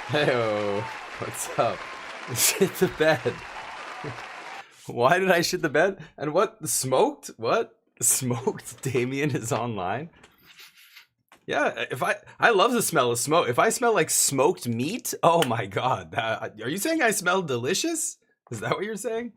Heyo, what's up? Shit the bed. Why did I shit the bed? And what? Smoked? What? Smoked Damien is online? Yeah, if I love the smell of smoke. If I smell like smoked meat, oh my god. Are you saying I smell delicious? Is that what you're saying?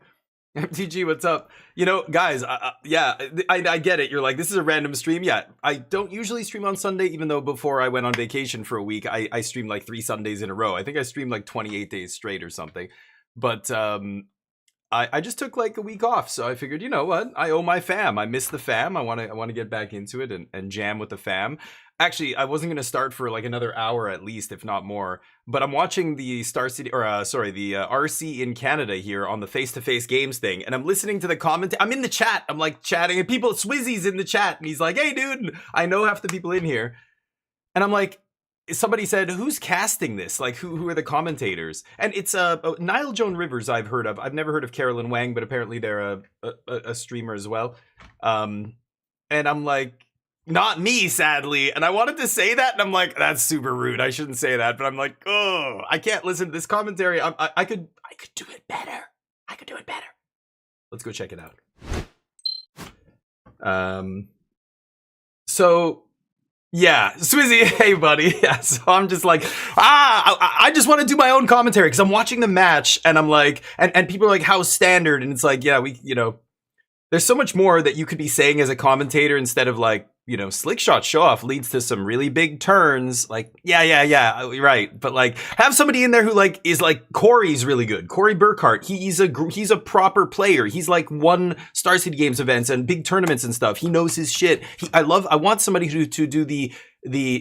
MTG, what's up? You know, guys, yeah, I get it. You're like, this is a random stream. Yeah, I don't usually stream on Sunday, even though before I went on vacation for a week, I streamed like 3 Sundays in a row. I think I streamed like 28 days straight or something. But I just took like a week off, so I figured, you know what? I owe my fam. I miss the fam. I want to get back into it and jam with the fam. Actually, I wasn't gonna start for like another hour at least, if not more. But I'm watching the Star City, or the RC in Canada here on the face-to-face games thing, and I'm listening to the comment. I'm in the chat. I'm like chatting, and people, Swizzy's in the chat, and he's like, "Hey, dude, I know half the people in here," and I'm like, somebody said, "Who's casting this? Like, who are the commentators?" And it's Nile Joan Rivers. I've heard of. I've never heard of Carolyn Wang, but apparently they're a streamer as well. And I'm like, not me, sadly. And I wanted to say that, and I'm like, that's super rude. I shouldn't say that. But I'm like, oh, I can't listen to this commentary. I could do it better. I could do it better. Let's go check it out. So yeah, Swizzy, hey buddy. Yeah, so I'm just like, I just want to do my own commentary because I'm watching the match and I'm like, and people are like, how's standard? And it's like, yeah, there's so much more that you could be saying as a commentator instead of like, slick shot show off leads to some really big turns. Like, yeah, right. But like, have somebody in there who like is like Corey's really good. Corey Burkhart. He's a proper player. He's like won Star City Games events and big tournaments and stuff. He knows his shit. I want somebody to do the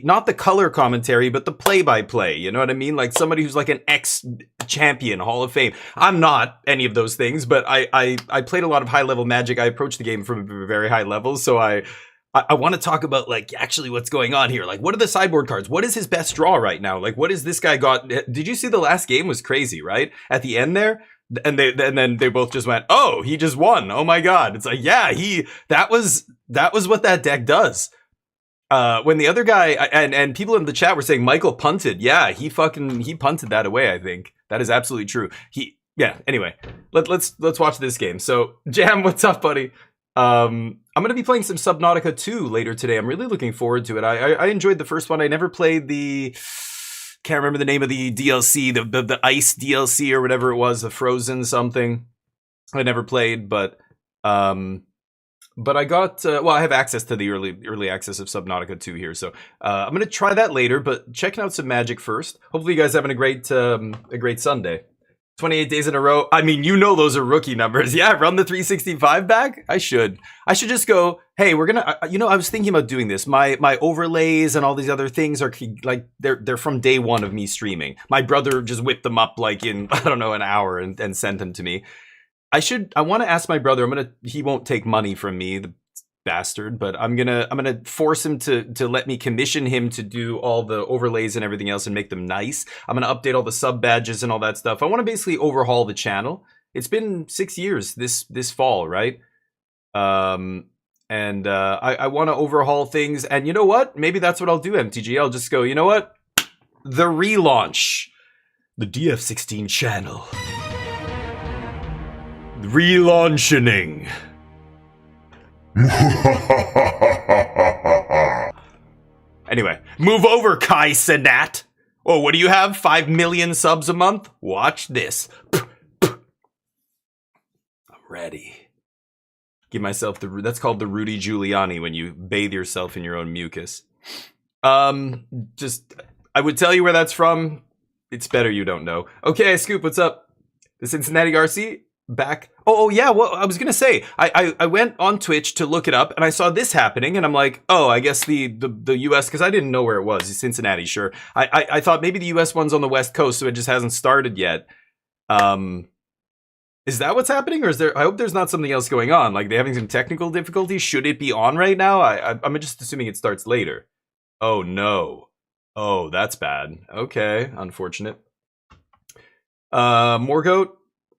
not the color commentary, but the play-by-play. You know what I mean? Like somebody who's like an ex-champion, Hall of Fame. I'm not any of those things, but I played a lot of high-level Magic. I approached the game from a very high level, so I want to talk about like actually what's going on here. Like, what are the sideboard cards? What is his best draw right now? Like, what is this guy got? Did you see the last game was crazy, right? At the end there, and then they both just went, "Oh, he just won! Oh my god!" It's like, yeah, that was what that deck does. When the other guy and people in the chat were saying Michael punted, yeah, he punted that away. I think that is absolutely true. Anyway, let's watch this game. So, Jam, what's up, buddy? I'm gonna be playing some Subnautica 2 later today. I'm really looking forward to it. I enjoyed the first one. I never played can't remember the name of the DLC, the ice DLC or whatever it was, the frozen something. I never played, but I got I have access to the early access of Subnautica 2 here, so I'm gonna try that later. But checking out some Magic first. Hopefully, you guys having a great Sunday. 28 days in a row. I mean, those are rookie numbers. Yeah, run the 365 back. I should just go, hey, we're gonna. I was thinking about doing this. My overlays and all these other things are like they're from day one of me streaming. My brother just whipped them up like in I don't know an hour and sent them to me. I want to ask my brother. He won't take money from me, the bastard, but I'm gonna force him to let me commission him to do all the overlays and everything else and make them nice. I'm gonna update all the sub badges and all that stuff. I want to basically overhaul the channel. It's been 6 years this fall, right? I want to overhaul things, and you know what? Maybe that's what I'll do, MTG. I'll just go, you know what? The relaunch. The DF16 channel. Relaunching. Anyway, move over, Kai Cenat. Oh, what do you have? 5 million subs a month? Watch this. I'm ready. Give myself that's called the Rudy Giuliani when you bathe yourself in your own mucus. I would tell you where that's from. It's better you don't know. Okay, Scoop, what's up? The Cincinnati RC? Back. Oh yeah, well, I was gonna say, I went on Twitch to look it up and I saw this happening and I'm like, oh, I guess the US, because I didn't know where it was. Cincinnati, sure. I thought maybe the US one's on the West Coast, so it just hasn't started yet. Is that what's happening, or is there? I hope there's not something else going on. Like they're having some technical difficulties. Should it be on right now? I'm just assuming it starts later. Oh no. Oh, that's bad. Okay, unfortunate. Morgoat.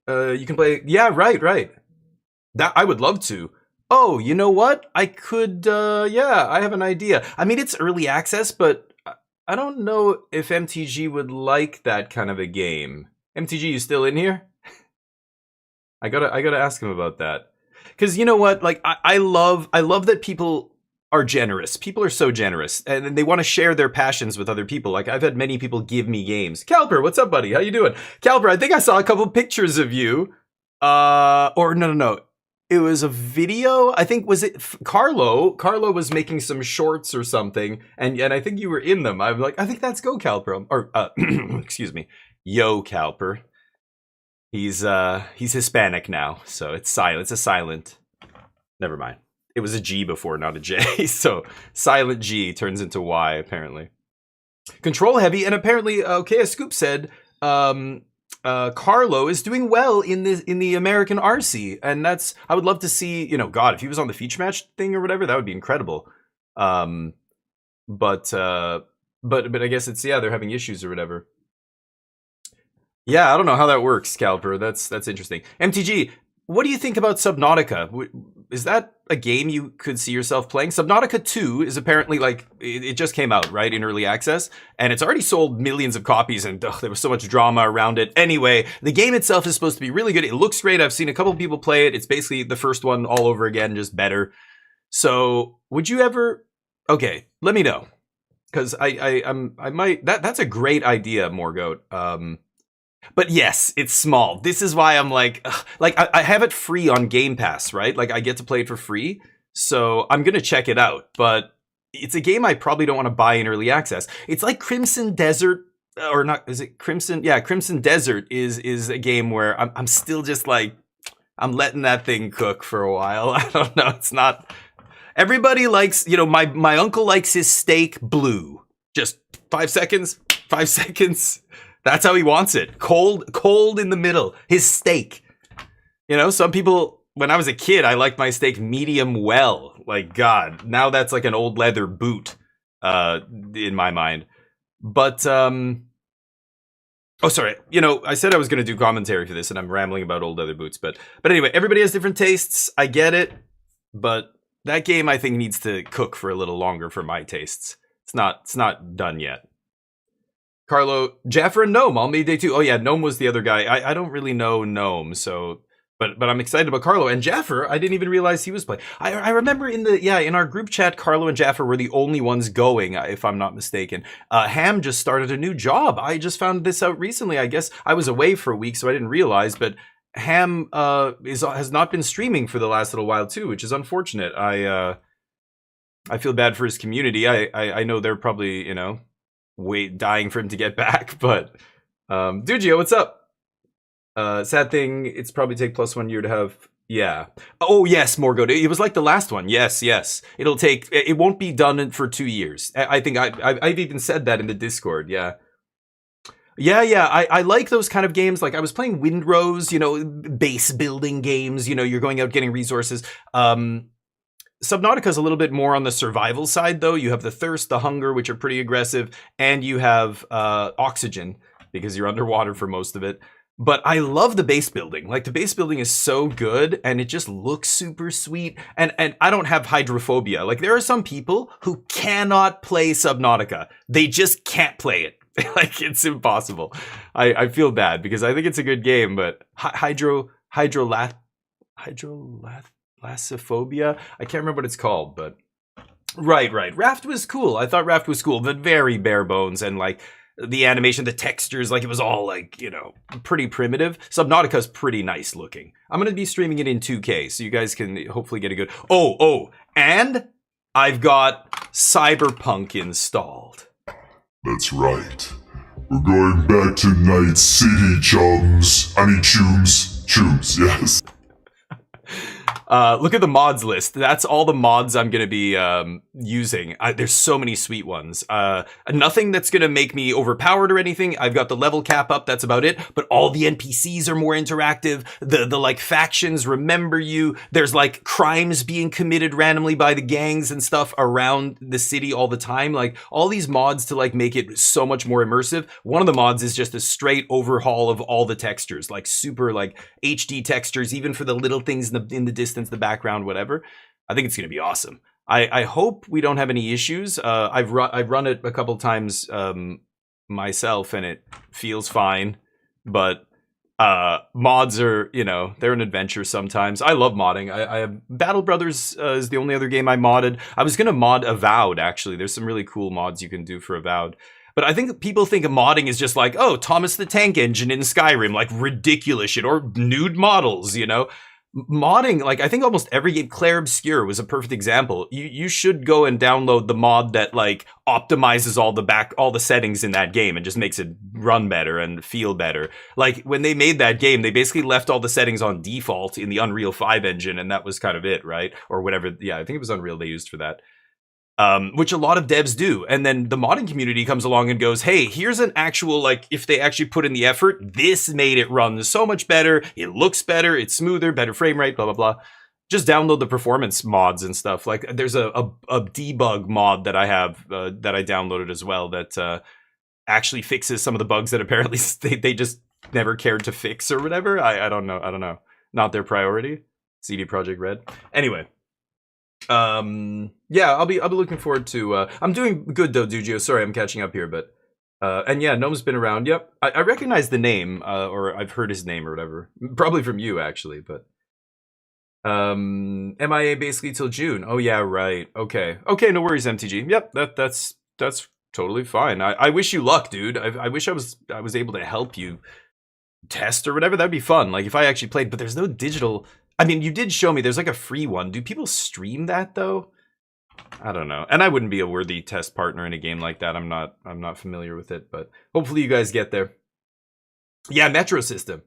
You can play. Yeah, right. That I would love to. Oh, you know what? I could. Yeah, I have an idea. I mean, it's early access, but I don't know if MTG would like that kind of a game. MTG, you still in here? I gotta ask him about that. Because you know what? Like I love that people are generous. People are so generous, and they want to share their passions with other people. Like I've had many people give me games. Calper, what's up, buddy? How you doing? Calper, I think I saw a couple pictures of you. Or no. It was a video. I think was it Carlo? Carlo was making some shorts or something, and I think you were in them. I'm like, I think that's Go Calper, or excuse me, Yo Calper. He's Hispanic now, so it's silent. It's a silent. Never mind. It was a G before, not a J. So silent G turns into Y apparently. Control heavy, and apparently, okay, a scoop said, Carlo is doing well in the American RC, and that's, I would love to see, you know, God, if he was on the feature match thing or whatever, that would be incredible. But I guess it's, yeah, they're having issues or whatever. Yeah, I don't know how that works, Calper. That's interesting. MTG, what do you think about Subnautica? Is that a game you could see yourself playing? Subnautica 2 is apparently like, it just came out, right, in early access, and it's already sold millions of copies, and there was so much drama around it. Anyway, the game itself is supposed to be really good. It looks great. I've seen a couple of people play it. It's basically the first one all over again, just better. So, would you ever... Okay, let me know. Because I might... That's a great idea, Morgoat. But yes, it's small. This is why I'm like I have it free on Game Pass, right? Like I get to play it for free, so I'm gonna check it out. But it's a game I probably don't want to buy in early access. It's like Crimson Desert, or not? Is it Crimson? Yeah, Crimson Desert is a game where I'm still just like I'm letting that thing cook for a while. I don't know. It's not. Everybody likes, you know, my uncle likes his steak blue. Just 5 seconds. 5 seconds. That's how he wants it. Cold in the middle. His steak. You know, some people, when I was a kid, I liked my steak medium well. Like, God, now that's like an old leather boot, in my mind. But, oh, sorry. You know, I said I was going to do commentary for this, and I'm rambling about old leather boots. But anyway, everybody has different tastes. I get it. But that game, I think, needs to cook for a little longer for my tastes. It's not done yet. Carlo, Jaffer and Gnome, all made day 2. Oh yeah, Gnome was the other guy. I don't really know Gnome, so but I'm excited about Carlo and Jaffer. I didn't even realize he was playing. I remember in our group chat, Carlo and Jaffer were the only ones going, if I'm not mistaken. Ham just started a new job. I just found this out recently. I guess I was away for a week, so I didn't realize. But Ham has not been streaming for the last little while too, which is unfortunate. I feel bad for his community. I know they're probably, you know, dying for him to get back, but Dugio, what's up? Sad thing, it's probably take plus 1 year to have. Yeah. Oh yes, Morgoat. It was like the last one. Yes. It'll take. It won't be done for 2 years. I think I've even said that in the Discord. Yeah. I like those kind of games. Like I was playing Windrose, you know, base building games. You know, you're going out getting resources. Subnautica is a little bit more on the survival side, though. You have the thirst, the hunger, which are pretty aggressive, and you have oxygen, because you're underwater for most of it. But I love the base building. Like, the base building is so good, and it just looks super sweet. And I don't have hydrophobia. Like, there are some people who cannot play Subnautica. They just can't play it. Like, it's impossible. I feel bad, because I think it's a good game, but hydrolassophobia? I can't remember what it's called, but right. Raft was cool. I thought Raft was cool, but very bare bones, and like the animation, the textures, like it was all like, you know, pretty primitive. Subnautica's pretty nice looking. I'm going to be streaming it in 2K, so you guys can hopefully get a good... Oh, and I've got Cyberpunk installed. That's right. We're going back to Night City, chums. I mean, chums, yes. Look at the mods list. That's all the mods I'm going to be using. There's so many sweet ones. Nothing that's going to make me overpowered or anything. I've got the level cap up. That's about it. But all the NPCs are more interactive. The like factions remember you. There's like crimes being committed randomly by the gangs and stuff around the city all the time. Like all these mods to like make it so much more immersive. One of the mods is just a straight overhaul of all the textures, like super like HD textures, even for the little things in the distance, the background, whatever. I think it's going to be awesome. I hope we don't have any issues. I've run it a couple times myself, and it feels fine. But mods are, they're an adventure sometimes. I love modding. I have Battle Brothers is the only other game I modded. I was gonna mod Avowed, actually. There's some really cool mods you can do for Avowed. But I think people think of modding is just like, oh, Thomas the Tank Engine in Skyrim, like ridiculous shit, or nude models, Modding, like I think almost every game, Claire Obscure was a perfect example. You should go and download the mod that like optimizes all the settings in that game and just makes it run better and feel better. Like when they made that game, they basically left all the settings on default in the Unreal 5 engine, and that was kind of it, right? Or whatever. Yeah, I think it was Unreal they used for that. Which a lot of devs do. And then the modding community comes along and goes, hey, here's an actual, like, if they actually put in the effort, this made it run so much better. It looks better. It's smoother, better frame rate, blah, blah, blah. Just download the performance mods and stuff. Like, there's a debug mod that I have that I downloaded as well that actually fixes some of the bugs that apparently they just never cared to fix or whatever. I don't know. Not their priority. CD Projekt Red. Anyway. Yeah, I'll be looking forward to I'm doing good though, Dugio. Sorry, I'm catching up here, but and yeah, Gnome's been around. Yep. I recognize the name, or I've heard his name or whatever. Probably from you actually, but MIA basically till June. Oh yeah, right. Okay, no worries, MTG. Yep, that's totally fine. I wish you luck, dude. I wish I was able to help you test or whatever. That'd be fun. Like if I actually played, but there's no digital. I mean, you did show me there's like a free one. Do people stream that though? I don't know. And I wouldn't be a worthy test partner in a game like that. I'm not familiar with it, but hopefully you guys get there. Yeah, Metro system.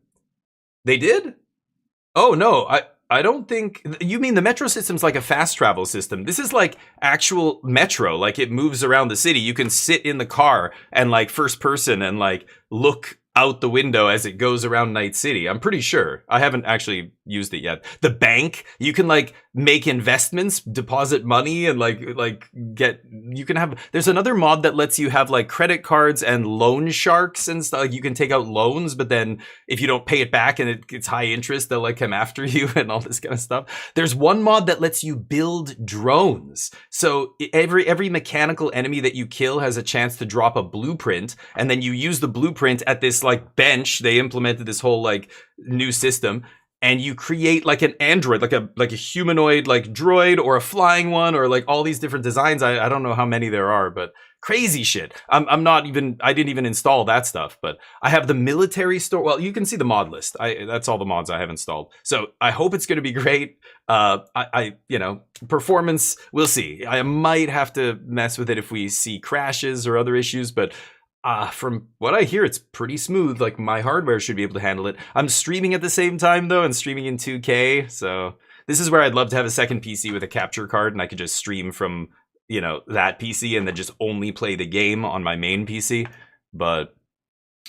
They did? Oh no, I don't think you mean the Metro system's like a fast travel system. This is like actual Metro, like it moves around the city. You can sit in the car and like first person and like look out the window as it goes around Night City. I'm pretty sure. I haven't actually used it yet. The bank, you can like make investments, deposit money, and like you can have, there's another mod that lets you have like credit cards and loan sharks and stuff. Like you can take out loans, but then if you don't pay it back and it's high interest, they'll like come after you and all this kind of stuff. There's one mod that lets you build drones. So every mechanical enemy that you kill has a chance to drop a blueprint, and then you use the blueprint at this like bench. They implemented this whole like new system, and you create like an android, like a humanoid like droid, or a flying one, or like all these different designs. I don't know how many there are, but crazy shit. I didn't even install that stuff, but I have the military store. Well, you can see the mod list. That's all the mods I have installed. So I hope it's going to be great. Performance, we'll see. I might have to mess with it if we see crashes or other issues, but from what I hear, it's pretty smooth. Like my hardware should be able to handle it. I'm streaming at the same time though, and streaming in 2K. So this is where I'd love to have a second PC with a capture card, and I could just stream from, that PC and then just only play the game on my main PC. But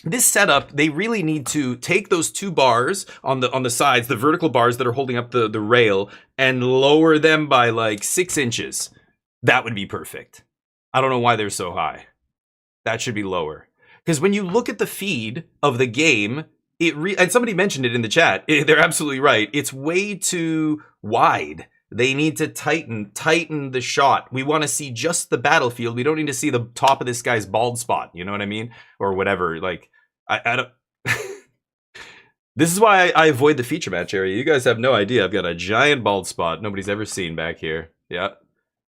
this setup, they really need to take those two bars on the sides, the vertical bars that are holding up the rail, and lower them by like 6 inches. That would be perfect. I don't know why they're so high. That should be lower. Because when you look at the feed of the game, and somebody mentioned it in the chat, they're absolutely right. It's way too wide. They need to tighten the shot. We want to see just the battlefield. We don't need to see the top of this guy's bald spot. You know what I mean? Or whatever. Like, I don't... This is why I avoid the feature match area. You guys have no idea. I've got a giant bald spot nobody's ever seen back here. Yeah.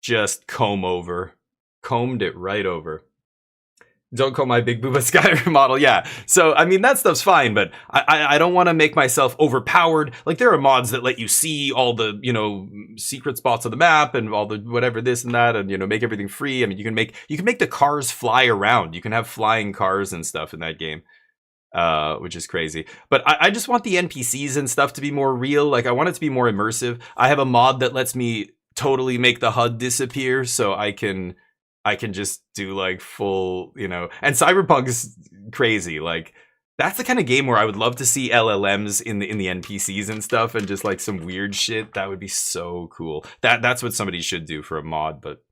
Just combed it right over. Don't call my big booba Skyrim model. Yeah. So, I mean, that stuff's fine, but I don't want to make myself overpowered. Like, there are mods that let you see all the, secret spots of the map and all the whatever this and that, and, make everything free. I mean, you can make the cars fly around. You can have flying cars and stuff in that game, which is crazy. But I just want the NPCs and stuff to be more real. Like, I want it to be more immersive. I have a mod that lets me totally make the HUD disappear so I can just do like full, and Cyberpunk is crazy. Like, that's the kind of game where I would love to see LLMs in the NPCs and stuff, and just like some weird shit. That would be so cool. That's what somebody should do for a mod, but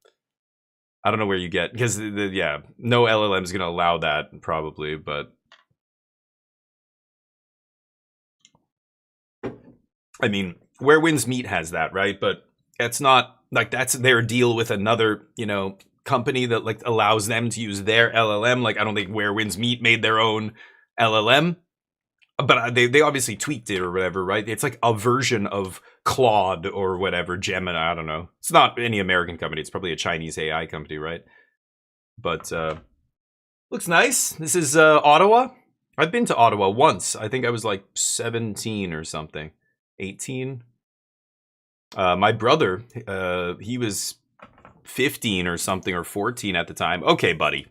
I don't know where you get, because no LLM is going to allow that probably, but I mean, Where Winds Meet has that, right? But it's not Like that's their deal with another, company that like allows them to use their LLM. Like I don't think Where Winds Meet made their own LLM, but they obviously tweaked it or whatever, right? It's like a version of Claude or whatever, Gemini. I don't know. It's not any American company. It's probably a Chinese AI company, right? But looks nice. This is Ottawa. I've been to Ottawa once. I think I was like 17 or something, 18. My brother, he was 15 or something, or 14 at the time. Okay, buddy,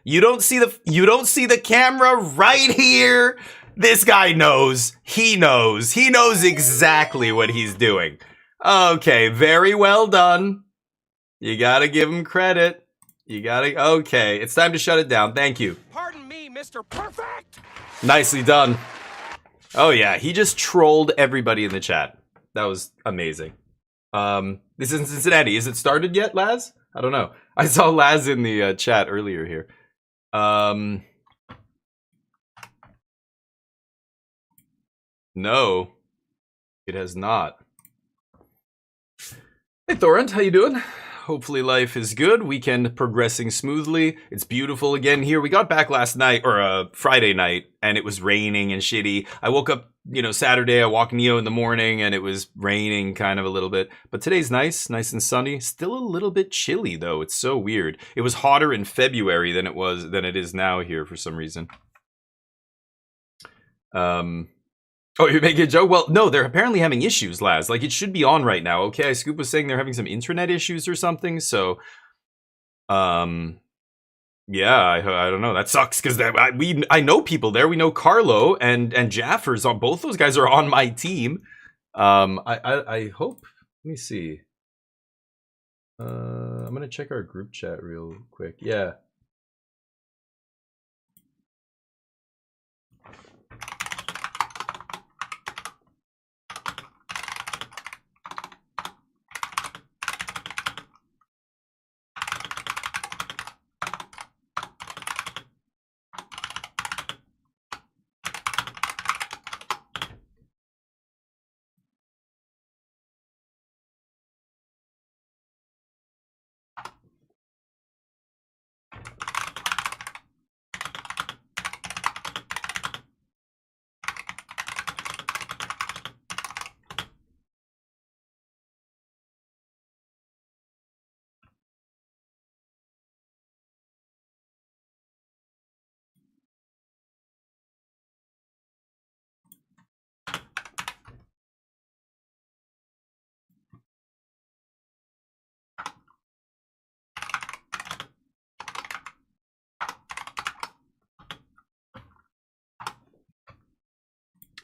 you don't see the camera right here. This guy knows. He knows exactly what he's doing. Okay, very well done. You gotta give him credit. Okay, it's time to shut it down. Thank you. Pardon me, Mr. Perfect. Nicely done. Oh yeah, he just trolled everybody in the chat. That was amazing. This is in Cincinnati. Is it started yet, Laz? I don't know. I saw Laz in the chat earlier here. No, it has not. Hey Thorent, how you doing? Hopefully life is good. Weekend progressing smoothly. It's beautiful again here. We got back last night, or Friday night, and it was raining and shitty. I woke up, Saturday. I walked Neo in the morning, and it was raining kind of a little bit. But today's nice and sunny. Still a little bit chilly though. It's so weird. It was hotter in February than it is now here for some reason. Oh, you're making a joke? Well, no, they're apparently having issues, Laz. Like, it should be on right now, okay? Scoop was saying they're having some internet issues or something, so... Yeah, I don't know. That sucks, because I know people there. We know Carlo and Jaffers. Both those guys are on my team. I hope... Let me see. I'm gonna check our group chat real quick. Yeah.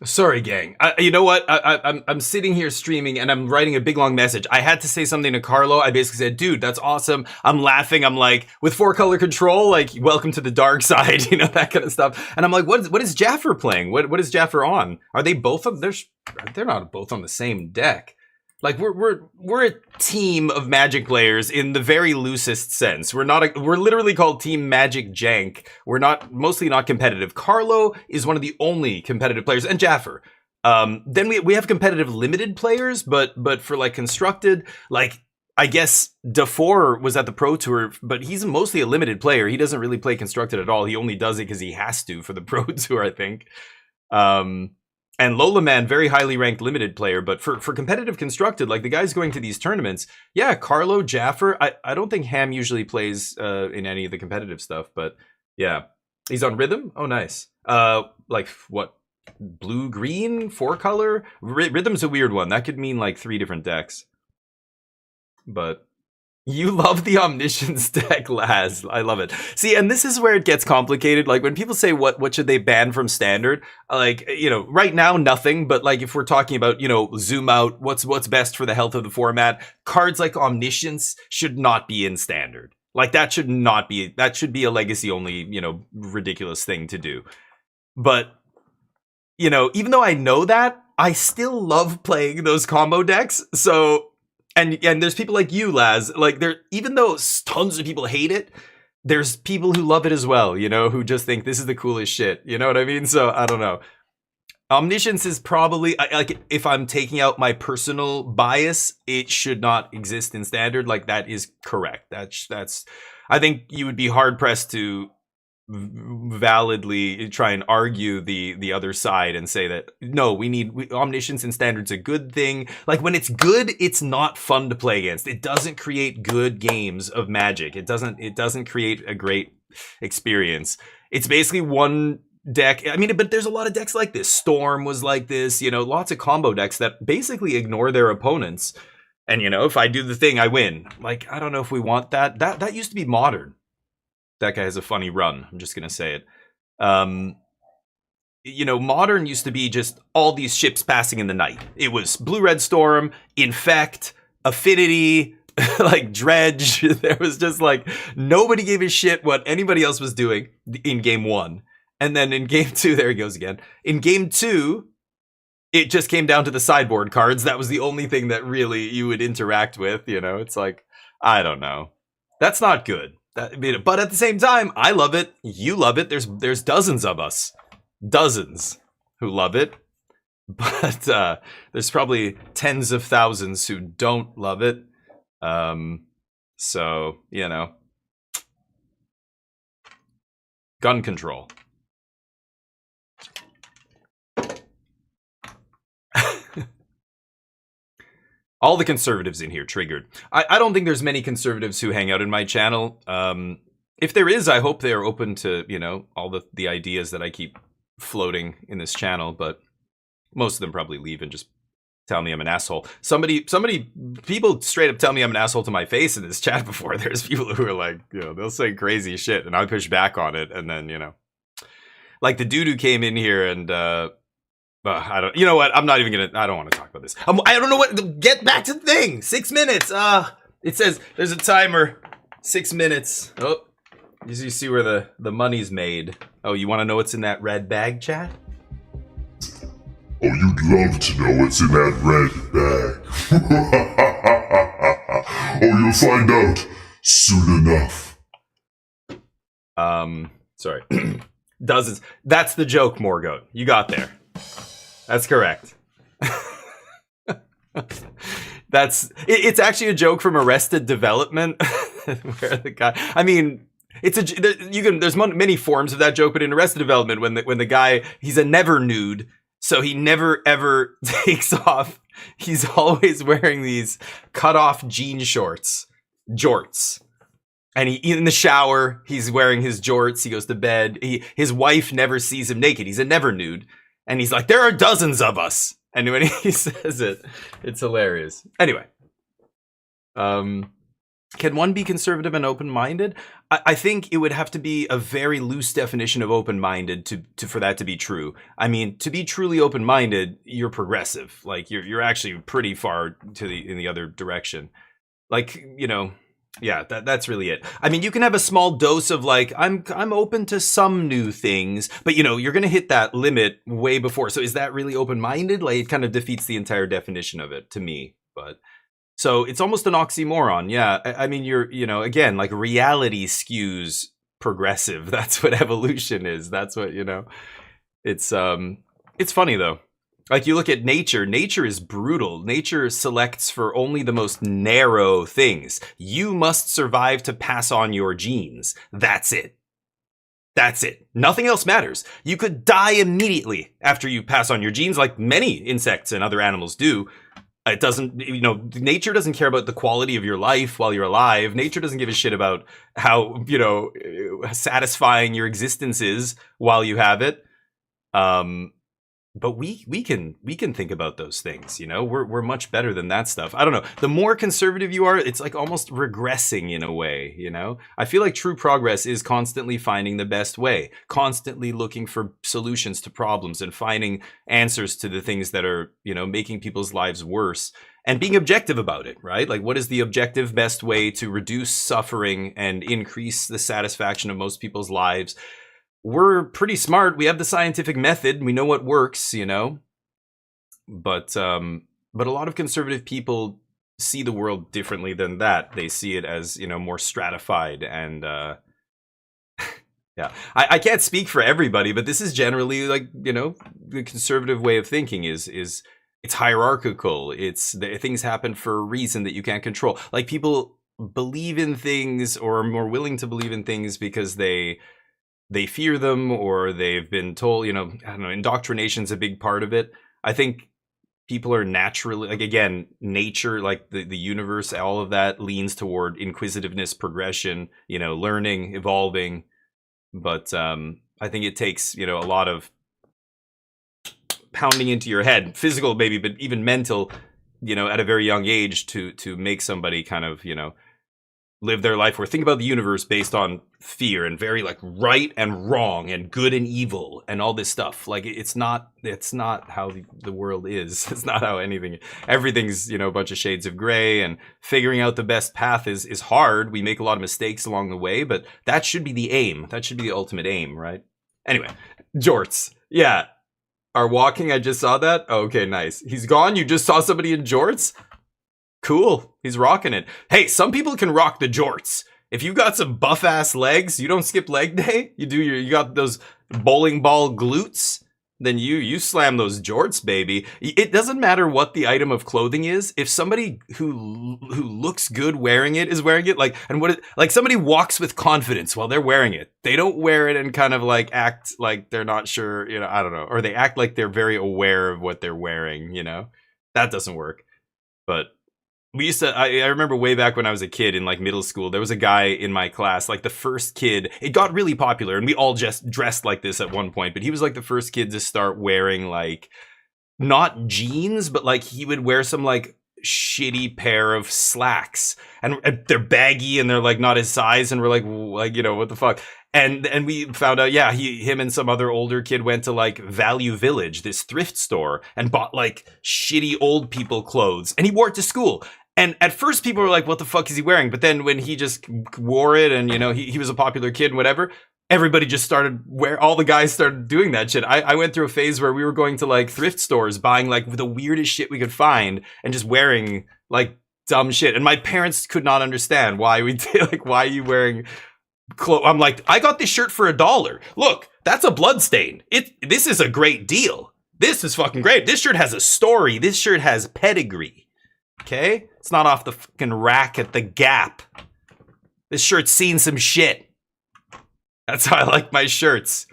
Sorry, gang. You know what? I'm sitting here streaming and I'm writing a big long message. I had to say something to Carlo. I basically said, dude, that's awesome. I'm laughing. I'm like, with 4-color control, like, welcome to the dark side, that kind of stuff. And I'm like, what is Jaffer playing? What is Jaffer on? Are they both of they're not both on the same deck. Like we're a team of Magic players in the very loosest sense. We're literally called Team Magic Jank. We're mostly not competitive. Carlo is one of the only competitive players, and Jaffer. Then we have competitive limited players, but for like constructed, like I guess DeFore was at the Pro Tour, but he's mostly a limited player. He doesn't really play constructed at all. He only does it because he has to for the Pro Tour, I think. And Lola Man, very highly ranked limited player, but for competitive constructed, like the guys going to these tournaments, yeah, Carlo, Jaffer, I don't think Ham usually plays in any of the competitive stuff, but yeah. He's on Rhythm? Oh, nice. Like, what? Blue, green, 4-color? Rhythm's a weird one. That could mean like 3 different decks. But... You love the Omniscience deck, Laz. I love it. See, and this is where it gets complicated. Like, when people say, what should they ban from Standard? Like, right now, nothing. But, like, if we're talking about, zoom out, what's best for the health of the format, cards like Omniscience should not be in Standard. Like, that should be a legacy-only, ridiculous thing to do. But, even though I know that, I still love playing those combo decks. So... And there's people like you, Laz, like even though tons of people hate it, there's people who love it as well, who just think this is the coolest shit. You know what I mean? So I don't know. Omniscience is probably like, if I'm taking out my personal bias, it should not exist in standard. Like, that is correct. That's I think you would be hard pressed to validly try and argue the other side and say that no, omniscience in standard's a good thing. Like, when it's good, it's not fun to play against. It doesn't create good games of Magic. It doesn't create a great experience. It's basically one deck. I mean, but there's a lot of decks like this. Storm was like this, lots of combo decks that basically ignore their opponents. And, if I do the thing, I win. Like, I don't know if we want that. That used to be Modern. That guy has a funny run. I'm just going to say it. Modern used to be just all these ships passing in the night. It was Blue-Red Storm, Infect, Affinity, like Dredge. There was just like, nobody gave a shit what anybody else was doing in game 1. And then in game 2, there he goes again. In game 2, it just came down to the sideboard cards. That was the only thing that really you would interact with. It's like, I don't know. That's not good. But at the same time, I love it. You love it. There's dozens of us. Dozens who love it. But there's probably tens of thousands who don't love it. So, gun control. All the conservatives in here triggered. I don't think there's many conservatives who hang out in my channel. If there is, I hope they are open to, all the ideas that I keep floating in this channel. But most of them probably leave and just tell me I'm an asshole. People straight up tell me I'm an asshole to my face in this chat before. There's people who are like, they'll say crazy shit and I push back on it. And then, like the dude who came in here and, I don't. You know what? I'm not even gonna. I don't want to talk about this. I don't know what. Get back to the thing. 6 minutes. It says there's a timer. 6 minutes. Oh, you see where the money's made. Oh, you want to know what's in that red bag, chat? Oh, you'd love to know what's in that red bag. Oh, you'll find out soon enough. Sorry. Dozens. That's the joke, Morgoat. You got there. That's correct. It's actually a joke from Arrested Development, where the guy. I mean, there's many forms of that joke, but in Arrested Development, when the guy, he's a never nude, so he never ever takes off. He's always wearing these cut off jean jorts, and in the shower he's wearing his jorts. He goes to bed. His wife never sees him naked. He's a never nude. And he's like, there are dozens of us. And when he says it, it's hilarious. Anyway. Can one be conservative and open-minded? I think it would have to be a very loose definition of open-minded for that to be true. I mean, to be truly open-minded, you're progressive. Like, you're actually pretty far in the other direction. Like, yeah, that's really it. I mean, you can have a small dose of like, I'm open to some new things, but you're going to hit that limit way before. So is that really open-minded? Like, it kind of defeats the entire definition of it to me. But so it's almost an oxymoron. Yeah. I mean, again, like reality skews progressive. That's what evolution is. That's what, it's funny though. Like, you look at nature is brutal. Nature selects for only the most narrow things. You must survive to pass on your genes. That's it. Nothing else matters. You could die immediately after you pass on your genes, like many insects and other animals do. It doesn't, nature doesn't care about the quality of your life while you're alive. Nature doesn't give a shit about how, satisfying your existence is while you have it. But we can think about those things, we're much better than that stuff. I don't know. The more conservative you are, it's like almost regressing in a way, I feel like true progress is constantly finding the best way, constantly looking for solutions to problems and finding answers to the things that are, making people's lives worse and being objective about it, right? Like, what is the objective best way to reduce suffering and increase the satisfaction of most people's lives? We're pretty smart. We have the scientific method. We know what works, But a lot of conservative people see the world differently than that. They see it as, more stratified and, yeah. I can't speak for everybody, but this is generally like, the conservative way of thinking is it's hierarchical. Things happen for a reason that you can't control. Like, people believe in things or are more willing to believe in things because they fear them, or they've been told, I don't know, indoctrination's a big part of it. I think people are naturally, like, again, nature, like the universe, all of that leans toward inquisitiveness, progression, learning, evolving. But I think it takes, a lot of pounding into your head, physical maybe, but even mental, at a very young age to make somebody kind of, live their life or think about the universe based on fear and very like right and wrong and good and evil and all this stuff. Like, it's not how the world is. It's not how everything's, a bunch of shades of gray, and figuring out the best path is hard. We make a lot of mistakes along the way, but that should be the aim. That should be the ultimate aim, right? Anyway, jorts. Yeah. Are walking. I just saw that. Oh, okay, nice. He's gone. You just saw somebody in jorts? Cool. He's rocking it. Hey, some people can rock the jorts. If you got some buff ass legs, you don't skip leg day. You got those bowling ball glutes. Then you slam those jorts, baby. It doesn't matter what the item of clothing is. If somebody who looks good wearing it is wearing it, like somebody walks with confidence while they're wearing it. They don't wear it and kind of like act like they're not sure, I don't know, or they act like they're very aware of what they're wearing. That doesn't work. But we used to, I remember way back when I was a kid in like middle school, there was a guy in my class, like the first kid, it got really popular and we all just dressed like this at one point, but he was like the first kid to start wearing like, not jeans, but like he would wear some like shitty pair of slacks, and they're baggy and they're like not his size, and we're like, what the fuck? And we found out, yeah, him and some other older kid went to like Value Village, this thrift store, and bought like shitty old people clothes, and he wore it to school. And at first people were like, what the fuck is he wearing? But then when he just wore it and, he was a popular kid and whatever, everybody just started all the guys started doing that shit. I went through a phase where we were going to like thrift stores, buying like the weirdest shit we could find and just wearing like dumb shit. And my parents could not understand why we did, like, why are you wearing clothes? I'm like, I got this shirt for $1. Look, that's a blood stain. This is a great deal. This is fucking great. This shirt has a story. This shirt has pedigree. Okay? It's not off the fucking rack at the Gap. This shirt's seen some shit. That's how I like my shirts.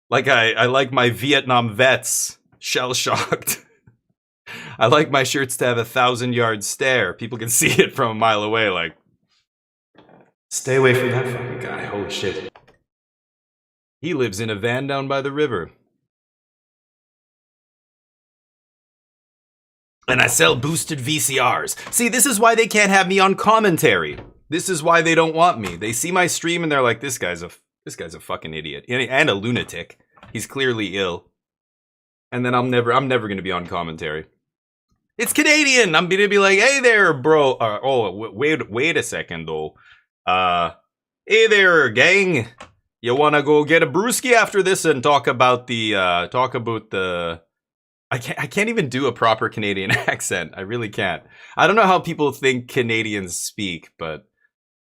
Like I like my Vietnam vets shell-shocked. I like my shirts to have 1,000-yard stare. People can see it from a mile away, like, stay away from that fucking guy. Holy shit. He lives in a van down by the river. And I sell boosted VCRs. See, this is why they can't have me on commentary. This is why they don't want me. They see my stream and they're like, this guy's a fucking idiot and a lunatic. He's clearly ill. And then I'm never gonna be on commentary. It's Canadian. I'm gonna be like, hey there, bro. Wait a second though. Hey there, gang. You wanna go get a brewski after this and talk about the I can't even do a proper Canadian accent. I really can't. I don't know how people think Canadians speak, but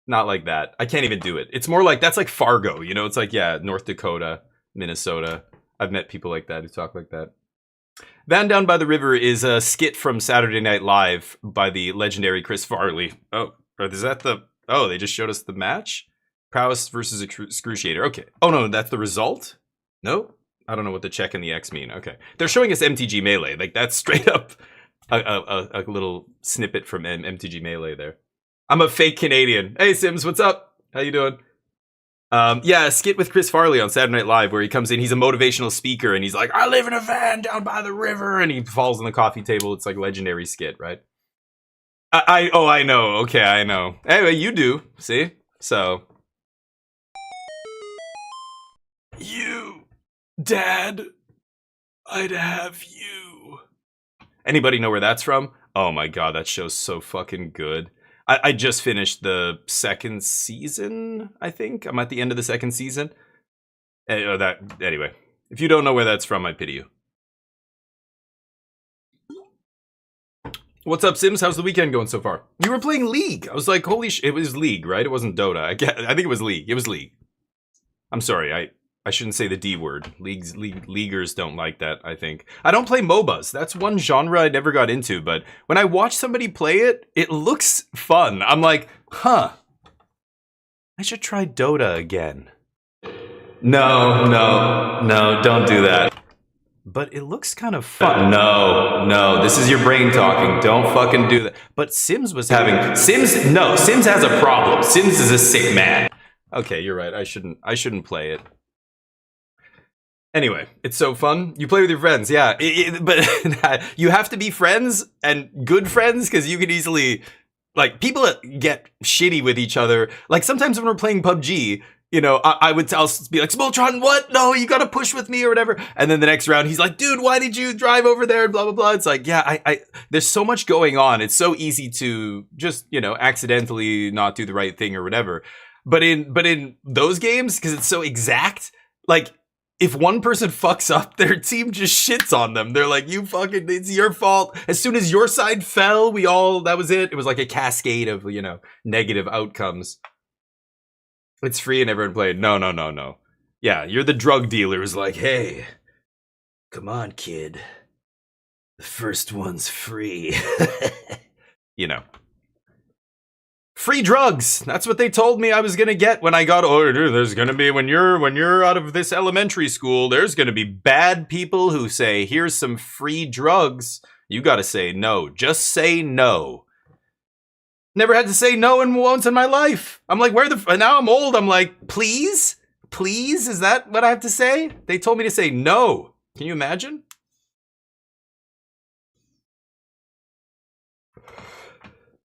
not like that. I can't even do it. It's more like, that's like Fargo, It's like, yeah, North Dakota, Minnesota. I've met people like that who talk like that. Van Down by the River is a skit from Saturday Night Live by the legendary Chris Farley. Oh, is that they just showed us the match? Prowess versus Excruciator. Okay. Oh, no, that's the result? No? I don't know what the check and the X mean. Okay. They're showing us MTG Melee. Like, that's straight up a little snippet from MTG Melee there. I'm a fake Canadian. Hey, Sims, what's up? How you doing? Yeah, a skit with Chris Farley on Saturday Night Live where he comes in, he's a motivational speaker, and he's like, I live in a van down by the river, and he falls on the coffee table. It's like legendary skit, right? I know. Okay, I know. Anyway, you do. See? So. You. Dad, I'd have you. Anybody know where that's from? Oh my god, that show's so fucking good. I just finished the second season, I think. I'm at the end of the second season. Anyway, if you don't know where that's from, I pity you. What's up, Sims? How's the weekend going so far? You were playing League. I was like, holy shit. It was League, right? It wasn't Dota. I think it was League. It was League. I'm sorry. I shouldn't say the D word. Leaguers don't like that, I think. I don't play MOBAs. That's one genre I never got into, but when I watch somebody play it, it looks fun. I'm like, huh. I should try Dota again. No, don't do that. But it looks kind of fun. No, this is your brain talking. Don't fucking do that. But Sims was having... Sims has a problem. Sims is a sick man. Okay, you're right. I shouldn't play it. Anyway, it's so fun. You play with your friends, yeah. But you have to be friends and good friends because you could easily, like, people get shitty with each other. Like sometimes when we're playing PUBG, you know, I'll be like, Smoltron, what? No, you gotta push with me or whatever. And then the next round, he's like, dude, why did you drive over there? Blah blah blah. It's like, yeah, there's so much going on. It's so easy to just, you know, accidentally not do the right thing or whatever. But in those games, because it's so exact, like, if one person fucks up, their team just shits on them. They're like, it's your fault. As soon as your side fell, that was it. It was like a cascade of, you know, negative outcomes. It's free and everyone played. No. Yeah, you're the drug dealer who's like, hey, come on, kid. The first one's free. You know. Free drugs. That's what they told me I was gonna get when I got older. There's gonna be when you're out of this elementary school, there's gonna be bad people who say, here's some free drugs. You gotta say no. Just say no. Never had to say no once in my life. I'm like, now I'm old. I'm like, please? Please? Is that what I have to say? They told me to say no. Can you imagine?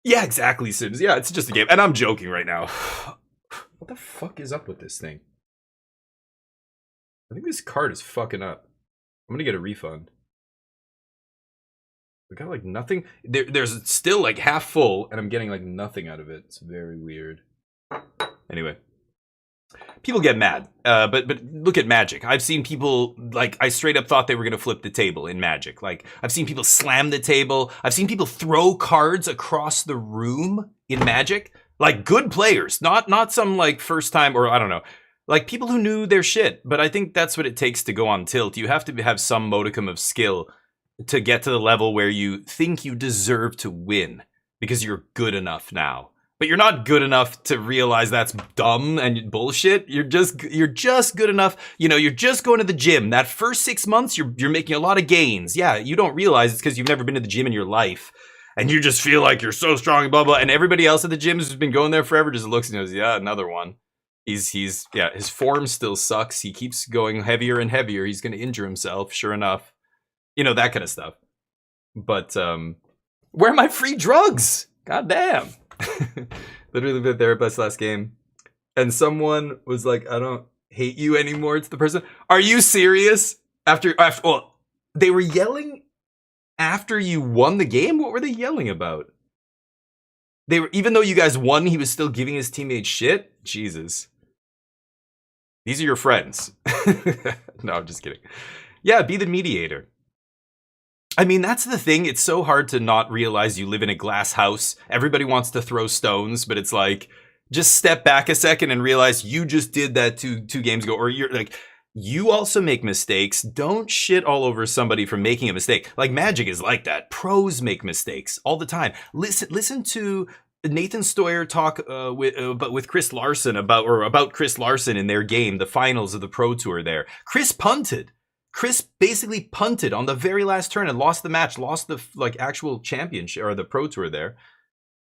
Yeah, exactly, Sims. Yeah, it's just a game. And I'm joking right now. What the fuck is up with this thing? I think this card is fucking up. I'm gonna get a refund. We got like nothing. There's still like half full, and I'm getting like nothing out of it. It's very weird. Anyway. People get mad, but look at Magic. I've seen people, like, I straight up thought they were going to flip the table in Magic. Like, I've seen people slam the table. I've seen people throw cards across the room in Magic. Like, good players, not some, like, first time, or I don't know. Like, people who knew their shit. But I think that's what it takes to go on tilt. You have to have some modicum of skill to get to the level where you think you deserve to win because you're good enough now. But you're not good enough to realize that's dumb and bullshit. You're just good enough. You know, you're just going to the gym. That first 6 months, you're making a lot of gains. Yeah, you don't realize it's because you've never been to the gym in your life. And you just feel like you're so strong, blah, blah. And everybody else at the gym who's been going there forever just looks and goes, yeah, another one. His form still sucks. He keeps going heavier and heavier. He's going to injure himself, sure enough. You know, that kind of stuff. But, where are my free drugs? God damn. Literally the therapist last game, and someone was like, I don't hate you anymore. It's the person. Are you serious? After well, they were yelling after you won the game. What were they yelling about? They were, even though you guys won, he was still giving his teammates shit. Jesus, these are your friends. No, I'm just kidding. Yeah, be the mediator. I mean, that's the thing. It's so hard to not realize you live in a glass house. Everybody wants to throw stones, but it's like, just step back a second and realize you just did that two games ago. Or you're like, you also make mistakes. Don't shit all over somebody for making a mistake. Like, Magic is like that. Pros make mistakes all the time. Listen to Nathan Stoyer talk with Chris Larson about Chris Larson in their game, the finals of the Pro Tour there. Chris punted. Chris basically punted on the very last turn and lost the match, lost the actual championship or the Pro Tour there.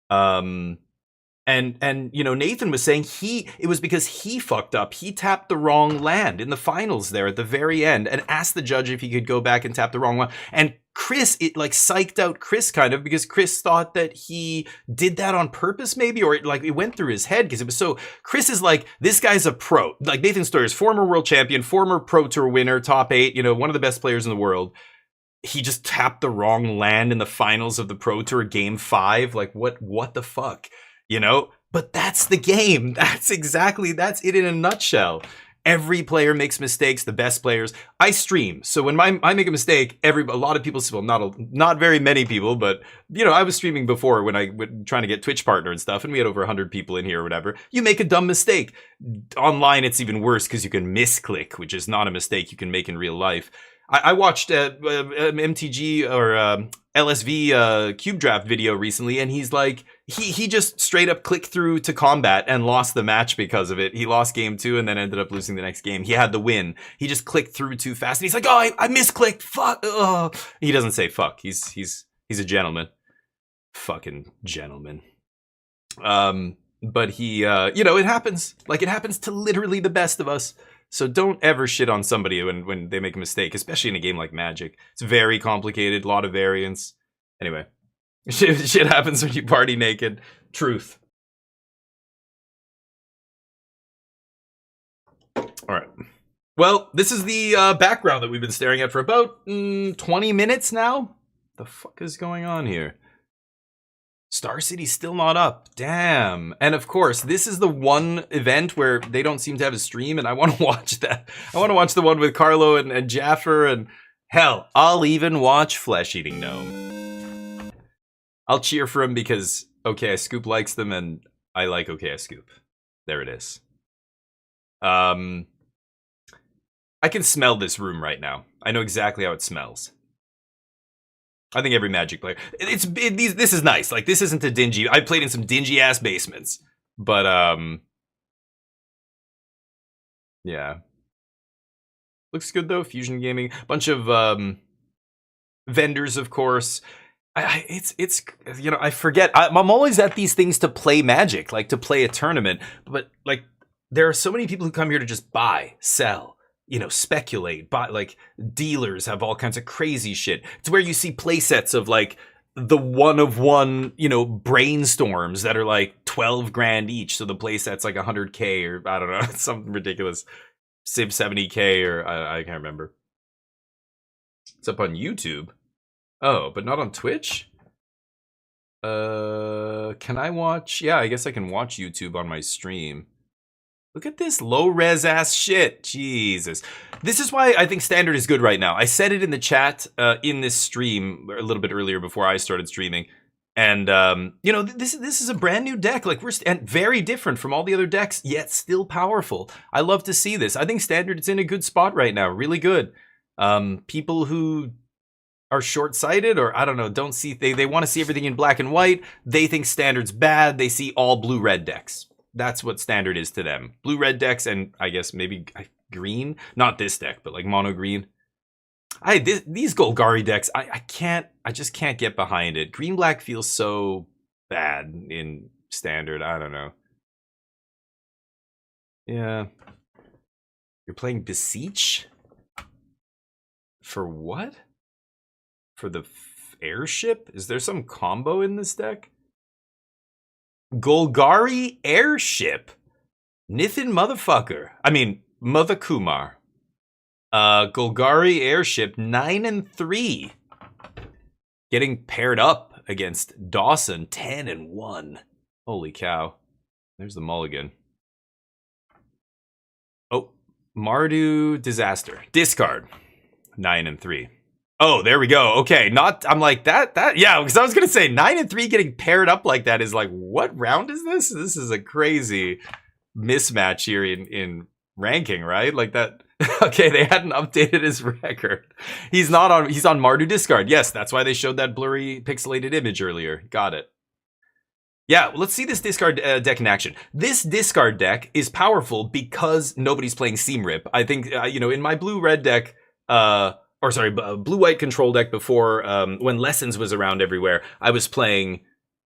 And you know, Nathan was saying it was because he fucked up. He tapped the wrong land in the finals there at the very end and asked the judge if he could go back and tap the wrong one. And Chris, it like psyched out Chris kind of because Chris thought that he did that on purpose maybe, or it went through his head because it was so. Chris is like, this guy's a pro. Like Nathan Stoyer's former world champion, former Pro Tour winner, top 8, you know, one of the best players in the world. He just tapped the wrong land in the finals of the Pro Tour game 5. Like what the fuck, you know? But that's the game. That's it in a nutshell. Every player makes mistakes, the best players. I stream, so when I make a mistake, a lot of people, well, not very many people, but you know, I was streaming before when I was trying to get Twitch partner and stuff, and we had over 100 people in here or whatever. You make a dumb mistake. Online, it's even worse because you can misclick, which is not a mistake you can make in real life. I watched MTG or LSV Cube Draft video recently, and he's like, he just straight up clicked through to combat and lost the match because of it. He lost game 2 and then ended up losing the next game. He had the win. He just clicked through too fast, and he's like, oh, I misclicked. Fuck. Oh. He doesn't say fuck. He's a gentleman. Fucking gentleman. But he, you know, it happens. Like, it happens to literally the best of us. So don't ever shit on somebody when they make a mistake, especially in a game like Magic. It's very complicated, a lot of variance. Anyway, shit happens when you party naked. Truth. All right. Well, this is the background that we've been staring at for about 20 minutes now. The fuck is going on here? Star City's still not up. Damn. And of course, this is the one event where they don't seem to have a stream, and I want to watch that. I want to watch the one with Carlo and Jaffer, and hell, I'll even watch Flesh Eating Gnome. I'll cheer for him because Okay I Scoop likes them, and I like Okay I Scoop. There it is. I can smell this room right now. I know exactly how it smells. I think every Magic player. This is nice. Like, this isn't a dingy. I played in some dingy ass basements, but yeah, looks good though. Fusion Gaming, bunch of vendors, of course. It's you know, I forget. I'm always at these things to play Magic, like to play a tournament, but like there are so many people who come here to just buy, sell. You know, speculate, but like dealers have all kinds of crazy shit. It's where you see play sets of like the one of one, you know, brainstorms that are like 12 grand each. So the play set's like 100K or I don't know, something ridiculous. Civ 70K or I can't remember. It's up on YouTube. Oh, but not on Twitch? Can I watch? Yeah, I guess I can watch YouTube on my stream. Look at this low-res ass shit. Jesus. This is why I think Standard is good right now. I said it in the chat in this stream a little bit earlier before I started streaming. And, you know, this is a brand new deck. Like, and very different from all the other decks, yet still powerful. I love to see this. I think Standard is in a good spot right now. Really good. People who are short-sighted or, I don't know, don't see... They want to see everything in black and white. They think Standard's bad. They see all blue-red decks. That's what Standard is to them. Blue-red decks and I guess maybe green. Not this deck, but like mono green. These Golgari decks, I just can't get behind it. Green-black feels so bad in Standard. I don't know. Yeah. You're playing Beseech? For what? For the airship? Is there some combo in this deck? Golgari Airship. Nithin motherfucker. I mean, Mother Kumar. Golgari Airship 9-3. Getting paired up against Dawson 10-1. Holy cow. There's the mulligan. Oh, Mardu Disaster. Discard. 9-3. Oh, there we go. Okay, I'm like that. Yeah, because I was gonna say 9-3 getting paired up like that is like, what round is this? This is a crazy mismatch here in ranking, right? Like that. Okay, they hadn't updated his record. He's on Mardu Discard. Yes, that's why they showed that blurry pixelated image earlier. Got it. Yeah, let's see this discard deck in action. This discard deck is powerful because nobody's playing Seam Rip. I think you know, in my blue-red deck. Blue-white control deck before, when Lessons was around everywhere, I was playing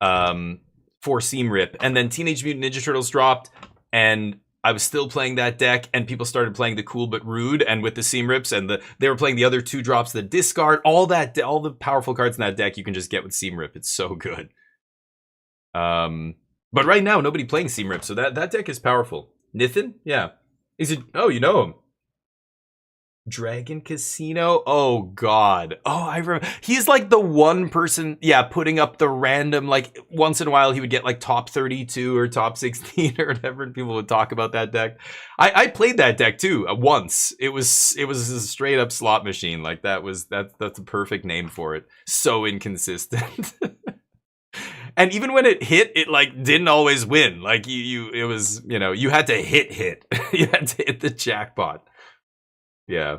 for Seam Rip, and then Teenage Mutant Ninja Turtles dropped, and I was still playing that deck, and people started playing the Cool But Rude, and with the Seam Rips, and they were playing the other 2 drops, the discard, all the powerful cards in that deck you can just get with Seam Rip. It's so good. But right now, nobody playing Seam Rip, so that deck is powerful. Nithin? Yeah. Is it? Oh, you know him. Dragon Casino. Oh God. Oh, I remember. He's like the one person, yeah, putting up the random, like once in a while he would get like top 32 or top 16 or whatever, and people would talk about that deck. I played that deck too once. It was a straight up slot machine. Like that's a perfect name for it. So inconsistent. And even when it hit, it like didn't always win. Like it was, you know, you had to hit. You had to hit the jackpot. Yeah.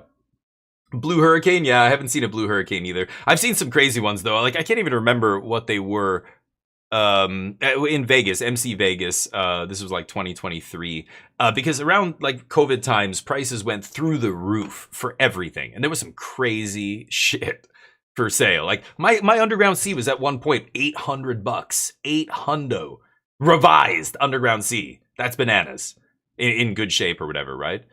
Blue Hurricane, yeah, I haven't seen a Blue Hurricane either. I've seen some crazy ones though. Like I can't even remember what they were. In Vegas, MC Vegas, this was like 2023, because around like COVID times, prices went through the roof for everything, and there was some crazy shit for sale. Like my Underground Sea was at one point $800, $800 revised Underground Sea. That's bananas in good shape or whatever, right?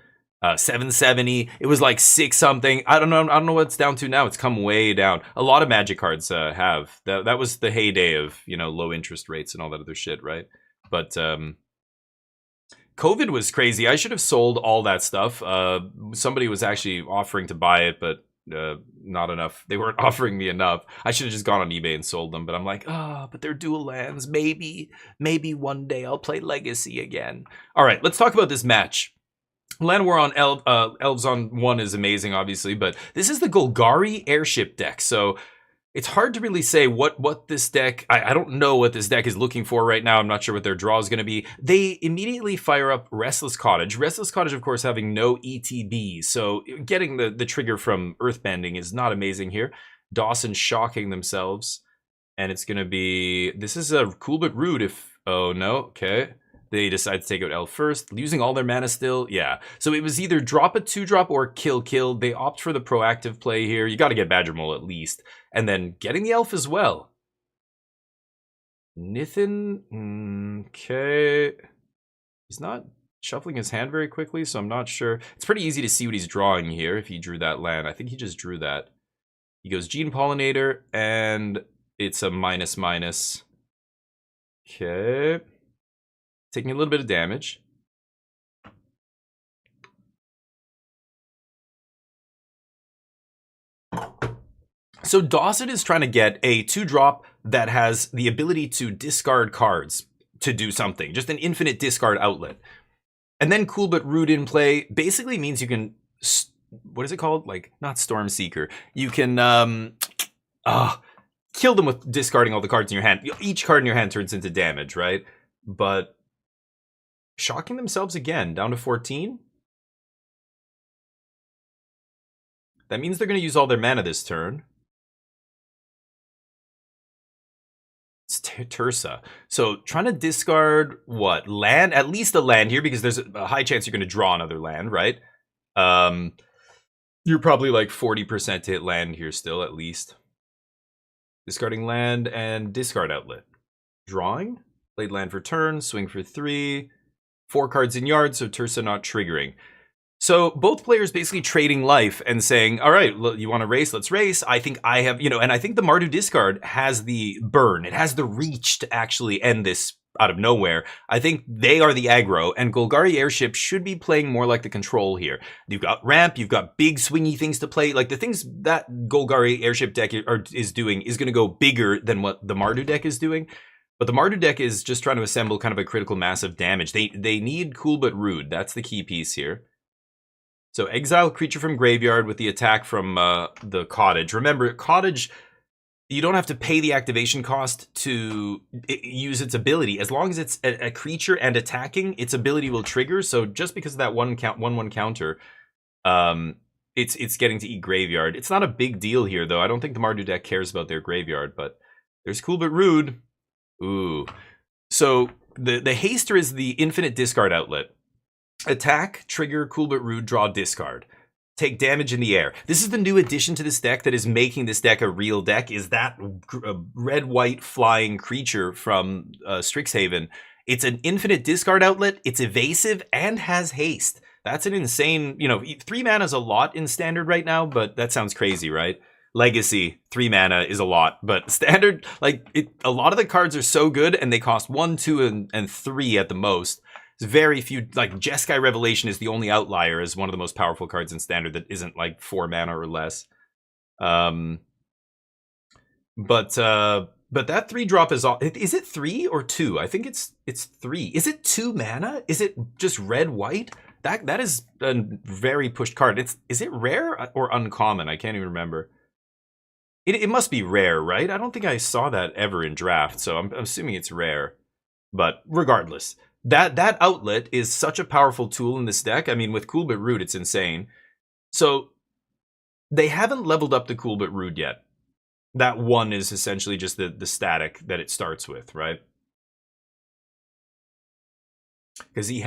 770. It was like 6 something. I don't know what it's down to now. It's come way down. A lot of Magic cards have that was the heyday of, you know, low interest rates and all that other shit, right? But COVID was crazy. I should have sold all that stuff. Somebody was actually offering to buy it, but not enough. They weren't offering me enough. I should have just gone on eBay and sold them, but I'm like, but they're dual lands. Maybe one day I'll play Legacy again. All right, let's talk about this match. Land War on Elves on 1 is amazing, obviously, but this is the Golgari airship deck, so it's hard to really say what this deck... I don't know what this deck is looking for right now. I'm not sure what their draw is going to be. They immediately fire up Restless Cottage. Restless Cottage, of course, having no ETB, so getting the trigger from Earthbending is not amazing here. Dawson shocking themselves, and it's going to be... This is a cool but rude if... Oh, no, okay. They decide to take out Elf first, using all their mana still. Yeah. So it was either drop a 2-drop or kill. They opt for the proactive play here. You got to get Badger Mole at least. And then getting the Elf as well. Nithin. Okay. He's not shuffling his hand very quickly, so I'm not sure. It's pretty easy to see what he's drawing here if he drew that land. I think he just drew that. He goes Gene Pollinator, and it's a -/-. Okay. Taking a little bit of damage. So Dawson is trying to get a 2-drop that has the ability to discard cards to do something. Just an infinite discard outlet. And then Cool But Rude in play basically means you can... What is it called? Like, not Stormseeker. You can... kill them with discarding all the cards in your hand. Each card in your hand turns into damage, right? But... Shocking themselves again, down to 14. That means they're going to use all their mana this turn. It's Tursa. So trying to discard what? Land? At least a land here, because there's a high chance you're going to draw another land, right? You're probably like 40% to hit land here still, at least. Discarding land and discard outlet. Drawing? Played land for turn, swing for 3. 4 cards in yard, so Tursa not triggering. So both players basically trading life and saying, all right, you want to race? Let's race. I think I have, you know, and I think the Mardu discard has the burn. It has the reach to actually end this out of nowhere. I think they are the aggro, and Golgari Airship should be playing more like the control here. You've got ramp, you've got big swingy things to play. Like the things that Golgari Airship deck is doing is going to go bigger than what the Mardu deck is doing. But the Mardu deck is just trying to assemble kind of a critical mass of damage. They need Cool But Rude. That's the key piece here. So exile creature from graveyard with the attack from the Cottage. Remember, Cottage, you don't have to pay the activation cost to use its ability. As long as it's a creature and attacking, its ability will trigger. So just because of that 1/1 counter, it's getting to eat graveyard. It's not a big deal here, though. I don't think the Mardu deck cares about their graveyard, but there's Cool But Rude. Ooh. So the haster is the infinite discard outlet. Attack, trigger, Cool But Rude, draw, discard. Take damage in the air. This is the new addition to this deck that is making this deck a real deck, is that red-white flying creature from Strixhaven. It's an infinite discard outlet, it's evasive, and has haste. That's an insane, you know, 3 mana is a lot in Standard right now, but that sounds crazy, right? Legacy, 3 mana is a lot, but Standard, like, a lot of the cards are so good, and they cost 1, 2, and 3 at the most. There's very few, like Jeskai Revelation is the only outlier as one of the most powerful cards in Standard that isn't like 4 mana or less. But that 3-drop is all. Is it 3 or 2? I think it's 3. Is it 2 mana? Is it just red white? That is a very pushed card. Is it rare or uncommon? I can't even remember. It must be rare, right? I don't think I saw that ever in draft, so I'm assuming it's rare. But regardless, that outlet is such a powerful tool in this deck. I mean, with Cool But Rude, it's insane. So they haven't leveled up the Cool But Rude yet. That 1 is essentially just the static that it starts with, right? Because he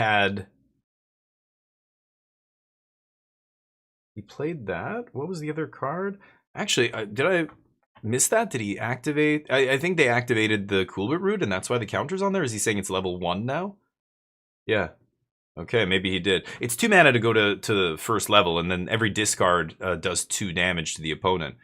played that? What was the other card? Actually, did I miss that? Did he activate? I think they activated the Cool But Rude, and that's why the counter's on there? Is he saying it's level 1 now? Yeah. Okay, maybe he did. It's 2 mana to go to the first level, and then every discard does 2 damage to the opponent.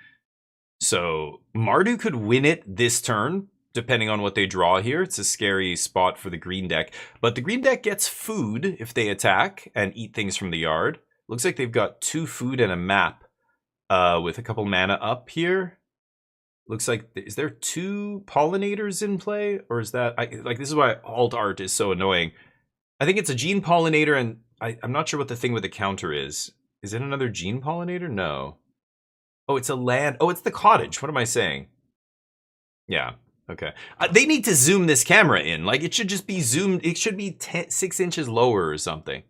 So Mardu could win it this turn, depending on what they draw here. It's a scary spot for the green deck. But the green deck gets food if they attack and eat things from the yard. Looks like they've got 2 food and a map with a couple mana up here. Looks like, is there 2 pollinators in play? Or is that, this is why alt art is so annoying. I think it's a gene pollinator, and I'm not sure what the thing with the counter is. Is it another gene pollinator? No. Oh, it's a land. Oh, it's the cottage. What am I saying? Yeah. Okay. They need to zoom this camera in. Like, it should just be zoomed. It should be 6 inches lower or something.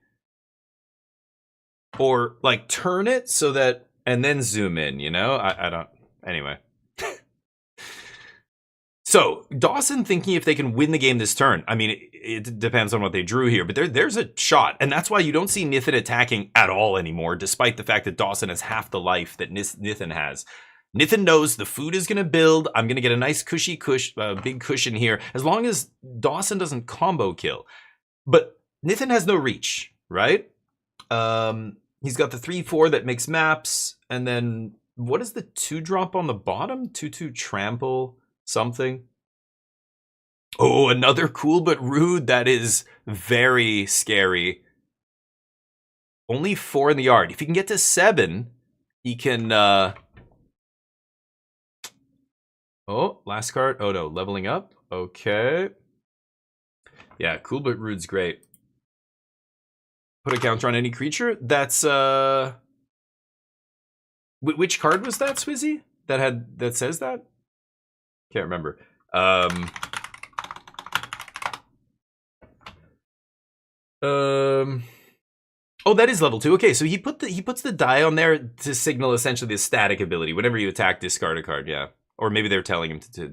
Or, like, turn it so that, and then zoom in, you know? I don't, anyway. So, Dawson thinking if they can win the game this turn. I mean, it depends on what they drew here, but there's a shot. And that's why you don't see Nithin attacking at all anymore, despite the fact that Dawson has half the life that Nithin has. Nithin knows the food is going to build. I'm going to get a nice cushy big cushion here, as long as Dawson doesn't combo kill. But Nithin has no reach, right? He's got the 3/4 that makes maps, and then what is the 2-drop on the bottom? 2/2 trample something. Oh, another Cool But Rude. That is very scary. Only 4 in the yard. If he can get to 7, he can. Oh, last card. Oh no, leveling up. Okay. Yeah, Cool But Rude's great. Put a counter on any creature. That's which card was that, Swizzy? That says that? Can't remember. Oh, that is level 2. Okay, so he puts the die on there to signal essentially the static ability. Whenever you attack, discard a card. Yeah, or maybe they're telling him to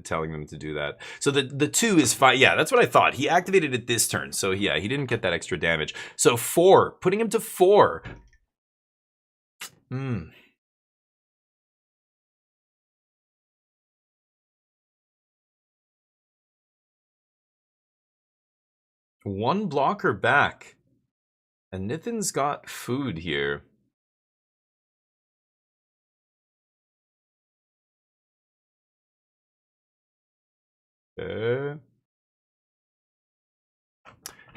do that. So the 2 is fine. Yeah, that's what I thought. He activated it this turn, so yeah, he didn't get that extra damage. So 4, putting him to 4. One blocker back. And Nithin's got food here. Okay.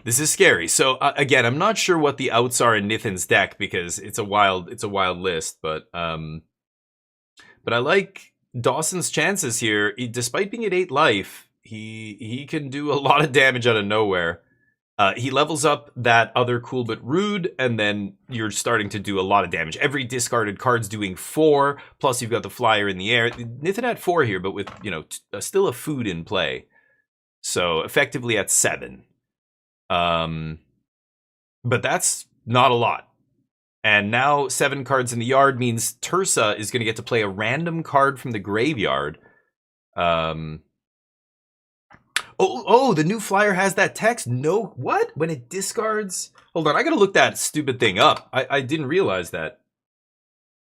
This is scary. So again, I'm not sure what the outs are in Nithin's deck because it's a wild list, but I like Dawson's chances here. Despite being at 8 life, he can do a lot of damage out of nowhere. He levels up that other Cool But Rude, and then you're starting to do a lot of damage. Every discarded card's doing 4, plus you've got the flyer in the air. Nithin had 4 here, but with, still a food in play. So effectively at 7. But that's not a lot. And now 7 cards in the yard means Tursa is going to get to play a random card from the graveyard. Oh, the new flyer has that text. No, what? When it discards? Hold on, I gotta look that stupid thing up. I didn't realize that.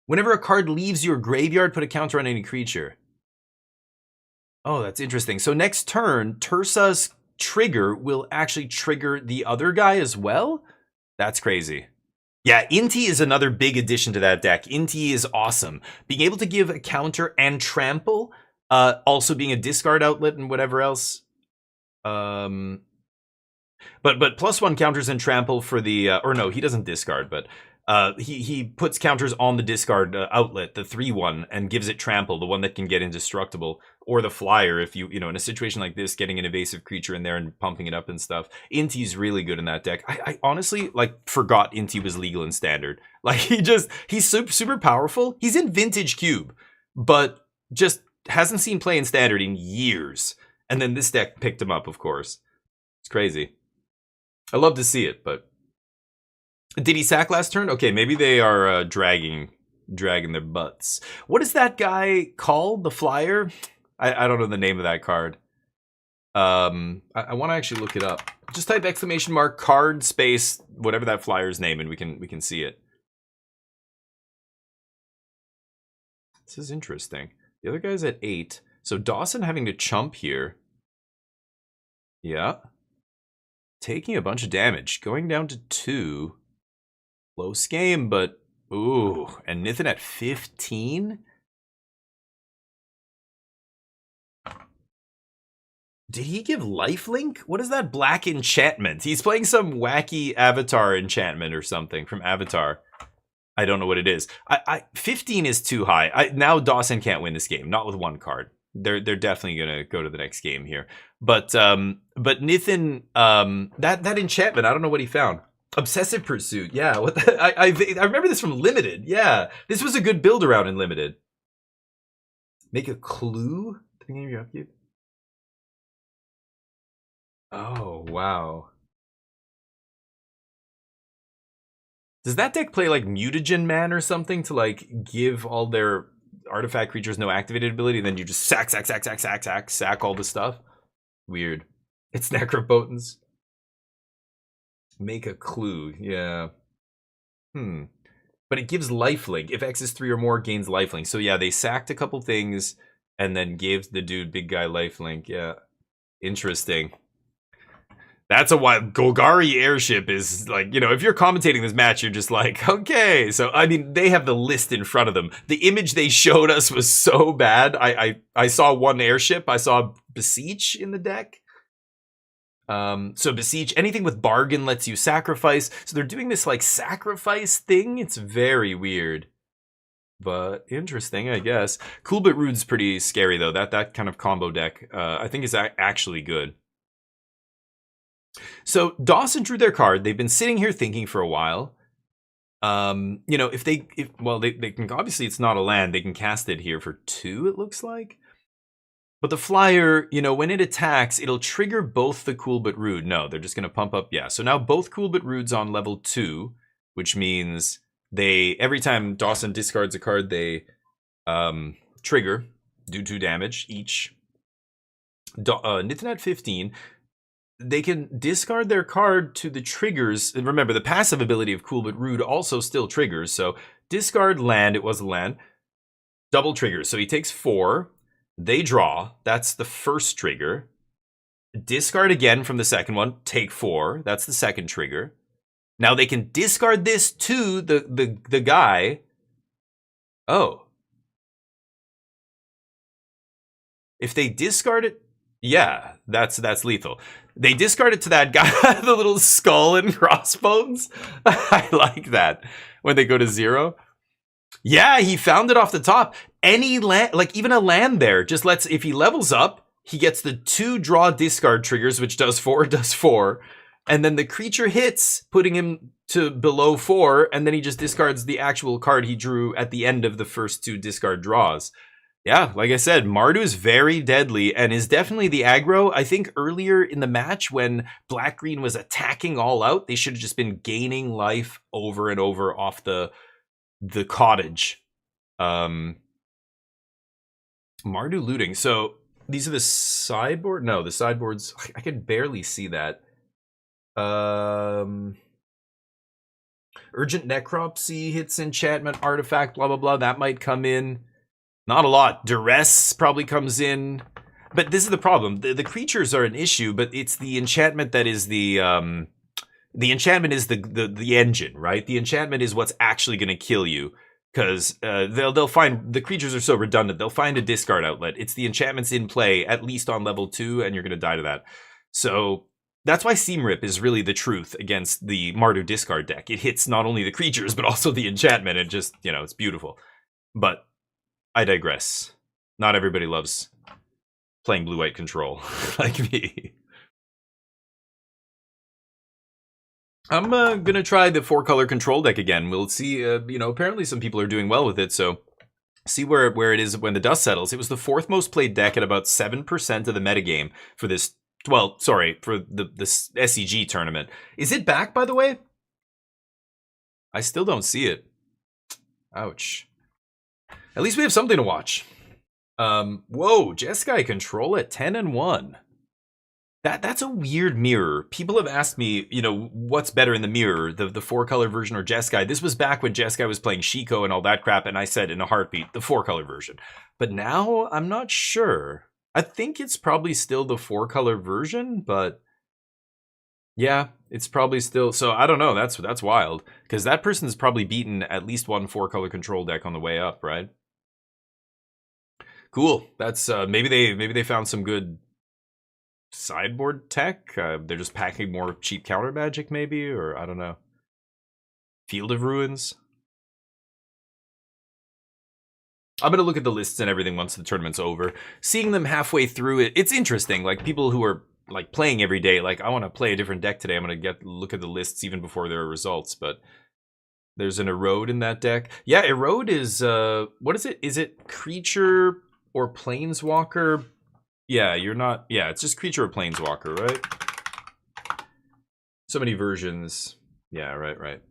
Whenever a card leaves your graveyard, put a counter on any creature. Oh, that's interesting. So next turn, Tursa's trigger will actually trigger the other guy as well? That's crazy. Yeah, Inti is another big addition to that deck. Inti is awesome. Being able to give a counter and trample, also being a discard outlet and whatever else. But +1 counters and trample for the or no, he doesn't discard, but he puts counters on the discard outlet, the 3/1, and gives it trample, the one that can get indestructible, or the flyer if you know in a situation like this, getting an evasive creature in there and pumping it up and stuff. Inti's really good in that deck. I honestly like forgot Inti was legal in standard. Like he's super powerful. He's in Vintage Cube, but just hasn't seen play in standard in years. And then this deck picked him up, of course. It's crazy. I love to see it, but did he sack last turn? Okay, maybe they are dragging their butts. What is that guy called? The flyer? I don't know the name of that card. I want to actually look it up. Just type !! card space whatever that flyer's name, and we can see it. This is interesting. The other guy's at 8, so Dawson having to chump here. Yeah. Taking a bunch of damage, going down to 2. Close game, but ooh, and Nithin at 15? Did he give lifelink? What is that black enchantment? He's playing some wacky Avatar enchantment or something from Avatar. I don't know what it is. 15 is too high. Now Dawson can't win this game, not with 1 card. They're definitely gonna go to the next game here. But Nithin, that enchantment, I don't know what he found. Obsessive Pursuit, yeah. What the, I remember this from Limited. Yeah, this was a good build around in Limited. Make a clue. Beginning of your upkeep. Oh wow. Does that deck play like Mutagen Man or something to like give all their artifact creatures no activated ability, and then you just sack all the stuff? Weird. It's Necropotence. Make a clue, yeah. But it gives lifelink. If X is 3 or more, gains lifelink. So yeah, they sacked a couple things and then gave the dude big guy lifelink. Yeah, interesting. That's a wild. Golgari Airship is like, you know, if you're commentating this match, you're just like, okay. So, I mean, they have the list in front of them. The image they showed us was so bad. I saw one airship. I saw Beseech in the deck. So Beseech, anything with bargain lets you sacrifice. So they're doing this like sacrifice thing. It's very weird, but interesting, I guess. Cool But Rude's pretty scary though. That kind of combo deck, I think is actually good. So Dawson drew their card. They've been sitting here thinking for a while. You know, if they can, obviously it's not a land. They can cast it here for 2, it looks like. But the flyer, you know, when it attacks, it'll trigger both the Cool But Rude. No, they're just going to pump up. Yeah, so now both Cool But Rude's on level 2, which means every time Dawson discards a card, they trigger, do 2 damage each. Nithin at 15. They can discard their card to the triggers. And remember, the passive ability of Cool But Rude also still triggers. So discard land, it was a land. Double triggers. So he takes 4. They draw. That's the first trigger. Discard again from the second one. Take 4. That's the second trigger. Now they can discard this to the guy. Oh. If they discard it, yeah, that's lethal. They discard it to that guy, the little skull and crossbones. I like that when they go to 0. Yeah, he found it off the top. Any land, like even a land there, just lets, if he levels up, he gets the 2 draw discard triggers, which does 4, and then the creature hits, putting him to below 4, and then he just discards the actual card he drew at the end of the first 2 discard draws. Yeah, like I said, Mardu is very deadly and is definitely the aggro. I think earlier in the match when Black-Green was attacking all out, they should have just been gaining life over and over off the cottage. Mardu looting. So these are the sideboard? No, the sideboards. I can barely see that. Urgent Necropsy hits enchantment, artifact, blah, blah, blah. That might come in. Not a lot. Duress probably comes in. But this is the problem. The creatures are an issue, but it's the enchantment that is the enchantment is the engine, right? The enchantment is what's actually going to kill you. Because they'll find, the creatures are so redundant, they'll find a discard outlet. It's the enchantments in play, at least on level 2, and you're going to die to that. So, That's why Seam Rip is really the truth against the Mardu discard deck. It hits not only the creatures, but also the enchantment. It just, you know, it's beautiful. But I digress. Not everybody loves playing blue-white control like me. I'm gonna try the 4-color control deck again. We'll see, you know, apparently some people are doing well with it, so see where it is when the dust settles. It was the 4th most played deck at about 7% of the metagame for this, well, sorry, for this SCG tournament. Is it back, by the way? I still don't see it. Ouch. At least we have something to watch. Whoa, Jeskai control at 10-1. That's a weird mirror. People have asked me, you know, what's better in the mirror, the 4-color version or Jeskai. This was back when Jeskai was playing Shiko and all that crap, and I said in a heartbeat, the 4-color version. But now, I'm not sure. I think it's probably still the 4-color version, but yeah, it's probably still. So I don't know. That's wild, because that person's probably beaten at least one 4-color control deck on the way up, right? Cool. That's maybe they found some good sideboard tech. They're just packing more cheap counter magic, maybe, or I don't know. Field of Ruins. I'm gonna look at the lists and everything once the tournament's over. Seeing them halfway through it, it's interesting. Like people who are like playing every day, like I want to play a different deck today. I'm gonna look at the lists even before there are results. But there's an Erode in that deck. Yeah, Erode is what is it? Is it creature or planeswalker? Yeah, you're not. Yeah, it's just creature or planeswalker, right? So many versions. Yeah, right.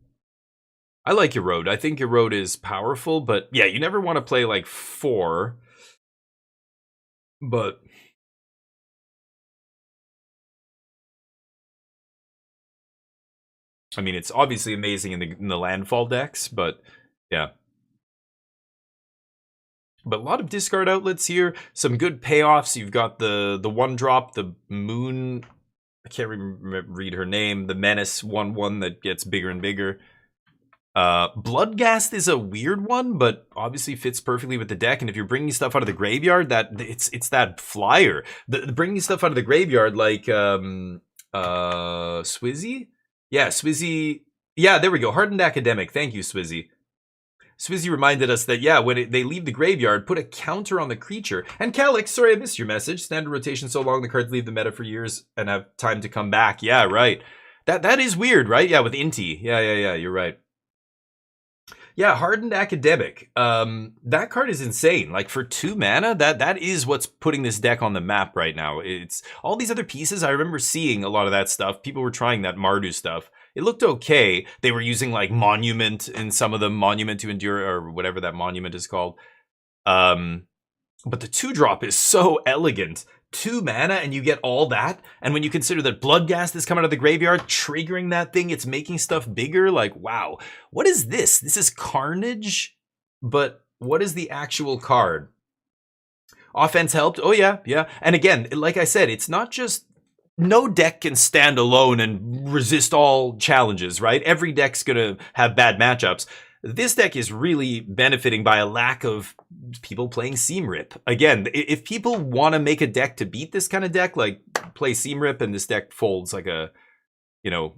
I like Erode. I think Erode is powerful, but yeah, you never want to play like 4. But I mean, it's obviously amazing in the landfall decks, but yeah. But a lot of discard outlets here. Some good payoffs. You've got the 1-drop, the Moon. I can't read her name. The Menace 1/1 that gets bigger and bigger. Bloodghast is a weird one, but obviously fits perfectly with the deck. And if you're bringing stuff out of the graveyard, that it's that flyer. The bringing stuff out of the graveyard, like Swizzy. Yeah, Swizzy. Yeah, there we go. Hardened Academic. Thank you, Swizzy. Swizzy reminded us that, yeah, when they leave the graveyard, put a counter on the creature. And Calyx, sorry I missed your message. Standard rotation so long the cards leave the meta for years and have time to come back. Yeah, right. That is weird, right? Yeah, with Inti. Yeah, you're right. Yeah, Hardened Academic. That card is insane. Like for 2 mana, that is what's putting this deck on the map right now. It's all these other pieces. I remember seeing a lot of that stuff. People were trying that Mardu stuff. It looked okay. They were using like Monument in some of them, Monument to Endure, or whatever that monument is called. But the 2-drop is so elegant. 2 mana and you get all that. And when you consider that Bloodghast is coming out of the graveyard, triggering that thing, it's making stuff bigger. Like, wow. What is this? This is Carnage, but what is the actual card? Offense helped. Oh, yeah. And again, like I said, it's not just... No deck can stand alone and resist all challenges, right? Every deck's going to have bad matchups. This deck is really benefiting by a lack of people playing Seam Rip. Again, if people want to make a deck to beat this kind of deck, like play Seam Rip and this deck folds like a, you know,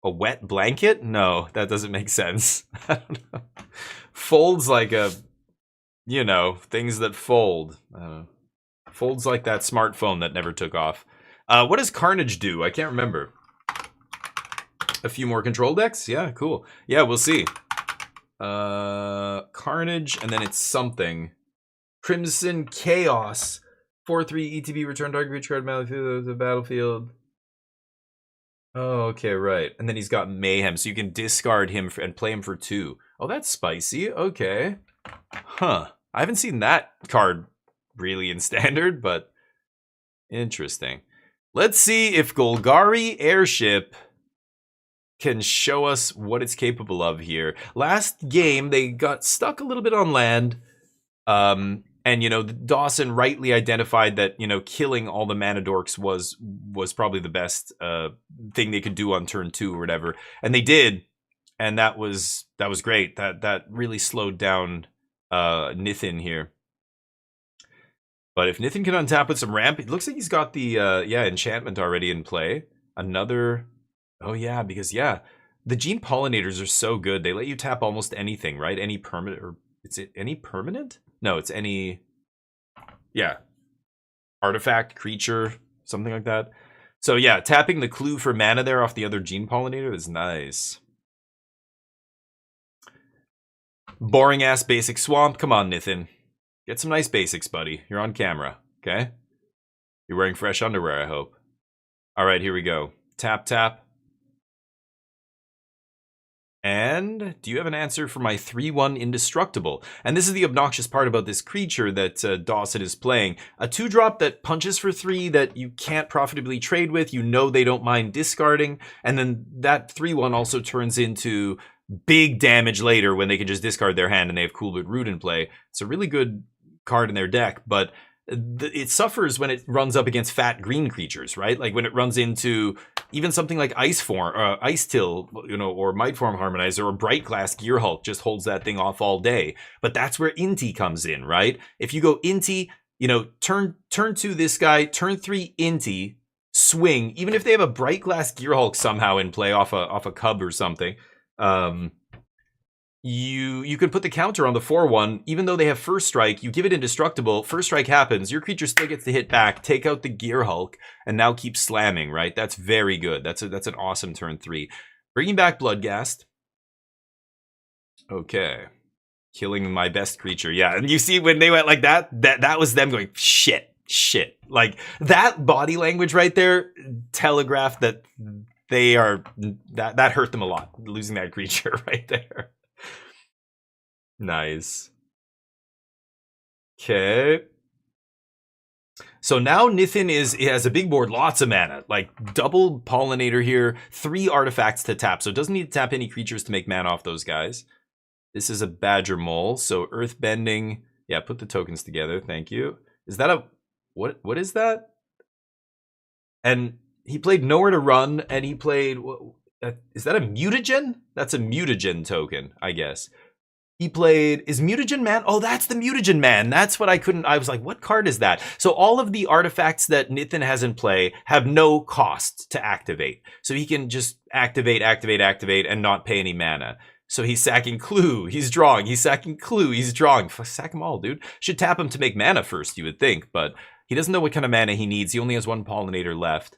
a wet blanket? No, that doesn't make sense. I don't know. Folds like a, you know, things that fold. I don't know. Folds like that smartphone that never took off. What does Carnage do? I can't remember. A few more control decks? Yeah, cool. Yeah, we'll see. Carnage, and then it's something. Crimson Chaos. 4/3 ETB, return target creature card to the battlefield. Oh, okay, right. And then he's got Mayhem, so you can discard him and play him for 2. Oh, that's spicy. Okay. Huh. I haven't seen that card really in Standard, but interesting. Let's see if Golgari Airship can show us what it's capable of here. Last game, they got stuck a little bit on land. And, you know, Dawson rightly identified that, you know, killing all the mana dorks was probably the best thing they could do on turn 2 or whatever. And they did. And that was great. That really slowed down Nithin here. But if Nithin can untap with some ramp, it looks like he's got the enchantment already in play. Another, oh yeah, because yeah, the gene pollinators are so good. They let you tap almost anything, right? Any permanent, or is it any permanent? No, it's any, yeah, artifact, creature, something like that. So yeah, tapping the clue for mana there off the other gene pollinator is nice. Boring ass basic swamp. Come on, Nithin. Get some nice basics, buddy. You're on camera, okay? You're wearing fresh underwear, I hope. All right, here we go. Tap, tap. And do you have an answer for my 3-1 Indestructible? And this is the obnoxious part about this creature that Dawson is playing. A 2-drop that punches for 3 that you can't profitably trade with. You know they don't mind discarding. And then that 3-1 also turns into big damage later when they can just discard their hand and they have Coolwood Root in play. It's a really good card in their deck, but it suffers when it runs up against fat green creatures, right? Like when it runs into even something like Ice Till, you know, or Might Form Harmonizer, or Bright Glass Gearhulk just holds that thing off all day. But that's where Inti comes in, right? If you go Inti, you know, turn 2 this guy, turn 3 Inti, swing, even if they have a Bright Glass Gearhulk somehow in play off a cub or something, you could put the counter on the 4-1, even though they have first strike, you give it indestructible, first strike happens, your creature still gets to hit back, take out the Gearhulk, and now keep slamming, right? That's very good. That's an awesome turn 3. Bringing back Bloodghast. Okay. Killing my best creature. Yeah, and you see when they went like that was them going, shit. Like, that body language right there telegraphed that they are, that hurt them a lot, losing that creature right there. Nice. Okay. So now Nithin has a big board, lots of mana, like double pollinator here, 3 artifacts to tap. So it doesn't need to tap any creatures to make mana off those guys. This is a Badger Mole, so Earth Bending. Yeah, put the tokens together. Thank you. Is that a what is that? And he played Nowhere to Run, and he played, is that a mutagen? That's a mutagen token, I guess. He played, is Mutagen Man? Oh, that's the Mutagen Man. That's what I was like, what card is that? So all of the artifacts that Nithin has in play have no cost to activate. So he can just activate, and not pay any mana. So he's sacking Clue, he's drawing, he's sacking Clue, he's drawing. Sack them all, dude. Should tap him to make mana first, you would think, but he doesn't know what kind of mana he needs. He only has 1 pollinator left.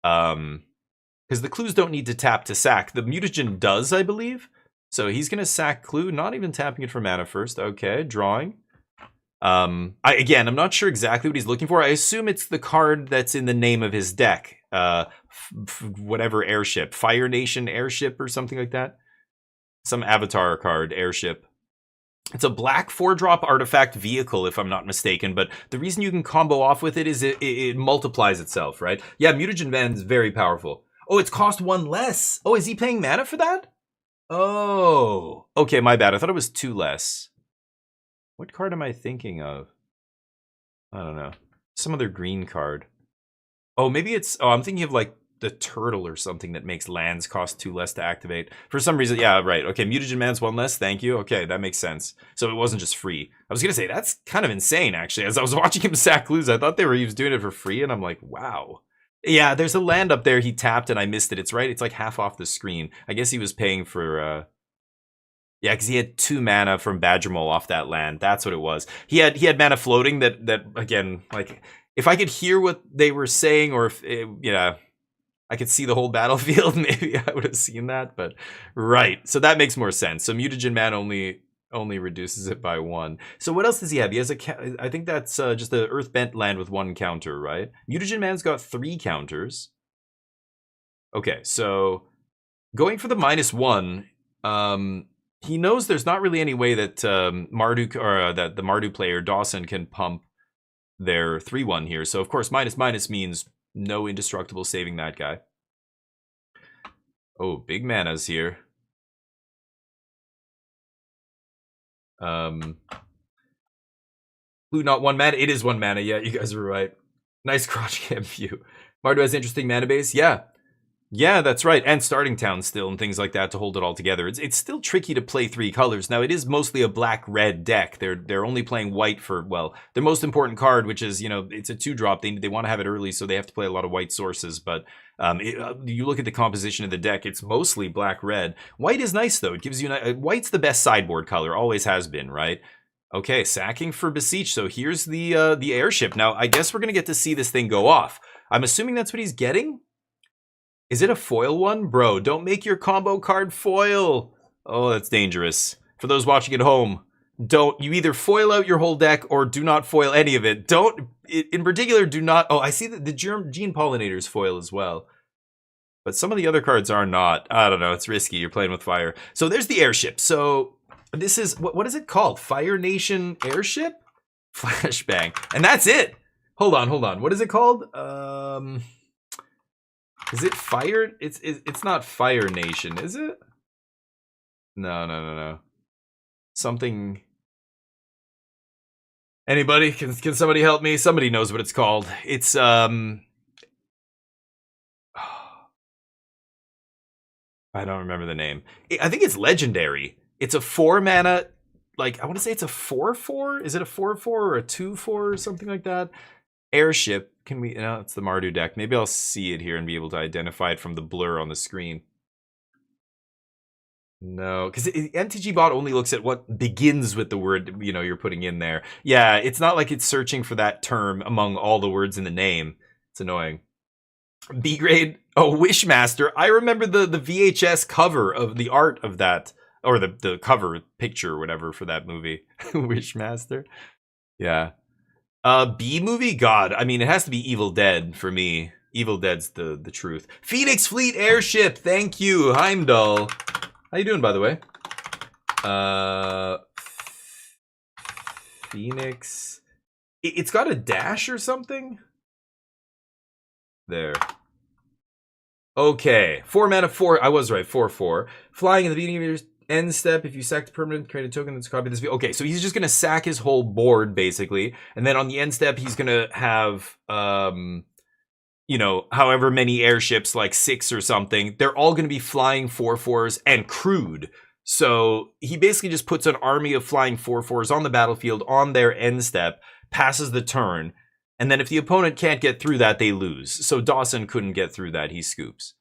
Because the Clues don't need to tap to sack. The Mutagen does, I believe. So he's going to sack Clue, not even tapping it for mana first. Okay, drawing. I'm not sure exactly what he's looking for. I assume it's the card that's in the name of his deck. Whatever airship. Fire Nation airship or something like that. Some avatar card, airship. It's a black 4-drop artifact vehicle, if I'm not mistaken. But the reason you can combo off with it is it multiplies itself, right? Yeah, Mutagen Man is very powerful. Oh, it's cost 1 less. Oh, is he paying mana for that? Oh, okay, my bad. I thought it was 2 less. What card am I thinking of? I don't know. Some other green card. Oh, maybe it's... Oh, I'm thinking of, like, the turtle or something that makes lands cost 2 less to activate. For some reason, yeah, right. Okay, Mutagen Man's 1 less. Thank you. Okay, that makes sense. So it wasn't just free. I was going to say, that's kind of insane, actually. As I was watching him sack Clues, I thought he was doing it for free, and I'm like, wow. Yeah, there's a land up there he tapped and I missed it. It's right. It's like half off the screen. I guess he was paying for... Yeah, because he had 2 mana from Badger Mole off that land. That's what it was. He had mana floating that again, like, if I could hear what they were saying, or if I could see the whole battlefield, maybe I would have seen that. But right, so that makes more sense. So Mutagen Man only reduces it by 1. So what else does he have? He has I think that's just the Earth Bent land with 1 counter, right? Mutagen Man's got 3 counters. Okay, so going for the -1, he knows there's not really any way that Marduk, or that the Mardu player Dawson can pump their 3-1 here. So of course -- means no indestructible saving that guy. Oh, big mana's here. Blue, not 1 mana. It is 1 mana. Yeah, you guys are right. Nice crotch cam view. Mardu has interesting mana base. Yeah. Yeah, that's right. And starting town still and things like that to hold it all together. It's still tricky to play 3 colors. Now it is mostly a black-red deck. They're only playing white for, well, their most important card, which is, you know, it's a 2-drop. They want to have it early, so they have to play a lot of white sources. But you look at the composition of the deck, it's mostly black-red. White is nice though. It gives you white's the best sideboard color, always has been, right? Okay, sacking for Beseech. So here's the airship. Now I guess we're gonna get to see this thing go off. I'm assuming that's what he's getting. Is it a foil one? Bro, don't make your combo card foil. Oh, that's dangerous. For those watching at home, you either foil out your whole deck or do not foil any of it. In particular, do not, I see that the Gene Pollinators foil as well. But some of the other cards are not. I don't know, it's risky, you're playing with fire. So there's the airship. So this is, what is it called? Fire Nation Airship? Flashbang. And that's it. Hold on. What is it called? Is it Fire? It's not Fire Nation, is it? No. Something. Anybody? Can somebody help me? Somebody knows what it's called. It's I don't remember the name. I think it's legendary. It's a 4-mana, like I want to say it's a 4/4. Is it a 4/4 or a 2/4 or something like that? Airship. Can we? No, it's the Mardu deck. Maybe I'll see it here and be able to identify it from the blur on the screen. No, because MTG bot only looks at what begins with the word, you know, you're putting in there. Yeah, it's not like it's searching for that term among all the words in the name. It's annoying. B grade. Oh, Wishmaster. I remember the VHS cover of the art of that, or the cover picture or whatever for that movie. Wishmaster. Yeah. B movie? God, I mean, it has to be Evil Dead for me. Evil Dead's the truth. Phoenix Fleet Airship. Thank you, Heimdall. How you doing, by the way? Phoenix. It's got a dash or something? There. Okay. 4-mana, 4. I was right. 4/4. Flying in the beginning of your end step. If you sack the permanent, create a token that's copy this. Okay, so he's just going to sack his whole board, basically. And then on the end step, he's going to have, you know, however many airships, like 6 or something. They're all going to be flying 4/4s and crewed. So he basically just puts an army of flying 4/4s on the battlefield on their end step, passes the turn. And then if the opponent can't get through that, they lose. So Dawson couldn't get through that. He scoops.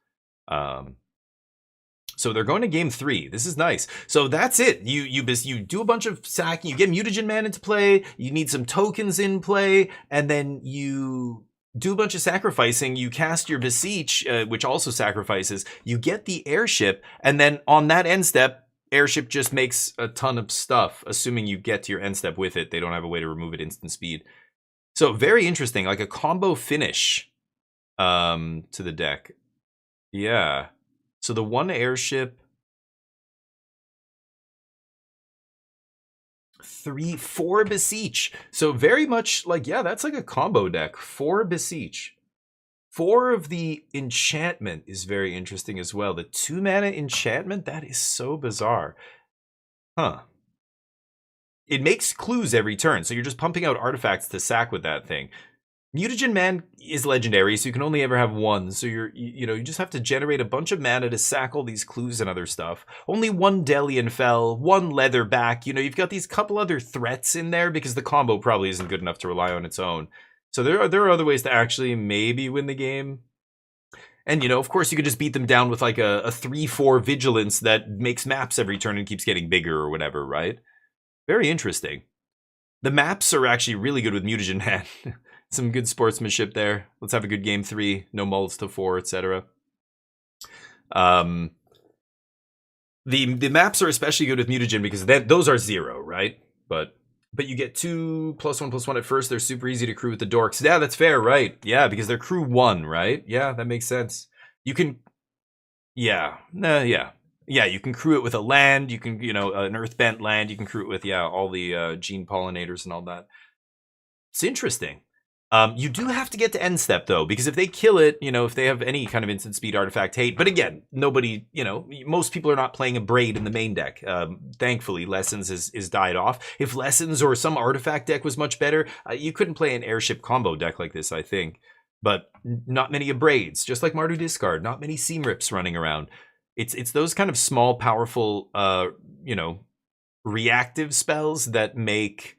So they're going to game 3. This is nice. So that's it. You do a bunch of sacking. You get Mutagen Man into play. You need some tokens in play. And then you do a bunch of sacrificing. You cast your Beseech, which also sacrifices. You get the airship. And then on that end step, airship just makes a ton of stuff. Assuming you get to your end step with it. They don't have a way to remove it instant speed. So very interesting. Like a combo finish to the deck. Yeah. So the 1 airship, 4 Beseech. So very much like, yeah, that's like a combo deck. 4 Beseech. 4 of the enchantment is very interesting as well. The 2-mana enchantment, that is so bizarre. Huh. It makes clues every turn, so you're just pumping out artifacts to sack with that thing. Mutagen Man is legendary, so you can only ever have 1. So you just have to generate a bunch of mana to sack all these clues and other stuff. Only 1 Delian Fell, 1 Leatherback. You know, you've got these couple other threats in there because the combo probably isn't good enough to rely on its own. So there are other ways to actually maybe win the game. And, you know, of course, you could just beat them down with like a 3/4 Vigilance that makes maps every turn and keeps getting bigger or whatever, right? Very interesting. The maps are actually really good with Mutagen Man. Some good sportsmanship there. Let's have a good game 3. No mulls to 4, etc. The maps are especially good with Mutagen because those are 0, right? But you get 2 +1/+1 at first. They're super easy to crew with the dorks. Yeah, that's fair, right? Yeah, because they're crew 1, right? Yeah, that makes sense. You can, yeah, yeah. You can crew it with a land. You can, you know, an earthbent land. You can crew it with all the Gene Pollinators and all that. It's interesting. You do have to get to end step though, because if they kill it, you know, if they have any kind of instant speed artifact hate, but again, nobody, you know, most people are not playing a Braid in the main deck. Thankfully, Lessons is died off. If Lessons or some artifact deck was much better, you couldn't play an airship combo deck like this, I think. but not many abrades. Just like Mardu discard, not many seam rips running around. It's those kind of small, powerful, you know, reactive spells that make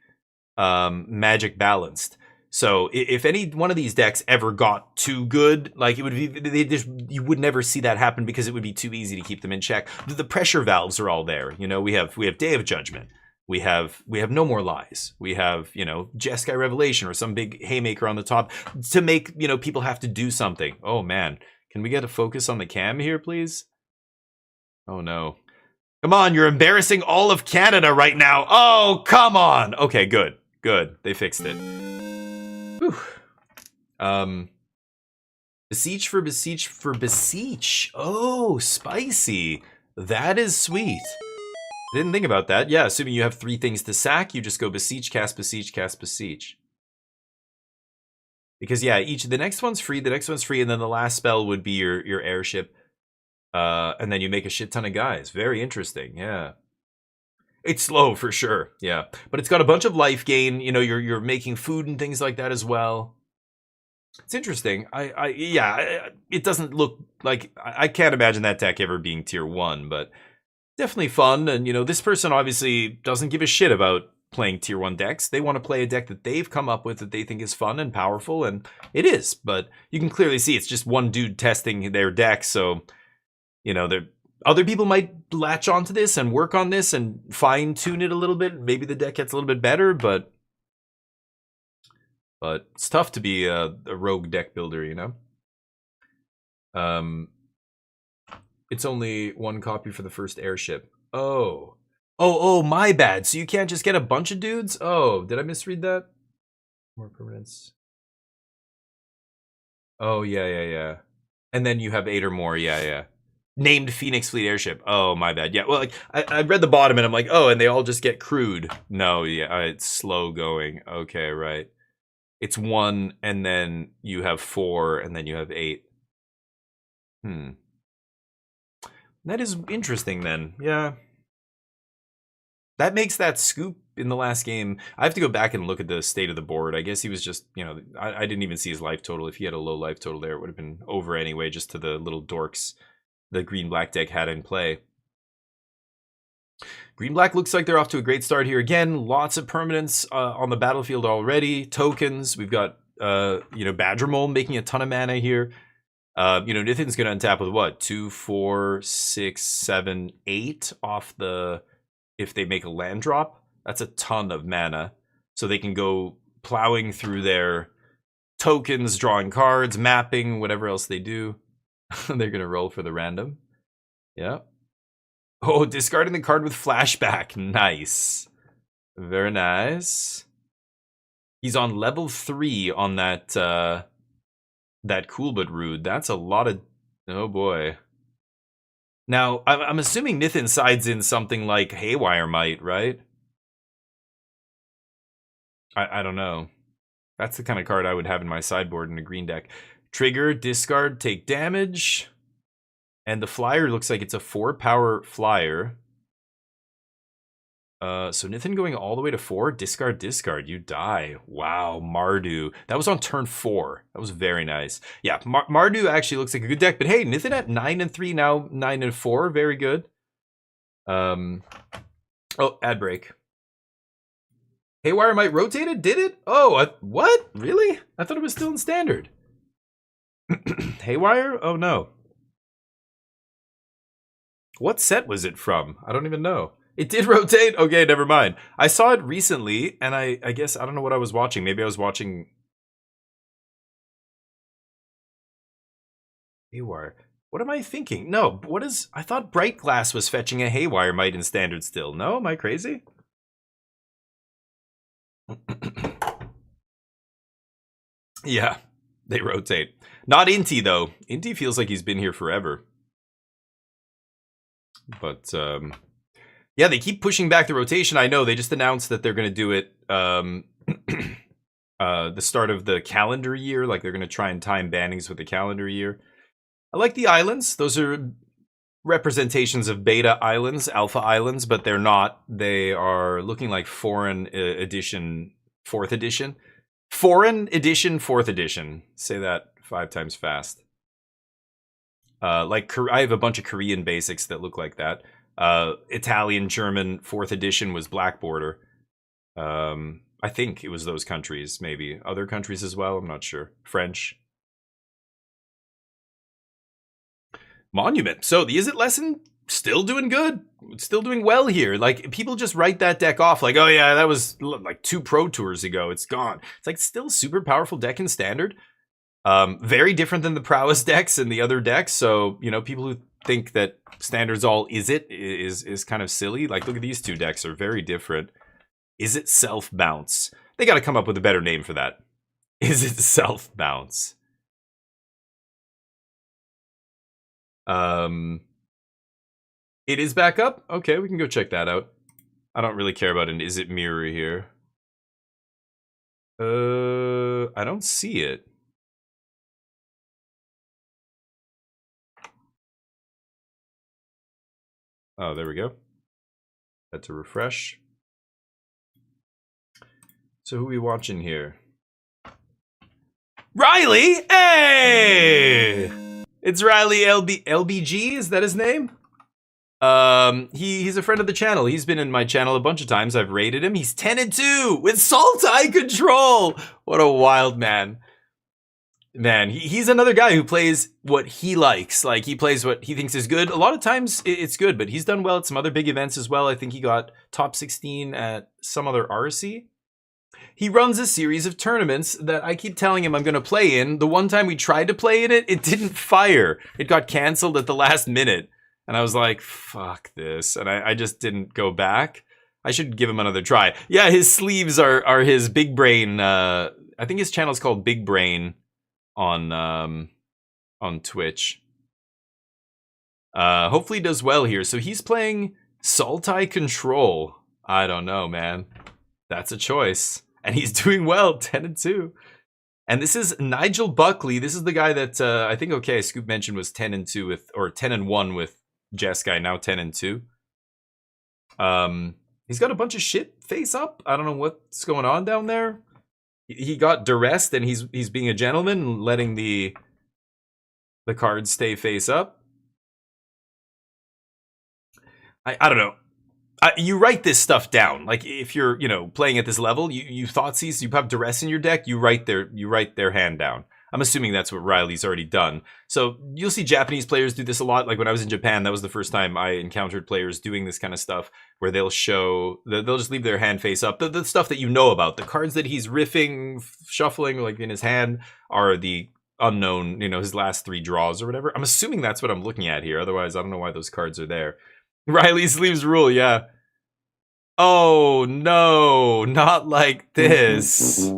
Magic balanced. So if any one of these decks ever got too good, like it would be, you would never see that happen because it would be too easy to keep them in check. The pressure valves are all there. You know, we have Day of Judgment. We have No More Lies. We have, you know, Jeskai Revelation or some big haymaker on the top to make, you know, people have to do something. Oh man, can we get a focus on the cam here, please? Oh no. Come on, you're embarrassing all of Canada right now. Oh, come on. Okay, good. Good. They fixed it. Whew. Beseech for Beseech for Beseech. Oh, spicy. That is sweet. Didn't think about that. Yeah, assuming you have 3 things to sack, you just go Beseech, cast Beseech, cast Beseech. Because yeah, the next one's free, and then the last spell would be your airship. And then you make a shit ton of guys. Very interesting, yeah. It's slow for sure, yeah. But it's got a bunch of life gain. You know, you're making food and things like that as well. It's interesting. It doesn't look like I can't imagine that deck ever being tier 1, but definitely fun. And you know, this person obviously doesn't give a shit about playing tier 1 decks. They want to play a deck that they've come up with that they think is fun and powerful, and it is. But you can clearly see it's just one dude testing their deck, so you know, other people might latch onto this and work on this and fine tune it a little bit. Maybe the deck gets a little bit better, but it's tough to be a rogue deck builder, you know. It's only 1 copy for the first airship. Oh, my bad. So you can't just get a bunch of dudes? Oh, did I misread that? More permanents. Oh yeah. And then you have 8 or more. Yeah. Named Phoenix Fleet airship. Oh, my bad. Yeah, well, like I read the bottom and I'm like, oh, and they all just get crewed. No, yeah, it's slow going. Okay, right. It's 1, and then you have 4, and then you have 8. That is interesting then. Yeah. That makes that scoop in the last game. I have to go back and look at the state of the board. I guess he was just, you know, I didn't even see his life total. If he had a low life total there, it would have been over anyway, just to the little dorks the green-black deck had in play. Green-black looks like they're off to a great start here. Again, lots of permanents on the battlefield already. Tokens. We've got, you know, Badger Mole making a ton of mana here. You know, Nithin's going to untap with what? 2, 4, 6, 7, 8 off the... If they make a land drop. That's a ton of mana. So they can go plowing through their tokens, drawing cards, mapping, whatever else they do. They're going to roll for the random. Yeah. Oh, discarding the card with flashback. Nice. Very nice. He's on level 3 on that that cool but rude. That's a lot of... Oh, boy. Now, I'm assuming Nithin sides in something like Haywire Might, right? I don't know. That's the kind of card I would have in my sideboard in a green deck. Trigger, discard, take damage. And the flyer looks like it's a 4-power flyer. So Nithin going all the way to 4. Discard, discard. You die. Wow, Mardu. That was on turn 4. That was very nice. Yeah, Mardu actually looks like a good deck. But hey, Nithin at 9 and 3, now 9 and 4. Very good. Oh, ad break. Haywire Might rotated? Did it? Oh, what? Really? I thought it was still in standard. Haywire? Oh no. What set was it from? I don't even know. It did rotate? Okay, never mind. I saw it recently, and I guess, I don't know what I was watching. Maybe I was watching... Haywire. What am I thinking? No, what is... I thought Bright Glass was fetching a Haywire Might in standard still. No? Am I crazy? Yeah, they rotate. Not Inti, though. Inti feels like he's been here forever. But, yeah, they keep pushing back the rotation. I know, they just announced that they're going to do it the start of the calendar year. Like, they're going to try and time bannings with the calendar year. I like the islands. Those are representations of beta islands, alpha islands, but they're not. They are looking like foreign edition, 4th edition. Foreign edition, 4th edition. Say that 5 times fast. Like I have a bunch of Korean basics that look like that. Italian, German, 4th edition was Black Border. I think it was those countries, maybe other countries as well. I'm not sure. French. Monument. So the Is It lesson still doing good. Still doing well here. Like, people just write that deck off like, oh yeah, that was like 2 Pro Tours ago. It's gone. It's like still super powerful deck in Standard. Very different than the Prowess decks and the other decks. So, you know, people who think that Standard's all is kind of silly. Like, look at these 2 decks are very different. Is It Self Bounce? They got to come up with a better name for that. Is It Self Bounce? It is back up? Okay, we can go check that out. I don't really care about an Is It mirror here. I don't see it. Oh, there we go. Had to refresh. So who are we watching here? Riley! Hey! It's Riley LBG, is that his name? He's a friend of the channel. He's been in my channel a bunch of times. I've rated him. He's 10-2 with Sultai Control. What a wild man. Man, he's another guy who plays what he likes. Like, he plays what he thinks is good. A lot of times it's good, but he's done well at some other big events as well. I think he got top 16 at some other RC. He runs a series of tournaments that I keep telling him I'm going to play in. The one time we tried to play in it, it didn't fire. It got canceled at the last minute. And I was like, fuck this. And I just didn't go back. I should give him another try. Yeah, his sleeves are his Big Brain. I think his channel is called Big Brain on Twitch. Hopefully he does well here. So he's playing Sultai Control. I don't know, man. That's a choice. And he's doing well, 10-2. And this is Nigel Buckley. This is the guy that I think Scoop mentioned was 10-2 with, or 10-1 with Jeskai, now 10-2. He's got a bunch of shit face up. I don't know what's going on down there. He got duressed and he's being a gentleman and letting the cards stay face up. I don't know. You write this stuff down. Like, if you're, playing at this level, you Thoughtseize, you have duress in your deck, you write their hand down. I'm assuming that's what Riley's already done. So you'll see Japanese players do this a lot. Like, when I was in Japan, that was the first time I encountered players doing this kind of stuff, where they'll just leave their hand face up. The stuff that you know about. The cards that he's riffing, shuffling, like in his hand, are the unknown, his last 3 draws or whatever. I'm assuming that's what I'm looking at here. Otherwise, I don't know why those cards are there. Riley's sleeves rule, yeah. Oh, no, not like this.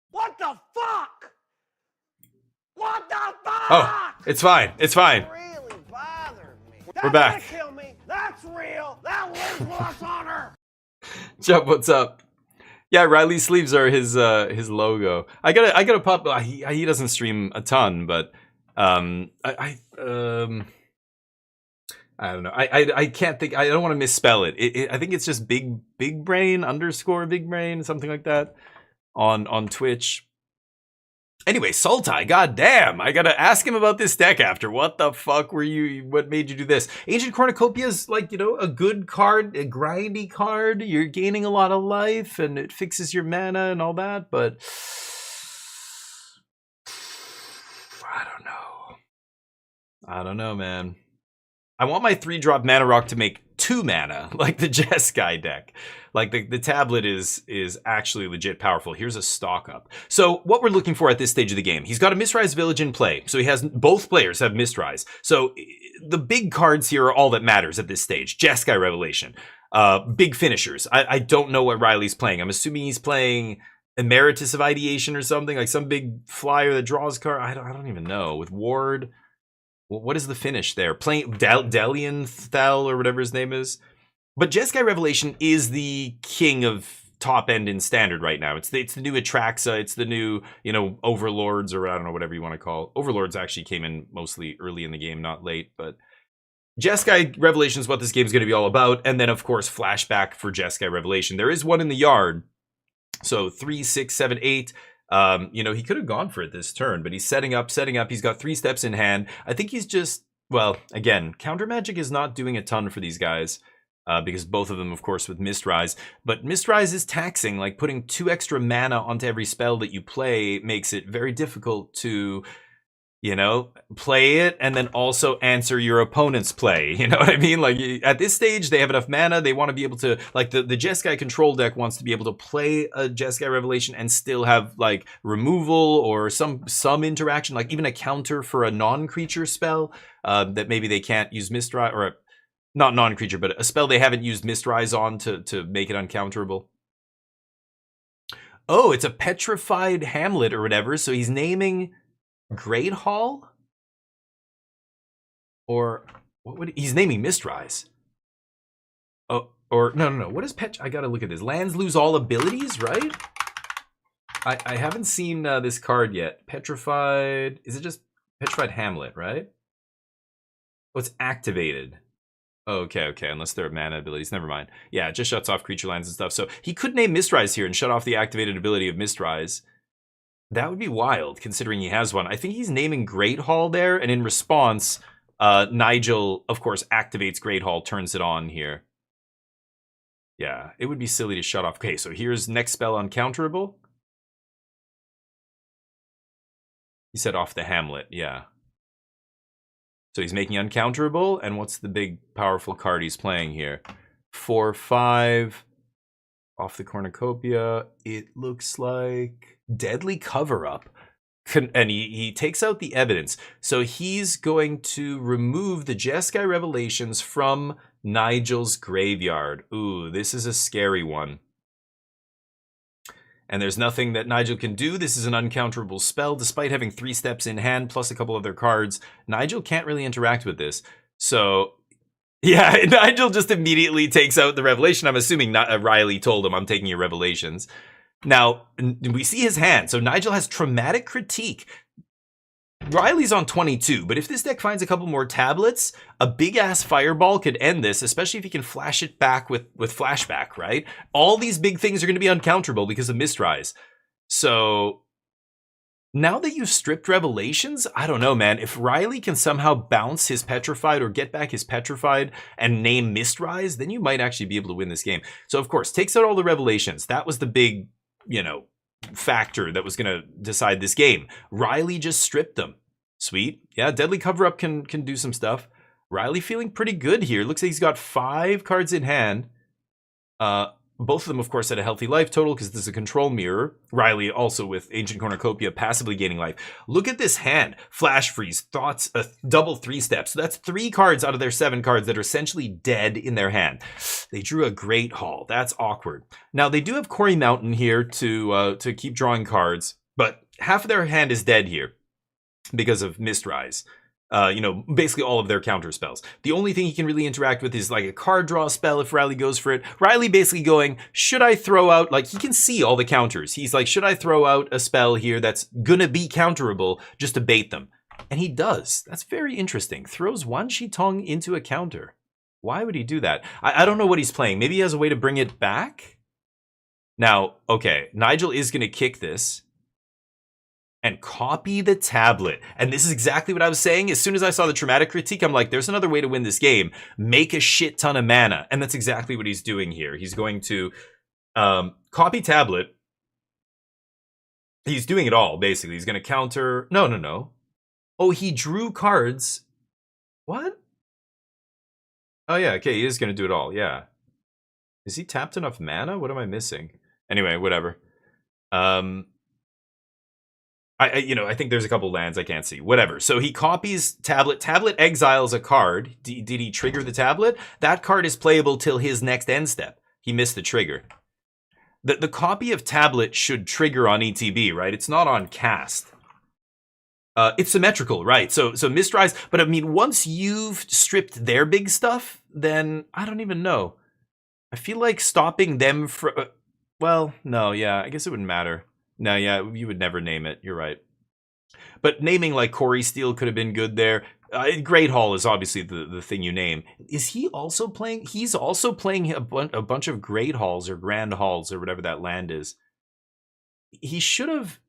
What the fuck? What the fuck? Oh, it's fine. It's fine. Really bothered me. We're back. That's gonna kill me. That's real. That lives lost honor. Chubb, what's up? Yeah, Riley's sleeves are his logo. I gotta pop. He doesn't stream a ton, but I don't know. I can't think. I don't want to misspell it. I think it's just big brain _ big brain, something like that, on Twitch. Anyway, Sultai, goddamn, I gotta ask him about this deck after. What the fuck were you? What made you do this? Ancient Cornucopia is like, a good card, a grindy card. You're gaining a lot of life, and it fixes your mana and all that. But I don't know, man. I want my 3-drop mana rock to make 2 mana, like the Jeskai deck. Like, the tablet is actually legit powerful. Here's a stock up. So what we're looking for at this stage of the game, he's got a Mistrise Village in play. So he has, both players have Mistrise. So the big cards here are all that matters at this stage. Jeskai Revelation, big finishers. I don't know what Riley's playing. I'm assuming he's playing Emeritus of Ideation or something, like some big flyer that draws card. I don't even know. With Ward, what is the finish there? Playing Delian Thel or whatever his name is. But Jeskai Revelation is the king of top end in standard right now. It's the new Atraxa, it's the new, you know, Overlords, or I don't know, whatever you want to call it. Overlords actually came in mostly early in the game, not late, but Jeskai Revelation is what this game is going to be all about. And then, of course, flashback for Jeskai Revelation. There is one in the yard. So 3, 6, 7, 8. You know, he could have gone for it this turn, but he's setting up. He's got 3 steps in hand. I think he's just, well, again, counter magic is not doing a ton for these guys. Because both of them, of course, with Mistrise. But Mistrise is taxing. Like, putting 2 extra mana onto every spell that you play makes it very difficult to, you know, play it and then also answer your opponent's play. You know what I mean? Like, at this stage, they have enough mana. They want to be able to, like, the Jeskai control deck wants to be able to play a Jeskai Revelation and still have, like, removal or some interaction, like even a counter for a non-creature spell that maybe they can't use Mistrise, or not non-creature, but a spell they haven't used Mistrise on to make it uncounterable. Oh, it's a petrified hamlet or whatever, so he's naming Great Hall? Or what would he's naming Mistrise? Oh, or no. What is I gotta look at this. Lands lose all abilities, right? I haven't seen this card yet. Petrified. Is it just Petrified Hamlet, right? Oh, it's activated. Oh, okay. Unless they're mana abilities. Never mind. Yeah, it just shuts off creature lands and stuff. So he could name Mistrise here and shut off the activated ability of Mistrise. That would be wild, considering he has one. I think he's naming Great Hall there, and in response, Nigel, of course, activates Great Hall, turns it on here. Yeah, it would be silly to shut off. Okay, so here's next spell uncounterable. He said off the Hamlet, yeah. So he's making uncounterable, and what's the big powerful card he's playing here? 4/5 off the cornucopia. It looks like Deadly Cover-Up. And he takes out the evidence. So he's going to remove the Jeskai Revelations from Nigel's graveyard. Ooh, this is a scary one. And there's nothing that Nigel can do. This is an uncounterable spell. Despite having 3 steps in hand, plus a couple other cards, Nigel can't really interact with this. So, yeah, Nigel just immediately takes out the Revelation. I'm assuming Riley told him, I'm taking your Revelations. Now, we see his hand. So Nigel has Traumatic Critique. Riley's on 22, but if this deck finds a couple more tablets, a big-ass fireball could end this, especially if you can flash it back with flashback, right? All these big things are going to be uncounterable because of Mistrise. So, now that you've stripped Revelations, I don't know, man. If Riley can somehow bounce his Petrified or get back his Petrified and name Mistrise, then you might actually be able to win this game. So, of course, takes out all the Revelations. That was the big, you know, factor that was going to decide this game. Riley just stripped them. Sweet. Yeah, Deadly Cover-Up can do some stuff. Riley feeling pretty good here. Looks like he's got 5 cards in hand. Both of them, of course, at a healthy life total because this is a control mirror. Riley also with Ancient Cornucopia passively gaining life. Look at this hand. Flash Freeze, Thoughts, double 3 steps. So that's 3 cards out of their 7 cards that are essentially dead in their hand. They drew a Great Hall. That's awkward. Now, they do have Quarry Mountain here to keep drawing cards, but half of their hand is dead here because of Mistrise. You know, basically all of their counter spells. The only thing he can really interact with is like a card draw spell if Riley goes for it. Riley basically going, should I throw out, like he can see all the counters. He's like, should I throw out a spell here that's gonna be counterable just to bait them? And he does. That's very interesting. Throws Wan Shi Tong into a counter. Why would he do that? I don't know what he's playing. Maybe he has a way to bring it back? Now, okay, Nigel is gonna kick this and copy the tablet. And this is exactly what I was saying. As soon as I saw the Traumatic Critique, I'm like, there's another way to win this game. Make a shit ton of mana. And that's exactly what he's doing here. He's going to copy tablet. He's doing it all, basically. He's going to counter... No. Oh, he drew cards. What? Oh, yeah. Okay, he is going to do it all. Yeah. Is he tapped enough mana? What am I missing? Anyway, whatever. I think there's a couple lands I can't see. Whatever. So he copies tablet. Tablet exiles a card. Did he trigger the tablet? That card is playable till his next end step. He missed the trigger. The copy of tablet should trigger on ETB, right? It's not on cast. It's symmetrical, right? So Mistrise. But I mean, once you've stripped their big stuff, then I don't even know. I feel like stopping them from... Well, no, yeah, I guess it wouldn't matter. No, yeah, you would never name it. You're right. But naming like Corey Steele could have been good there. Great Hall is obviously the thing you name. Is he also playing? He's also playing a bunch of Great Halls or Grand Halls or whatever that land is. He should have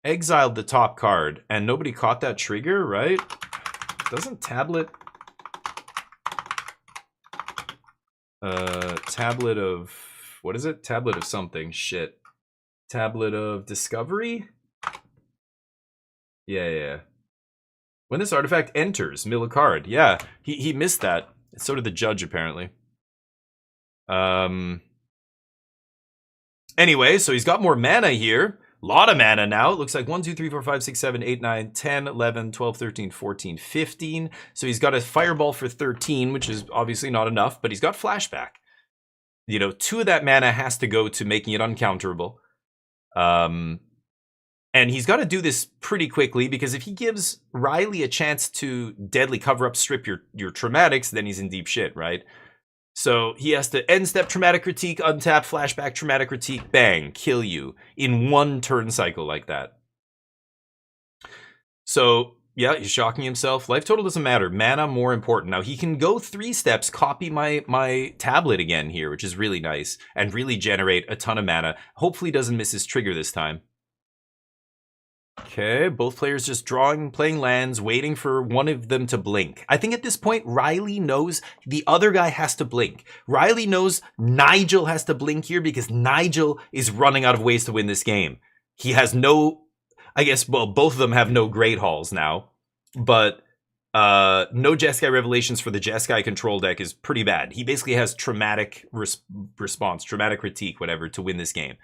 exiled the top card and nobody caught that trigger, right? Doesn't Tablet... Tablet of... What is it? Tablet of something. Shit. Tablet of Discovery? Yeah. When this artifact enters, mill a card. Yeah, he missed that. So did the judge, apparently. Anyway, so he's got more mana here. A lot of mana now. It looks like 1, 2, 3, 4, 5, 6, 7, 8, 9, 10, 11, 12, 13, 14, 15. So he's got a Fireball for 13, which is obviously not enough, but he's got Flashback. You know, 2 of that mana has to go to making it uncounterable. And he's got to do this pretty quickly, because if he gives Riley a chance to deadly cover up, strip your traumatics, then he's in deep shit, right? So he has to end step Traumatic Critique, untap, flashback, Traumatic Critique, bang, kill you in 1 turn cycle like that. So yeah, he's shocking himself. Life total doesn't matter. Mana more important. Now he can go 3 steps, copy my tablet again here, which is really nice, and really generate a ton of mana. Hopefully he doesn't miss his trigger this time. Okay, both players just playing lands, waiting for one of them to blink. I think at this point, Riley knows the other guy has to blink. Riley knows Nigel has to blink here because Nigel is running out of ways to win this game. He has no, I guess, well, both of them have no Great Halls now, but no Jeskai Revelations for the Jeskai control deck is pretty bad. He basically has Traumatic Response, Traumatic Critique, whatever, to win this game.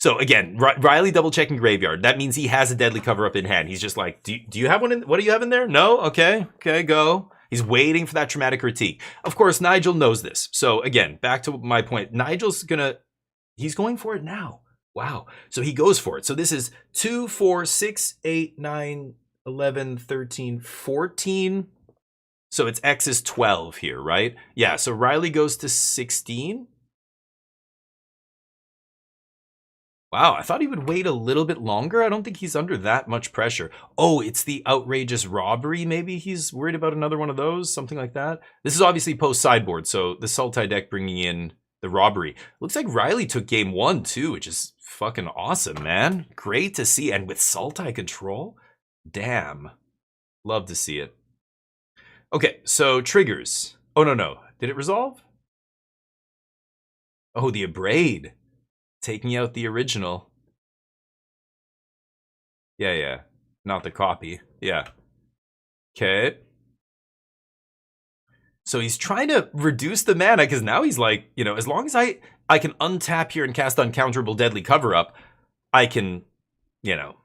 So again, Riley double checking graveyard. That means he has a deadly cover up in hand. He's just like, do you have one? What do you have in there? No? Okay, go. He's waiting for that Traumatic Critique. Of course, Nigel knows this. So again, back to my point. Nigel's he's going for it now. Wow. So he goes for it. So this is 2, 4, 6, 8, 9, 11, 13, 14. So it's X is 12 here, right? Yeah, so Riley goes to 16. Wow, I thought he would wait a little bit longer. I don't think he's under that much pressure. Oh, it's the outrageous robbery. Maybe he's worried about another one of those, something like that. This is obviously post-sideboard, so the Sultai deck bringing in the robbery. Looks like Riley took game 1 too, which is fucking awesome, man. Great to see, and with Sultai control? Damn. Love to see it. Okay, so triggers. Oh, no. Did it resolve? Oh, the Abrade. Taking out the original. Yeah. Not the copy. Yeah. Okay. So he's trying to reduce the mana, because now he's like, you know, as long as I can untap here and cast Uncounterable Deadly Cover-Up, I can, you know,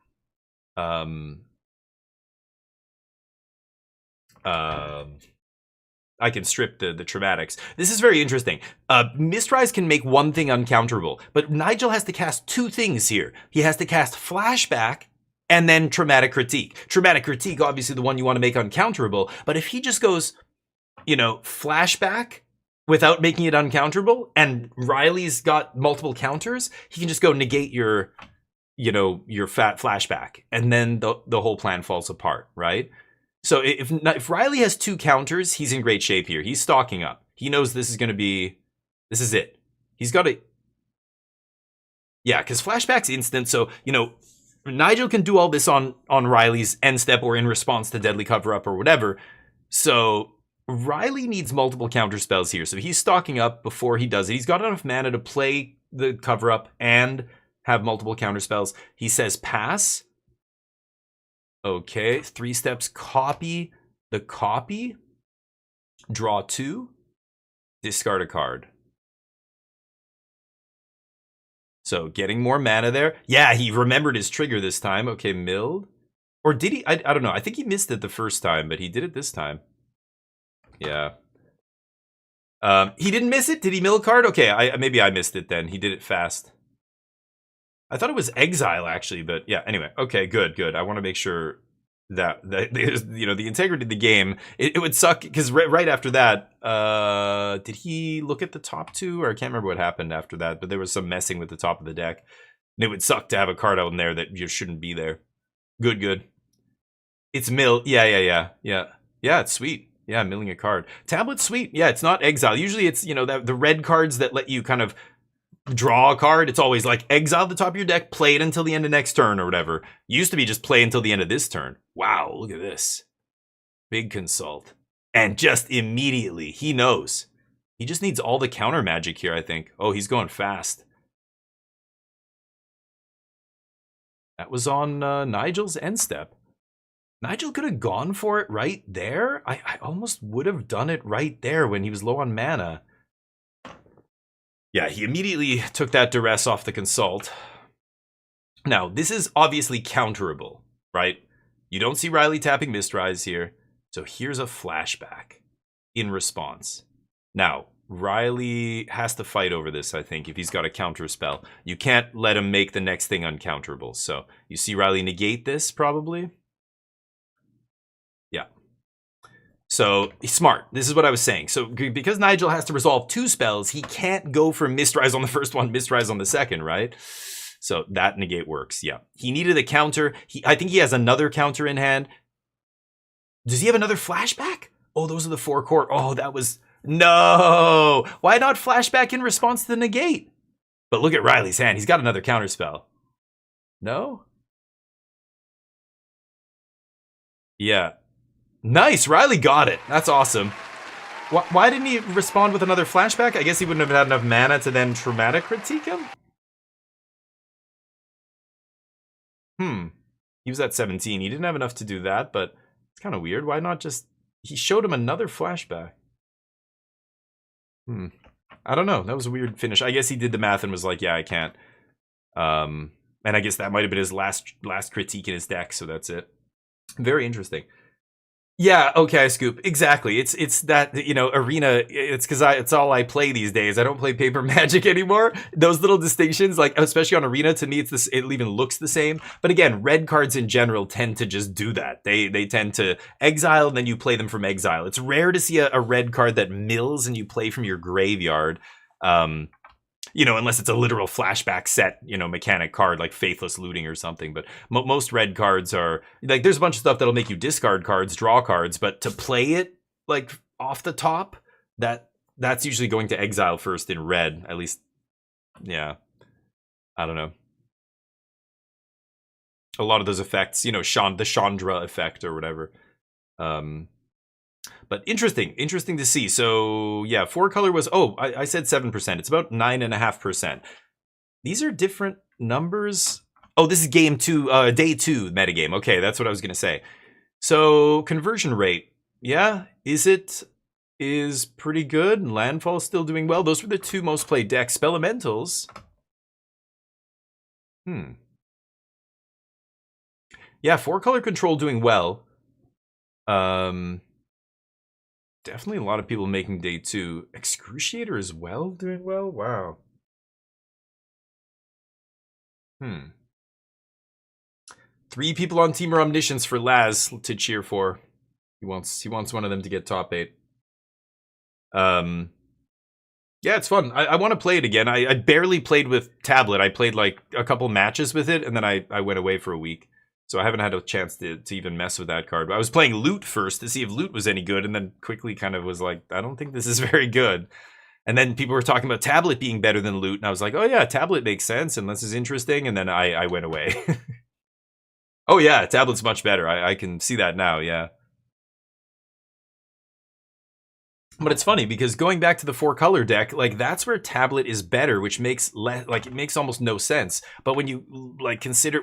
I can strip the traumatics. This is very interesting. Mistrise can make one thing uncounterable, but Nigel has to cast 2 things here. He has to cast Flashback and then Traumatic Critique. Traumatic Critique, obviously the one you want to make uncounterable, but if he just goes, you know, Flashback without making it uncounterable, and Riley's got multiple counters, he can just go negate your, you know, your fat Flashback, and then the whole plan falls apart, right? So if Riley has 2 counters, he's in great shape here. He's stocking up. He knows this is it. He's got to... Yeah, because Flashback's instant, so, you know, Nigel can do all this on Riley's end step or in response to Deadly Cover-Up or whatever. So Riley needs multiple counter spells here, so he's stocking up before he does it. He's got enough mana to play the Cover-Up and have multiple counter spells. He says pass. Okay, 3 steps, copy the copy, draw 2, discard a card. So getting more mana there. Yeah, he remembered his trigger this time. Okay, milled. Or did he? I don't know. I think he missed it the first time, but he did it this time. Yeah. He didn't miss it? Did he mill a card? Okay, maybe I missed it then. He did it fast. I thought it was exile, actually, but yeah, anyway. Okay, good. I want to make sure you know, the integrity of the game, it would suck because right after that, did he look at the top two, or I can't remember what happened after that, but there was some messing with the top of the deck, and it would suck to have a card out in there that just shouldn't be there. Good. It's mill. Yeah. It's sweet. Yeah, milling a card. Tablet's sweet. Yeah, it's not exile. Usually it's, you know, the red cards that let you kind of draw a card. It's always like exile the top of your deck, play it until the end of next turn or whatever. Used to be just play until the end of this turn. Wow, look at this. Big consult. And just immediately, he knows. He just needs all the counter magic here, I think. Oh, he's going fast. That was on Nigel's end step. Nigel could have gone for it right there. I almost would have done it right there when he was low on mana. Yeah, he immediately took that duress off the consult. Now, this is obviously counterable, right? You don't see Riley tapping Mistrise here. So here's a flashback in response. Now, Riley has to fight over this, I think, if he's got a counter spell. You can't let him make the next thing uncounterable. So you see Riley negate this, probably. Yeah. So he's smart. This is what I was saying. So because Nigel has to resolve 2 spells, he can't go for Mistrise on the first one, Mistrise on the second, right? So that negate works, yeah. He needed a counter. I think he has another counter in hand. Does he have another flashback? Oh, those are the 4 core. Oh, that was... No! Why not flashback in response to the negate? But look at Riley's hand. He's got another counter spell. No? Yeah. Nice, Riley got it. That's awesome. Why didn't he respond with another flashback? I guess he wouldn't have had enough mana to then Traumatic Critique him? He was at 17. He didn't have enough to do that, but it's kind of weird. Why not just... He showed him another flashback. I don't know. That was a weird finish. I guess he did the math and was like, yeah, I can't. And I guess that might have been his last critique in his deck, so that's it. Very interesting. Yeah, okay, Scoop. Exactly. It's that, you know, Arena, it's because it's all I play these days. I don't play paper Magic anymore. Those little distinctions, like, especially on Arena, to me, it's this, it even looks the same. But again, red cards in general tend to just do that. They tend to exile, and then you play them from exile. It's rare to see a red card that mills and you play from your graveyard. You know, unless it's a literal flashback set, you know, mechanic card like Faithless Looting or something. But most red cards are, like, there's a bunch of stuff that'll make you discard cards, draw cards, but to play it, like, off the top, that's usually going to exile first in red, at least, yeah. I don't know. A lot of those effects, you know, the Chandra effect or whatever. But interesting to see. So yeah, 4 color was, I said 7%. It's about 9.5%. These are different numbers. Oh, this is game 2, day 2 metagame. Okay, that's what I was gonna say. So conversion rate, yeah, is pretty good. Landfall still doing well. Those were the 2 most played decks. Spelementals. Yeah, 4 color control doing well. Definitely a lot of people making day 2. Excruciator as well doing well? Wow. 3 people on Team Omniscience for Laz to cheer for. He wants one of them to get top 8. Yeah, it's fun. I want to play it again. I barely played with Tablet. I played like a couple matches with it, and then I went away for a week. So I haven't had a chance to even mess with that card. But I was playing Loot first to see if Loot was any good, and then quickly kind of was like, I don't think this is very good. And then people were talking about Tablet being better than Loot, and I was like, oh yeah, Tablet makes sense, and this is interesting, and then I went away. Oh yeah, Tablet's much better. I can see that now, yeah. But it's funny because going back to the 4 color deck, like that's where Tablet is better, which makes it makes almost no sense. But when you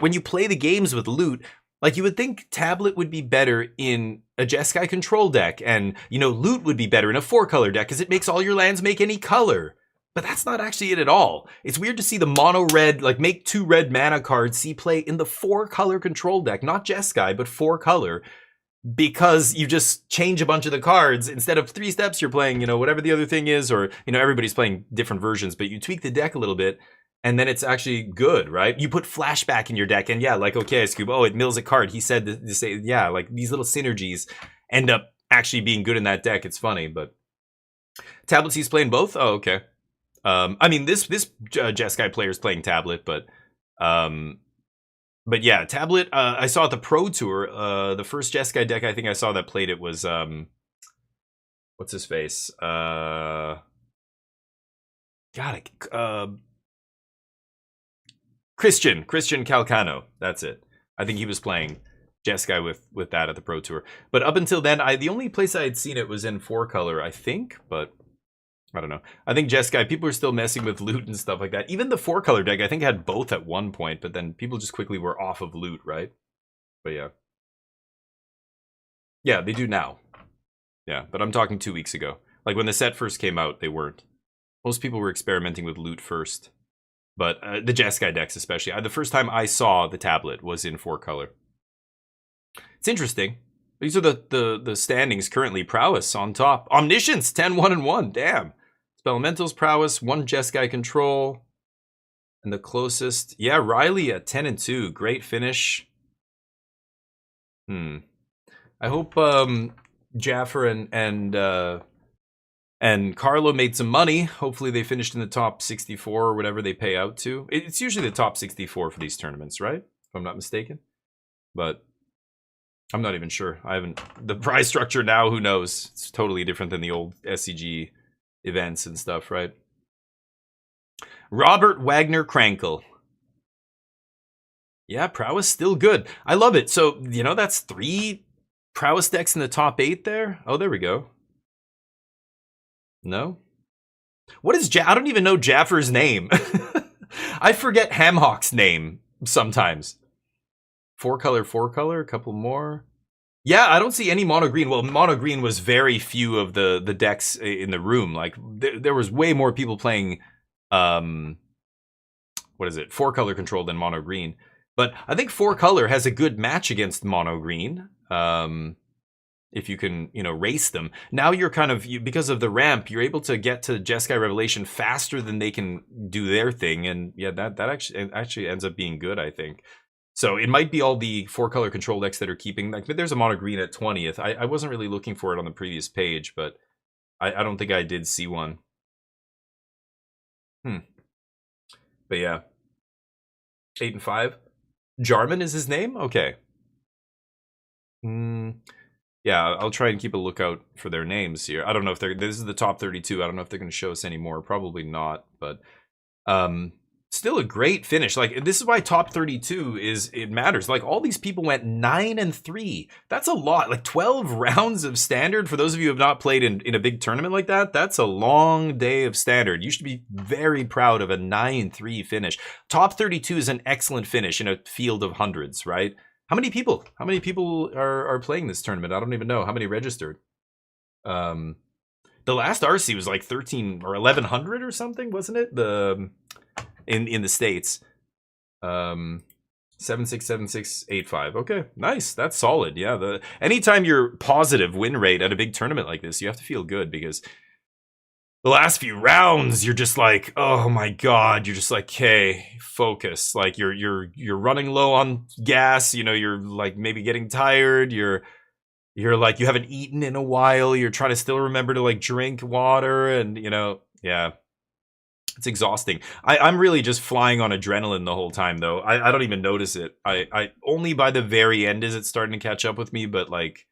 when you play the games with Loot, like you would think Tablet would be better in a Jeskai control deck, and you know Loot would be better in a 4 color deck because it makes all your lands make any color. But that's not actually it at all. It's weird to see the mono red, like make 2 red mana cards see play in the 4 color control deck, not Jeskai, but 4 color. Because you just change a bunch of the cards. Instead of 3 steps, you're playing, you know, whatever the other thing is, or, you know, everybody's playing different versions, but you tweak the deck a little bit, and then it's actually good, right? You put flashback in your deck, and yeah, like, okay, Scoop, oh, it mills a card. He said to say, yeah, like these little synergies end up actually being good in that deck. It's funny, but tablets he's playing both. Oh, okay. I mean, this Jeskai player is playing tablet, but yeah, tablet. I saw at the Pro Tour, the first Jeskai deck I think I saw that played it was what's his face? Christian Calcano. That's it. I think he was playing Jeskai with that at the Pro Tour. But up until then, the only place I had seen it was in 4-color, I think, but I don't know. I think Jeskai, people are still messing with loot and stuff like that. Even the 4-color deck, I think, had both at one point, but then people just quickly were off of loot, right? But yeah. Yeah, they do now. Yeah, but I'm talking 2 weeks ago. Like, when the set first came out, they weren't. Most people were experimenting with loot first. But the Jeskai decks especially. The first time I saw the tablet was in 4-color. It's interesting. These are the standings currently. Prowess on top. Omniscience, 10, 1, and 1. Damn. Spelemental's Prowess, 1 Jeskai control. And the closest... Yeah, Riley at 10 and 2. Great finish. I hope Jaffer and Carlo made some money. Hopefully they finished in the top 64 or whatever they pay out to. It's usually the top 64 for these tournaments, right? If I'm not mistaken. But I'm not even sure. I haven't... The prize structure now, who knows? It's totally different than the old SCG events and stuff, right? Robert Wagner Krankel. Yeah, Prowess still good. I love it. So, you know, that's 3 Prowess decks in the top 8 there. Oh, there we go. No? What is I don't even know Jaffer's name. I forget Hamhawk's name sometimes. 4-color, a couple more. Yeah, I don't see any mono green. Well, mono green was very few of the decks in the room. Like there was way more people playing what is it? 4-color control than mono green. But I think 4-color has a good match against mono green. If you can, you know, race them. Now you're kind of, because of the ramp, you're able to get to Jeskai Revelation faster than they can do their thing. And yeah, that actually ends up being good, I think. So it might be all the 4-color control decks that are keeping, like, but there's a mono green at 20th. I wasn't really looking for it on the previous page, but I don't think I did see one. But yeah. 8 and 5. Jarman is his name? Okay. Yeah, I'll try and keep a lookout for their names here. I don't know if they're... This is the top 32. I don't know if they're going to show us any more. Probably not, but... still a great finish. Like, this is why top 32 it matters. Like, all these people went 9 and 3. That's a lot. Like, 12 rounds of standard. For those of you who have not played in a big tournament like that, that's a long day of standard. You should be very proud of a 9-3 finish. Top 32 is an excellent finish in a field of hundreds, right? How many people are playing this tournament? I don't even know. How many registered? The last RC was like 13 or 1100 or something, wasn't it? In the States. 767685. Okay, nice. That's solid. Yeah, anytime you're positive win rate at a big tournament like this, you have to feel good, because the last few rounds you're just like, oh my god, you're just like, hey, focus. Like you're running low on gas, you know, you're like maybe getting tired, you're like, you haven't eaten in a while, you're trying to still remember to like drink water, and you know, yeah. It's exhausting. I'm really just flying on adrenaline the whole time, though. I don't even notice it. I only by the very end is it starting to catch up with me, but like,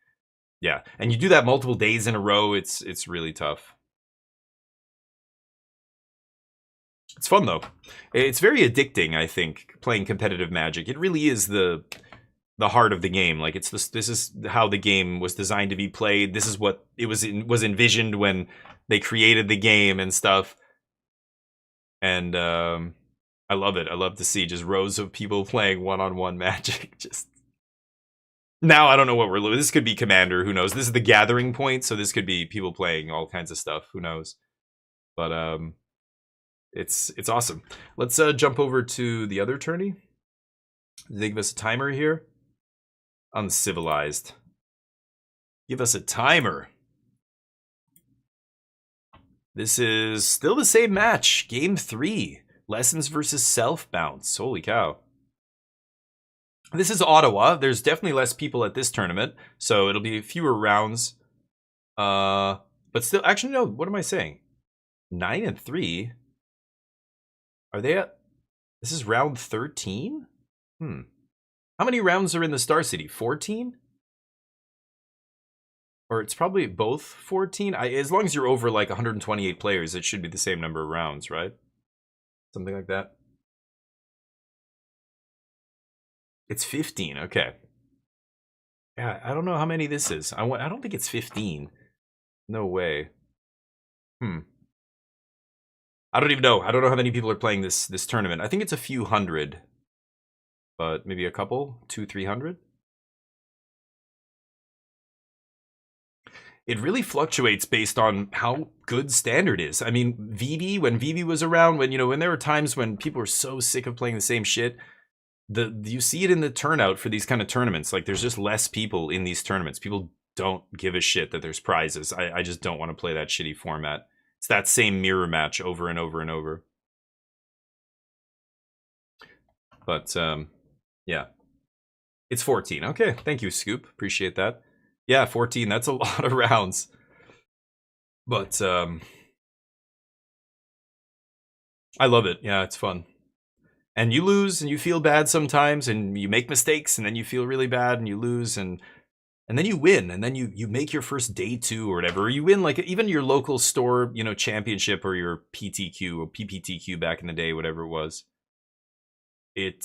yeah. And you do that multiple days in a row, it's really tough. It's fun, though. It's very addicting, I think, playing competitive Magic. It really is the heart of the game. Like, it's this is how the game was designed to be played. This is what it was envisioned when they created the game and stuff. And I love it. I love to see just rows of people playing one-on-one Magic. Just now, I don't know what we're looking. This could be Commander. Who knows? This is the gathering point, so this could be people playing all kinds of stuff. Who knows? But it's awesome. Let's jump over to the other tourney. They give us a timer here. Uncivilized. Give us a timer. This is still the same match. Game 3. Lessons versus self bounce. Holy cow. This is Ottawa. There's definitely less people at this tournament, so it'll be fewer rounds. But still, actually, no. What am I saying? 9 and 3. Are they at? This is round 13. How many rounds are in the Star City? 14. Or it's probably both 14. As long as you're over like 128 players, it should be the same number of rounds, right? Something like that. It's 15. Okay. Yeah, I don't know how many this is. I don't think it's 15. No way. I don't even know. I don't know how many people are playing this tournament. I think it's a few hundred, but maybe a couple, 200-300. It really fluctuates based on how good standard is. I mean, VB, when VB was around, when there were times when people were so sick of playing the same shit, you see it in the turnout for these kind of tournaments. Like, there's just less people in these tournaments. People don't give a shit that there's prizes. I just don't want to play that shitty format. It's that same mirror match over and over and over. But, yeah. It's 14. Okay, thank you, Scoop. Appreciate that. Yeah, 14. That's a lot of rounds. But, I love it. Yeah, it's fun. And you lose, and you feel bad sometimes, and you make mistakes, and then you feel really bad, and you lose, and then you win, and then you make your first day 2 or whatever. Or you win, like, even your local store, championship, or your PTQ or PPTQ back in the day, whatever it was. It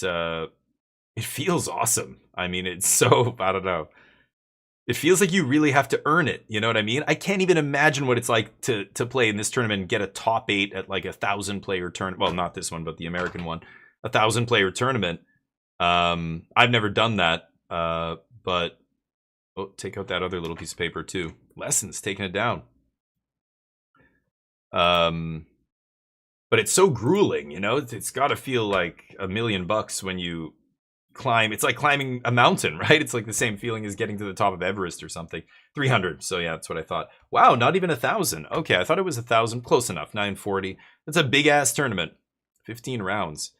feels awesome. I mean, it's so, I don't know. It feels like you really have to earn it. You know what I mean? I can't even imagine what it's like to play in this tournament and get a top 8 at like 1,000-player tournament. Well, not this one, but the American one. 1,000-player tournament. I've never done that. But take out that other little piece of paper too. Lessons, taking it down. But it's so grueling, it's got to feel like $1 million when you climb. It's like climbing a mountain, right? It's like the same feeling as getting to the top of Everest or something. 300. So yeah, that's what I thought. Wow, not even 1,000. Okay, I thought it was 1,000. Close enough. 940. That's a big ass tournament. 15 rounds.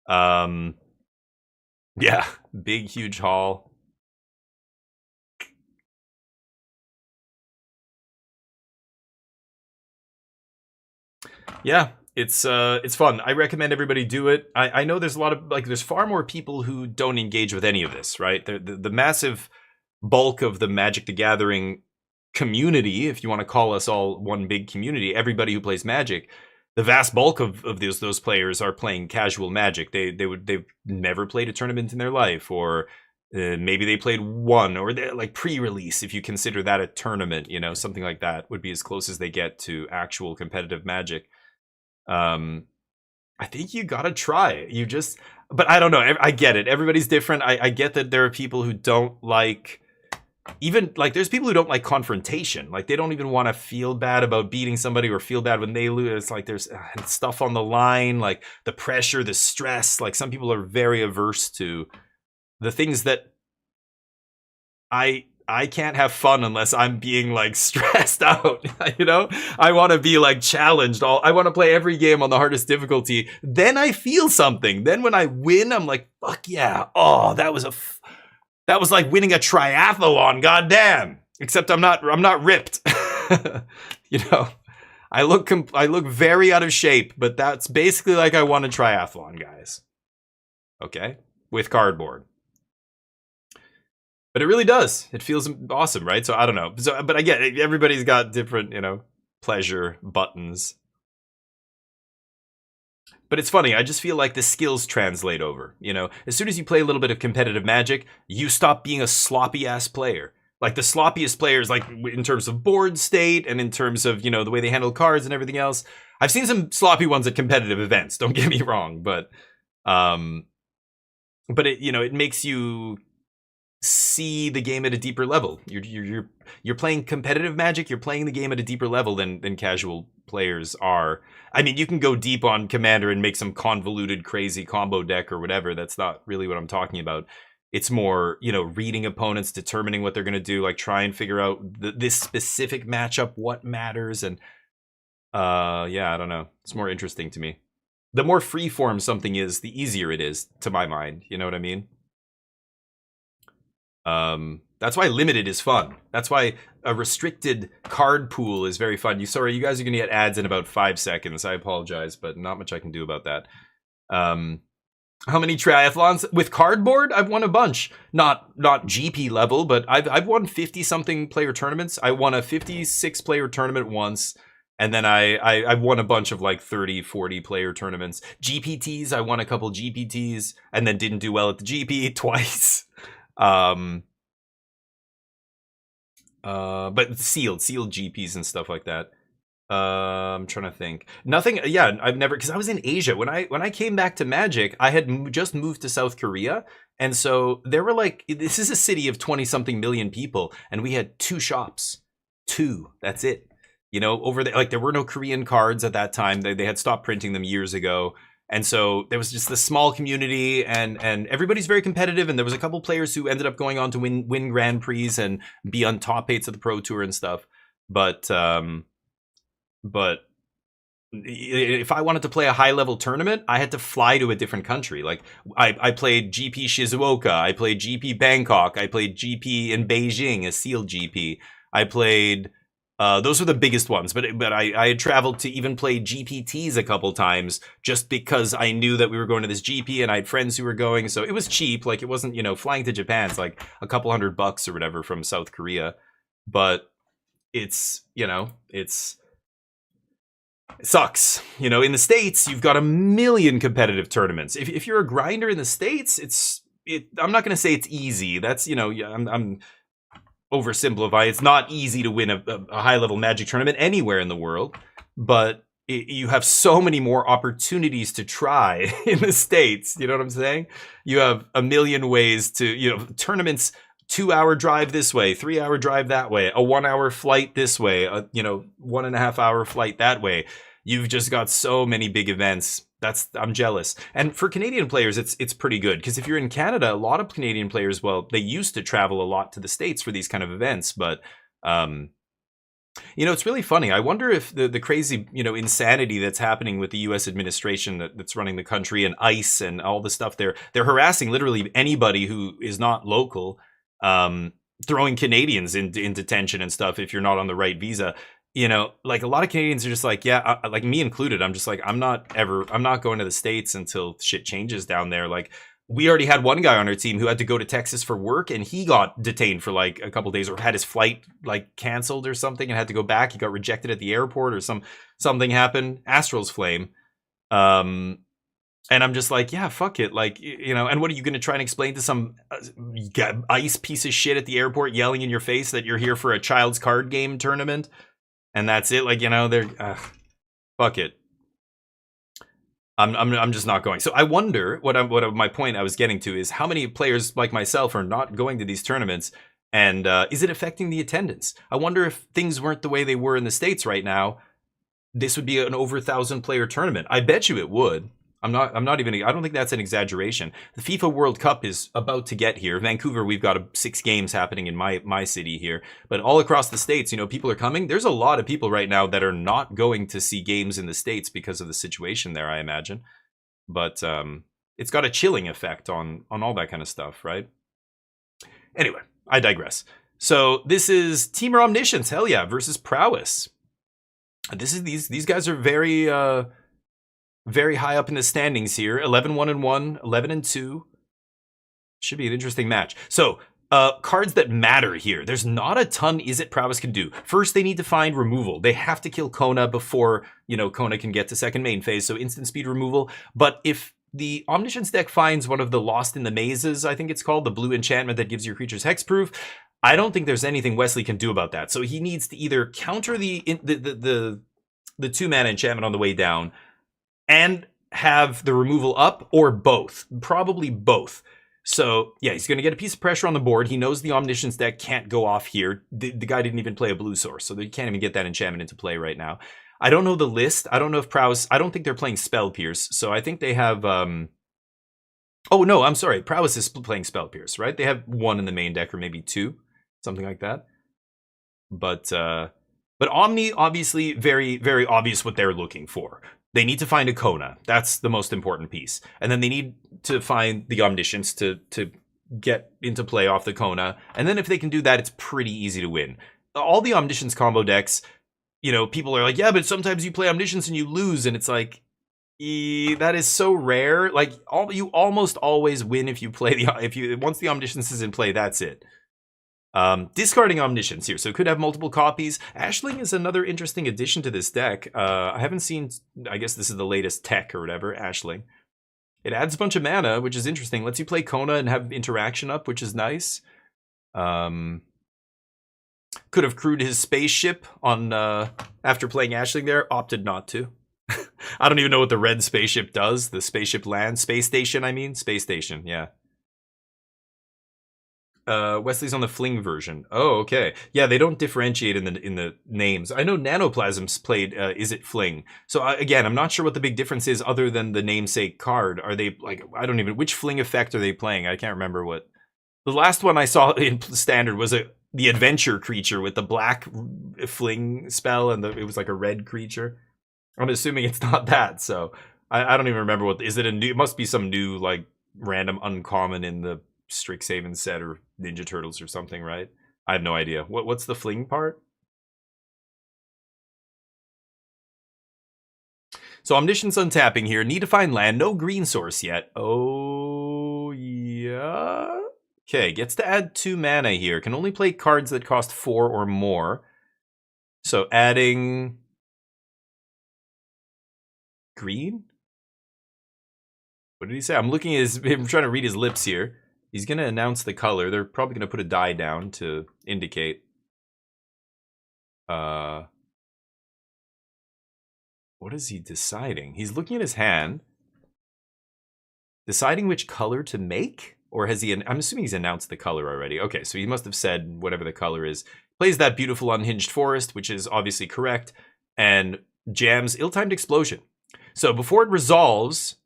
Yeah, big huge hall. Yeah, it's fun. I recommend everybody do it. I know there's a lot of there's far more people who don't engage with any of this, right? The massive bulk of the Magic the Gathering community, if you want to call us all one big community, everybody who plays Magic, the vast bulk of those players are playing casual Magic. They've never played a tournament in their life, or maybe they played one, or like pre-release, if you consider that a tournament, something like that would be as close as they get to actual competitive Magic. I think you gotta try it. But I don't know. I get it. Everybody's different. I get that there are people who don't like, even like there's people who don't like confrontation. Like they don't even want to feel bad about beating somebody or feel bad when they lose. It's like there's stuff on the line, like the pressure, the stress. Like some people are very averse to the things that I can't have fun unless I'm being like stressed out, I want to be like challenged. I want to play every game on the hardest difficulty. Then I feel something. Then when I win, I'm like, fuck yeah. Oh, that was like winning a triathlon. Goddamn. Except I'm not ripped. I look very out of shape, but that's basically like I won a triathlon, guys. Okay? With cardboard. But it really does. It feels awesome, right? So I don't know. But I get it. Everybody's got different, pleasure buttons. But it's funny. I just feel like the skills translate over. As soon as you play a little bit of competitive Magic, you stop being a sloppy ass player. Like the sloppiest players, like in terms of board state and in terms of the way they handle cards and everything else. I've seen some sloppy ones at competitive events. Don't get me wrong, but it it makes you see the game at a deeper level. You're playing competitive Magic. You're playing the game at a deeper level than casual players are. I mean, you can go deep on Commander and make some convoluted, crazy combo deck or whatever. That's not really what I'm talking about. It's more, reading opponents, determining what they're going to do, like try and figure out this specific matchup, what matters, and yeah, I don't know. It's more interesting to me. the more freeform something is, the easier it is, to my mind. You know what I mean? That's why limited is fun. That's why a restricted card pool is very fun. Sorry, you guys are gonna get ads in about 5 seconds. I apologize, but not much I can do about that. How many triathlons with cardboard? I've won a bunch. Not GP level, but I've won 50 something player tournaments. I won a 56 player tournament once, and then I've won a bunch of like 30, 40 player tournaments. GPTs, I won a couple GPTs, and then didn't do well at the GP twice. But sealed GPs and stuff like that. I'm trying to think. Nothing. Yeah, I've never, because I was in Asia when I came back to Magic. I had just moved to South Korea, and so there were like, this is a city of 20 something million people, and we had 2 shops. 2. That's it. You know, over there, like there were no Korean cards at that time. They had stopped printing them years ago. And so there was just this small community, and everybody's very competitive. And there was a couple players who ended up going on to win Grand Prix and be on top 8s of the Pro Tour and stuff. But if I wanted to play a high level tournament, I had to fly to a different country. Like I played GP Shizuoka, I played GP Bangkok, I played GP in Beijing, a sealed GP. I played those were the biggest ones, but I had traveled to even play GPTs a couple times just because I knew that we were going to this GP and I had friends who were going, so it was cheap. Like it wasn't, you know, flying to Japan's like a couple $100 or whatever from South Korea, but it's, you know, it sucks. You know, in the States, you've got a million competitive tournaments. If you're a grinder in the States, I'm not going to say it's easy. That's, you know, I'm oversimplify. It's not easy to win a high level Magic tournament anywhere in the world, but you have so many more opportunities to try in the States. You know what I'm saying? You have a million ways to, you know, tournaments, 2-hour drive this way, 3-hour drive that way, a 1-hour flight this way, a, you know, 1.5-hour flight that way. You've just got so many big events. I'm jealous. And for Canadian players, it's pretty good, because if you're in Canada, a lot of Canadian players, well, they used to travel a lot to the States for these kind of events, but you know, it's really funny. I wonder if the crazy, you know, insanity that's happening with the U.S. administration that's running the country, and ICE and all the stuff they're harassing literally anybody who is not local, throwing Canadians in detention and stuff if you're not on the right visa. You know, like a lot of Canadians are just like, yeah, like me included. I'm just like, I'm not going to the States until shit changes down there. Like we already had one guy on our team who had to go to Texas for work, and he got detained for like a couple days, or had his flight like canceled or something and had to go back. He got rejected at the airport, or something happened. Astral's flame. And I'm just like, yeah, fuck it. Like, you know, and what are you going to try and explain to some ICE piece of shit at the airport yelling in your face that you're here for a child's card game tournament? And that's it. Like, you know, they're fuck it. I'm just not going. So I wonder what my point I was getting to is how many players like myself are not going to these tournaments, and is it affecting the attendance? I wonder if things weren't the way they were in the States right now, this would be an over 1,000 player tournament. I bet you it would. I don't think that's an exaggeration. The FIFA World Cup is about to get here. Vancouver, we've got 6 games happening in my city here. But all across the States, you know, people are coming. There's a lot of people right now that are not going to see games in the States because of the situation there, I imagine. But it's got a chilling effect on all that kind of stuff, right? Anyway, I digress. So this is Teamer Omniscience, hell yeah, versus Prowess. These guys are very high up in the standings here. 11-1-1, 11-2. Should be an interesting match. So, cards that matter here. There's not a ton Izzet Prowess can do. First, they need to find removal. They have to kill Kona before, you know, Kona can get to second main phase, so instant speed removal. But if the Omniscience deck finds one of the Lost in the Mazes, I think it's called, the blue enchantment that gives your creatures hexproof, I don't think there's anything Wesley can do about that. So he needs to either counter the 2-mana enchantment on the way down, and have the removal up, or both. Probably both. So, yeah, he's going to get a piece of pressure on the board. He knows the Omniscience deck can't go off here. The guy didn't even play a blue source, so he can't even get that enchantment into play right now. I don't know the list. I don't know if Prowess... I don't think they're playing Spell Pierce, so I think they have... Oh, no, I'm sorry. Prowess is playing Spell Pierce, right? They have 1 in the main deck, or maybe 2. Something like that. But Omni, obviously, very, very obvious what they're looking for. They need to find a Kona. That's the most important piece. And then they need to find the Omniscience to get into play off the Kona. And then if they can do that, it's pretty easy to win. All the Omniscience combo decks, you know, people are like, yeah, but sometimes you play Omniscience and you lose. And it's like, that is so rare. Like, you almost always win if you play once the Omniscience is in play, that's it. Discarding Omniscience here, so it could have multiple copies. Ashling is another interesting addition to this deck. I haven't seen, I guess this is the latest tech or whatever, Ashling. It adds a bunch of mana, which is interesting. Lets you play Kona and have interaction up, which is nice. Could have crewed his spaceship on after playing Ashling there, opted not to. I don't even know what the red spaceship does. The spaceship land, space station, I mean. Space station, yeah. Wesley's on the Fling version. Oh, okay. Yeah, they don't differentiate in the names. I know Nanoplasm's played Is It Fling. So again, I'm not sure what the big difference is other than the namesake card. Are they like, I don't even, which Fling effect are they playing? I can't remember what. The last one I saw in Standard was the adventure creature with the black Fling spell and it was like a red creature. I'm assuming it's not that. So I don't even remember what, is it a new, it must be some new like random uncommon in the Strixhaven set or Ninja Turtles or something, right? I have no idea. What's the Fling part? So Omniscience untapping here. Need to find land. No green source yet. Oh, yeah. Okay, gets to add 2 mana here. Can only play cards that cost 4 or more. So adding green? What did he say? I'm looking at I'm trying to read his lips here. He's going to announce the color. They're probably going to put a die down to indicate. What is he deciding? He's looking at his hand. Deciding which color to make? Or has he... I'm assuming he's announced the color already. Okay, so he must have said whatever the color is. Plays that beautiful Unhinged Forest, which is obviously correct. And jams Ill-Timed Explosion. So before it resolves...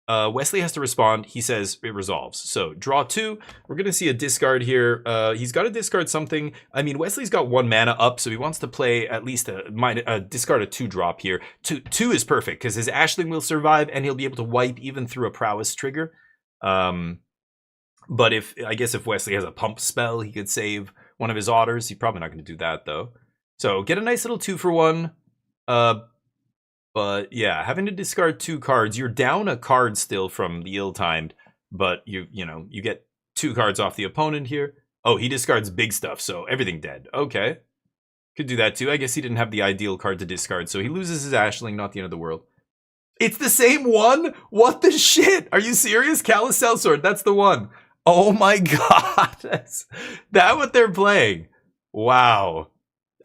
Wesley has to respond. He says it resolves. So draw 2. We're going to see a discard here. He's got to discard something. I mean, Wesley's got 1 mana up, so he wants to play at least discard a 2-drop here. 2 is perfect because his Ashling will survive and he'll be able to wipe even through a prowess trigger. But I guess if Wesley has a pump spell, he could save one of his otters. He's probably not going to do that though. So get a nice little 2-for-1. But yeah, having to discard 2 cards, you're down a card still from the ill-timed, but you get 2 cards off the opponent here. Oh, he discards big stuff, so everything dead. Okay. Could do that too. I guess he didn't have the ideal card to discard, so he loses his Ashling, not the end of the world. It's the same one? What the shit? Are you serious? Callous Sellsword, that's the one. Oh my god. That's what they're playing. Wow.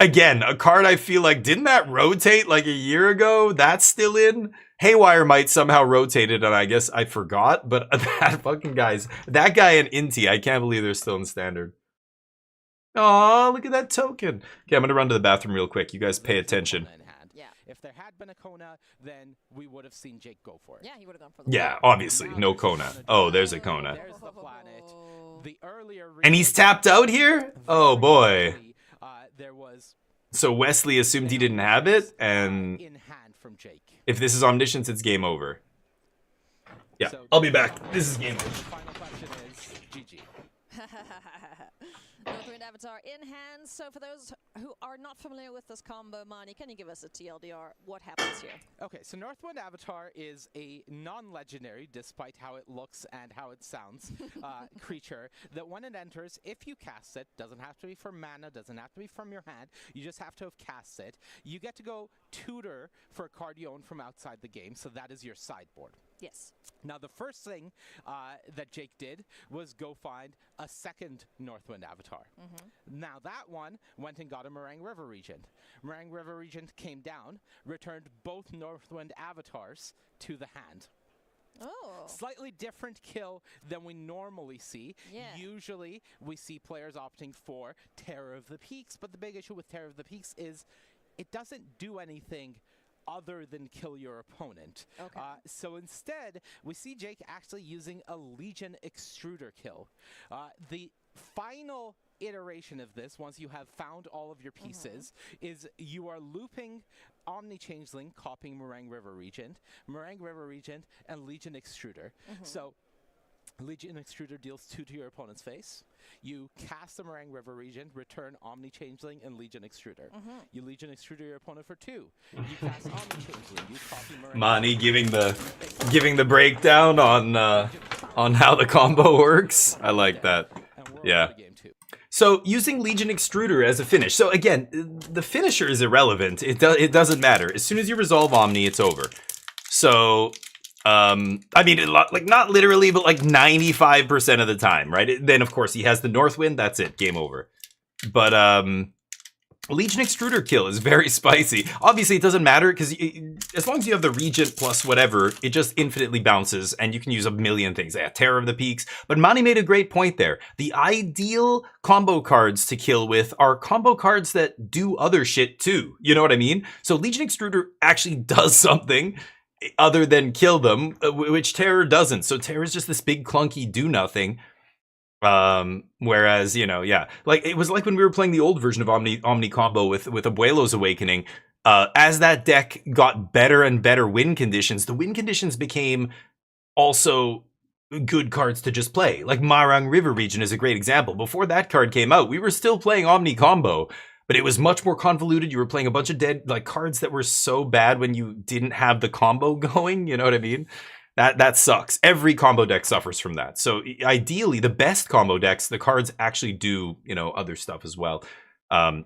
Again, a card I feel like, didn't that rotate like a year ago? That's still in? Haywire might somehow rotate it, and I guess I forgot, but that fucking that guy and Inti, I can't believe they're still in Standard. Oh, look at that token. Okay, I'm gonna run to the bathroom real quick. You guys pay attention. Yeah. If there had been a Kona, then we would have seen Jake go for it. Yeah, he would have gone for the Yeah, obviously, no Kona. Oh, there's a Kona. There's the planet. The earlier And he's tapped out here? Oh boy. There was So Wesley assumed he didn't have it, and in hand from Jake. if this is Omniscience, it's game over. Yeah, So- I'll be back. This is game over. The final question is GG. Northwind Avatar in hand. So for those who are not familiar with this combo, Mani, can you give us a TLDR? What happens here? Okay, so Northwind Avatar is a non-legendary, despite how it looks and how it sounds, creature that when it enters, if you cast it, doesn't have to be from mana, doesn't have to be from your hand, you just have to have cast it. You get to go tutor for a card you own from outside the game, so that is your sideboard. Yes. Now, the first thing that Jake did was go find a second Northwind Avatar. Now, that one went and got a Meringue River Regent. Meringue River Regent came down, returned both Northwind Avatars to the hand. Oh. Slightly different kill than we normally see. Yeah. Usually, we see players opting for Terror of the Peaks, but the big issue with Terror of the Peaks is it doesn't do anything other than kill your opponent. Okay. So instead, we see Jake actually using a Legion Extruder kill. The final iteration of this, once you have found all of your pieces, is you are looping Omni Changeling, copying Meringue River Regent, and Legion Extruder. So Legion Extruder deals 2 to your opponent's face. You cast the Meringue River Regent, return Omni Changeling and Legion Extruder. You Legion Extruder your opponent for 2. You cast Omni Changeling. You copy Meringue. Mani giving the breakdown on how the combo works. I like that. Yeah. So using Legion Extruder as a finish. So again, the finisher is irrelevant. It doesn't matter. As soon as you resolve Omni, it's over. So I mean, like not literally, but like 95% of the time, right? Then of course he has the Northwind. That's it. Game over. But Legion Extruder kill is very spicy. Obviously, it doesn't matter because as long as you have the Regent plus whatever, it just infinitely bounces and you can use a million things. Yeah, Terror of the Peaks. But Mani made a great point there. The ideal combo cards to kill with are combo cards that do other shit too. You know what I mean? So Legion Extruder actually does something other than kill them, which Terror doesn't. So Terror is just this big clunky do nothing. Whereas, you know, yeah, like it was like when we were playing the old version of Omni combo with Abuelo's Awakening. As that deck got better and better win conditions, the win conditions became also good cards to just play. Like Marang River Region is a great example. Before that card came out, we were still playing Omni combo, but it was much more convoluted. You were playing a bunch of dead like cards that were so bad when you didn't have the combo going. You know what I mean? That sucks. Every combo deck suffers from that. So ideally, the best combo decks, the cards actually do, you know, other stuff as well. Or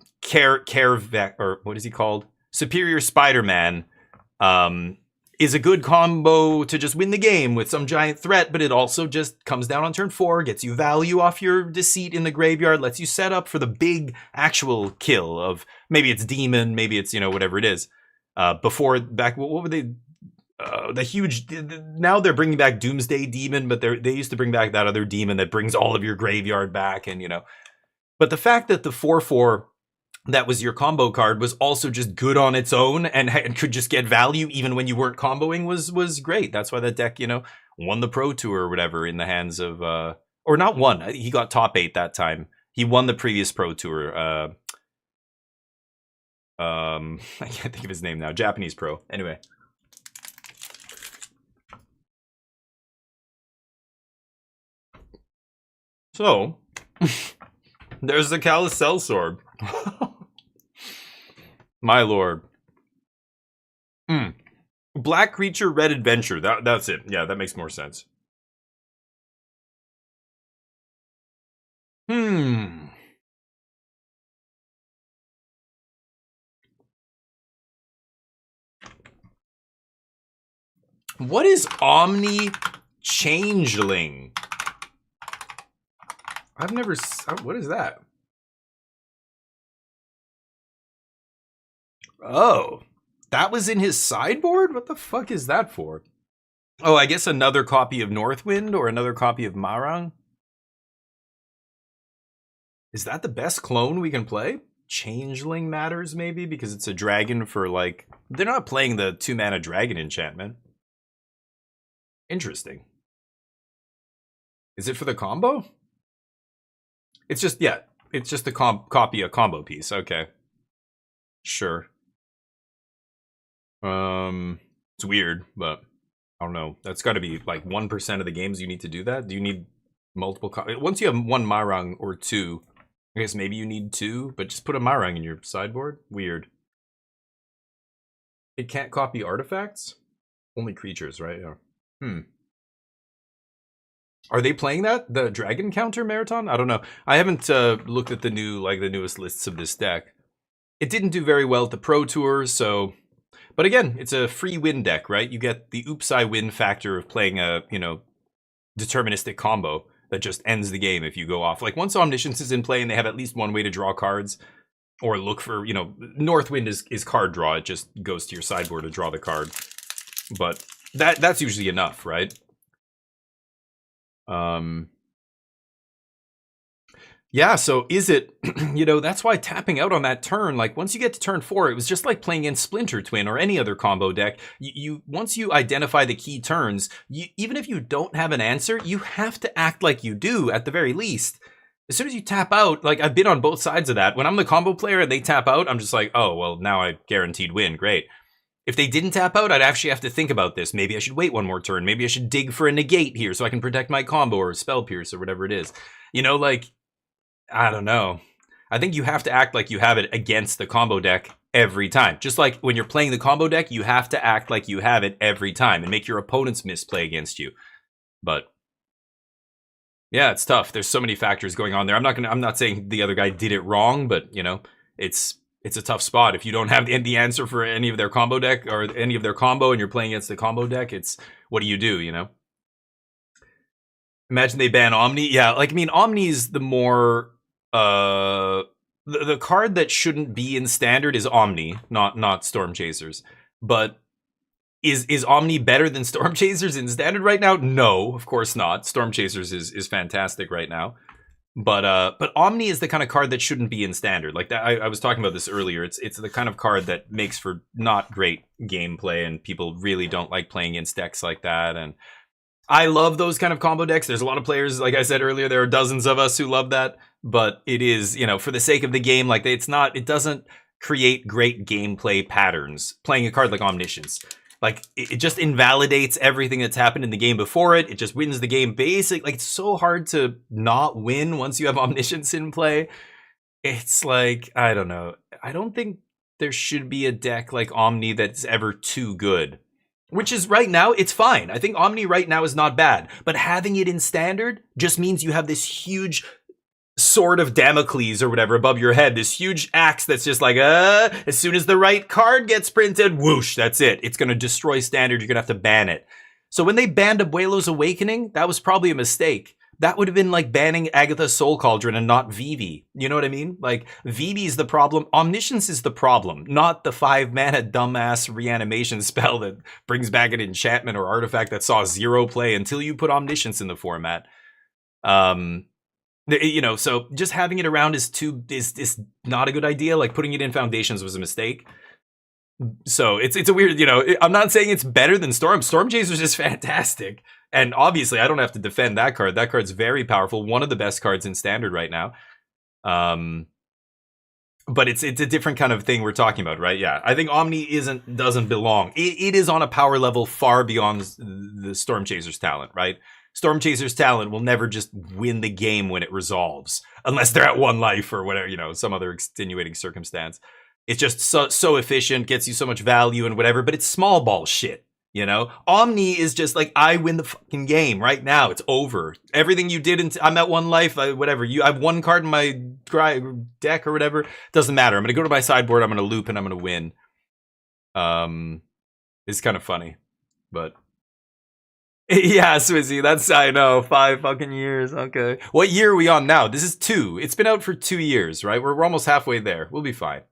what is he called? Superior Spider-Man is a good combo to just win the game with some giant threat, but it also just comes down on turn 4, gets you value off your Deceit in the graveyard, lets you set up for the big actual kill of maybe it's Demon, maybe it's, you know, whatever it is. Before back, what were they? The huge, now they're bringing back Doomsday Demon, but they used to bring back that other demon that brings all of your graveyard back, and you know. But the fact that the 4/4 that was your combo card was also just good on its own and could just get value even when you weren't comboing was great. That's why that deck, you know, won the Pro Tour or whatever in the hands of, or not won. He got top 8 that time. He won the previous Pro Tour. I can't think of his name now. Japanese pro. Anyway. So, there's the Calicel Sword. My lord. Black Creature, Red Adventure. That's it. Yeah, that makes more sense. What is Omni Changeling? I've never... What is that? Oh, that was in his sideboard? What the fuck is that for? Oh, I guess another copy of Northwind or another copy of Marang? Is that the best clone we can play? Changeling matters, maybe? Because it's a dragon for, like... They're not playing the 2-mana dragon enchantment. Interesting. Is it for the combo? It's just, yeah, it's just a copy, a combo piece. Okay. Sure. It's weird, but I don't know. That's got to be like 1% of the games you need to do that. Do you need multiple once you have one Marang or 2, I guess maybe you need 2, but just put a Marang in your sideboard? Weird. It can't copy artifacts? Only creatures, right? Yeah. Are they playing that? The dragon counter marathon? I don't know. I haven't looked at the newest lists of this deck. It didn't do very well at the Pro Tour, so... But again, it's a free win deck, right? You get the oops I win factor of playing a, you know, deterministic combo that just ends the game if you go off. Like, once Omniscience is in play and they have at least one way to draw cards, or look for, you know, Northwind is card draw. It just goes to your sideboard to draw the card. But that's usually enough, right? Yeah, so is it, you know, that's why tapping out on that turn, like once you get to turn 4, it was just like playing in Splinter Twin or any other combo deck. You once you identify the key turns, even if you don't have an answer, you have to act like you do at the very least. as soon as you tap out, like I've been on both sides of that. When I'm the combo player and they tap out, I'm just like, oh, well, now I guaranteed win. Great. If they didn't tap out, I'd actually have to think about this. Maybe I should wait one more turn. Maybe I should dig for a negate here so I can protect my combo or spell pierce or whatever it is. You know, like, I don't know. I think you have to act like you have it against the combo deck every time. Just like when you're playing the combo deck, you have to act like you have it every time and make your opponents misplay against you. But yeah, it's tough. There's so many factors going on there. I'm not saying the other guy did it wrong, but you know, it's a tough spot. If you don't have the answer for any of their combo deck or any of their combo and you're playing against the combo deck, it's what do, you know? Imagine they ban Omni. Yeah, like I mean, Omni's the more the card that shouldn't be in standard is Omni, not Storm Chasers. But is Omni better than Storm Chasers in standard right now? No, of course not. Storm Chasers is fantastic right now. But Omni is the kind of card that shouldn't be in standard. Like that, I was talking about this earlier. It's the kind of card that makes for not great gameplay, and people really don't like playing against decks like that. And I love those kind of combo decks. There's a lot of players, like I said earlier, there are dozens of us who love that. But it is, you know, for the sake of the game, like it doesn't create great gameplay patterns. Playing a card like Omniscience. Like, it just invalidates everything that's happened in the game before it. It just wins the game basic. Like, it's so hard to not win once you have Omniscience in play. It's like, I don't know. I don't think there should be a deck like Omni that's ever too good. Which is, right now, it's fine. I think Omni right now is not bad. But having it in standard just means you have this huge sword of Damocles or whatever above your head, this huge axe that's just like, as soon as the right card gets printed, whoosh, that's it. It's going to destroy standard. You're going to have to ban it. So when they banned Abuelo's Awakening, that was probably a mistake. That would have been like banning Agatha's Soul Cauldron and not Vivi. You know what I mean? Like, Vivi is the problem. Omniscience is the problem, not the 5-mana dumbass reanimation spell that brings back an enchantment or artifact that saw 0 play until you put Omniscience in the format. You know, so just having it around is not a good idea. Like, putting it in Foundations was a mistake. So it's a weird, you know, I'm not saying it's better than Storm. Storm Chasers is fantastic. And obviously I don't have to defend that card. That card's very powerful. One of the best cards in standard right now. But it's a different kind of thing we're talking about, right? Yeah. I think Omni doesn't belong. It is on a power level far beyond the Storm Chasers talent, right? Storm Chasers talent will never just win the game when it resolves, unless they're at 1 life or whatever, you know, some other extenuating circumstance. It's just so efficient, gets you so much value and whatever, but it's small ball shit, you know? Omni is just like, I win the fucking game right now. It's over. Everything you did, I'm at 1 life, whatever. I have 1 card in my deck or whatever. Doesn't matter. I'm going to go to my sideboard, I'm going to loop, and I'm going to win. It's kind of funny, but... Yeah, Swizzy, that's, I know, 5 fucking years, okay. What year are we on now? This is 2. It's been out for 2 years, right? We're almost halfway there. We'll be fine.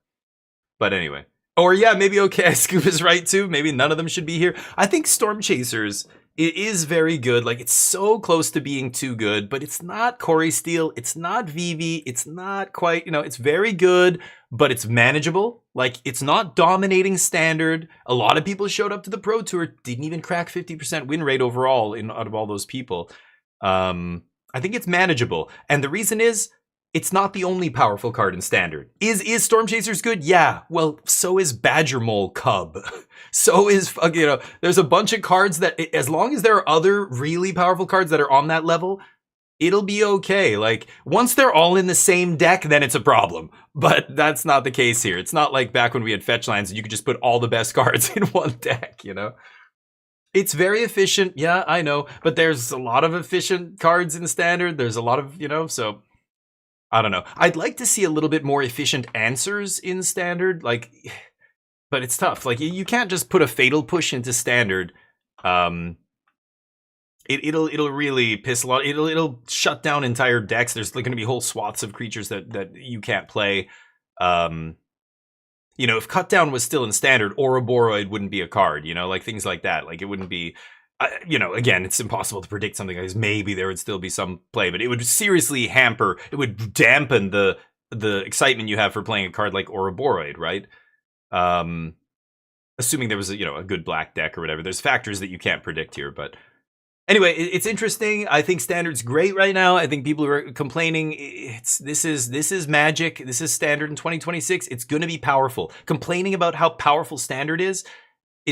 But anyway. Or yeah, maybe okay, Scoop is right too. Maybe none of them should be here. I think Storm Chasers, it is very good. Like, it's so close to being too good, but it's not Corey Steele. It's not Vivi. It's not quite, you know, it's very good, but it's manageable. Like, it's not dominating standard. A lot of people showed up to the Pro Tour, didn't even crack 50% win rate overall out of all those people. I think it's manageable. And the reason is, it's not the only powerful card in standard. Is Storm Chasers good? Yeah. Well, so is Badger Mole Cub. So is, you know, there's a bunch of cards that, as long as there are other really powerful cards that are on that level, it'll be okay. Like, once they're all in the same deck, then it's a problem. But that's not the case here. It's not like back when we had fetch lands and you could just put all the best cards in one deck, you know? It's very efficient. Yeah, I know. But there's a lot of efficient cards in standard. There's a lot of, you know, so... I don't know. I'd like to see a little bit more efficient answers in standard, like, but it's tough. Like, you can't just put a fatal push into standard. It'll really piss a lot. It'll shut down entire decks. There's going to be whole swaths of creatures that you can't play. You know, if Cut Down was still in standard, Ouroboros wouldn't be a card. You know, like things like that. Like, it wouldn't be. You know, again, it's impossible to predict something like this. Maybe there would still be some play, but it would seriously hamper, it would dampen the excitement you have for playing a card like Ouroboros, right? Assuming there was a good black deck or whatever. There's factors that you can't predict here, but Anyway, it's interesting. I think Standard's great right now. I think people are complaining. This is Magic. This is Standard in 2026. It's going to be powerful. Complaining about how powerful Standard is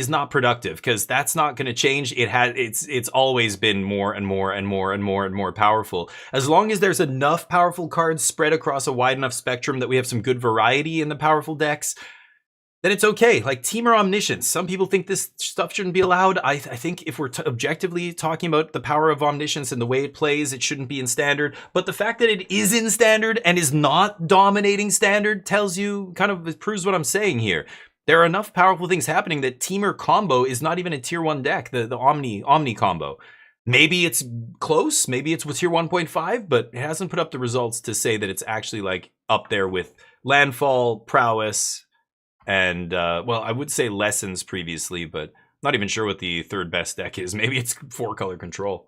not productive, because that's not going to change. It's always been more and more and more and more and more powerful. As long as there's enough powerful cards spread across a wide enough spectrum that we have some good variety in the powerful decks, then it's okay. Like Teamer Omniscience. Some people think this stuff shouldn't be allowed. I think if we're objectively talking about the power of Omniscience and the way it plays, it shouldn't be in Standard. But the fact that it is in Standard and is not dominating Standard tells you, kind of proves what I'm saying here. There are enough powerful things happening that Teamer combo is not even a tier 1 deck, the Omni combo. Maybe it's close, maybe it's with tier 1.5, but it hasn't put up the results to say that it's actually like up there with Landfall, Prowess, and well, I would say Lessons previously, but not even sure what the third best deck is. Maybe it's 4-color control.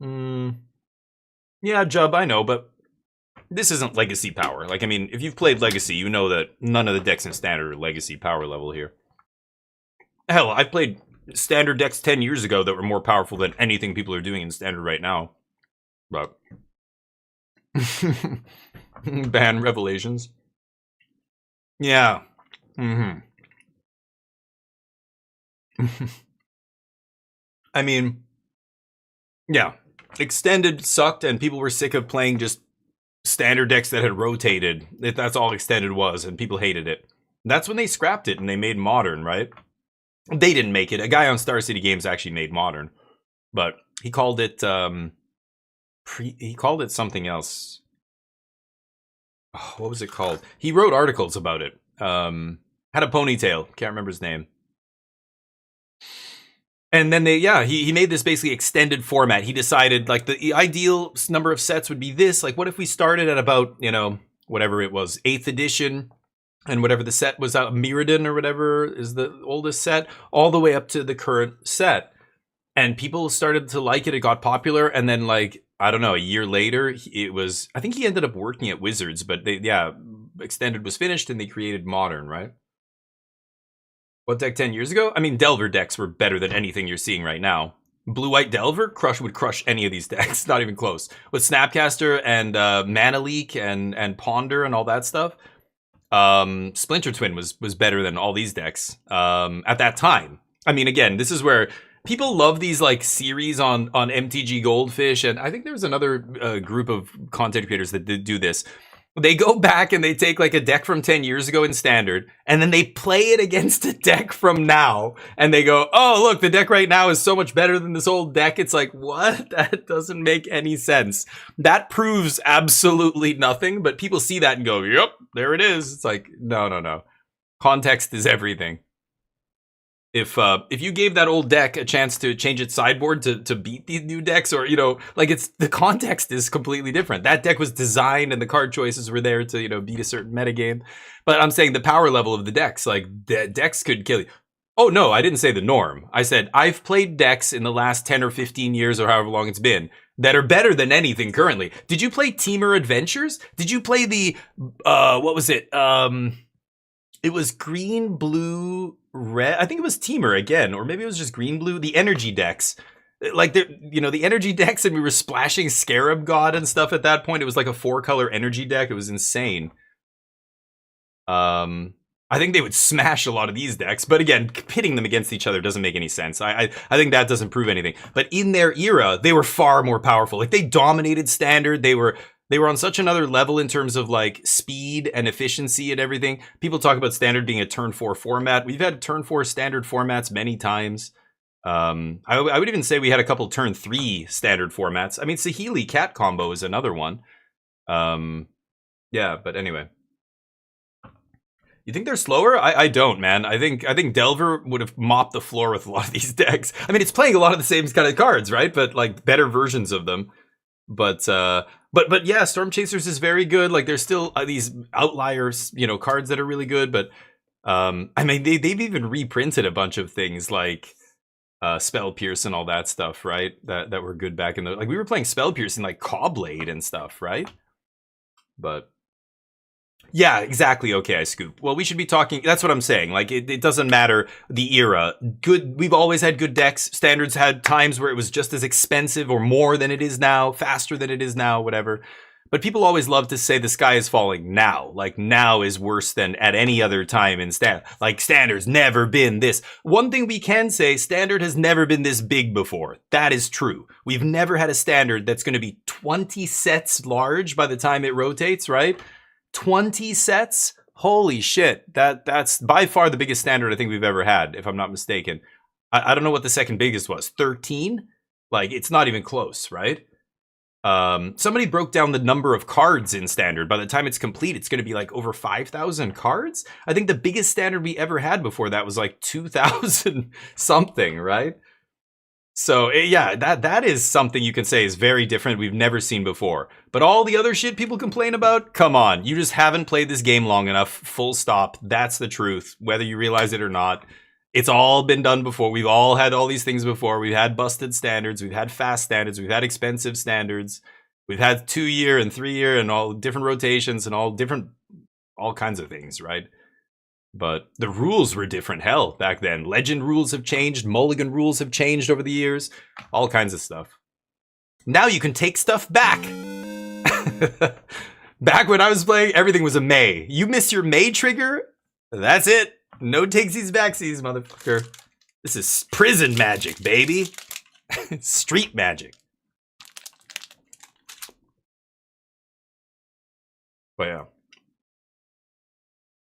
Yeah, Jub, I know, but this isn't Legacy power. Like, I mean, if you've played Legacy, you know that none of the decks in Standard are Legacy power level here. Hell, I've played Standard decks 10 years ago that were more powerful than anything people are doing in Standard right now. But ban Revelations. Yeah. I mean, yeah. Extended sucked, and people were sick of playing just Standard decks that had rotated. That's all Extended was, and people hated it. That's when they scrapped it and they made Modern, right? They didn't make it. A guy on Star City Games actually made Modern, but he called it he called it something else. Oh, what was it called? He wrote articles about it. Had a ponytail. Can't remember his name. And then he made this basically extended format. He decided like the ideal number of sets would be this. Like, what if we started at about, you know, whatever it was, 8th edition, and whatever the set was out, Mirrodin or whatever is the oldest set, all the way up to the current set. And people started to like it. It got popular. And then, like, I don't know, a year later, it was, I think he ended up working at Wizards, but Extended was finished and they created Modern, right? What deck 10 years ago? I mean, Delver decks were better than anything you're seeing right now. Blue-White Delver would crush any of these decks. Not even close. With Snapcaster and Mana Leak and Ponder and all that stuff, Splinter Twin was better than all these decks at that time. I mean, again, this is where people love these like series on MTG Goldfish, and I think there's another group of content creators that do this. They go back and they take like a deck from 10 years ago in Standard, and then they play it against a deck from now, and they go, oh, look, the deck right now is so much better than this old deck. It's like, what? That doesn't make any sense. That proves absolutely nothing, but people see that and go, yep, there it is. It's like, no. Context is everything. If you gave that old deck a chance to change its sideboard to beat these new decks, or, you know, like, it's the context is completely different. That deck was designed and the card choices were there to, you know, beat a certain metagame. But I'm saying the power level of the decks, like, the decks could kill you. Oh, no, I didn't say the norm. I said I've played decks in the last 10 or 15 years or however long it's been that are better than anything currently. Did you play Teamer Adventures? Did you play the, what was it? It was green, blue, red. I think it was Teamer again, or maybe it was just green, blue. The energy decks, like the energy decks, and we were splashing Scarab God and stuff at that point. It was like a 4-color energy deck. It was insane. I think they would smash a lot of these decks, but again, pitting them against each other doesn't make any sense. I think that doesn't prove anything. But in their era, they were far more powerful. Like, they dominated Standard. They were on such another level in terms of like speed and efficiency and everything. People talk about Standard being a turn 4 format. We've had turn 4 Standard formats many times. I would even say we had a couple turn 3 Standard formats. I mean, Saheeli Cat combo is another one. Yeah, but anyway. You think they're slower? I don't, man. I think Delver would have mopped the floor with a lot of these decks. I mean, it's playing a lot of the same kind of cards, right? But like better versions of them. But yeah, Storm Chasers is very good. Like, there's still these outliers, you know, cards that are really good. But I mean, they've even reprinted a bunch of things like Spell Pierce and all that stuff, right? That were good back in the, like, we were playing Spell Pierce in like Cobblade and stuff, right? But Yeah, exactly. Okay, I scoop. Well, we should be talking. That's what I'm saying. Like, it doesn't matter the era. Good. We've always had good decks. Standards had times where it was just as expensive or more than it is now, faster than it is now, whatever. But people always love to say the sky is falling now. Like, now is worse than at any other time in Standard. Like, Standard's never been this. One thing we can say, Standard has never been this big before. That is true. We've never had a Standard that's going to be 20 sets large by the time it rotates, right? 20 sets? Holy shit. That's by far the biggest Standard I think we've ever had, if I'm not mistaken. I don't know what the second biggest was. 13? Like, it's not even close, right? Somebody broke down the number of cards in Standard. By the time it's complete, it's going to be like over 5,000 cards. I think the biggest Standard we ever had before that was like 2,000 something, right? So yeah, that is something you can say is very different. We've never seen before. But all the other shit people complain about, come on, you just haven't played this game long enough. Full stop. That's the truth, whether you realize it or not. It's all been done before. We've all had all these things before. We've had busted standards. We've had fast standards. We've had expensive standards. We've had 2-year and 3-year and all different rotations and all kinds of things, right? But the rules were different. Hell, back then. Legend rules have changed. Mulligan rules have changed over the years. All kinds of stuff. Now you can take stuff back. Back when I was playing, everything was a May. You miss your May trigger? That's it. No takesies backsies, motherfucker. This is prison magic, baby. Street magic. But yeah.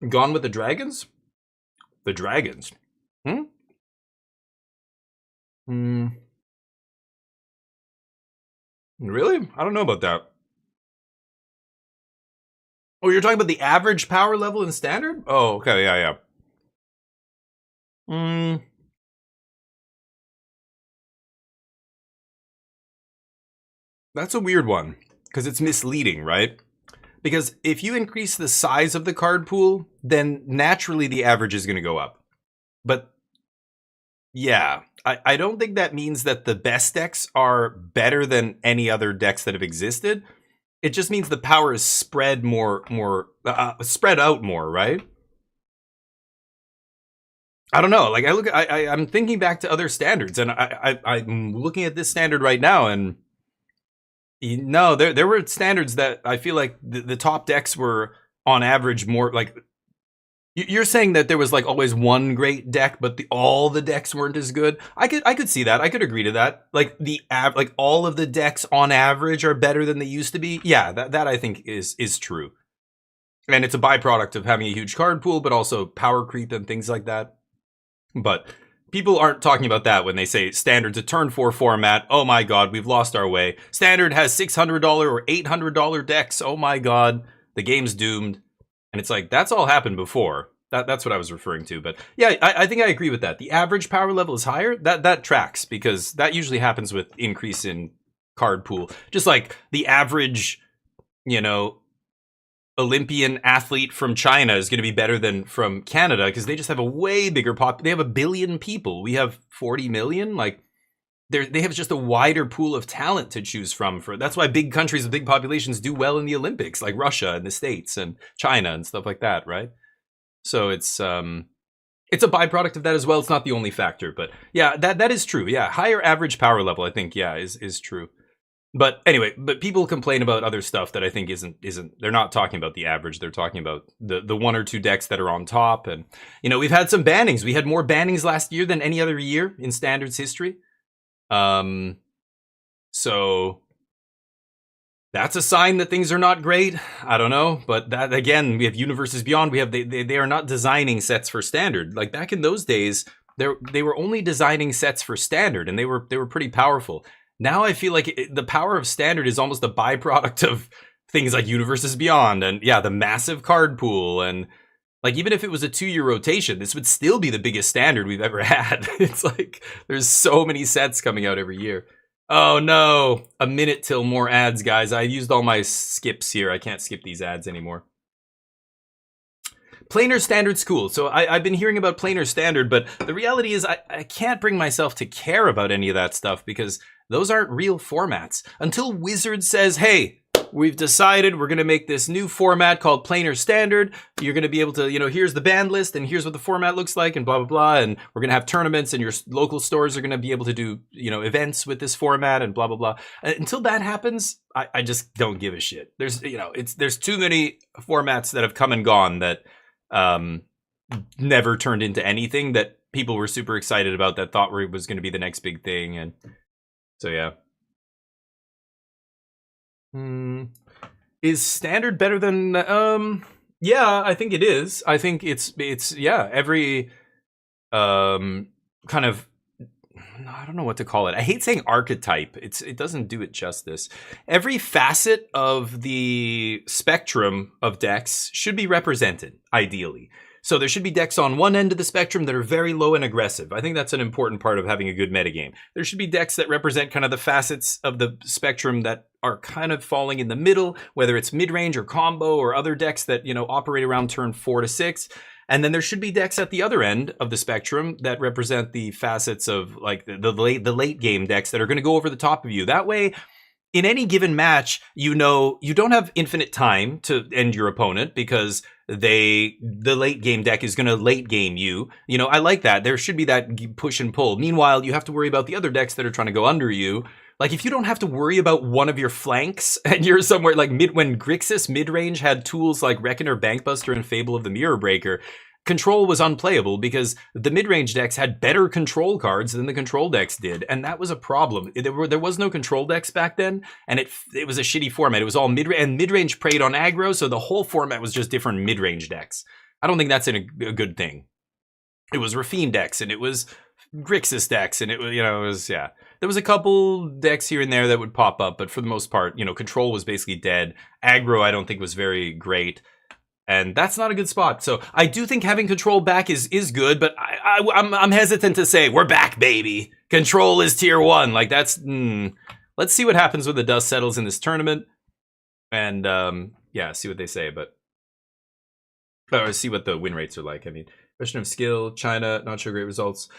Gone with the Dragons? The Dragons. Really? I don't know about that. Oh, you're talking about the average power level in Standard? Oh, okay, yeah. That's a weird one, because it's misleading, right? Because if you increase the size of the card pool, then naturally the average is going to go up. But yeah, I don't think that means that the best decks are better than any other decks that have existed. It just means the power is spread spread out more, right? I don't know. Like I'm thinking back to other standards, and I'm looking at this standard right now, and no, there were standards that I feel like the top decks were on average more like. You're saying that there was like always one great deck, but all the decks weren't as good. I could see that. I could agree to that. Like like all of the decks on average are better than they used to be. Yeah, that I think is true, and it's a byproduct of having a huge card pool, but also power creep and things like that. But people aren't talking about that when they say Standard's a turn 4 format. Oh my god, we've lost our way. Standard has $600 or $800 decks. Oh my god, the game's doomed. And it's like, that's all happened before. That's what I was referring to. But yeah, I think I agree with that. The average power level is higher. That tracks, because that usually happens with increase in card pool. Just like the average, Olympian athlete from China is going to be better than from Canada, because they just have a way bigger they have 1 billion people. We have 40 million. Like they have just a wider pool of talent to choose from. That's why big countries with big populations do well in the Olympics, like Russia and the States and China and stuff like that, right? So it's a byproduct of that as well. It's not the only factor, but yeah, that is true. Yeah, higher average power level, I think, yeah, is true. But anyway, people complain about other stuff that I think isn't. They're not talking about the average. They're talking about the 1 or 2 decks that are on top. And we've had some bannings. We had more bannings last year than any other year in Standards history. So that's a sign that things are not great. I don't know, but that again, we have Universes Beyond. We have they are not designing sets for Standard. Like back in those days, they were only designing sets for Standard, and they were pretty powerful. Now I feel like the power of Standard is almost a byproduct of things like Universes Beyond and yeah, the massive card pool. And like, even if it was a 2-year rotation, this would still be the biggest Standard we've ever had. It's like, there's so many sets coming out every year. Oh no, a minute till more ads, guys. I used all my skips here. I can't skip these ads anymore. Planar Standard's cool. So I've been hearing about Planar Standard, but the reality is I can't bring myself to care about any of that stuff, because those aren't real formats. Until Wizard says, hey, we've decided we're going to make this new format called Planar Standard. You're going to be able to, here's the band list and here's what the format looks like and blah, blah, blah. And we're going to have tournaments and your local stores are going to be able to do, events with this format and blah, blah, blah. Until that happens, I just don't give a shit. There's too many formats that have come and gone that never turned into anything that people were super excited about that thought was going to be the next big thing. And so, yeah. Is standard better than yeah, I think it is. I think it's every kind of, I don't know what to call it. I hate saying archetype. It doesn't do it justice. Every facet of the spectrum of decks should be represented, ideally. So there should be decks on one end of the spectrum that are very low and aggressive. I think that's an important part of having a good metagame. There should be decks that represent kind of the facets of the spectrum that are kind of falling in the middle, whether it's mid-range or combo or other decks that, operate around turn 4 to 6. And then there should be decks at the other end of the spectrum that represent the facets of like the late game decks that are going to go over the top of you. That way, in any given match, you don't have infinite time to end your opponent because the late game deck is going to late game you. I like that. There should be that push and pull. Meanwhile, you have to worry about the other decks that are trying to go under you. Like if you don't have to worry about one of your flanks and you're somewhere like when Grixis mid-range had tools like Reckoner, Bankbuster, and Fable of the Mirror Breaker, Control was unplayable because the mid-range decks had better control cards than the control decks did, and that was a problem. There was no control decks back then, and it was a shitty format. It was all mid-range, and mid-range preyed on aggro, so the whole format was just different mid-range decks. I don't think that's a good thing. It was Rafine decks, and it was Grixis decks, and it was there was a couple decks here and there that would pop up, but for the most part, control was basically dead. Aggro, I don't think was very great. And that's not a good spot. So I do think having control back is good, but I'm hesitant to say we're back, baby. Control is tier 1. Like that's. Let's see what happens when the dust settles in this tournament, and see what they say. Or see what the win rates are like. I mean, question of skill, China, not so great results.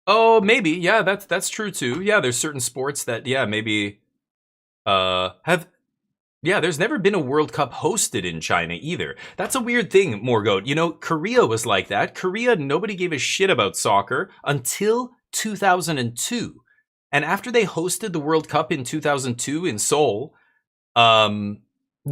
Oh, maybe. Yeah, that's true too. Yeah, there's certain sports that maybe have. Yeah, there's never been a World Cup hosted in China either. That's a weird thing, Morgoat. Korea was like that. Korea, nobody gave a shit about soccer until 2002. And after they hosted the World Cup in 2002 in Seoul, the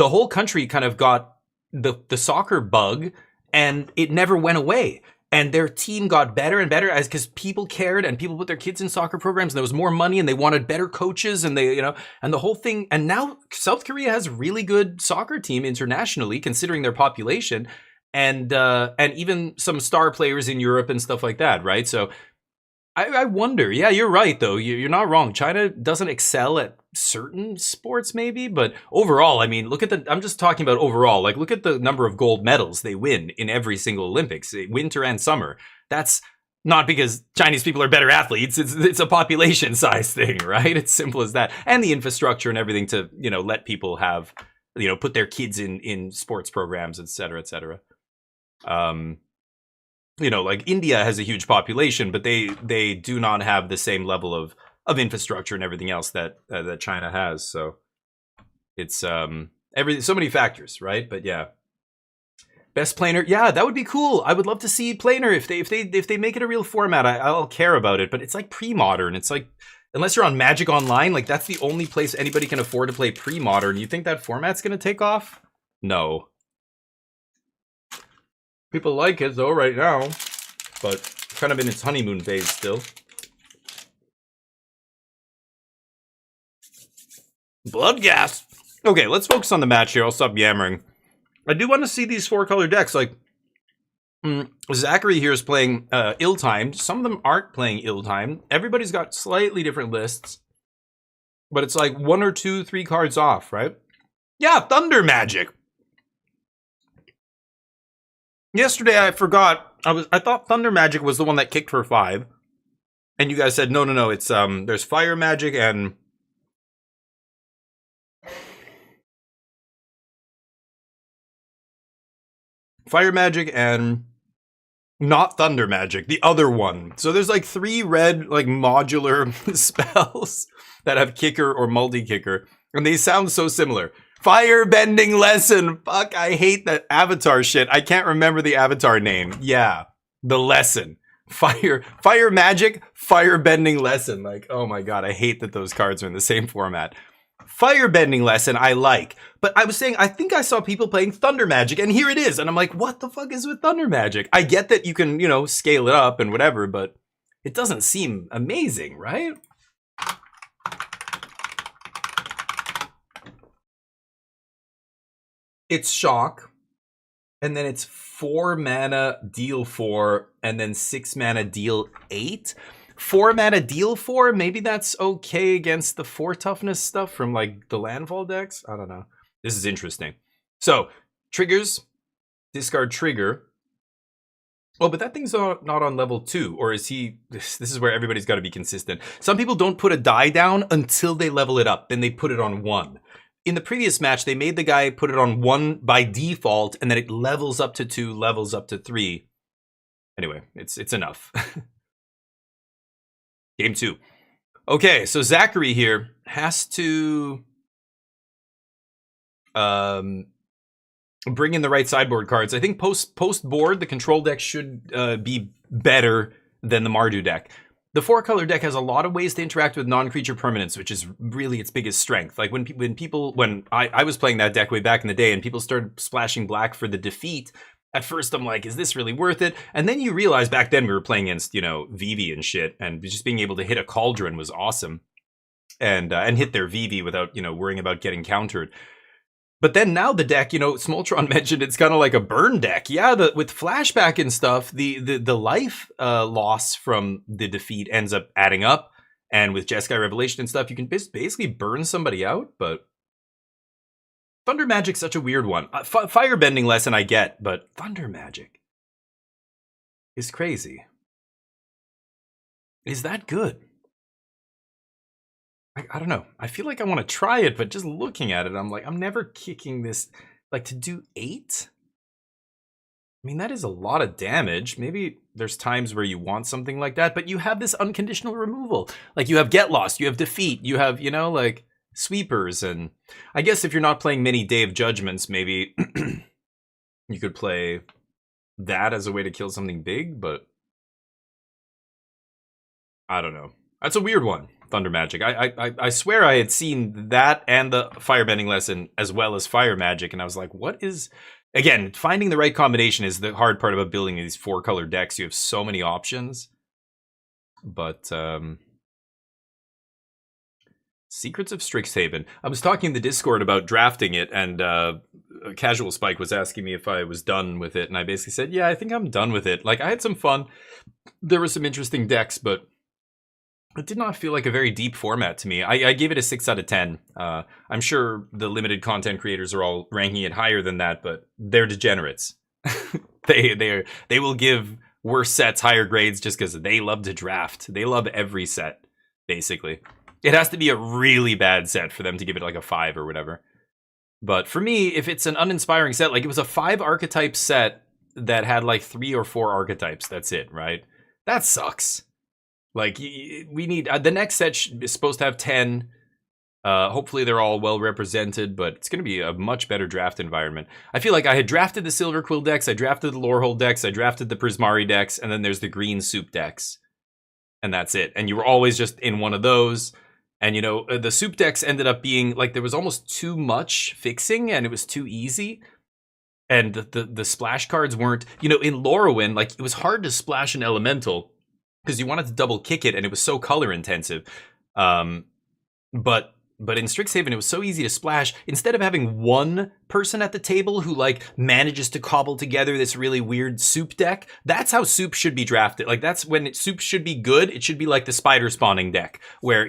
whole country kind of got the soccer bug, and it never went away. And their team got better and better because people cared and people put their kids in soccer programs and there was more money and they wanted better coaches and and the whole thing. And now South Korea has a really good soccer team internationally considering their population and even some star players in Europe and stuff like that, right? So I wonder. Yeah, you're right, though. You're not wrong. China doesn't excel at certain sports, maybe, but overall, I mean, I'm just talking about overall. Like, look at the number of gold medals they win in every single Olympics, winter and summer. That's not because Chinese people are better athletes. It's a population size thing, right? It's simple as that. And the infrastructure and everything to, let people have, put their kids in sports programs, et cetera, et cetera. Like India has a huge population, but they do not have the same level of infrastructure and everything else that China has. So it's so many factors, right? But yeah, best planar, yeah, that would be cool. I would love to see planar if they make it a real format. I'll care about it. But it's like pre-modern. It's like unless you're on Magic Online, like that's the only place anybody can afford to play pre-modern. You think that format's gonna take off? No. People like it though right now, but kind of in its honeymoon phase still. Blood gas. Okay, let's focus on the match here. I'll stop yammering. I do want to see these 4-color decks. Like, Zachary here is playing ill-timed. Some of them aren't playing ill-timed. Everybody's got slightly different lists, but it's like 1 or 2, 3 cards off, right? Yeah, Thunder Magic. Yesterday I forgot. I thought Thunder Magic was the one that kicked for 5, and you guys said no. It's there's Fire Magic and not Thunder Magic, the other one. So there's like 3 red like modular spells that have kicker or multi-kicker, and they sound so similar. Firebending lesson. Fuck, I hate that avatar shit. I can't remember the avatar name. Yeah, the lesson. Fire magic, firebending lesson. Like, oh my god, I hate that those cards are in the same format. Firebending lesson, I like. But I was saying, I think I saw people playing Thunder Magic, and here it is. And I'm like, what the fuck is with Thunder Magic? I get that you can, you know, scale it up and whatever, but it doesn't seem amazing, right? It's shock, and then it's 4 mana, deal 4, and then 6 mana, deal 8. 4 mana, deal 4, maybe that's okay against the 4 toughness stuff from like the landfall decks. I don't know. This is interesting. So, triggers, discard trigger. Oh, but that thing's not on level 2, or is he... This is where everybody's got to be consistent. Some people don't put a die down until they level it up, then they put it on 1. In the previous match, they made the guy put it on 1 by default, and then it levels up to 2, levels up to 3. Anyway, it's enough. Game 2. Okay, so Zachary here has to bring in the right sideboard cards. I think post board, the control deck should be better than the Mardu deck. The 4-color deck has a lot of ways to interact with non-creature permanents, which is really its biggest strength. Like when I was playing that deck way back in the day and people started splashing black for the defeat, at first I'm like, is this really worth it? And then you realize back then we were playing against, you know, Vivi and shit, and just being able to hit a Cauldron was awesome. And hit their Vivi without, you know, worrying about getting countered. But then now the deck, you know, Smoltron mentioned it's kind of like a burn deck. Yeah, with flashback and stuff, the life loss from the defeat ends up adding up. And with Jeskai Revelation and stuff, you can basically burn somebody out. But Thunder Magic's such a weird one. Firebending lesson I get, but Thunder Magic is crazy. Is that good? I don't know. I feel like I want to try it, but just looking at it, I'm like, I'm never kicking this. Like, to do 8? I mean, that is a lot of damage. Maybe there's times where you want something like that, but you have this unconditional removal. Like, you have Get Lost, you have Defeat, you have, you know, like, sweepers. And I guess if you're not playing many Day of Judgments, maybe you could play that as a way to kill something big, but I don't know. That's a weird one. Thunder Magic. I swear I had seen that and the Firebending lesson as well as Fire Magic, and I was like, what is... Again, finding the right combination is the hard part about building these 4-color decks. You have so many options. But, Secrets of Strixhaven. I was talking in the Discord about drafting it, and Casual Spike was asking me if I was done with it, and I basically said, yeah, I think I'm done with it. Like, I had some fun. There were some interesting decks, but it did not feel like a very deep format to me. I gave it a 6 out of 10. I'm sure the limited content creators are all ranking it higher than that, but they're degenerates. they will give worse sets higher grades just because they love to draft. They love every set, basically. It has to be a really bad set for them to give it like a 5 or whatever. But for me, if it's an uninspiring set, like it was a 5 archetype set that had like 3 or 4 archetypes, that's it, right? That sucks. Like, we need... the next set is supposed to have 10. Hopefully they're all well represented, but it's going to be a much better draft environment. I feel like I had drafted the Silver Quill decks, I drafted the Lorehold decks, I drafted the Prismari decks, and then there's the Green Soup decks. And that's it. And you were always just in one of those. And, you know, the Soup decks ended up being... like, there was almost too much fixing, and it was too easy. And the splash cards weren't... You know, in Lorwyn, like, it was hard to splash an Elemental... because you wanted to double kick it, and it was so color intensive. But in Strixhaven, it was so easy to splash. Instead of having one person at the table who like manages to cobble together this really weird soup deck, that's how soup should be drafted. Like that's when soup should be good. It should be like the spider spawning deck, where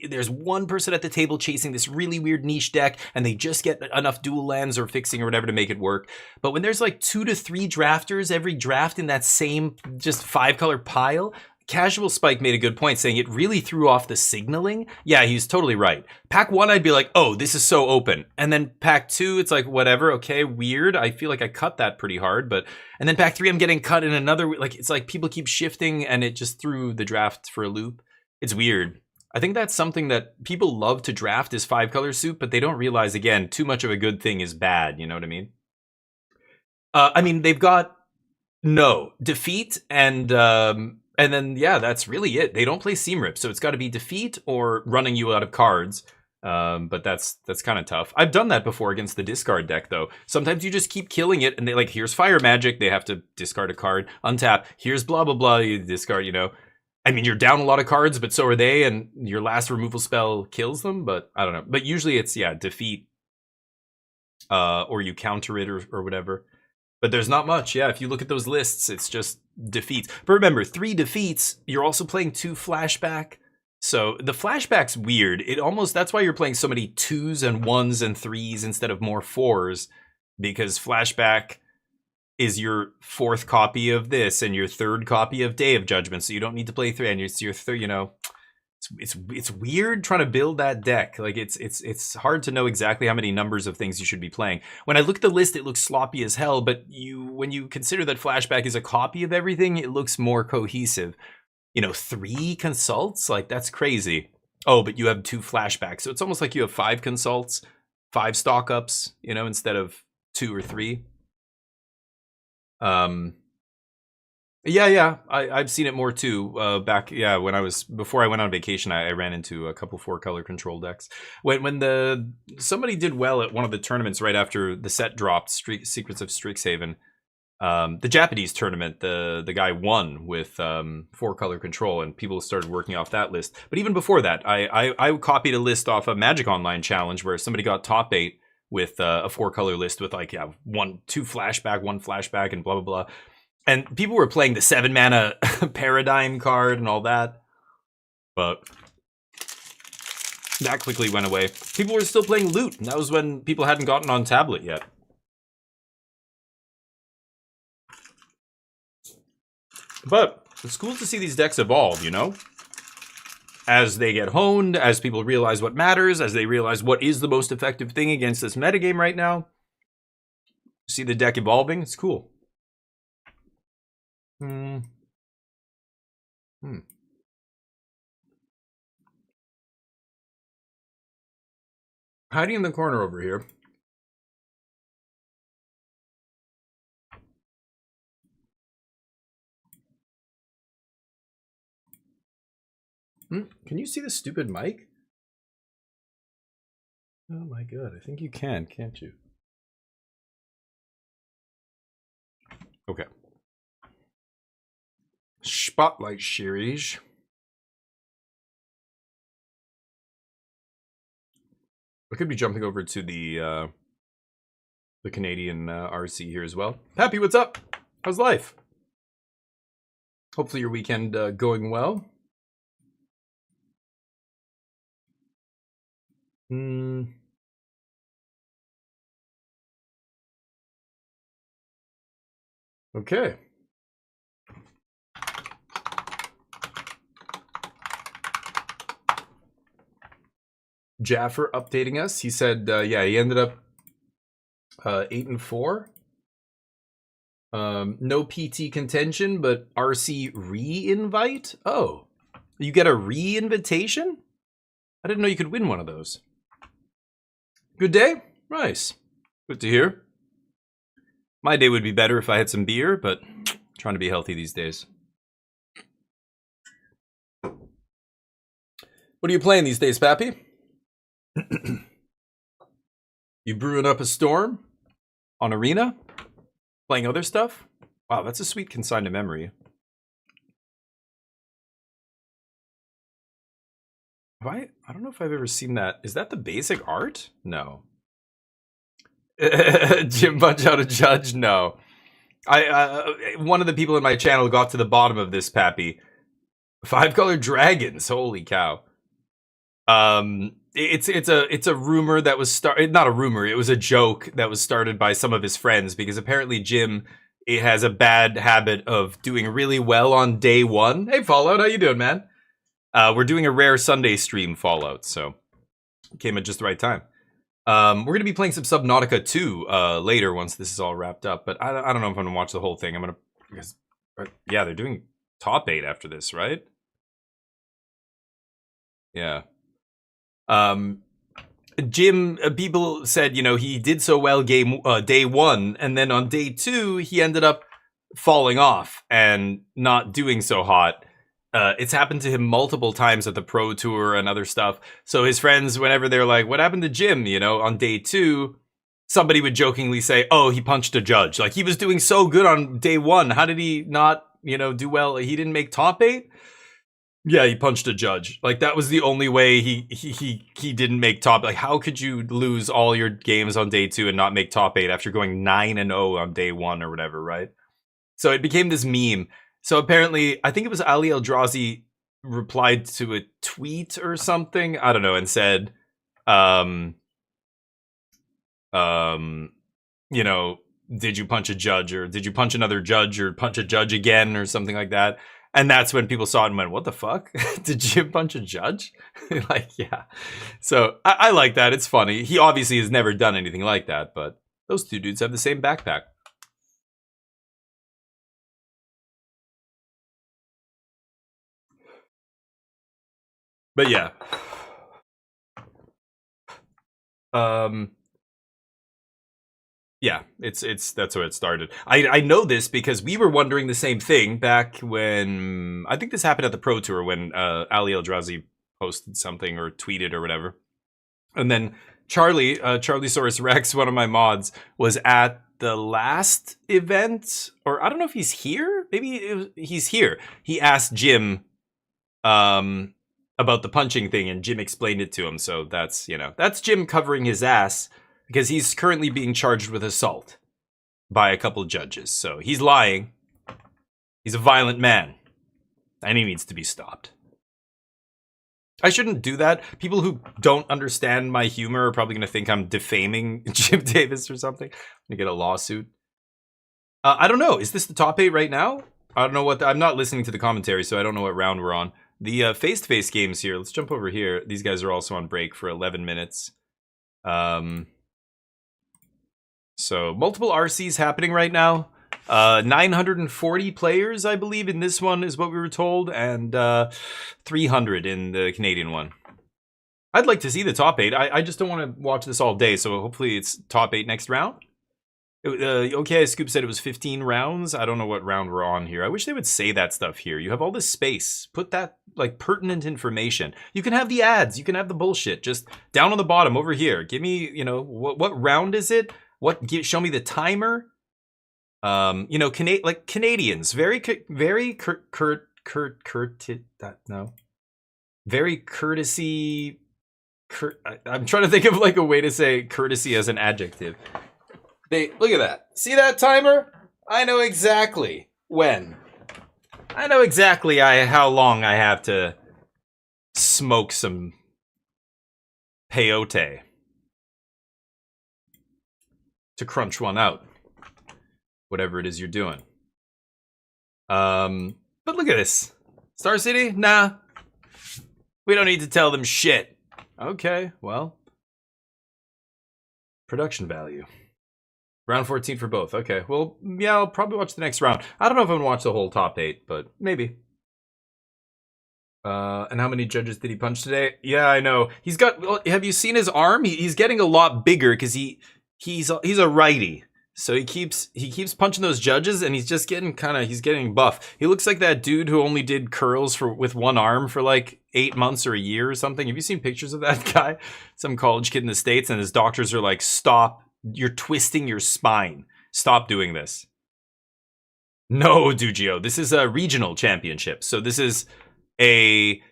there's one person at the table chasing this really weird niche deck, and they just get enough dual lands or fixing or whatever to make it work. But when there's like 2 to 3 drafters every draft in that same just 5-color pile. Casual Spike made a good point saying it really threw off the signaling. Yeah, he's totally right. Pack 1, I'd be like, oh, this is so open. And then pack 2, it's like, whatever, okay, weird. I feel like I cut that pretty hard. And then pack 3, I'm getting cut in another, like, it's like people keep shifting and it just threw the draft for a loop. It's weird. I think that's something that people love to draft is 5-color soup, but they don't realize, again, too much of a good thing is bad, you know what I mean? They've got defeat and then yeah, that's really it. They don't play seam rip, so it's got to be defeat or running you out of cards. But that's kind of tough. I've done that before against the discard deck, though. Sometimes you just keep killing it, and they like, here's fire magic. They have to discard a card, untap. Here's blah blah blah. You discard. You know, I mean, you're down a lot of cards, but so are they, and your last removal spell kills them. But I don't know. But usually it's defeat, or you counter it or whatever. But there's not much. Yeah, if you look at those lists, it's just defeats. But remember, 3 defeats. You're also playing 2 flashback. So the flashback's weird. That's why you're playing so many 2s and 1s and 3s instead of more 4s, because flashback is your 4th copy of this and your 3rd copy of Day of Judgment. So you don't need to play 3, and it's your 3rd. You know, it's weird trying to build that deck. Like it's hard to know exactly how many numbers of things you should be playing. When I look at the list, it looks sloppy as hell. But when you consider that flashback is a copy of everything, it looks more cohesive. You know, 3 consults? Like, that's crazy. Oh, but you have 2 flashbacks. So it's almost like you have 5 consults, 5 stock ups, you know, instead of 2 or 3. Yeah. I've seen it more too. Before I went on vacation, I ran into a couple 4-color control decks. When somebody did well at one of the tournaments right after the set dropped, Secrets of Strixhaven. The Japanese tournament, the guy won with 4-color control, and people started working off that list. But even before that, I copied a list off a Magic Online challenge where somebody got top 8 with a 4-color list with 2 flashback, 1 flashback, and blah blah blah. And people were playing the 7-mana Paradigm card and all that, but that quickly went away. People were still playing Loot, and that was when people hadn't gotten on tablet yet. But it's cool to see these decks evolve, you know? As they get honed, as people realize what matters, as they realize what is the most effective thing against this metagame right now. See the deck evolving? It's cool. Hiding in the corner over here. Can you see the stupid mic? Oh my god, I think you can, can't you? Okay. Spotlight series. I could be jumping over to the Canadian RC here as well. Happy, what's up? How's life? Hopefully your weekend going well. Okay. Jaffer updating us. He said, yeah, he ended up 8-4. No PT contention, but RC re-invite? Oh, you get a re-invitation? I didn't know you could win one of those. Good day? Nice. Good to hear. My day would be better if I had some beer, but I'm trying to be healthy these days. What are you playing these days, Pappy? You brewing up a storm? On Arena? Playing other stuff? Wow, that's a sweet consign to memory. I don't know if I've ever seen that. Is that the basic art? No. Jim Bunch out of Judge? No. One of the people in my channel got to the bottom of this, Pappy. 5-color dragons. Holy cow. It's a rumor that was not a rumor, it was a joke that was started by some of his friends, because apparently Jim has a bad habit of doing really well on day 1. Hey Fallout, how you doing, man? We're doing a rare Sunday stream, Fallout, so it came at just the right time. We're gonna be playing some Subnautica 2 later once this is all wrapped up, but I don't know if I'm gonna watch the whole thing. Yeah, they're doing top 8 after this, right? Yeah. Jim, people said, you know, he did so well day 1, and then on day 2, he ended up falling off and not doing so hot. It's happened to him multiple times at the Pro Tour and other stuff. So his friends, whenever they're like, what happened to Jim? You know, on day 2, somebody would jokingly say, oh, he punched a judge. Like, he was doing so good on day 1. How did he not, you know, do well? He didn't make top 8? Yeah, he punched a judge. Like, that was the only way he didn't make top. Like, how could you lose all your games on day 2 and not make top 8 after going 9-0 on day 1 or whatever, right? So it became this meme. So apparently, I think it was Ali Eldrazi replied to a tweet or something, I don't know, and said, you know, did you punch a judge, or did you punch another judge, or punch a judge again, or something like that. And that's when people saw it and went, what the fuck? Did you punch a judge? Like, yeah. So I like that. It's funny. He obviously has never done anything like that, but those two dudes have the same backpack. But yeah. Yeah, that's where it started. I know this because we were wondering the same thing back when, I think this happened at the Pro Tour when Ali Eldrazi posted something or tweeted or whatever. And then Charlie Saurus Rex, one of my mods, was at the last event, or I don't know if he's here. Maybe he's here. He asked Jim about the punching thing, and Jim explained it to him. So that's, you know, that's Jim covering his ass, because he's currently being charged with assault by a couple of judges. So he's lying. He's a violent man, and he needs to be stopped. I shouldn't do that. People who don't understand my humor are probably going to think I'm defaming Jim Davis or something. I'm going to get a lawsuit. I don't know. Is this the top 8 right now? I don't know what... I'm not listening to the commentary, so I don't know what round we're on. The face-to-face games here. Let's jump over here. These guys are also on break for 11 minutes. So multiple RCs happening right now. 940 players, I believe, in this one is what we were told, and 300 in the Canadian one. I'd like to see the top 8. I just don't want to watch this all day, so hopefully it's top 8 next round. Okay, Scoop said it was 15 rounds. I don't know what round we're on here. I wish they would say that stuff here. You have all this space. Put that, like, pertinent information. You can have the ads. You can have the bullshit. Just down on the bottom over here. Give me, you know, what round is it? Show me the timer. You know, Canadians, very courtesy. I'm trying to think of like a way to say courtesy as an adjective. Look at that. See that timer? I know exactly when. I know exactly how long I have to smoke some peyote to crunch one out. Whatever it is you're doing. But look at this. Star City? Nah. We don't need to tell them shit. Okay, well. Production value. Round 14 for both. Okay, well, yeah, I'll probably watch the next round. I don't know if I'm going to watch the whole top 8, but maybe. And how many judges did he punch today? Yeah, I know. He's got... Well, have you seen his arm? He's getting a lot bigger because he's a righty. So he keeps punching those judges, and he's just getting he's getting buff. He looks like that dude who only did curls with one arm for like 8 months or a year or something. Have you seen pictures of that guy? Some college kid in the States, and his doctors are like, stop, you're twisting your spine. Stop doing this. No, Dugio, this is a regional championship. So this is a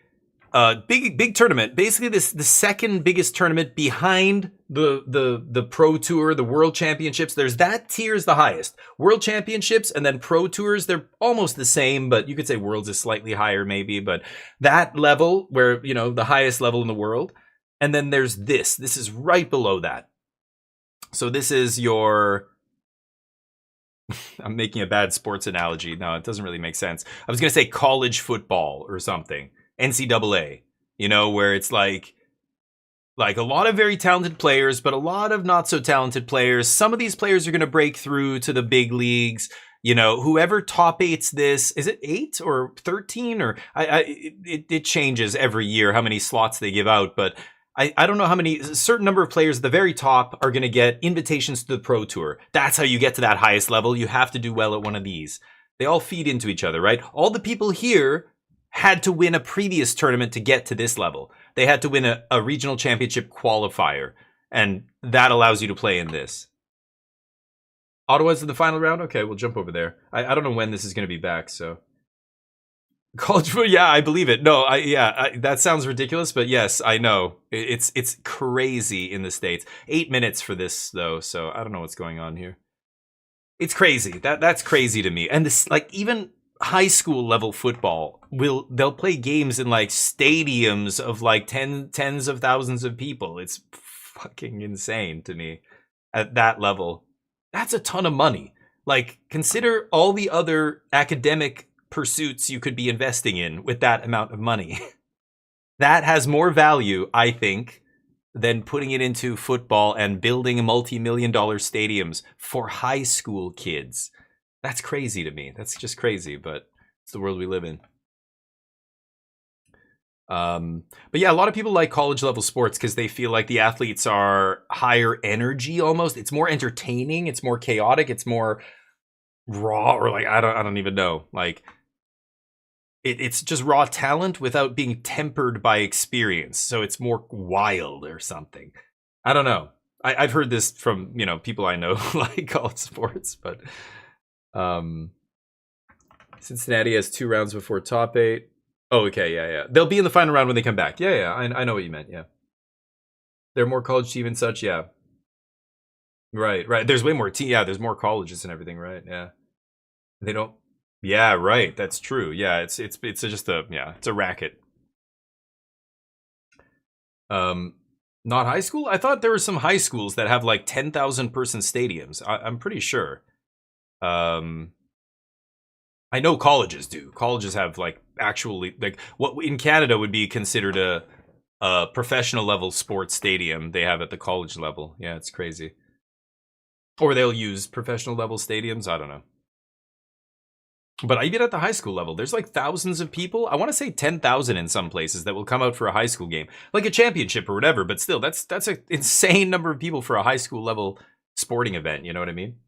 big tournament. Basically, the second biggest tournament behind the Pro Tour, the World Championships. There's that tier is the highest. World Championships and then Pro Tours, they're almost the same, but you could say Worlds is slightly higher maybe, but that level where, you know, the highest level in the world. And then there's this. This is right below that. So this is your... I'm making a bad sports analogy. No, it doesn't really make sense. I was going to say college football or something. NCAA, you know, where it's like a lot of very talented players, but a lot of not so talented players. Some of these players are going to break through to the big leagues. You know, whoever top eights this, is it 8 or 13 or it changes every year how many slots they give out, but I don't know how many, a certain number of players at the very top are going to get invitations to the Pro Tour. That's how you get to that highest level. You have to do well at one of these. They all feed into each other, right? All the people here had to win a previous tournament to get to this level. They had to win a regional championship qualifier, and that allows you to play in this. Ottawa's in the final round? Okay, we'll jump over there. I don't know when this is going to be back, so. College football, yeah, I believe it. No, that sounds ridiculous, but yes, I know. It's crazy in the States. 8 minutes for this, though, so I don't know what's going on here. It's crazy. That's crazy to me. And this, like, even high school level football, they'll play games in, like, stadiums of, like, tens of thousands of people. It's fucking insane to me at that level. That's a ton of money. Like, consider all the other academic pursuits you could be investing in with that amount of money. That has more value, I think, than putting it into football and building multi-million-dollar stadiums for high school kids. That's crazy to me. That's just crazy, but it's the world we live in. But yeah, a lot of people like college level sports because they feel like the athletes are higher energy almost. It's more entertaining, it's more chaotic, it's more raw, or like I don't even know. Like it's just raw talent without being tempered by experience. So it's more wild or something. I don't know. I've heard this from, you know, people I know like college sports, but Cincinnati has 2 rounds before top 8. Oh, okay, yeah. They'll be in the final round when they come back. Yeah, I know what you meant, yeah. They're more college team and such, yeah. Right. There's way more there's more colleges and everything, right? Yeah. They don't. Yeah, right. That's true. Yeah, it's just it's a racket. Not high school? I thought there were some high schools that have like 10,000 person stadiums. I'm pretty sure. I know colleges do. Colleges have like actually like what in Canada would be considered a professional level sports stadium. They have at the college level. Yeah, it's crazy. Or they'll use professional level stadiums. I don't know. But even at the high school level, there's like thousands of people. I want to say 10,000 in some places that will come out for a high school game, like a championship or whatever. But still, that's an insane number of people for a high school level sporting event. You know what I mean?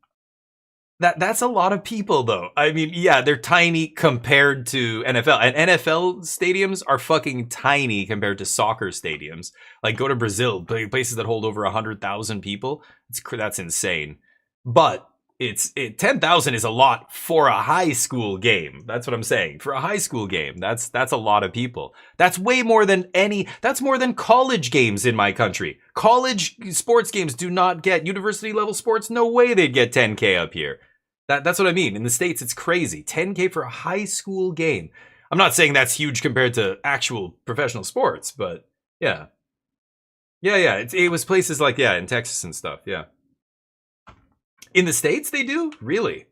That's a lot of people, though. I mean, yeah, they're tiny compared to NFL. And NFL stadiums are fucking tiny compared to soccer stadiums. Like, go to Brazil, places that hold over 100,000 people. That's insane. But 10,000 is a lot for a high school game. That's what I'm saying. For a high school game, that's a lot of people. That's way more than that's more than college games in my country. College sports games do not get university level sports. No way they'd get 10K up here. That's what I mean. In the States, it's crazy. 10K for a high school game. I'm not saying that's huge compared to actual professional sports, but yeah. Yeah. It was places like, yeah, in Texas and stuff. Yeah. In the States, they do? Really?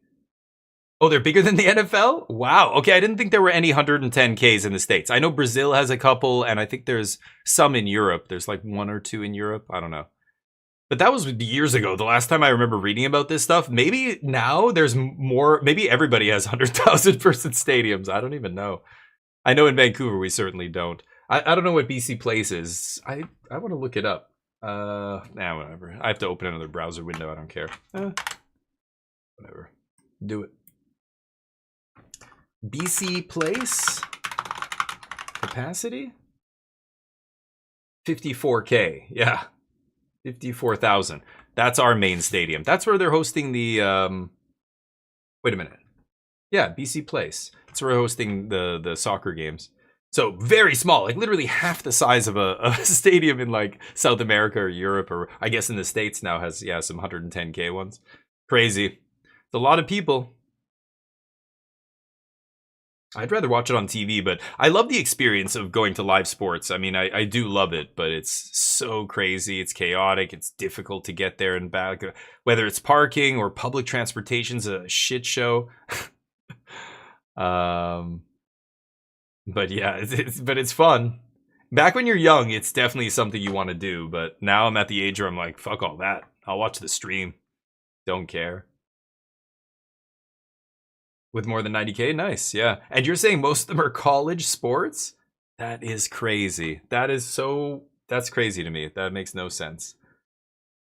Oh, they're bigger than the NFL? Wow. Okay, I didn't think there were any 110Ks in the States. I know Brazil has a couple, and I think there's some in Europe. There's like 1 or 2 in Europe. I don't know. But that was years ago. The last time I remember reading about this stuff. Maybe now there's more. Maybe everybody has 100,000 person stadiums. I don't even know. I know in Vancouver we certainly don't. I don't know what BC Place is. I want to look it up. Whatever. I have to open another browser window. I don't care. Whatever. Do it. BC Place capacity 54K. Yeah. 54,000. That's our main stadium. That's where they're hosting the wait a minute. Yeah, BC Place. That's where we're hosting the soccer games. So very small, like literally half the size of a stadium in like South America or Europe, or I guess in the States now has, yeah, some 110K ones. Crazy. It's a lot of people. I'd rather watch it on TV, but I love the experience of going to live sports. I mean, I do love it, but it's so crazy. It's chaotic. It's difficult to get there and back. Whether it's parking or public transportation's a shit show. But yeah, it's fun. Back when you're young, it's definitely something you want to do. But now I'm at the age where I'm like, fuck all that. I'll watch the stream. Don't care. With more than 90K? Nice, yeah. And you're saying most of them are college sports? That is crazy. That's crazy to me. That makes no sense.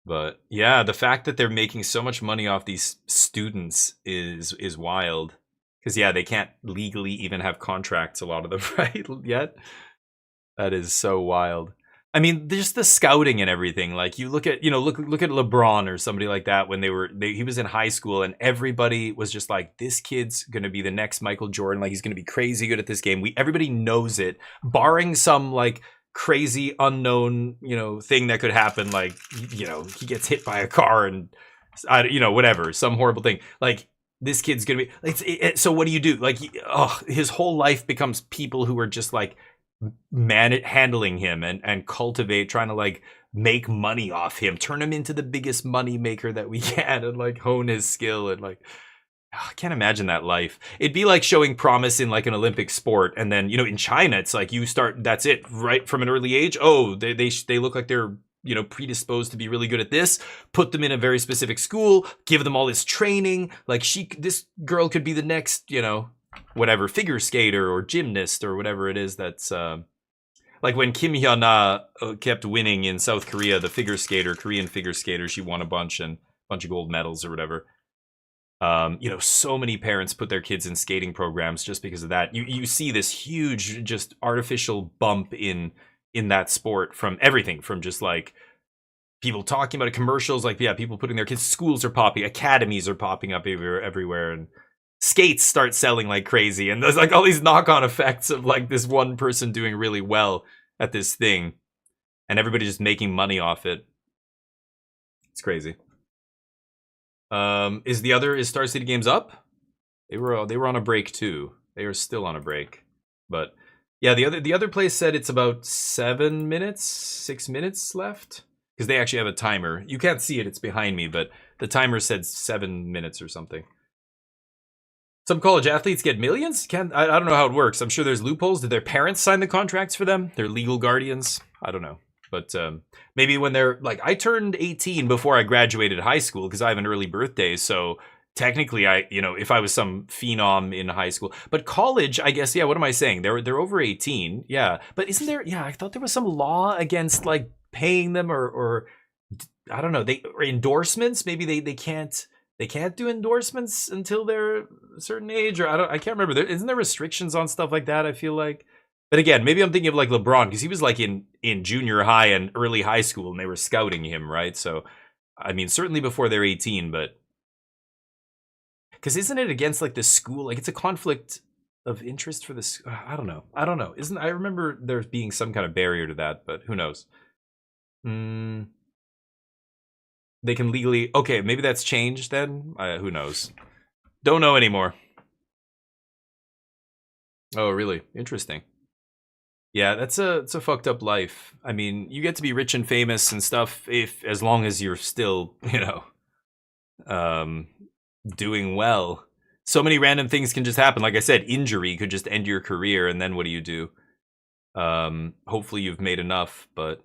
But yeah, the fact that they're making so much money off these students is wild. Because yeah, they can't legally even have contracts, a lot of them, right? Yet. That is so wild. I mean, just the scouting and everything. Like you look at, look at LeBron or somebody like that when he was in high school and everybody was just like, this kid's gonna be the next Michael Jordan. Like he's gonna be crazy good at this game. Everybody knows it, barring some like crazy unknown, thing that could happen. Like, he gets hit by a car and, whatever, some horrible thing. Like this kid's gonna be. So what do you do? Like, his whole life becomes people who are just like handling him and cultivate, trying to like make money off him, turn him into the biggest money maker that we can, and like hone his skill. And like, I can't imagine that life. It'd be like showing promise in like an Olympic sport, and then in China it's like you start, that's it, right from an early age. Oh, they look like they're predisposed to be really good at this, put them in a very specific school, give them all this training. Like this girl could be the next whatever, figure skater or gymnast or whatever it is. That's like when Kim Hyuna kept winning in South Korea, the Korean figure skater, she won a bunch of gold medals or whatever. So many parents put their kids in skating programs just because of that. You see this huge, just artificial bump in that sport from everything, from just like people talking about it, commercials, like, yeah, people putting their kids, schools are popping, academies are popping up everywhere, and skates start selling like crazy, and there's like all these knock-on effects of like this one person doing really well at this thing and everybody just making money off it. It's crazy. Is Star City Games up? They were on a break too. They are still on a break. But yeah, the other place said it's about 6 minutes left, because they actually have a timer. You can't see it, it's behind me, but the timer said 7 minutes or something. Some college athletes get millions? I don't know how it works. I'm sure there's loopholes. Did their parents sign the contracts for them? Their legal guardians? I don't know. But maybe when they're like, I turned 18 before I graduated high school because I have an early birthday. So technically, if I was some phenom in high school. But college, I guess, yeah, what am I saying? They're over 18. Yeah. But isn't there, yeah, I thought there was some law against like paying them or I don't know, or endorsements. Maybe they can't do endorsements until they're a certain age, or I can't remember. Isn't there restrictions on stuff like that, I feel like? But again, maybe I'm thinking of like LeBron, because he was like in junior high and early high school and they were scouting him, right? So, I mean, certainly before they're 18, but because isn't it against like the school? Like it's a conflict of interest for this. I don't know. I remember there being some kind of barrier to that, but who knows? They can legally... Okay, maybe that's changed then? Who knows? Don't know anymore. Oh, really? Interesting. Yeah, it's a fucked up life. I mean, you get to be rich and famous and stuff as long as you're still, doing well. So many random things can just happen. Like I said, injury could just end your career, and then what do? Hopefully you've made enough, but...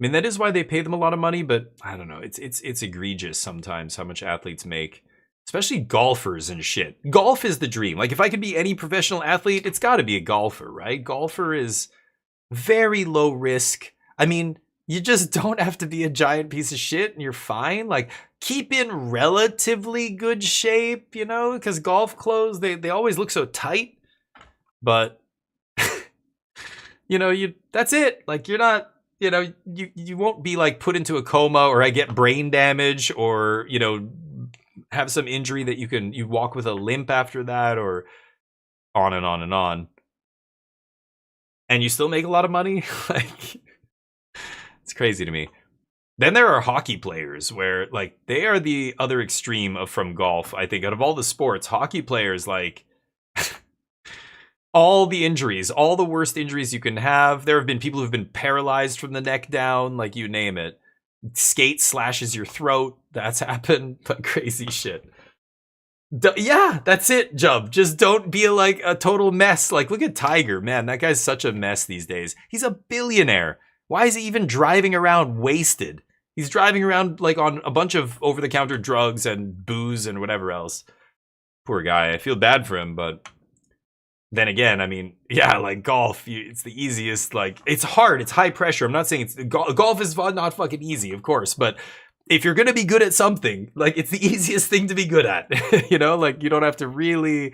I mean, that is why they pay them a lot of money, but I don't know. It's egregious sometimes how much athletes make, especially golfers and shit. Golf is the dream. Like if I could be any professional athlete, it's got to be a golfer, right? Golfer is very low risk. I mean, you just don't have to be a giant piece of shit and you're fine. Like keep in relatively good shape, because golf clothes, they always look so tight, but that's it. Like you're not... you won't be like put into a coma, or I get brain damage, or have some injury that you walk with a limp after that, or on and on and on, and you still make a lot of money. Like it's crazy to me. Then there are hockey players where like they are the other extreme from golf. I think out of all the sports, hockey players, like all the injuries, all the worst injuries you can have. There have been people who've been paralyzed from the neck down, like you name it. Skate slashes your throat. That's happened. But crazy shit. Yeah, that's it, Jub. Just don't be like a total mess. Like, look at Tiger. Man, that guy's such a mess these days. He's a billionaire. Why is he even driving around wasted? He's driving around like on a bunch of over-the-counter drugs and booze and whatever else. Poor guy. I feel bad for him, but then again, I mean, yeah, like golf, it's the easiest. Like, it's hard. It's high pressure. I'm not saying it's golf is not fucking easy, of course, but if you're gonna be good at something, like, it's the easiest thing to be good at. You know, like, you don't have to really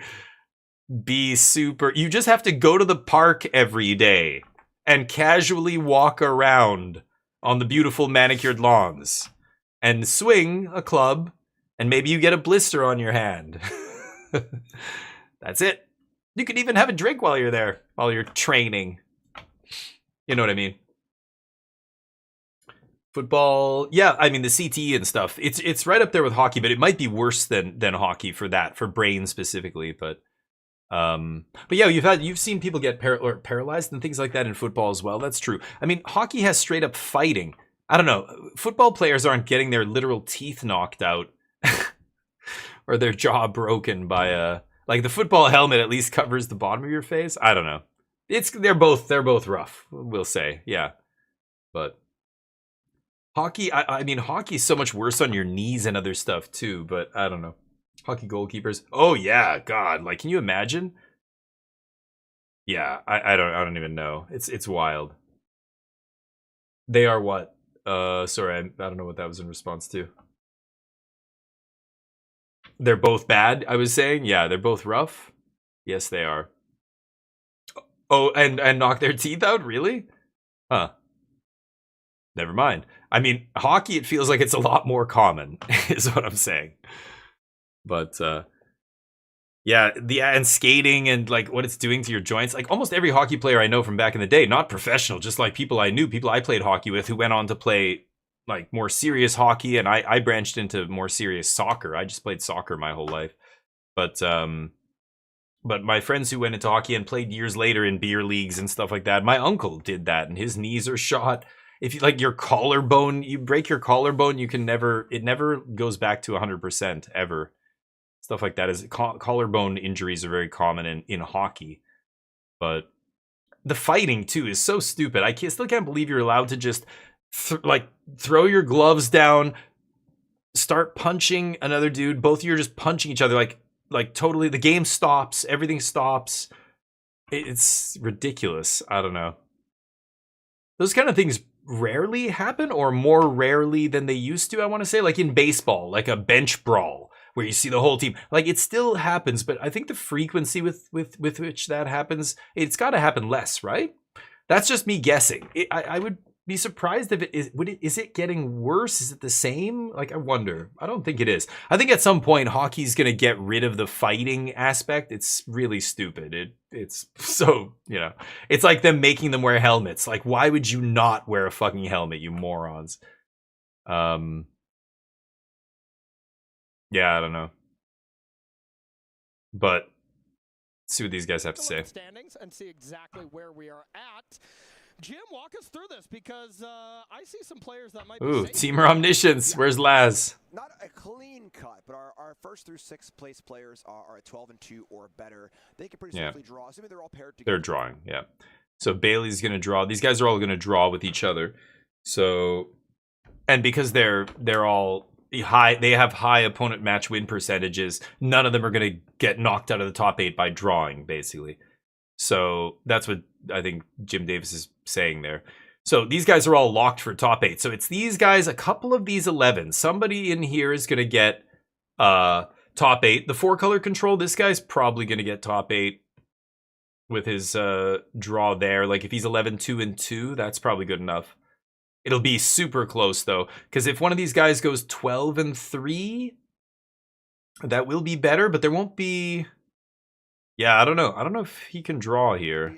be super. You just have to go to the park every day and casually walk around on the beautiful manicured lawns and swing a club, and maybe you get a blister on your hand. That's it. You can even have a drink while you're there, while you're training. You know what I mean? Football, yeah, I mean the CTE and stuff. It's right up there with hockey, but it might be worse than hockey for that, for brain specifically. But yeah, you've seen people get paralyzed and things like that in football as well. That's true. I mean, hockey has straight up fighting. I don't know. Football players aren't getting their literal teeth knocked out or their jaw broken by a, like, the football helmet at least covers the bottom of your face. I don't know. They're both rough, we'll say. Yeah. But hockey, I mean, hockey's so much worse on your knees and other stuff too, but I don't know. Hockey goalkeepers. Oh yeah, God. Like, can you imagine? Yeah, I don't even know. It's wild. They are what? Sorry, I don't know what that was in response to. They're both bad, I was saying. Yeah, they're both rough. Yes, they are. Oh, and knock their teeth out? Really? Huh. Never mind. I mean, hockey, it feels like it's a lot more common, is what I'm saying. But, yeah, and skating and, like, what it's doing to your joints. Like, almost every hockey player I know from back in the day, not professional, just like people I knew, people I played hockey with who went on to play, like, more serious hockey, and I branched into more serious soccer. I just played soccer my whole life. But my friends who went into hockey and played years later in beer leagues and stuff like that, my uncle did that, and his knees are shot. If you, like, your collarbone, you break your collarbone, it never goes back to 100% ever. Stuff like that is collarbone injuries are very common in hockey. But the fighting too is so stupid. I still can't believe you're allowed to just throw your gloves down, start punching another dude. Both of you are just punching each other, like totally. The game stops. Everything stops. It's ridiculous. I don't know. Those kind of things rarely happen, or more rarely than they used to. I want to say, like in baseball, like a bench brawl where you see the whole team. Like, it still happens, but I think the frequency with which that happens, it's got to happen less, right? That's just me guessing. I would be surprised if it is. Is it getting worse? Is it the same? Like, I wonder. I don't think it is. I think at some point hockey's gonna get rid of the fighting aspect. It's really stupid. It's so, you know, it's like them making them wear helmets. Like, why would you not wear a fucking helmet, you morons? Yeah, I don't know. But see what these guys have to say. Standings and see exactly where we are at. Jim, walk us through this, because I see some players that might be. Ooh, Teamer Omniscience. Yeah. Where's Laz? Not a clean cut, but our first through sixth place players are at 12-2 or better. They can pretty simply draw. Assuming they're all paired together. They're drawing, yeah. So Bailey's gonna draw. These guys are all gonna draw with each other. So, and because they're all high, they have high opponent match win percentages. None of them are gonna get knocked out of the top 8 by drawing, basically. So that's what I think Jim Davis is saying there. So these guys are all locked for top 8. So it's these guys, a couple of these 11. Somebody in here is going to get top 8. The 4-color control, this guy's probably going to get top 8 with his draw there. Like, if he's 11-2 and 2, that's probably good enough. It'll be super close, though, because if one of these guys goes 12 and 3, that will be better, but there won't be. Yeah, I don't know. I don't know if he can draw here.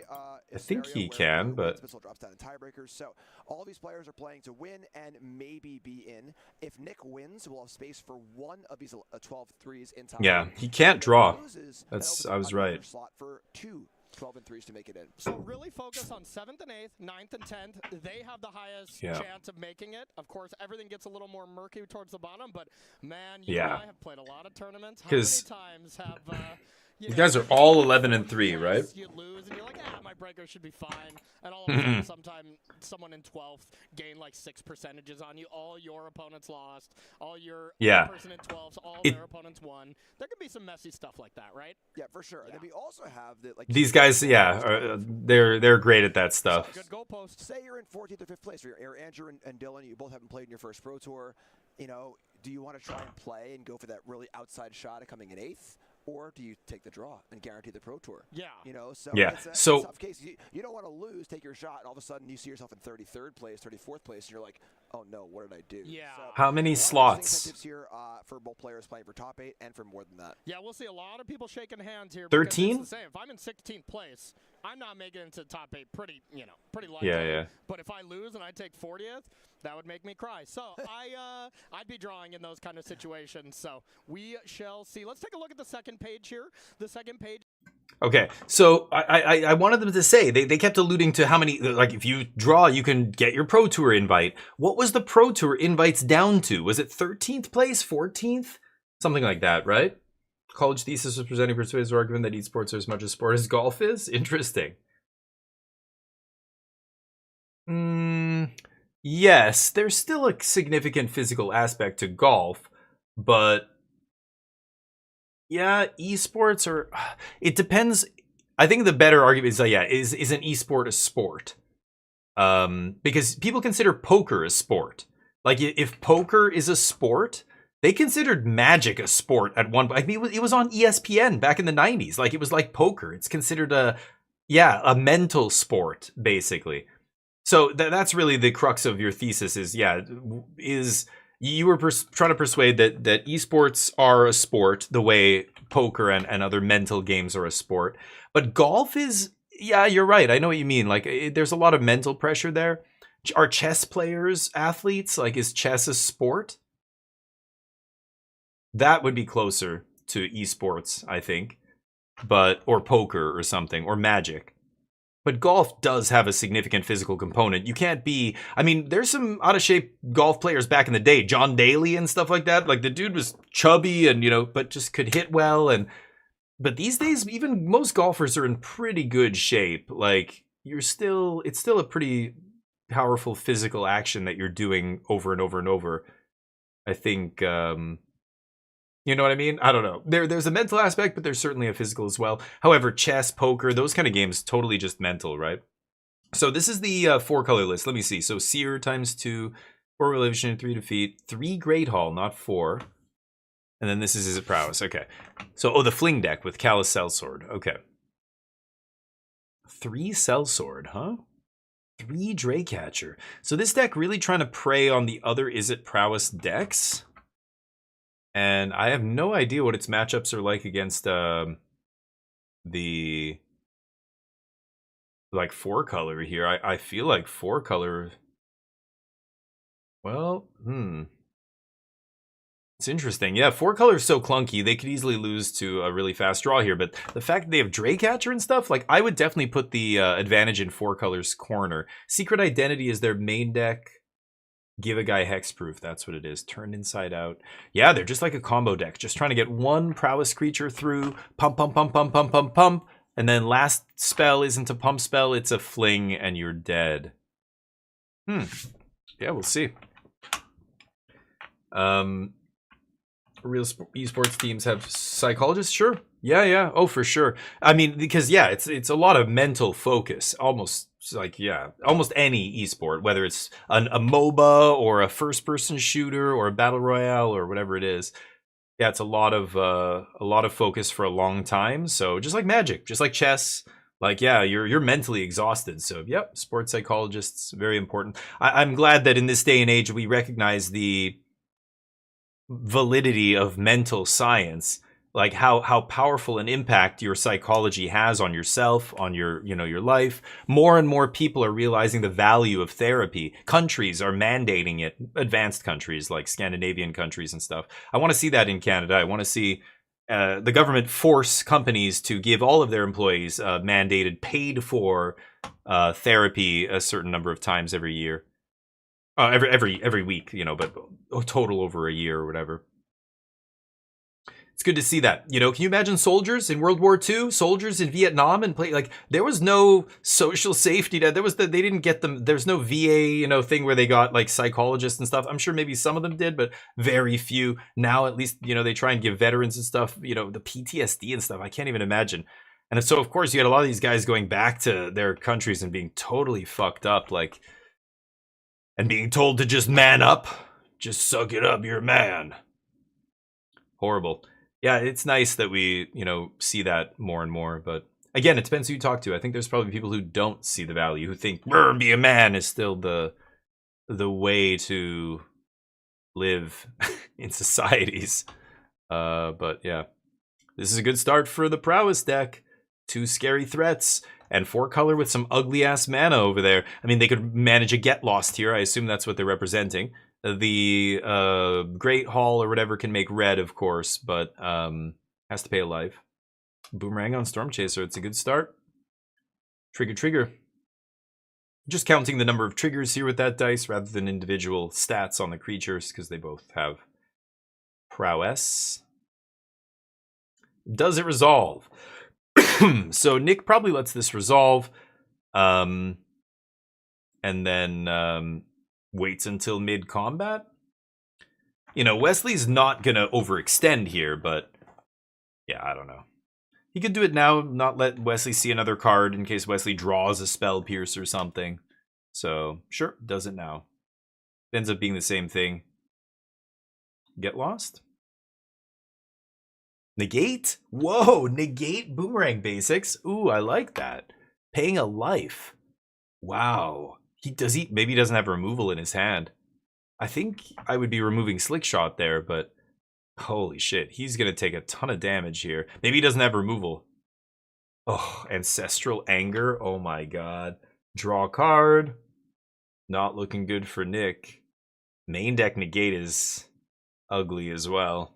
I think he can, but drops down in tiebreakers. So all these players are playing to win and maybe be in. If Nick wins, we'll have space for one of these 12-3s in time. Yeah, he can't draw. I was right. Slot for 2 12-3s to make it in. So really focus on 7th and 8th, 9th and 10th. They have the highest chance of making it. Of course, everything gets a little more murky towards the bottom, but man, you and I have played a lot of tournaments. How many times have You You know, guys are you all get 11 and fourth 3, right? place, you lose, and you're like, my breaker should be fine. And all of a sudden, someone in 12th gained like 6 percentages on you. All your opponents lost. All your Yeah. other person in 12th, all It- their opponents won. There could be some messy stuff like that, right? Yeah, for sure. And then we also have the like These guys, yeah, they're great at that stuff. Good goalpost. Say you're in 14th or 5th place, or you're Andrew and Dylan, you both haven't played in your first Pro Tour. You know, do you want to try and play and go for that really outside shot of coming in 8th? Or do you take the draw and guarantee the Pro Tour? Yeah. You know, so Yeah, it's a so- tough case. You don't want to lose, take your shot, and all of a sudden you see yourself in 33rd place, 34th place, and you're like, oh no, what did I do? Yeah. So, How many a lot of slots? incentives here for both players playing for top 8 and for more than that. Yeah, we'll see a lot of people shaking hands here. 13? It's the same. If I'm in 16th place, I'm not making it into the top 8 pretty likely. Yeah. But if I lose and I take 40th, that would make me cry. So I'd be drawing in those kind of situations. So we shall see. Let's take a look at the second page here. The second page. Okay, so I wanted them to say, they kept alluding to how many, like if you draw, you can get your Pro Tour invite. What was the Pro Tour invites down to? Was it 13th place, 14th? Something like that, right? College thesis was presenting persuasive argument that esports are as much a sport as golf is? Interesting. Yes, there's still a significant physical aspect to golf, but yeah, esports are. It depends. I think the better argument is is an esport a sport? Because people consider poker a sport. Like if poker is a sport, they considered Magic a sport at one point. I mean, it was on ESPN back in the 90s. Like it was like poker. It's considered a mental sport basically. So that's really the crux of your thesis is you were trying to persuade that esports are a sport the way poker and other mental games are a sport. But golf is, you're right. I know what you mean. Like there's a lot of mental pressure there. Are chess players athletes? Like is chess a sport? That would be closer to esports, I think. Or poker or something, or Magic. But golf does have a significant physical component. You can't be... I mean, there's some out-of-shape golf players back in the day. John Daly and stuff like that. Like, the dude was chubby and, but just could hit well. But these days, even most golfers are in pretty good shape. Like, it's still a pretty powerful physical action that you're doing over and over and over. I think... you know what I mean? I don't know. There's a mental aspect, but there's certainly a physical as well. However, chess, poker, those kind of games, totally just mental, right? So this is the 4-color list. Let me see. So Seer times 2, 4 Relation, 3 Defeat, 3 Great Hall, not 4. And then this is it Prowess? Okay. So, the Fling deck with Callous Sellsword. Okay. 3 Sellsword, huh? 3 Draycatcher. So this deck really trying to prey on the other Is It Prowess decks? And I have no idea what its matchups are like against the 4-color here. I feel like 4-color. Well, it's interesting. Yeah, 4-color is so clunky. They could easily lose to a really fast draw here. But the fact that they have Draycatcher and stuff, like I would definitely put the advantage in 4-color's corner. Secret Identity is their main deck. Give a guy hexproof. That's what it is. Turned inside out. Yeah, they're just like a combo deck. Just trying to get one prowess creature through. Pump, pump, pump, pump, pump, pump, pump. And then last spell isn't a pump spell. It's a fling and you're dead. Yeah, we'll see. Real esports teams have psychologists? Sure. Yeah. Oh, for sure. I mean, because, it's a lot of mental focus. Almost any esport, whether it's a MOBA or a first-person shooter or a battle royale or whatever it is. Yeah, it's a lot of focus for a long time. So just like Magic, just like chess, you're mentally exhausted. So yep, sports psychologists, very important. I'm glad that in this day and age we recognize the validity of mental science. Like how powerful an impact your psychology has on yourself, on your life. More and more people are realizing the value of therapy. Countries are mandating it, advanced countries like Scandinavian countries and stuff. I want to see that in Canada. I want to see the government force companies to give all of their employees mandated, paid for therapy a certain number of times every year. Every week, but a total over a year or whatever. It's good to see that. You know, can you imagine soldiers in World War II, soldiers in Vietnam, and play like there was no social safety net. They didn't get them. There's no VA, thing where they got like psychologists and stuff. I'm sure maybe some of them did, but very few. Now, at least, they try and give veterans and stuff, the PTSD and stuff. I can't even imagine. And so, of course, you had a lot of these guys going back to their countries and being totally fucked up, like, and being told to just man up, just suck it up, you're a man. Horrible. Yeah, it's nice that we, see that more and more. But again, it depends who you talk to. I think there's probably people who don't see the value, who think be a man is still the way to live in societies. But yeah, this is a good start for the prowess deck. 2 scary threats and 4 color with some ugly ass mana over there. I mean, they could manage a get lost here. I assume that's what they're representing. The Great Hall or whatever can make red, of course, but has to pay a life. Boomerang on Storm Chaser. It's a good start. Trigger. Just counting the number of triggers here with that dice rather than individual stats on the creatures because they both have prowess. Does it resolve? So Nick probably lets this resolve. And then waits until mid-combat. Wesley's not going to overextend here, but yeah, I don't know. He could do it now, not let Wesley see another card in case Wesley draws a Spell Pierce or something. So, sure, does it now. It ends up being the same thing. Get lost? Negate? Whoa, negate Boomerang basics. Ooh, I like that. Paying a life. Wow. Maybe he doesn't have removal in his hand. I think I would be removing Slick Shot there, but holy shit, he's gonna take a ton of damage here. Maybe he doesn't have removal. Oh, Ancestral Anger. Oh my god. Draw a card. Not looking good for Nick. Main deck negate is ugly as well.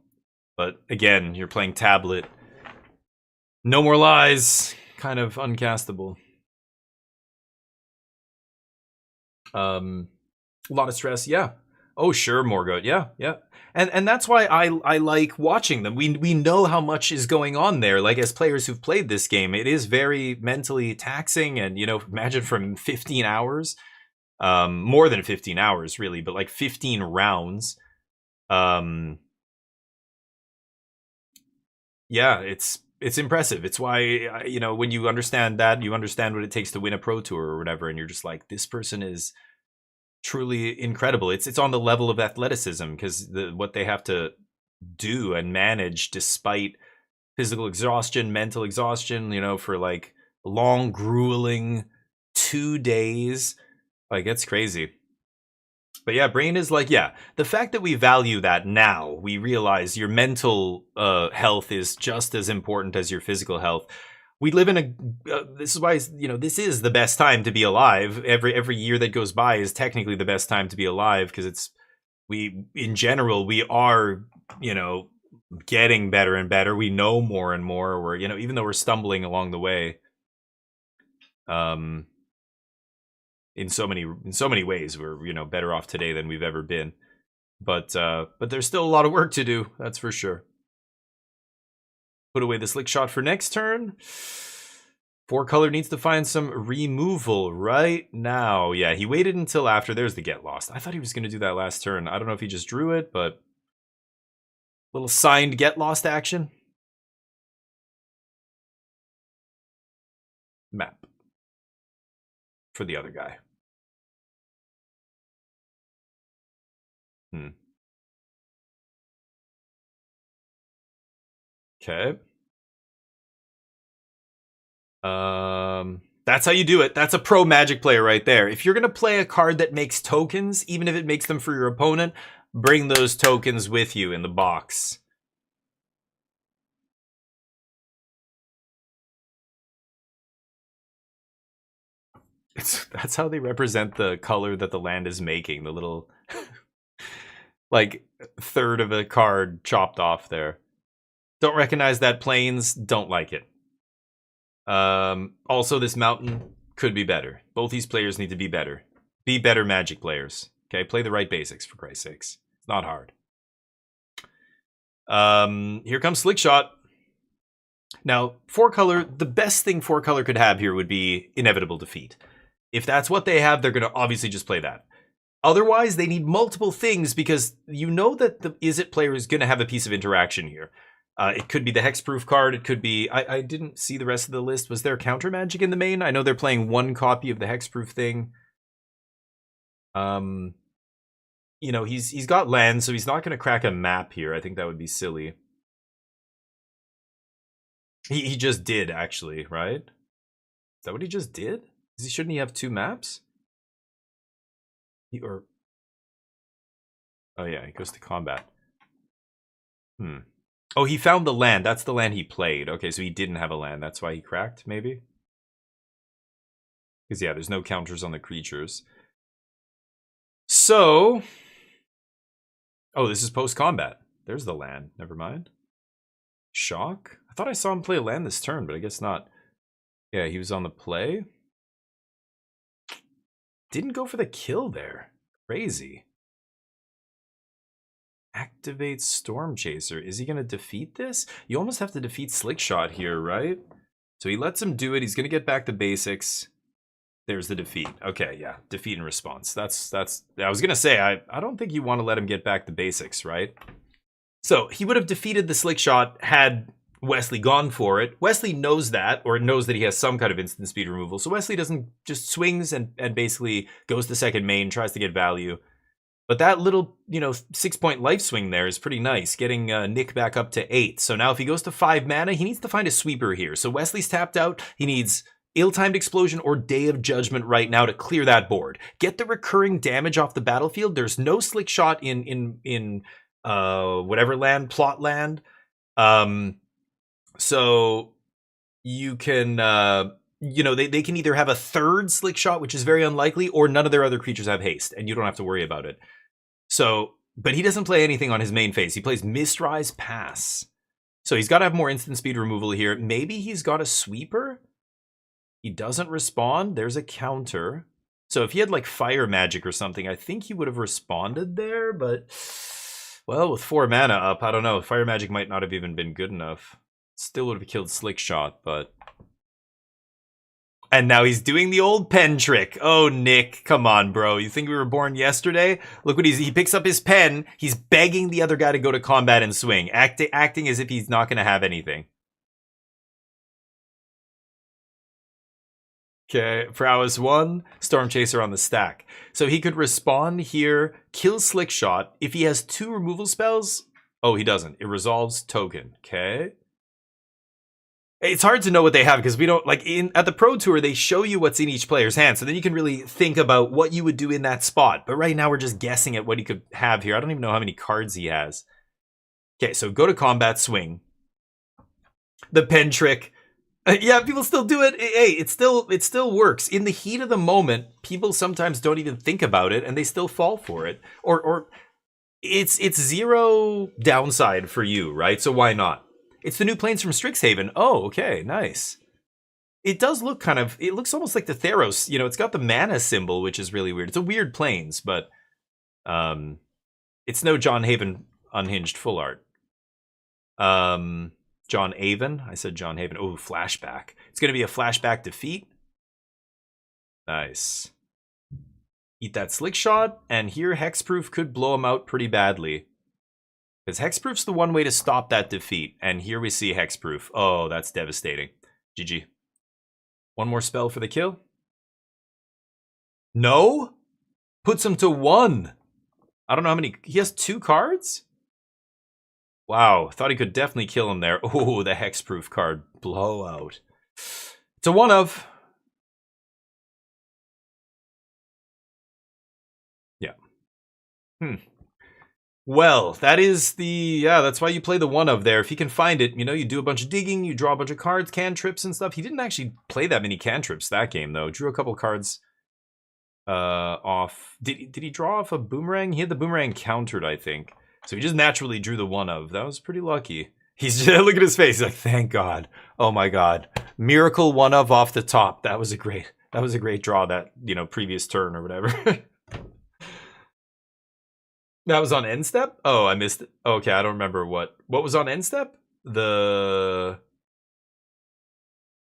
But again, you're playing tablet. No more lies. Kind of uncastable. A lot of stress, yeah. Oh, sure, Morgoth, yeah. And that's why I like watching them. We know how much is going on there. Like, as players who've played this game, it is very mentally taxing. And, imagine from 15 hours. More than 15 hours, really, but like 15 rounds. Yeah, it's impressive. It's why, when you understand that, you understand what it takes to win a Pro Tour or whatever, and you're just like, this person is truly incredible. It's on the level of athleticism, because what they have to do and manage despite physical exhaustion, mental exhaustion, for like long, grueling 2 days. Like, it's crazy. But yeah, Brain is like, yeah, the fact that we value that now, we realize your mental health is just as important as your physical health. We live in this is why, this is the best time to be alive. Every year that goes by is technically the best time to be alive, because in general, we are, getting better and better. We know more and more. We're, even though we're stumbling along the way. In so many ways, we're better off today than we've ever been, but there's still a lot of work to do, that's for sure. Put away the Slick Shot for next turn. 4 color needs to find some removal right now. Yeah, he waited until after. There's the Get Lost. I thought he was going to do that last turn. I don't know if he just drew it, but little signed Get Lost action. Map for the other guy. Okay. That's how you do it. That's a pro Magic player right there. If you're going to play a card that makes tokens, even if it makes them for your opponent, bring those tokens with you in the box. That's how they represent the color that the land is making. The little like third of a card chopped off there. Don't recognize that. Plains, don't like it. Also, this mountain could be better. Both these players need to be better. Be better Magic players. Okay, play the right basics, for Christ's sakes. It's not hard. Here comes Slick Shot. Now, 4-color, the best thing 4-color could have here would be inevitable defeat. If that's what they have, they're going to obviously just play that. Otherwise, they need multiple things because you know that the Izzet player is going to have a piece of interaction here. It could be the hexproof card. It could be... I didn't see the rest of the list. Was there counter magic in the main? I know they're playing one copy of the hexproof thing. You know, he's got land, so he's not going to crack a map here. I think that would be silly. He just did, actually, right? Is that what he just did? Shouldn't he have 2 maps? Oh yeah, he goes to combat. Oh, he found the land. That's the land he played. Okay, so he didn't have a land. That's why he cracked, maybe? Because, yeah, there's no counters on the creatures. So... Oh, this is post-combat. There's the land. Never mind. Shock? I thought I saw him play a land this turn, but I guess not. Yeah, he was on the play. Didn't go for the kill there. Crazy. Activate Storm Chaser. Is he going to defeat this? You almost have to defeat Slick Shot here, right? So he lets him do it. He's going to get back the basics. There's the defeat. Okay, yeah. Defeat and response. That's. I was going to say, I don't think you want to let him get back the basics, right? So he would have defeated the Slick Shot had Wesley gone for it. Wesley knows that, or knows that he has some kind of instant speed removal. So Wesley doesn't just swings and basically goes to second main, tries to get value. But that little, 6-point life swing there is pretty nice, getting Nick back up to 8. So now if he goes to 5 mana, he needs to find a sweeper here. So Wesley's tapped out. He needs Ill-Timed Explosion or Day of Judgment right now to clear that board. Get the recurring damage off the battlefield. There's no Slick Shot in whatever land, plot land. So you can, they can either have a 3rd Slick Shot, which is very unlikely, or none of their other creatures have haste, and you don't have to worry about it. So, but he doesn't play anything on his main phase. He plays Mistrise Pass. So he's got to have more instant speed removal here. Maybe he's got a sweeper? He doesn't respond. There's a counter. So if he had like fire magic or something, I think he would have responded there, but... Well, with 4 mana up, I don't know. Fire magic might not have even been good enough. Still would have killed Slick Shot, but... And now he's doing the old pen trick. Oh, Nick, come on, bro. You think we were born yesterday? Look what he picks up his pen. He's begging the other guy to go to combat and swing. Acting as if he's not going to have anything. Okay, prowess 1, Storm Chaser on the stack. So he could respond here, kill Slick Shot. If he has 2 removal spells... Oh, he doesn't. It resolves token. Okay. It's hard to know what they have because we don't... at the Pro Tour, they show you what's in each player's hand. So then you can really think about what you would do in that spot. But right now we're just guessing at what he could have here. I don't even know how many cards he has. Okay, so go to combat, swing. The pen trick... yeah, people still do it. Hey, it still works. In the heat of the moment, people sometimes don't even think about it and they still fall for it. Or it's 0 downside for you, right? So why not? It's the new planes from Strixhaven. Oh, okay, nice. It does look it looks almost like the Theros. It's got the mana symbol, which is really weird. It's a weird planes, but it's no John Haven Unhinged full art. John Haven. I said John Haven. Oh, flashback. It's going to be a flashback defeat. Nice. Eat that Slick Shot, and here Hexproof could blow him out pretty badly. Because Hexproof's the one way to stop that defeat, and here we see Hexproof. Oh, that's devastating. GG. One more spell for the kill. No? Puts him to 1. I don't know how many... He has 2 cards? Wow, thought he could definitely kill him there. Oh, the Hexproof card. Blowout. It's a 1 of. Yeah. Well, that is the... Yeah, that's why you play the 1 of there. If you can find it, you do a bunch of digging, you draw a bunch of cards, cantrips and stuff. He didn't actually play that many cantrips that game, though. Drew a couple cards off. Did he draw off a boomerang? He had the boomerang countered, I think. So he just naturally drew the 1 of. That was pretty lucky. He's just, look at his face. He's like, thank God. Oh my God. Miracle 1 of off the top. That was a great draw that, previous turn or whatever. That was on end step? Oh, I missed it. Okay, I don't remember what was on end step? The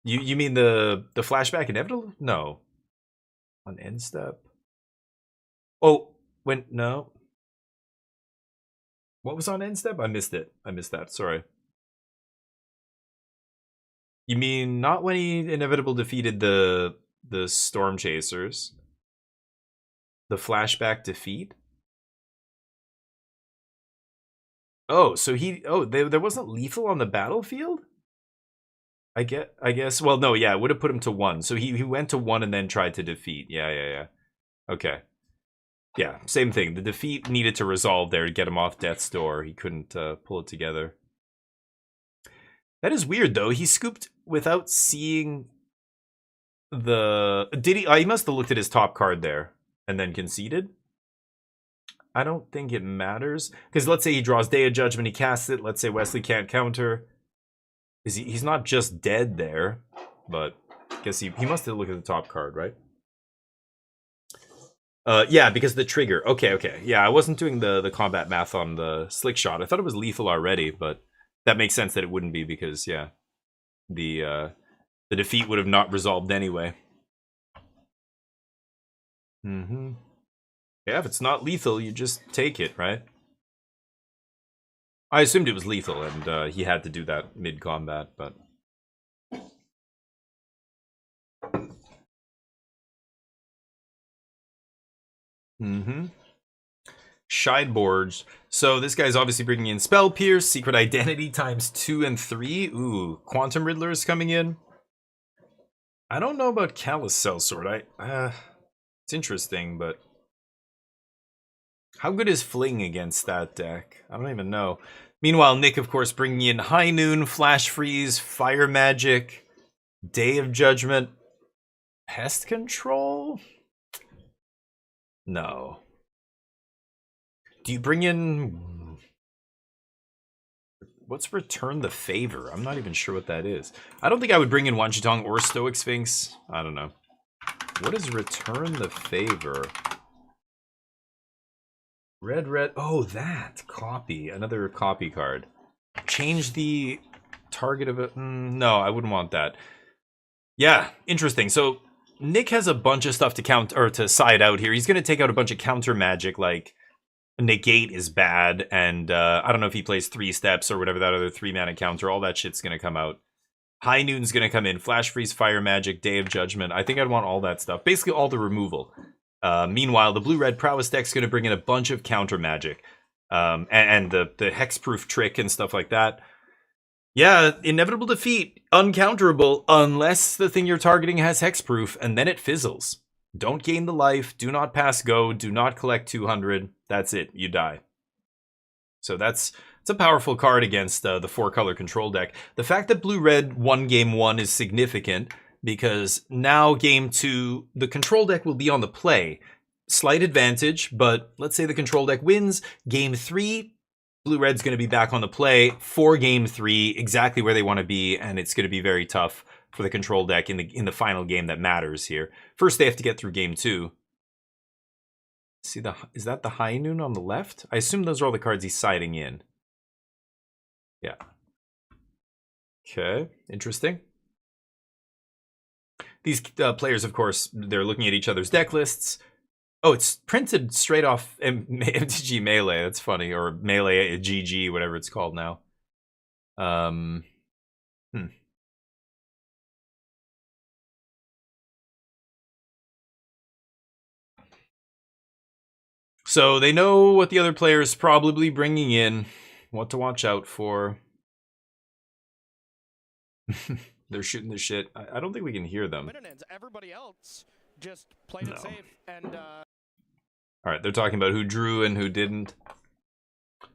you mean the flashback inevitable? No. On end step. Oh, when no. What was on end step? I missed it. I missed that. Sorry. You mean not when he inevitable defeated the storm chasers? The flashback defeat? Oh, so there wasn't lethal on the battlefield? I guess. Well, no, yeah, it would have put him to 1. So he went to 1 and then tried to defeat. Yeah. Okay. Yeah, same thing. The defeat needed to resolve there to get him off death's door. He couldn't pull it together. That is weird, though. He scooped without seeing the... Did he? He must have looked at his top card there and then conceded. I don't think it matters. Because let's say he draws Day of Judgment, he casts it. Let's say Wesley can't counter. He's not just dead there, but I guess he must have looked at the top card, right? Yeah, because the trigger. Okay. Yeah, I wasn't doing the combat math on the slick shot. I thought it was lethal already, but that makes sense that it wouldn't be because, yeah, the defeat would have not resolved anyway. Yeah, if it's not lethal, you just take it, right? I assumed it was lethal, and he had to do that mid-combat, but... Sideboards. So this guy's obviously bringing in Spell Pierce, Secret Identity times 2 and 3. Ooh, Quantum Riddler is coming in. I don't know about Callous Sellsword. It's interesting, but... How good is Fling against that deck? I don't even know. Meanwhile, Nick, of course, bringing in High Noon, Flash Freeze, Fire Magic, Day of Judgment, Pest Control? No. Do you bring in... What's Return the Favor? I'm not even sure what that is. I don't think I would bring in Wanchitong or Stoic Sphinx. I don't know. What is Return the Favor? Red. Oh, that. Copy. Another copy card. Change the target of it. No, I wouldn't want that. Yeah, interesting. So Nick has a bunch of stuff to count or to side out here. He's going to take out a bunch of counter magic, like Negate is bad, and I don't know if he plays 3 steps or whatever that other 3-mana counter. All that shit's going to come out. High Noon's going to come in. Flash Freeze, Fire Magic, Day of Judgment. I think I'd want all that stuff. Basically all the removal. Meanwhile, the blue-red Prowess deck's going to bring in a bunch of counter magic. And the hexproof trick and stuff like that. Yeah, inevitable defeat, uncounterable, unless the thing you're targeting has hexproof, and then it fizzles. Don't gain the life, do not pass go, do not collect 200. That's it, you die. So it's a powerful card against the 4-color control deck. The fact that blue-red won game 1 is significant, because now game 2, the control deck will be on the play. Slight advantage, but let's say the control deck wins. Game 3, blue-red's going to be back on the play for game 3, exactly where they want to be, and it's going to be very tough for the control deck in the final game that matters here. First, they have to get through game 2. See, is that the High Noon on the left? I assume those are all the cards he's siding in. Yeah. Okay, interesting. These players, of course, they're looking at each other's deck lists. Oh, it's printed straight off MTG Melee. That's funny. Or Melee GG, whatever it's called now. So they know what the other player is probably bringing in, what to watch out for. They're shooting the shit. I don't think we can hear them. Everybody else just played it safe and all right, they're talking about who drew and who didn't.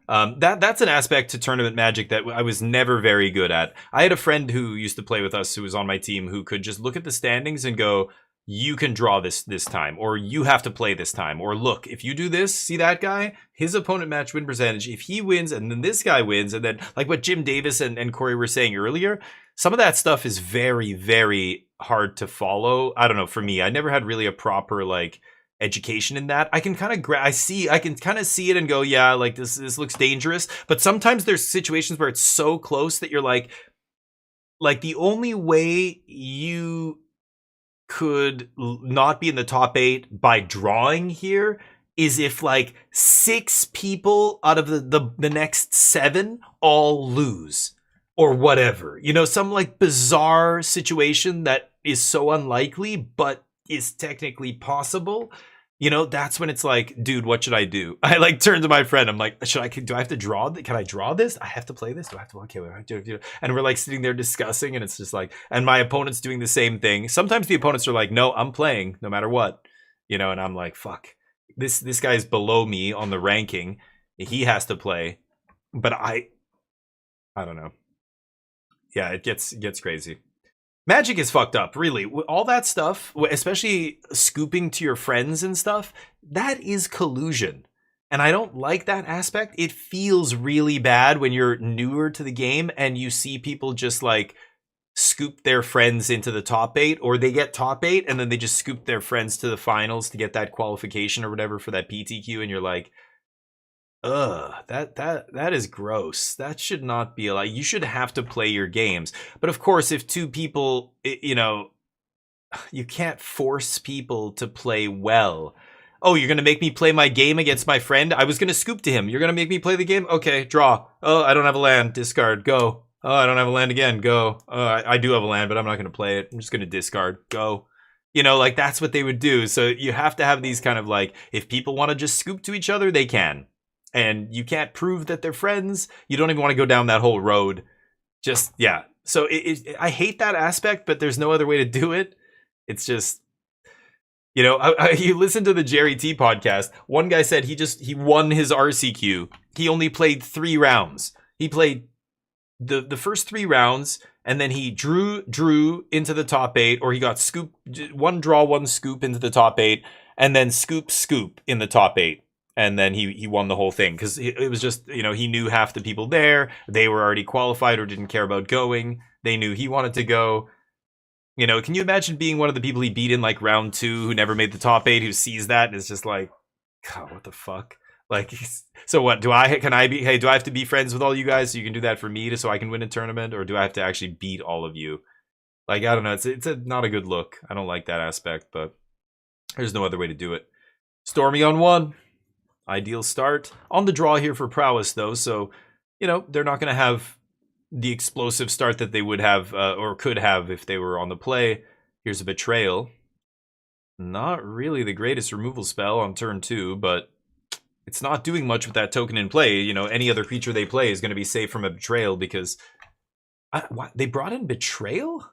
That's an aspect to tournament magic that I was never very good at. I had a friend who used to play with us who was on my team who could just look at the standings and go, you can draw this time, or you have to play this time, or look, if you do this, see that guy? His opponent match win percentage, if he wins and then this guy wins, and then like what Jim Davis and Corey were saying earlier, some of that stuff is very, very hard to follow. I don't know, for me, I never had really a proper like education in that. I can kind of I can kind of see it and go, yeah, like this looks dangerous. But sometimes there's situations where it's so close that you're like the only way you could not be in the top 8 by drawing here is if like 6 people out of the next 7 all lose or whatever. You know, some like bizarre situation that is so unlikely but is technically possible. You know, that's when it's like, dude, what should I do? I like turn to my friend. I'm like, do I have to draw? Can I draw this? I have to play this? Do I have to? Okay, what do I do? And we're like sitting there discussing, and it's just like, and my opponent's doing the same thing. Sometimes the opponents are like, no, I'm playing no matter what, you know, and I'm like, fuck, this guy's below me on the ranking. He has to play, but I don't know. Yeah, it gets crazy. Magic is fucked up, really. All that stuff, especially scooping to your friends and stuff, that is collusion. And I don't like that aspect. It feels really bad when you're newer to the game and you see people just like scoop their friends into the top 8, or they get top 8 and then they just scoop their friends to the finals to get that qualification or whatever for that PTQ, and you're like, ugh, that is gross. That should not be allowed. You should have to play your games. But of course, if 2 people, you know, you can't force people to play well. Oh, you're going to make me play my game against my friend? I was going to scoop to him. You're going to make me play the game? Okay, draw. Oh, I don't have a land. Discard. Go. Oh, I don't have a land again. Go. Oh, I do have a land, but I'm not going to play it. I'm just going to discard. Go. You know, like that's what they would do. So you have to have these kind of like, if people want to just scoop to each other, they can. And you can't prove that they're friends. You don't even want to go down that whole road. Just, yeah. So I hate that aspect, but there's no other way to do it. It's just, you know, you listen to the Jerry T podcast. One guy said he won his RCQ. He only played 3 rounds. He played the first 3 rounds, and then he drew into the top 8, or he got scoop, 1 draw, 1 scoop into the top 8, and then scoop in the top 8. And then he won the whole thing because it was just, you know, he knew half the people there. They were already qualified or didn't care about going. They knew he wanted to go. You know, can you imagine being one of the people he beat in like round 2 who never made the top 8, who sees that and is just like, God, what the fuck? Like, so what? Do I have to be friends with all you guys so you can do that for me so I can win a tournament? Or do I have to actually beat all of you? Like, I don't know. It's not a good look. I don't like that aspect, but there's no other way to do it. Stormy on 1. Ideal start. On the draw here for prowess, though, so, you know, they're not going to have the explosive start that they would have or could have if they were on the play. Here's a Betrayal. Not really the greatest removal spell on turn 2, but it's not doing much with that token in play. You know, any other creature they play is going to be safe from a Betrayal because... they brought in Betrayal?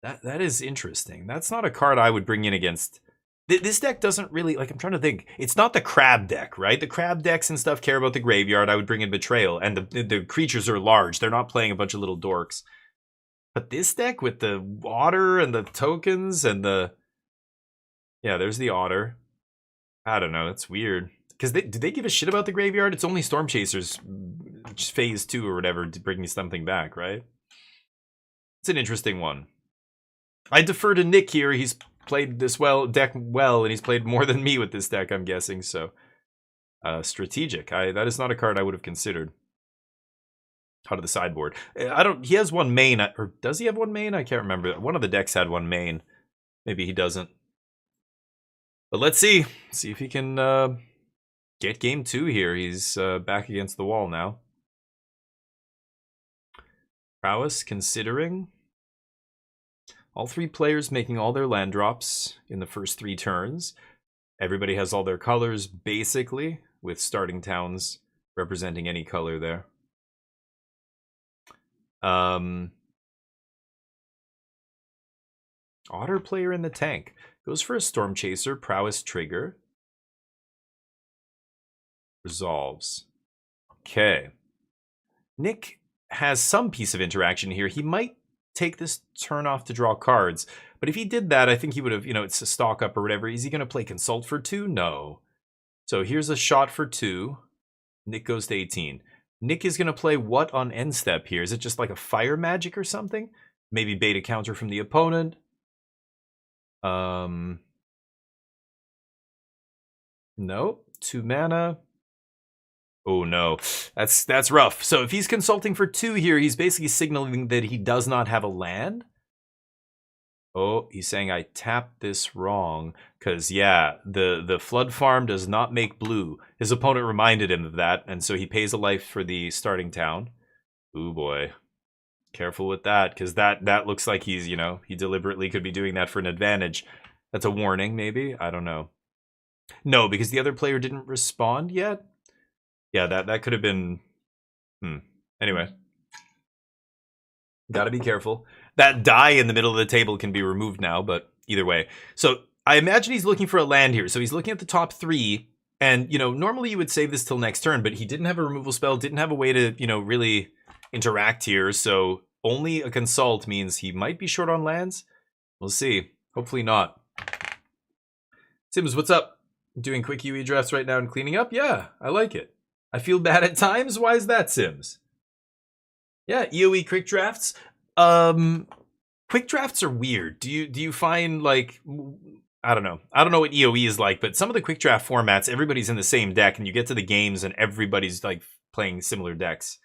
That is interesting. That's not a card I would bring in against... This deck doesn't really, like, I'm trying to think. It's not the crab deck, right? The crab decks and stuff care about the graveyard. I would bring in Betrayal. And the creatures are large. They're not playing a bunch of little dorks. But this deck with the otter and the tokens and the... Yeah, there's the otter. I don't know. It's weird. Because do they give a shit about the graveyard? It's only Storm Chasers phase 2 or whatever to bring something back, right? It's an interesting one. I defer to Nick here. He's played this deck well, and he's played more than me with this deck, I'm guessing. So, strategic. That is not a card I would have considered out of the sideboard. He has 1 main, or does he have 1 main? I can't remember. One of the decks had 1 main. Maybe he doesn't. But let's see. See if he can get game 2 here. He's back against the wall now. Prowess considering. All 3 players making all their land drops in the first 3 turns. Everybody has all their colors, basically, with starting towns representing any color there. Otter player in the tank. Goes for a Storm Chaser, Prowess trigger. Resolves. Okay. Nick has some piece of interaction here. He might take this turn off to draw cards. But if he did that, I think he would have, you know, it's a stock up or whatever. Is he going to play Consult for 2? No. So here's a shot for 2. Nick goes to 18. Nick is going to play what on end step here? Is it just like a fire magic or something? Maybe bait a counter from the opponent. No. 2 mana. Oh no, that's rough. So if he's consulting for 2 here, he's basically signaling that he does not have a land. Oh, he's saying I tapped this wrong. Because, yeah, the flood farm does not make blue. His opponent reminded him of that, and so he pays a life for the starting town. Ooh, boy. Careful with that, because that looks like he's, you know, he deliberately could be doing that for an advantage. That's a warning, maybe? I don't know. No, because the other player didn't respond yet? Yeah, that could have been... Anyway. Gotta be careful. That die in the middle of the table can be removed now, but either way. So I imagine he's looking for a land here. So he's looking at the top 3, and, you know, normally you would save this till next turn, but he didn't have a removal spell, didn't have a way to, you know, really interact here, so only a consult means he might be short on lands. We'll see. Hopefully not. Sims, what's up? Doing quick UE drafts right now and cleaning up? Yeah, I like it. I feel bad at times. Why is that, Sims? Yeah, EOE quick drafts. Quick drafts are weird. Do you find, like, I don't know what EOE is like, but some of the quick draft formats, everybody's in the same deck, and you get to the games and everybody's like playing similar decks.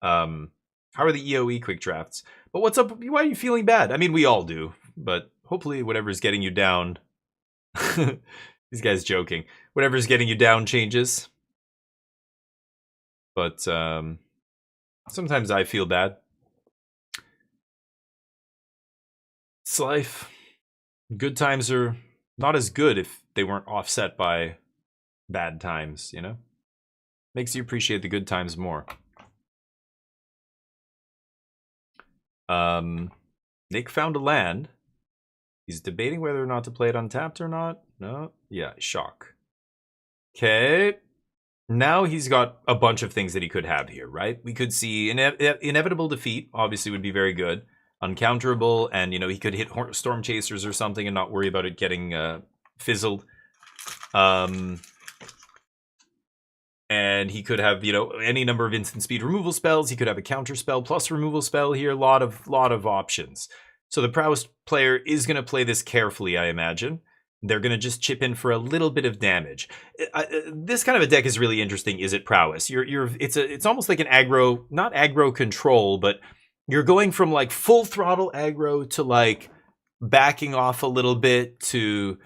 How are the EOE quick drafts? But what's up? Why are you feeling bad? I mean, we all do, but hopefully whatever's getting you down. These guys joking. Whatever's getting you down changes. But sometimes I feel bad. It's life. Good times are not as good if they weren't offset by bad times, you know? Makes you appreciate the good times more. Nick found a land. He's debating whether or not to play it untapped or not. No? Yeah, shock. Okay. Now he's got a bunch of things that he could have here, right? We could see inevitable defeat, obviously would be very good. Uncounterable, and, you know, he could hit Storm Chasers or something and not worry about it getting fizzled. And he could have, you know, any number of instant speed removal spells. He could have a counter spell plus removal spell here. A lot of options. So the prowess player is going to play this carefully, I imagine. They're going to just chip in for a little bit of damage. This kind of a deck is really interesting. Is it prowess? It's almost like an aggro, not aggro control, but you're going from like full throttle aggro to like backing off a little bit to,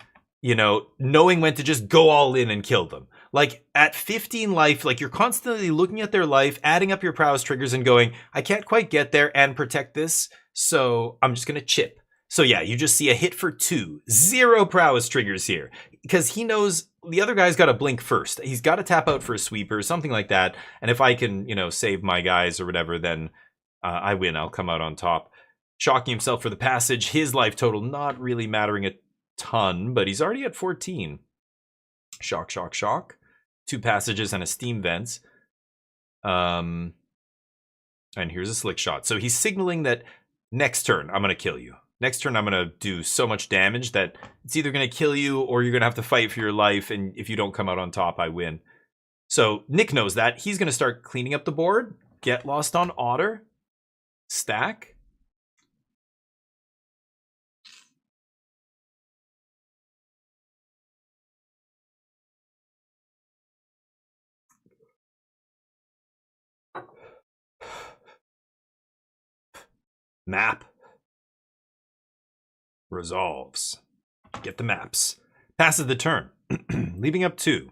you know, knowing when to just go all in and kill them. Like at 15 life, like you're constantly looking at their life, adding up your prowess triggers and going, I can't quite get there and protect this, so I'm just going to chip. So yeah, you just see a hit for 2. 0 prowess triggers here. Because he knows the other guy's got to blink first. He's got to tap out for a sweeper, something like that. And if I can, you know, save my guys or whatever, then I win. I'll come out on top. Shocking himself for the passage. His life total not really mattering a ton, but he's already at 14. Shock, shock, shock. 2 passages and a steam vents. And here's a slick shot. So he's signaling that next turn, I'm going to kill you. Next turn, I'm going to do so much damage that it's either going to kill you or you're going to have to fight for your life. And if you don't come out on top, I win. So Nick knows that. He's going to start cleaning up the board. Get lost on Otter. Stack. Map. Resolves. Get the maps. Passes the turn. Leaving up 2.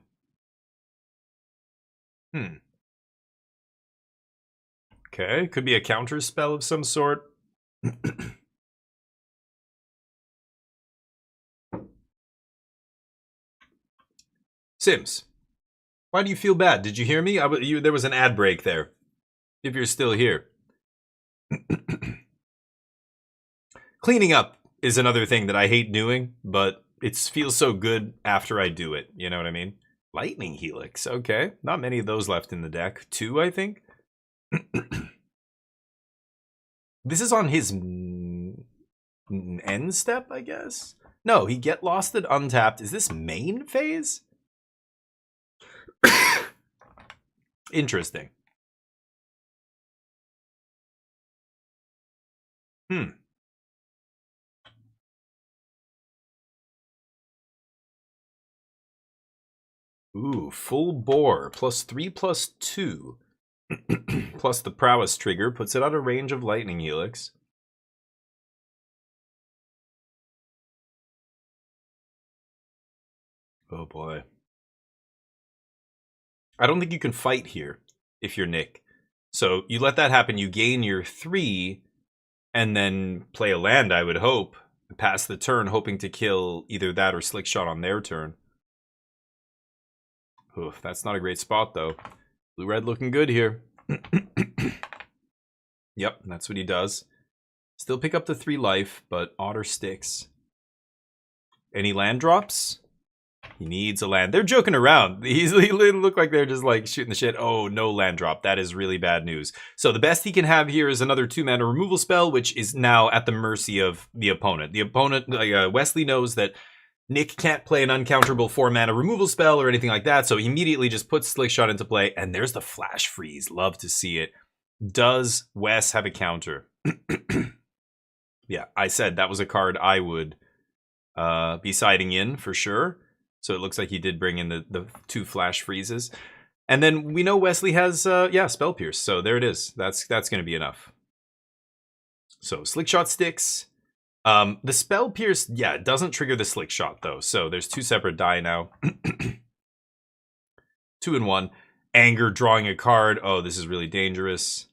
Okay, could be a counter spell of some sort. Sims, why do you feel bad? Did you hear me? There was an ad break there. If you're still here. Cleaning up is another thing that I hate doing, but it feels so good after I do it. You know what I mean? Lightning Helix. Okay. Not many of those left in the deck. 2, I think. This is on his end step, I guess? No, he get lost at untapped. Is this main phase? Interesting. Ooh, full bore, +3/+2. Plus the prowess trigger puts it out of range of lightning helix. Oh boy. I don't think you can fight here if you're Nick. So you let that happen, you gain your 3, and then play a land, I would hope. Pass the turn, hoping to kill either that or Slick Shot on their turn. Oof, that's not a great spot, though. Blue-red looking good here. Yep, that's what he does. Still pick up the 3 life, but Otter sticks. Any land drops? He needs a land. They're joking around. They look like they're just like shooting the shit. Oh, no land drop. That is really bad news. So the best he can have here is another 2-mana removal spell, which is now at the mercy of the opponent. The opponent, Wesley knows that Nick can't play an uncounterable 4-mana removal spell or anything like that, so he immediately just puts Slick Shot into play, and there's the flash freeze. Love to see it. Does Wes have a counter? Yeah, I said that was a card I would be siding in for sure. So it looks like he did bring in the 2 flash freezes. And then we know Wesley has, Spell Pierce. So there it is. That's going to be enough. So Slick Shot sticks. The Spell Pierce, it doesn't trigger the Slick Shot, though. So there's 2 separate die now. 2 in 1. Anger, drawing a card. Oh, this is really dangerous.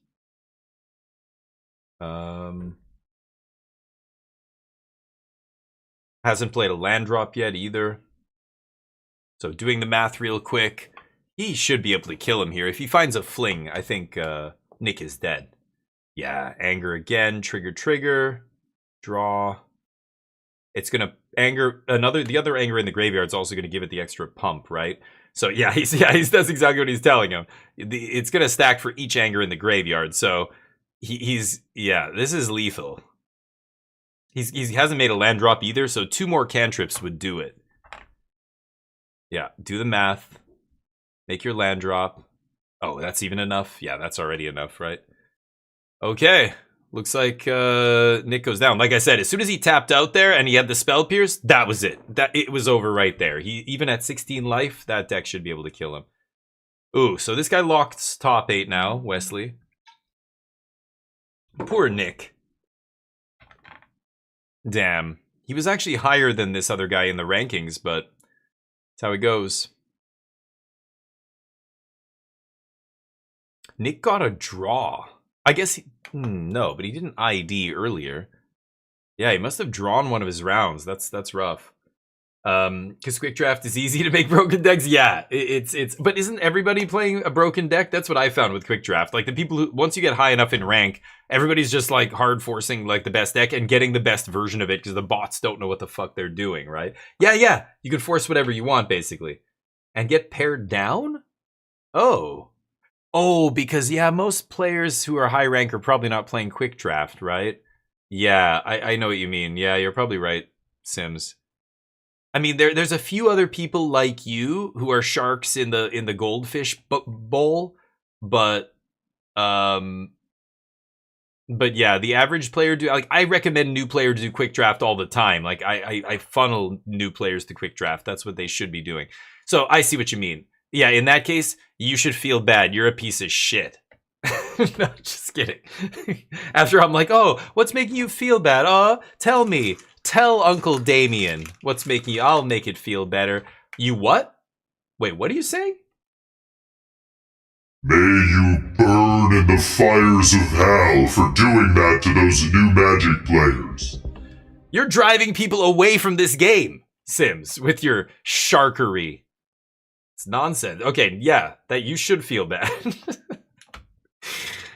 Hasn't played a land drop yet, either. So doing the math real quick, he should be able to kill him here. If he finds a fling, I think Nick is dead. Yeah, anger again, trigger, draw. It's gonna anger the other anger in the graveyard's also gonna give it the extra pump, right? So yeah, that's exactly what he's telling him. It's gonna stack for each anger in the graveyard. So this is lethal. He hasn't made a land drop either, so 2 more cantrips would do it. Yeah, do the math. Make your land drop. Oh, that's even enough? Yeah, that's already enough, right? Okay. Looks like Nick goes down. Like I said, as soon as he tapped out there and he had the Spell Pierce, that was it. It was over right there. Even at 16 life, that deck should be able to kill him. Ooh, so this guy locked top 8 now, Wesley. Poor Nick. Damn. He was actually higher than this other guy in the rankings, but that's how it goes. Nick got a draw. I guess no, but he didn't ID earlier. Yeah, he must have drawn one of his rounds. That's rough. Because quick draft is easy to make broken decks. Yeah, it's. But isn't everybody playing a broken deck? That's what I found with quick draft. Like the people who, once you get high enough in rank, everybody's just like hard forcing like the best deck and getting the best version of it because the bots don't know what the fuck they're doing, right? Yeah. You can force whatever you want basically, and get paired down. Oh, because most players who are high rank are probably not playing quick draft, right? Yeah, I know what you mean. Yeah, you're probably right, Sims. I mean, there's a few other people like you who are sharks in the goldfish bowl, but yeah, the average player I recommend new players do quick draft all the time. Like I funnel new players to quick draft. That's what they should be doing. So I see what you mean. Yeah, in that case, you should feel bad. You're a piece of shit. No, just kidding. After I'm like, oh, what's making you feel bad? Tell me. Tell Uncle Damien what's making you. I'll make it feel better. You what? Wait, what are you saying? May you burn in the fires of hell for doing that to those new Magic players. You're driving people away from this game, Sims, with your sharkery. It's nonsense. Okay, yeah, that you should feel bad.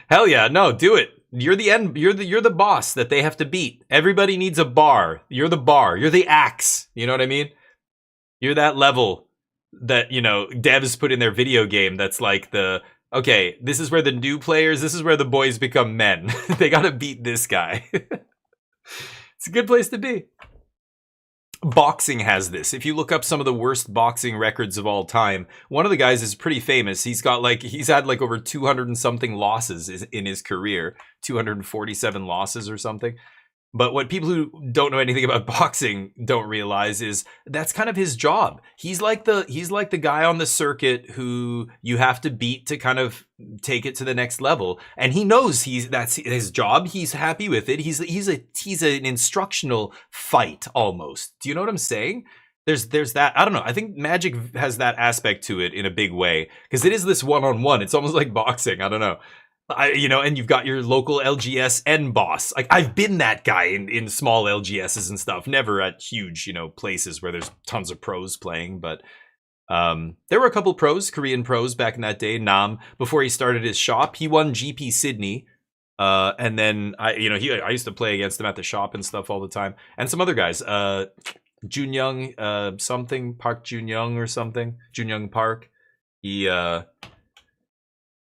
Hell yeah, no, do it. You're the end. You're the boss that they have to beat. Everybody needs a bar. You're the bar. You're the axe. You know what I mean? You're that level that, devs put in their video game that's like okay, this is where the new players, this is where the boys become men. They gotta beat this guy. It's a good place to be. Boxing has this. If you look up some of the worst boxing records of all time, one of the guys is pretty famous. He's had over 200 and something losses in his career, 247 losses or something. But what people who don't know anything about boxing don't realize is that's kind of his job. He's like the guy on the circuit who you have to beat to kind of take it to the next level. And he knows that's his job. He's happy with it. He's an instructional fight almost. Do you know what I'm saying? There's that. I don't know. I think Magic has that aspect to it in a big way because it is this one-on-one. It's almost like boxing. I don't know. And you've got your local LGS end boss. Like I've been that guy in small LGSs and stuff, never at huge, places where there's tons of pros playing. But there were a couple pros, Korean pros back in that day. Nam, before he started his shop, he won GP Sydney. And then I used to play against him at the shop and stuff all the time. And some other guys, Junyoung, something Park Junyoung or something, Junyoung Park.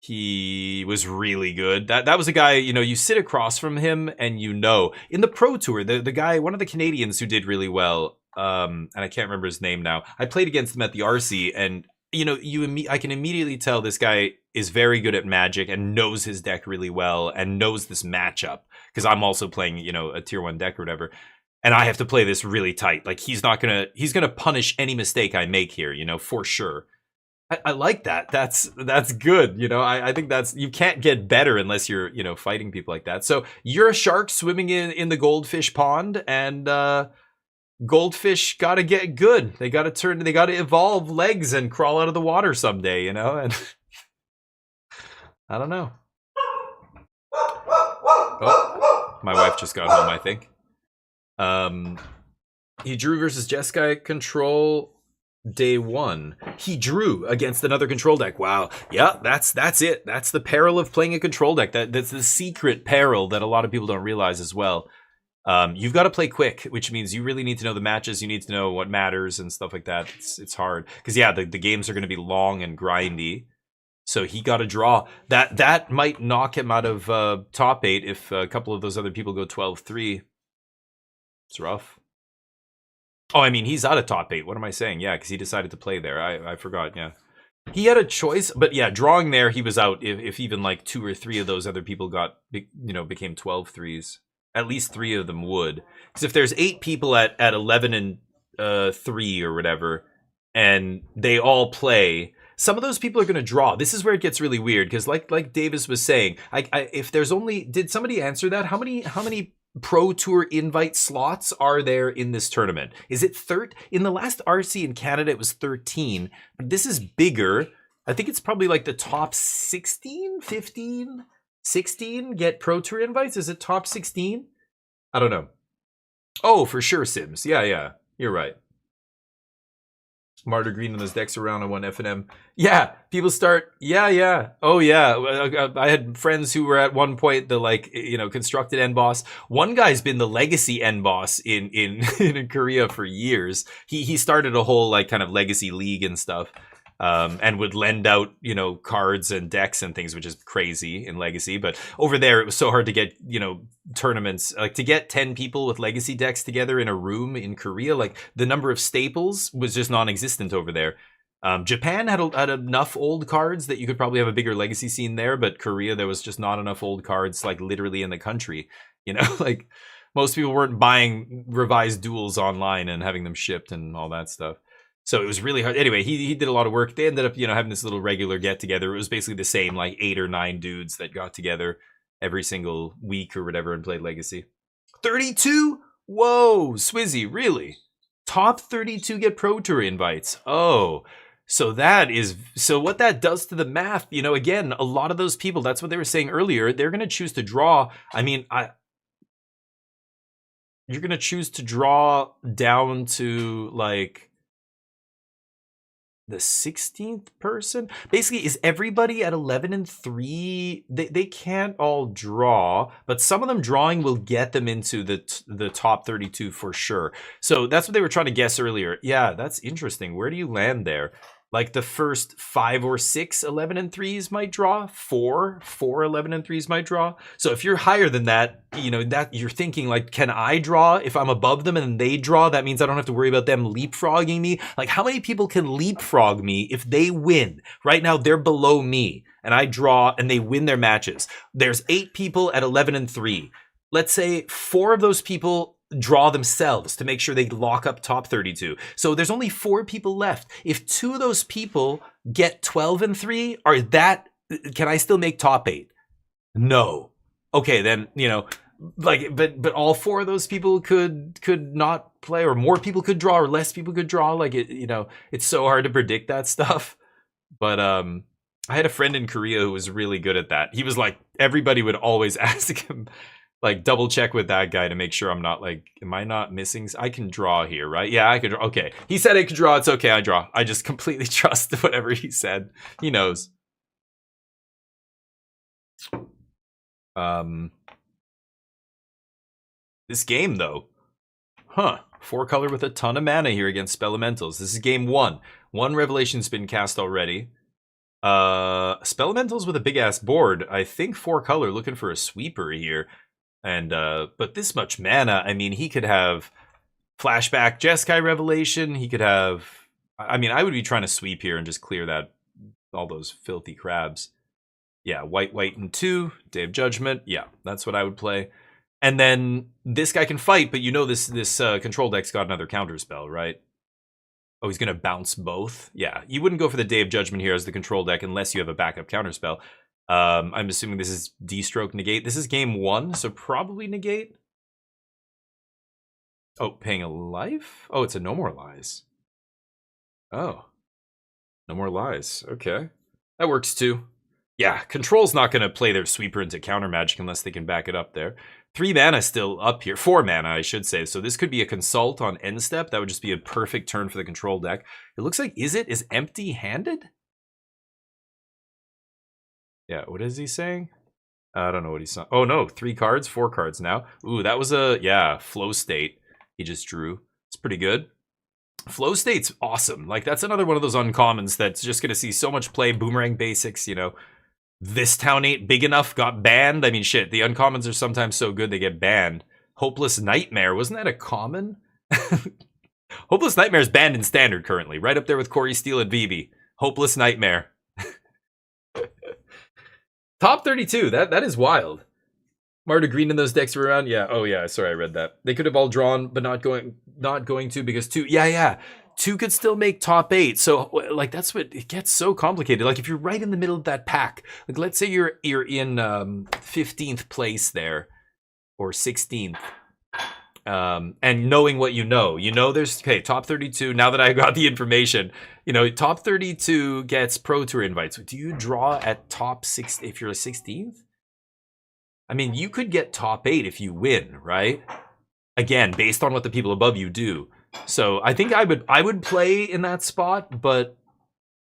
He was really good. That was a guy, you sit across from him and in the Pro Tour, the guy, one of the Canadians who did really well, and I can't remember his name now. I played against him at the RC and I can immediately tell this guy is very good at Magic and knows his deck really well and knows this matchup because I'm also playing, a tier 1 deck or whatever. And I have to play this really tight. Like he's going to punish any mistake I make here, for sure. I like that. That's good. I think you can't get better unless you're, fighting people like that. So you're a shark swimming in the goldfish pond and, goldfish got to get good. They got to evolve legs and crawl out of the water someday, and I don't know. Oh, my wife just got home, I think. He drew versus Jeskai control day 1. He drew against another control deck. Wow. Yeah, that's it. That's the peril of playing a control deck. That's the secret peril that a lot of people don't realize as well. You've got to play quick, which means you really need to know the matches. You need to know what matters and stuff like that. It's hard because the games are going to be long and grindy. So he got a draw. That might knock him out of top 8 if a couple of those other people go 12-3. It's rough. Oh, I mean, he's out of top 8. What am I saying? Yeah, because he decided to play there. I forgot, yeah. He had a choice, but yeah, drawing there, he was out if even like 2 or 3 of those other people became 12-3s. At least 3 of them would. Because if there's 8 people at 11 and 3 or whatever, and they all play, some of those people are going to draw. This is where it gets really weird, because like Davis was saying, if there's only... Did somebody answer that? How many Pro Tour invite slots are there in this tournament? Is it 13? In the last RC in Canada, it was 13. But this is bigger. I think it's probably like the top 16, 15, 16 get Pro Tour invites. Is it top 16? I don't know. Oh, for sure, Sims. Yeah. You're right. Martyr Green on those decks around on one FNM. Yeah, people start. Yeah. Oh yeah. I had friends who were at one point the constructed end boss. One guy's been the legacy end boss in Korea for years. He started a whole kind of legacy league and stuff. And would lend out, cards and decks and things, which is crazy in Legacy. But over there, it was so hard to get, tournaments, to get 10 people with Legacy decks together in a room in Korea. The number of staples was just non-existent over there. Japan had enough old cards that you could probably have a bigger Legacy scene there. But Korea, there was just not enough old cards, literally in the country. Most people weren't buying revised duels online and having them shipped and all that stuff. So it was really hard. Anyway, he did a lot of work. They ended up, having this little regular get together. It was basically the same, 8 or 9 dudes that got together every single week or whatever and played Legacy. 32? Whoa, Swizzy, really? Top 32 get Pro Tour invites. Oh, so what that does to the math, again, a lot of those people, that's what they were saying earlier, they're going to choose to draw. I mean, you're going to choose to draw down to the 16th person. Basically, is everybody at 11 and 3? They can't all draw, but some of them drawing will get them into the top 32 for sure. So that's what they were trying to guess earlier. Yeah, that's interesting. Where do you land there? The first 5 or 6 11 and 3s might draw. 4 11 and 3s might draw. So if you're higher than that, that you're thinking can I draw? If I'm above them and they draw, that means I don't have to worry about them leapfrogging me. How many people can leapfrog me if they win? Right now they're below me and I draw and they win their matches. There's 8 people at 11 and 3. let's say 4 of those people draw themselves to make sure they lock up top 32. So there's only 4 people left. If 2 of those people get 12 and 3, can I still make top 8? No. Okay, then, you know, like, but all 4 of those people could not play, or more people could draw, or less people could draw. Like, it, you know, it's so hard to predict that stuff. But I had a friend in Korea who was really good at that. He was like, everybody would always ask him, like, double check with that guy to make sure I'm not, like, am I not missing? I can draw here, right? Yeah, I could draw. Okay, he said I could draw. It's okay, I draw. I just completely trust whatever he said. He knows. This game, though, 4 color with a ton of mana here against Spell Elementals. This is game 1. 1 Revelation's been cast already. Spell Elementals with a big ass board. I think 4 color, looking for a sweeper here. And but this much mana, I mean, he could have Flashback Jeskai Revelation. He could have, I mean, I would be trying to sweep here and just clear that, all those filthy crabs. Yeah, white, and 2, Day of Judgment. Yeah, that's what I would play. And then this guy can fight, but you know this control deck's got another counter spell, right? Oh, he's gonna bounce both? Yeah, you wouldn't go for the Day of Judgment here as the control deck unless you have a backup counter spell. I'm assuming this is D-stroke negate. This is game 1, so probably negate. Oh, paying a life? Oh, it's a no more lies. Oh, no more lies. Okay, that works too. Yeah, control's not going to play their sweeper into counter magic unless they can back it up there. 3 mana still up here. 4 mana, I should say. So this could be a consult on end step. That would just be a perfect turn for the control deck. It looks like, is empty-handed? Yeah, what is he saying? I don't know what he's saying. Oh no, 3 cards, 4 cards now. Ooh, that was a, yeah, flow state he just drew. It's pretty good. Flow state's awesome. Like, that's another one of those uncommons that's just going to see so much play. Boomerang basics, you know. This town ain't big enough, got banned. I mean, shit, the uncommons are sometimes so good they get banned. Hopeless Nightmare, wasn't that a common? Hopeless Nightmare is banned in Standard currently, right up there with Corey Steele and VB. Hopeless Nightmare. Top 32, that is wild. Marta Green in those decks were around? Yeah, oh yeah, sorry, I read that. They could have all drawn, but not going to because 2, yeah. 2 could still make top 8. So, like, that's what, it gets so complicated. Like, if you're right in the middle of that pack, like, let's say you're in 15th place there, or 16th, and knowing what you know there's, okay, top 32, now that I got the information, you know, top 32 gets Pro Tour invites. Do you draw at top 6 if you're a 16th? I mean, you could get top 8 if you win, right? Again, based on what the people above you do. So I think I would play in that spot, but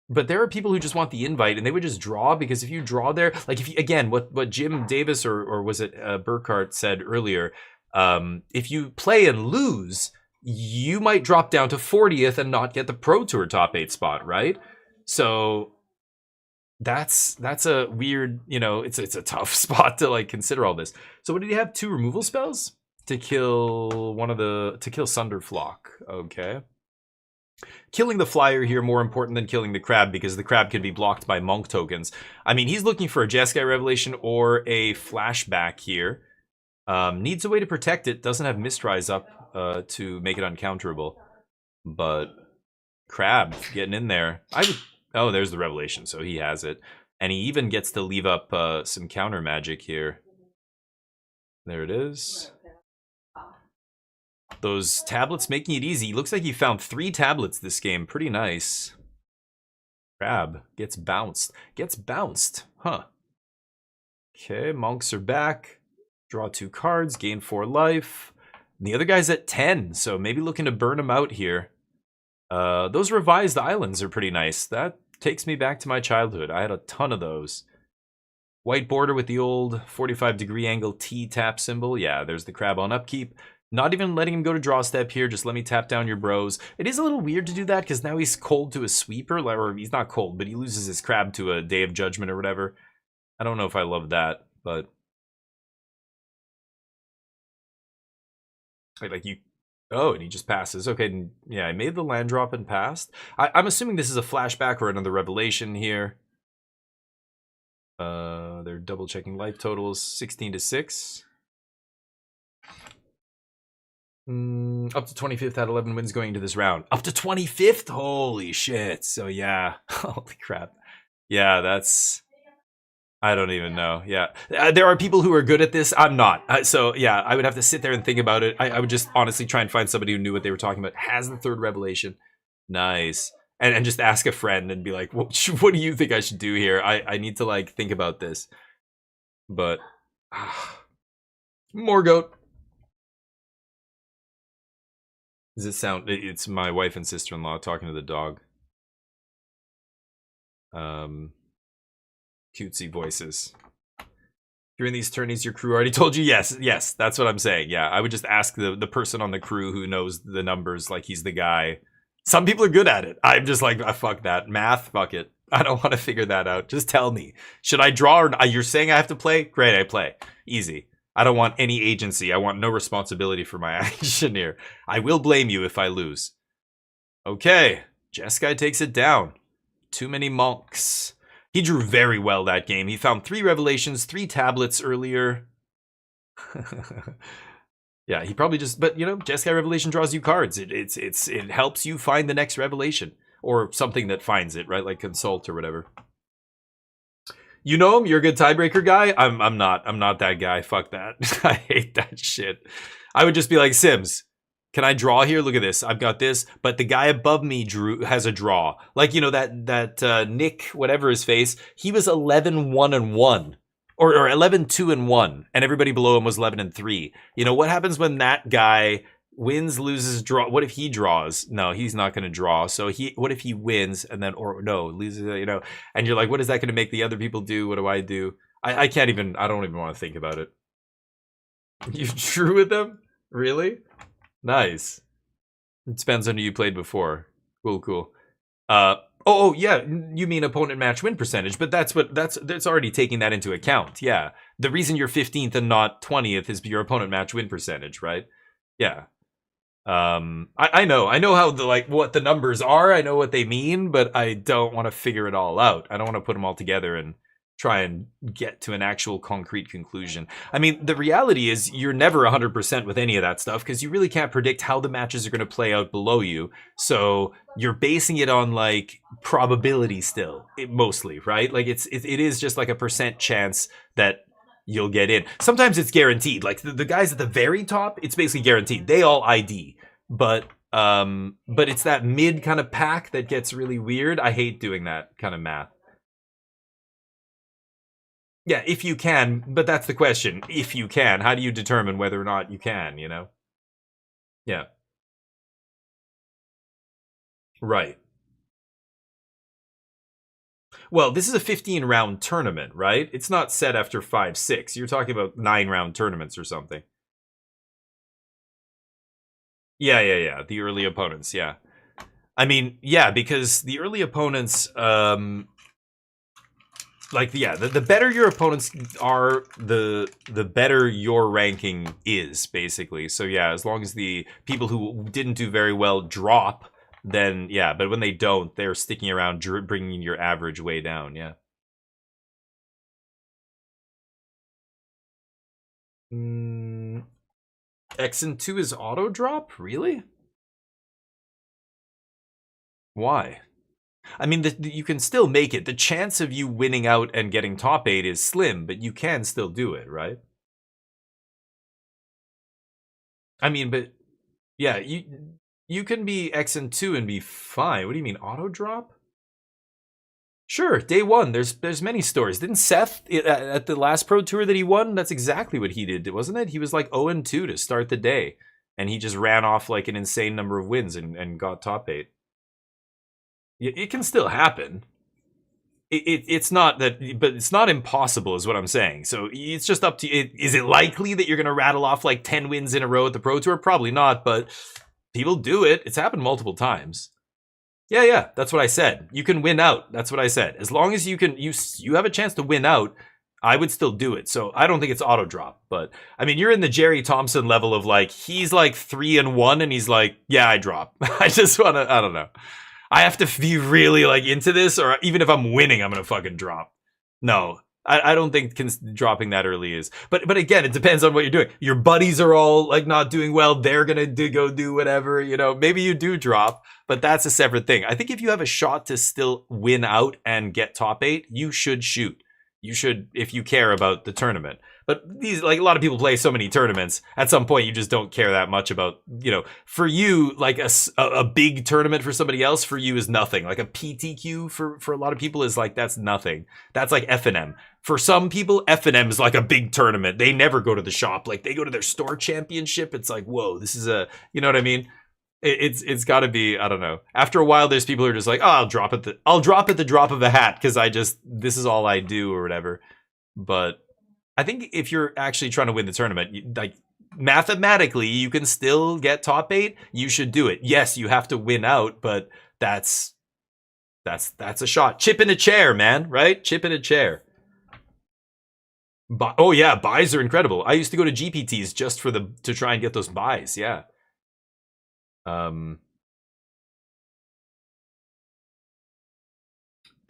there are people who just want the invite and they would just draw, because if you draw there, like, if you, again, what Jim Davis or was it Burkhart said earlier, if you play and lose, you might drop down to 40th and not get the Pro Tour top 8 spot, right? So that's a weird, you know, it's a tough spot to, like, consider all this. So what did he have? 2 removal spells? To kill Sunderflock. Okay. Killing the flyer here more important than killing the crab, because the crab can be blocked by monk tokens. I mean, he's looking for a Jeskai Revelation or a flashback here. Needs a way to protect it. Doesn't have Mistrise up to make it uncounterable. But crab getting in there. Oh, there's the Revelation, so he has it. And he even gets to leave up some counter magic here. There it is. Those tablets making it easy. Looks like he found 3 tablets this game. Pretty nice. Crab gets bounced. Huh. Okay, monks are back. Draw 2 cards, gain 4 life. And the other guy's at 10, so maybe looking to burn him out here. Those revised islands are pretty nice. That takes me back to my childhood. I had a ton of those. White border with the old 45-degree angle T tap symbol. Yeah, there's the crab on upkeep. Not even letting him go to draw step here, just let me tap down your bros. It is a little weird to do that, because now he's cold to a sweeper, or he's not cold, but he loses his crab to a Day of Judgment or whatever. I don't know if I love that, but... like, you... Oh, and he just passes. Okay, yeah, I made the land drop and passed. I'm assuming this is a flashback or another revelation here. They're double-checking life totals, 16 to 6. Up to 25th, had 11 wins going into this round. Up to 25th? Holy shit. So yeah. Holy crap. Yeah, that's... I don't even know. Yeah. There are people who are good at this. I'm not. So yeah, I would have to sit there and think about it. I would just honestly try and find somebody who knew what they were talking about. Has the third revelation. Nice. And just ask a friend and be like, what do you think I should do here? I need to like think about this. But more goat. Does it sound... It's my wife and sister-in-law talking to the dog. Cutesy voices. During these tourneys, your crew already told you? Yes, that's what I'm saying. Yeah, I would just ask the person on the crew who knows the numbers like he's the guy. Some people are good at it. I'm just like, fuck that. Math, fuck it. I don't want to figure that out. Just tell me. Should I draw or not? You're saying I have to play? Great, I play. Easy. I don't want any agency. I want no responsibility for my action here. I will blame you if I lose. Okay. Jeskai takes it down. Too many monks. He drew very well that game. He found 3 revelations, 3 tablets earlier. Yeah, he probably just... But, you know, Jeskai Revelation draws you cards. It helps you find the next revelation. Or something that finds it, right? Like Consult or whatever. You know him? You're a good tiebreaker guy? I'm not. I'm not that guy. Fuck that. I hate that shit. I would just be like, Sims, can I draw here? Look at this. I've got this, but the guy above me has a draw. Like, you know, that Nick, whatever his face, he was 11-1-1. Or 11-2-1. And everybody below him was 11-3. You know, what happens when that guy wins, loses, draw? What if he draws? No, he's not going to draw. So what if he wins and then, or no, loses, you know? And you're like, what is that going to make the other people do? What do I do? I can't even, I don't even want to think about it. You drew with them? Really? Nice. It depends on who you played before. Cool. Oh yeah, you mean opponent match win percentage, but that's already taking that into account. Yeah. The reason you're 15th and not 20th is your opponent match win percentage, right? Yeah. I know how what the numbers are. I know what they mean, but I don't want to figure it all out. I don't want to put them all together and try and get to an actual concrete conclusion. I mean, the reality is you're never 100% with any of that stuff because you really can't predict how the matches are going to play out below you. So you're basing it on like probability still, mostly, right? Like it is just like a percent chance that you'll get in. Sometimes it's guaranteed. Like the guys at the very top, it's basically guaranteed. They all ID, but it's that mid kind of pack that gets really weird. I hate doing that kind of math. Yeah, if you can, but that's the question. If you can, how do you determine whether or not you can, you know? Yeah. Right. Well, this is a 15-round tournament, right? It's not set after 5-6. You're talking about 9-round tournaments or something. Yeah. The early opponents, yeah. I mean, yeah, because the early opponents... the better your opponents are, the better your ranking is, basically. So yeah, as long as the people who didn't do very well drop, then yeah. But when they don't, they're sticking around, bringing your average way down. Yeah. X and 2 is auto drop, really? Why? I mean, you can still make it. The chance of you winning out and getting top 8 is slim, but you can still do it, right? I mean, but yeah, you can be X and 2 and be fine. What do you mean, auto drop? Sure, day 1. There's many stories. Didn't Seth at the last Pro Tour that he won? That's exactly what he did, wasn't it? He was like 0-2 to start the day, and he just ran off like an insane number of wins and got top 8. It can still happen. It's not that, but it's not impossible, is what I'm saying. So it's just up to you. Is it likely that you're going to rattle off like 10 wins in a row at the Pro Tour? Probably not, but people do it. It's happened multiple times. Yeah, that's what I said. You can win out. That's what I said. As long as you have a chance to win out, I would still do it. So I don't think it's auto drop, but I mean, you're in the Jerry Thompson level of like, he's like 3-1 and he's like, yeah, I drop. I just want to, I don't know. I have to be really like into this, or even if I'm winning, I'm gonna fucking drop. No, I don't think dropping that early is. But again, it depends on what you're doing. Your buddies are all like not doing well. They're gonna go do whatever. You know, maybe you do drop, but that's a separate thing. I think if you have a shot to still win out and get top 8, you should shoot. You should, if you care about the tournament. But these, like, a lot of people play so many tournaments. At some point, you just don't care that much about, you know, for you, like a big tournament for somebody else, for you is nothing. Like a PTQ for a lot of people is like, that's nothing. That's like F&M. For some people, F&M is like a big tournament. They never go to the shop. Like, they go to their store championship. It's like, whoa, this is a, you know what I mean? It's got to be, I don't know. After a while, there's people who are just like, oh, I'll drop at the drop of a hat because this is all I do or whatever. But I think if you're actually trying to win the tournament, like mathematically, you can still get top 8. You should do it. Yes, you have to win out, but that's a shot. Chip in a chair, man. Right? Chip in a chair. Oh yeah, buys are incredible. I used to go to GPTs just to try and get those buys. Yeah. I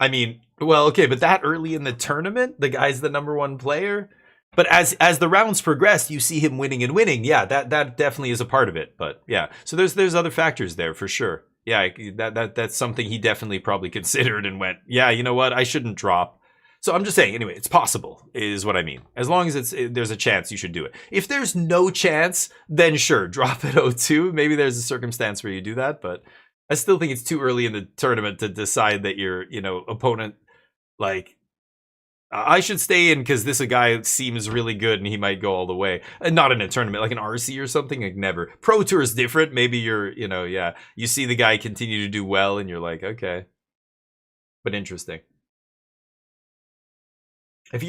mean, well, okay, but that early in the tournament, the guy's the #1 player. But as the rounds progress, you see him winning and winning. Yeah, that definitely is a part of it. But yeah, so there's other factors there for sure. Yeah, that's something he definitely probably considered and went, yeah, you know what, I shouldn't drop. So I'm just saying, anyway, it's possible, is what I mean. As long as there's a chance, you should do it. If there's no chance, then sure, drop at 0-2. Maybe there's a circumstance where you do that, but I still think it's too early in the tournament to decide that your, you know, opponent, like, I should stay in because this guy seems really good and he might go all the way. And not in a tournament, like an RC or something, like never. Pro Tour is different. Maybe you're, you know, yeah, you see the guy continue to do well and you're like, okay. But interesting.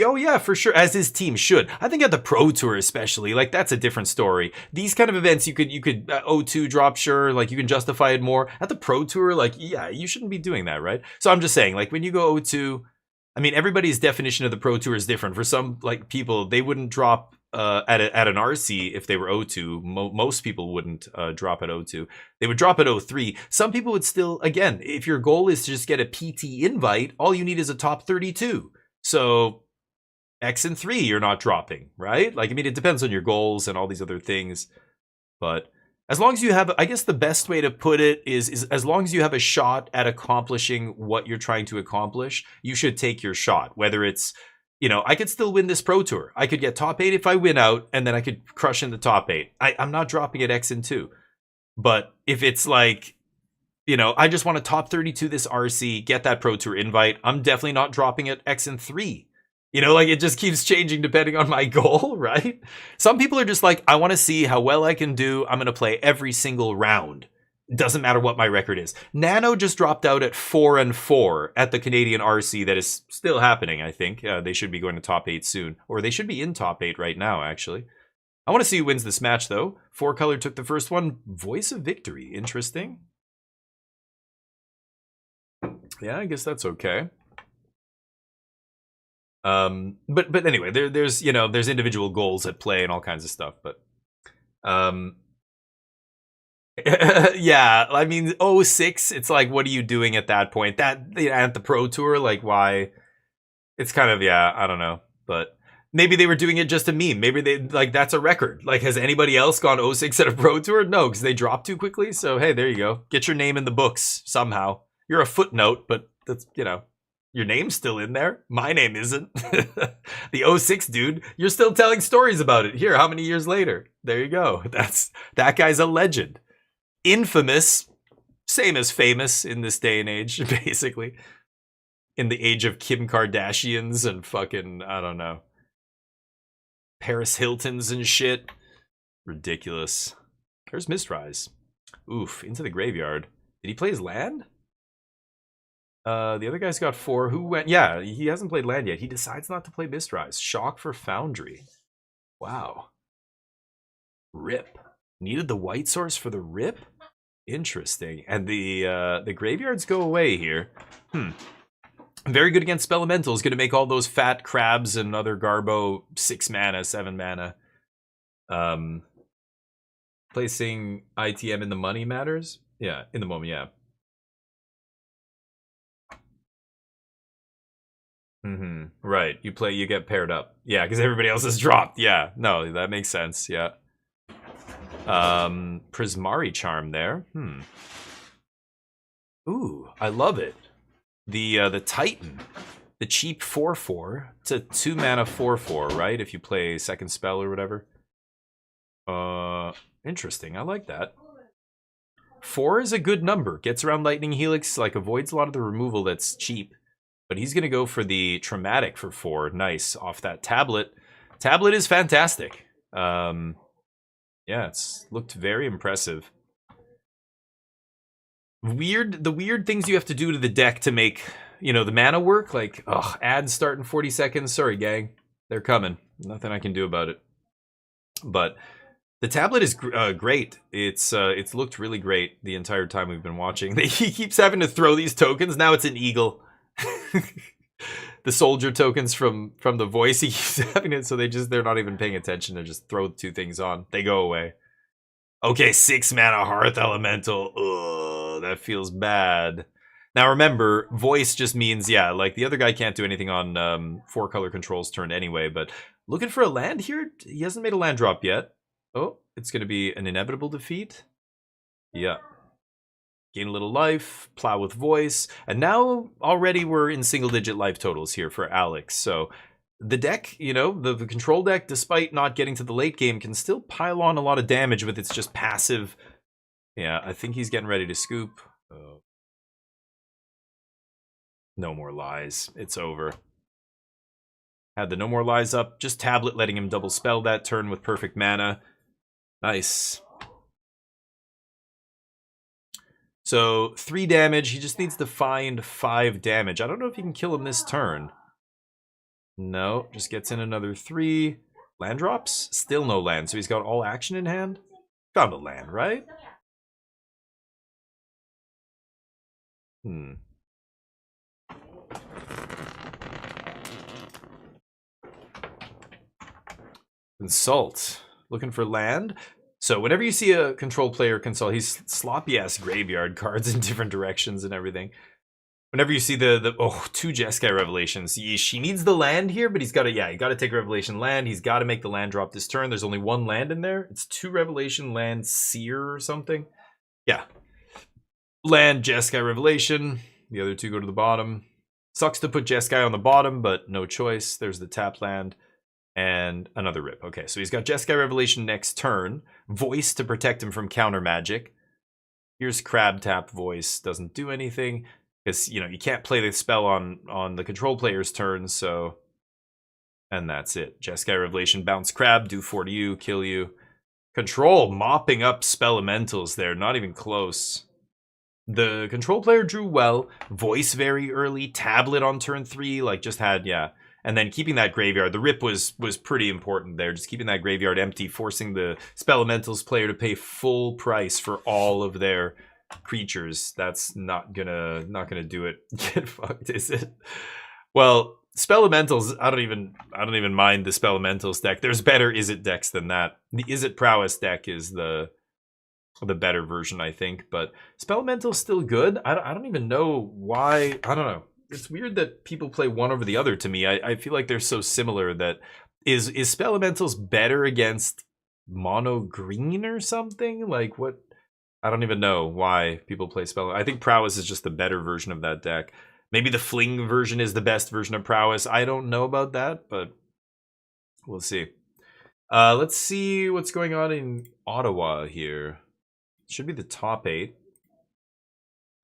Oh yeah, for sure, as his team should. I think at the Pro Tour especially, like that's a different story. These kind of events, you could 0-2 drop, sure, like you can justify it more. At the Pro Tour, like, yeah, you shouldn't be doing that, right? So I'm just saying, like when you go 0-2, I mean, everybody's definition of the Pro Tour is different. For some like people, they wouldn't drop at an RC if they were 0-2. Most people wouldn't drop at 0-2. They would drop at 0-3. Some people would still, again, if your goal is to just get a PT invite, all you need is a top 32. So X and 3, you're not dropping, right? Like, I mean, it depends on your goals and all these other things. But as long as you have, I guess the best way to put it is as long as you have a shot at accomplishing what you're trying to accomplish, you should take your shot. Whether it's, you know, I could still win this Pro Tour. I could get top 8 if I win out, and then I could crush in the top 8. I'm not dropping at X and 2. But if it's like, you know, I just want to top 32 this RC, get that Pro Tour invite, I'm definitely not dropping at X and 3. You know, like it just keeps changing depending on my goal, right? Some people are just like, I want to see how well I can do. I'm going to play every single round. It doesn't matter what my record is. Nano just dropped out at 4-4 at the Canadian RC. That is still happening, I think. They should be going to top 8 soon. Or they should be in top 8 right now, actually. I want to see who wins this match, though. 4-Color took the first one. Voice of Victory. Interesting. Yeah, I guess that's okay. But anyway, there's you know, there's individual goals at play and all kinds of stuff, but yeah, I mean 06, it's like, what are you doing at that point? That, you know, at the Pro Tour, like, why? It's kind of, yeah, I don't know, but maybe they were doing it just a meme. Maybe they, like, that's a record. Like, has anybody else gone 06 at a Pro Tour? No, because they dropped too quickly. So hey, there you go. Get your name in the books somehow. You're a footnote, but that's, you know, your name's still in there. My name isn't. The 06 dude, you're still telling stories about it. Here, how many years later? There you go. That guy's a legend. Infamous, same as famous in this day and age, basically. In the age of Kim Kardashians and fucking, I don't know, Paris Hiltons and shit. Ridiculous. There's Mistrise. Oof, into the graveyard. Did he play his land? The other guy's got 4. Who went? Yeah, he hasn't played land yet. He decides not to play Mistrise. Shock for Foundry. Wow. Rip. Needed the white source for the rip? Interesting. And the graveyards go away here. Very good against Spelementals. Going to make all those fat crabs and other Garbo 6 mana, 7 mana. Placing ITM in the money matters? Yeah, in the moment, yeah. Right. You get paired up. Yeah, because everybody else is dropped. Yeah. No, that makes sense. Yeah. Prismari Charm there. Ooh, I love it. The Titan. The cheap 4/4. It's a 2-mana 4/4, right? If you play second spell or whatever. Interesting. I like that. 4 is a good number. Gets around Lightning Helix, like avoids a lot of the removal that's cheap. But he's gonna go for the Traumatic for 4. Nice. Off that tablet. Tablet is fantastic. Yeah, it's looked very impressive. The weird things you have to do to the deck to make, you know, the mana work, like, ads start in 40 seconds. Sorry, gang. They're coming. Nothing I can do about it. But the tablet is great. It's looked really great the entire time we've been watching. He keeps having to throw these tokens. Now it's an eagle. The soldier tokens from the voice, he keeps having it, so they're not even paying attention. They just throw 2 things on. They go away. Okay, 6 mana Hearth Elemental. Ugh, that feels bad. Now remember, voice just means, yeah, like the other guy can't do anything on 4 color controls turn anyway, but looking for a land here? He hasn't made a land drop yet. Oh, it's going to be an inevitable defeat. Yeah. Gain a little life, plow with voice, and now already we're in single-digit life totals here for Alex. So the deck, you know, the control deck, despite not getting to the late game, can still pile on a lot of damage with its just passive. Yeah, I think he's getting ready to scoop. No more lies. It's over. Had the no more lies up. Just tablet letting him double spell that turn with perfect mana. Nice. So 3 damage. He just needs to find 5 damage. I don't know if he can kill him this turn. No, just gets in another 3. Land drops? Still no land. So he's got all action in hand? Found a land, right? Consult. Looking for land. So whenever you see a control player consult, he's sloppy-ass graveyard cards in different directions and everything. Whenever you see the 2 Jeskai Revelations, she needs the land here, but he's got to, yeah, you got to take Revelation land. He's got to make the land drop this turn. There's only 1 land in there. It's 2 Revelation land Seer or something. Yeah. Land, Jeskai Revelation. The other 2 go to the bottom. Sucks to put Jeskai on the bottom, but no choice. There's the tap land. And another rip. Okay, so he's got Jeskai Revelation next turn. Voice to protect him from counter magic. Here's Crab Tap Voice. Doesn't do anything. Because, you know, you can't play the spell on the control player's turn, so... And that's it. Jeskai Revelation, bounce Crab, do 4 to you, kill you. Control, mopping up Spelementals there, not even close. The control player drew well. Voice very early. Tablet on turn 3, like, just had, yeah... And then keeping that graveyard, the rip was pretty important there. Just keeping that graveyard empty, forcing the Spelementals player to pay full price for all of their creatures. That's not gonna do it. Get fucked, is it? Well, Spelementals, I don't even mind the Spelementals deck. There's better Izzet decks than that. The Izzet Prowess deck is the better version, I think. But Spelemental's still good. I don't even know why. I don't know. It's weird that people play one over the other to me. I feel like they're so similar that is Spelementals better against mono green or something? Like what? I don't even know why people play I think Prowess is just the better version of that deck. Maybe the Fling version is the best version of Prowess. I don't know about that, but we'll see. Let's see what's going on in Ottawa here. Should be the top 8.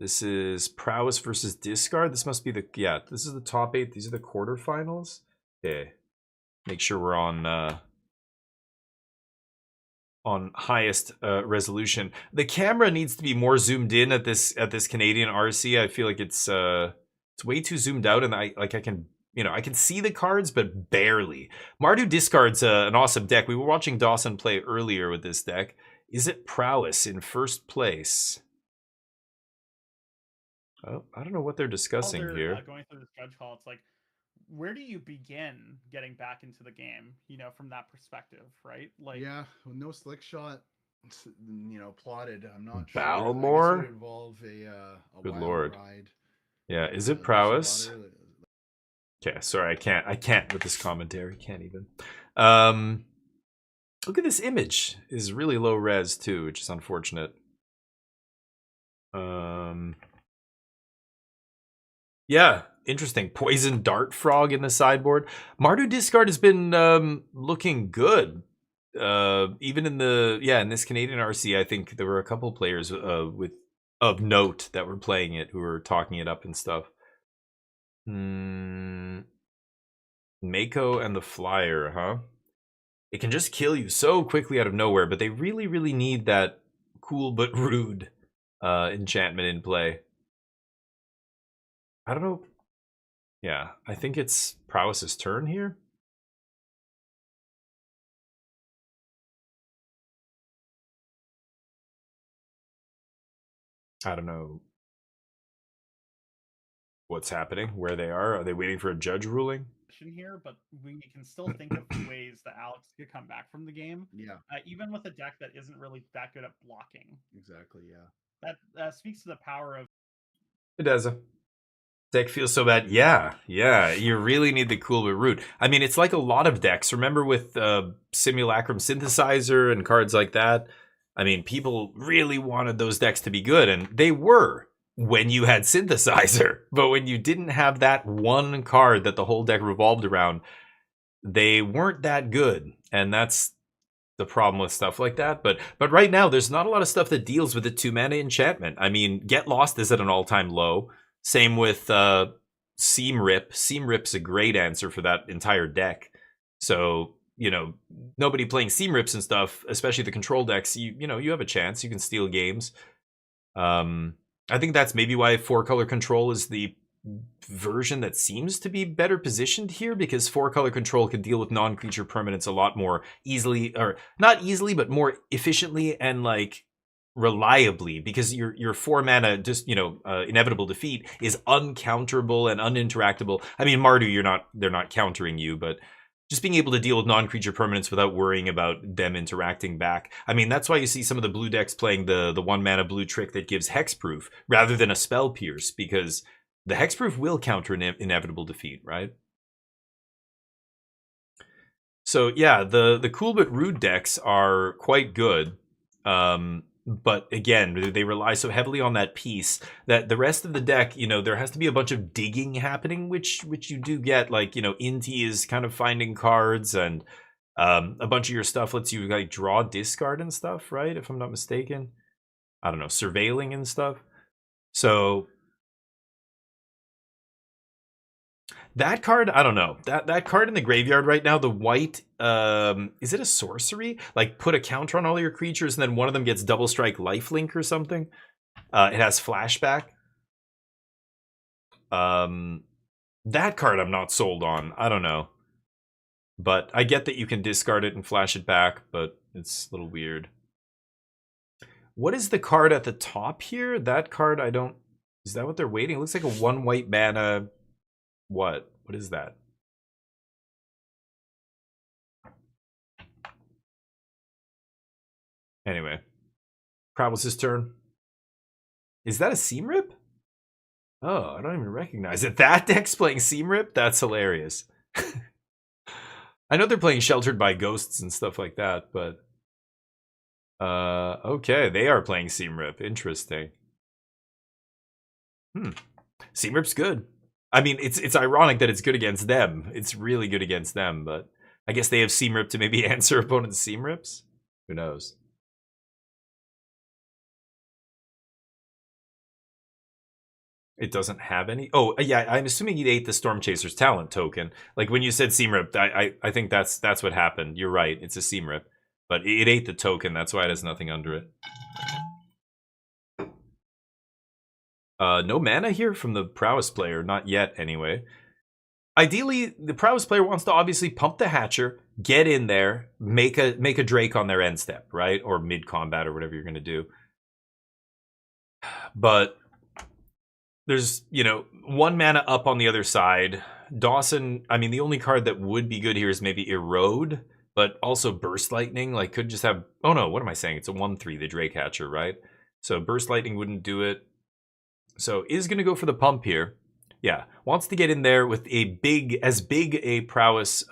This is Prowess versus Discard. This must be the, yeah, this is the top 8. These are the quarterfinals. Okay. Make sure we're on highest resolution. The camera needs to be more zoomed in at this Canadian RC. I feel like it's way too zoomed out, and I can, you know, I can see the cards, but barely. Mardu Discard's an awesome deck. We were watching Dawson play earlier with this deck. Izzet Prowess in first place? Oh, I don't know what they're discussing here. Going through this judge call, it's like, where do you begin getting back into the game? You know, from that perspective, right? Like, yeah, well, no slick shot. You know, plotted. I'm not sure. Balmore? I guess it would involve a Good wild lord. ride. Yeah, is it Prowess? Okay, sorry, I can't with this commentary. Can't even. Look at this image. Is really low res too, which is unfortunate. Yeah, interesting. Poison dart frog in the sideboard. Mardu discard has been looking good. Even in in this Canadian RC, I think there were a couple players of note that were playing it who were talking it up and stuff. Mako and the Flyer, huh? It can just kill you so quickly out of nowhere, but they really, really need that cool but rude enchantment in play. I don't know. Yeah, I think it's Prowess's turn here. I don't know what's happening, where they are. Are they waiting for a judge ruling? Here, but we can still think of ways that Alex could come back from the game. Yeah. Even with a deck that isn't really that good at blocking. Exactly. Yeah. That speaks to the power of. It does. Deck feels so bad. Yeah. You really need the cool but rude. I mean, it's like a lot of decks. Remember with Simulacrum Synthesizer and cards like that? I mean, people really wanted those decks to be good, and they were when you had Synthesizer. But when you didn't have that one card that the whole deck revolved around, they weren't that good. And that's the problem with stuff like that. But right now, there's not a lot of stuff that deals with the 2-mana enchantment. I mean, Get Lost is at an all-time low. Same with Seam Rip. Seam Rip's a great answer for that entire deck. So, you know, nobody playing Seam Rips and stuff, especially the control decks, you know, you have a chance. You can steal games. I think that's maybe why 4-color control is the version that seems to be better positioned here, because 4-color control can deal with non-creature permanents a lot more easily, or not easily, but more efficiently and like reliably, because your 4-mana just, you know, inevitable defeat is uncounterable and uninteractable. I mean, Mardu, they're not countering you, but just being able to deal with non-creature permanents without worrying about them interacting back. I mean, that's why you see some of the blue decks playing the 1-mana blue trick that gives hexproof rather than a spell pierce, because the hexproof will counter inevitable defeat, right? So yeah, the cool but rude decks are quite good. But again, they rely so heavily on that piece that the rest of the deck, you know, there has to be a bunch of digging happening, which you do get. Like, you know, Inti is kind of finding cards, and a bunch of your stuff lets you like draw, discard and stuff, right? If I'm not mistaken. I don't know, surveilling and stuff. So that card, I don't know. That card in the graveyard right now, the white, is it a sorcery? Like, put a counter on all your creatures and then one of them gets double strike lifelink or something. It has flashback. That card I'm not sold on. I don't know. But I get that you can discard it and flash it back, but it's a little weird. What is the card at the top here? That card, I don't... Is that what they're waiting? It looks like a 1 white mana... What is that? Anyway, Prowess's turn. Is that a Seam Rip? Oh, I don't even recognize it. That deck's playing Seam Rip? That's hilarious. I know they're playing Sheltered by Ghosts and stuff like that, but okay, they are playing Seam Rip. Interesting. Seam Rip's good. I mean, it's ironic that it's good against them. It's really good against them, but I guess they have Seam Rip to maybe answer opponents' Seam Rips? Who knows? It doesn't have any? Oh, yeah, I'm assuming he ate the Storm Chaser's talent token. Like, when you said Seam Rip, I think that's what happened. You're right, it's a Seam Rip. But it ate the token, that's why it has nothing under it. No mana here from the Prowess player, not yet anyway. Ideally, the Prowess player wants to obviously pump the Hatcher, get in there, make a Drake on their end step, right? Or mid-combat or whatever you're going to do. But there's, you know, 1 mana up on the other side. Dawson, I mean, the only card that would be good here is maybe Erode, but also Burst Lightning, like, could just have... Oh no, what am I saying? It's a 1/3, the Drake Hatcher, right? So Burst Lightning wouldn't do it. So is going to go for the pump here. Yeah, wants to get in there with as big a prowess,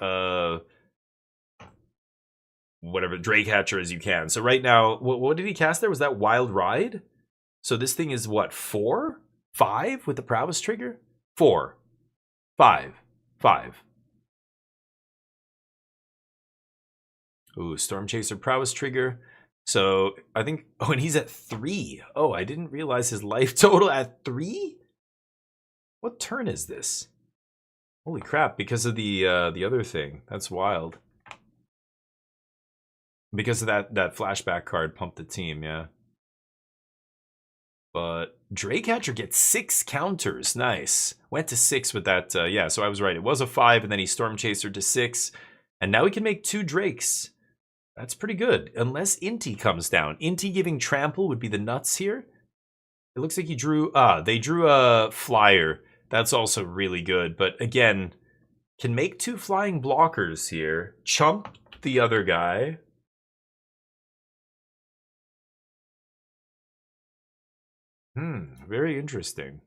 whatever, Drake Hatcher as you can. So right now, what did he cast there? Was that Wild Ride? So this thing is what, 4? 5 with the prowess trigger? 4. 5. 5. Ooh, Storm Chaser prowess trigger. So I think, oh, and he's at 3. Oh, I didn't realize his life total at 3? What turn is this? Holy crap, because of the other thing. That's wild. Because of that flashback card pumped the team, yeah. But Drake Hatcher gets 6 counters. Nice. Went to 6 with that. Yeah, so I was right. It was a 5, and then he Storm Chaser to 6. And now he can make 2 Drakes. That's pretty good. Unless Inti comes down. Inti giving Trample would be the nuts here. It looks like he drew... they drew a Flyer. That's also really good. But again, can make 2 flying blockers here. Chump the other guy. Very interesting.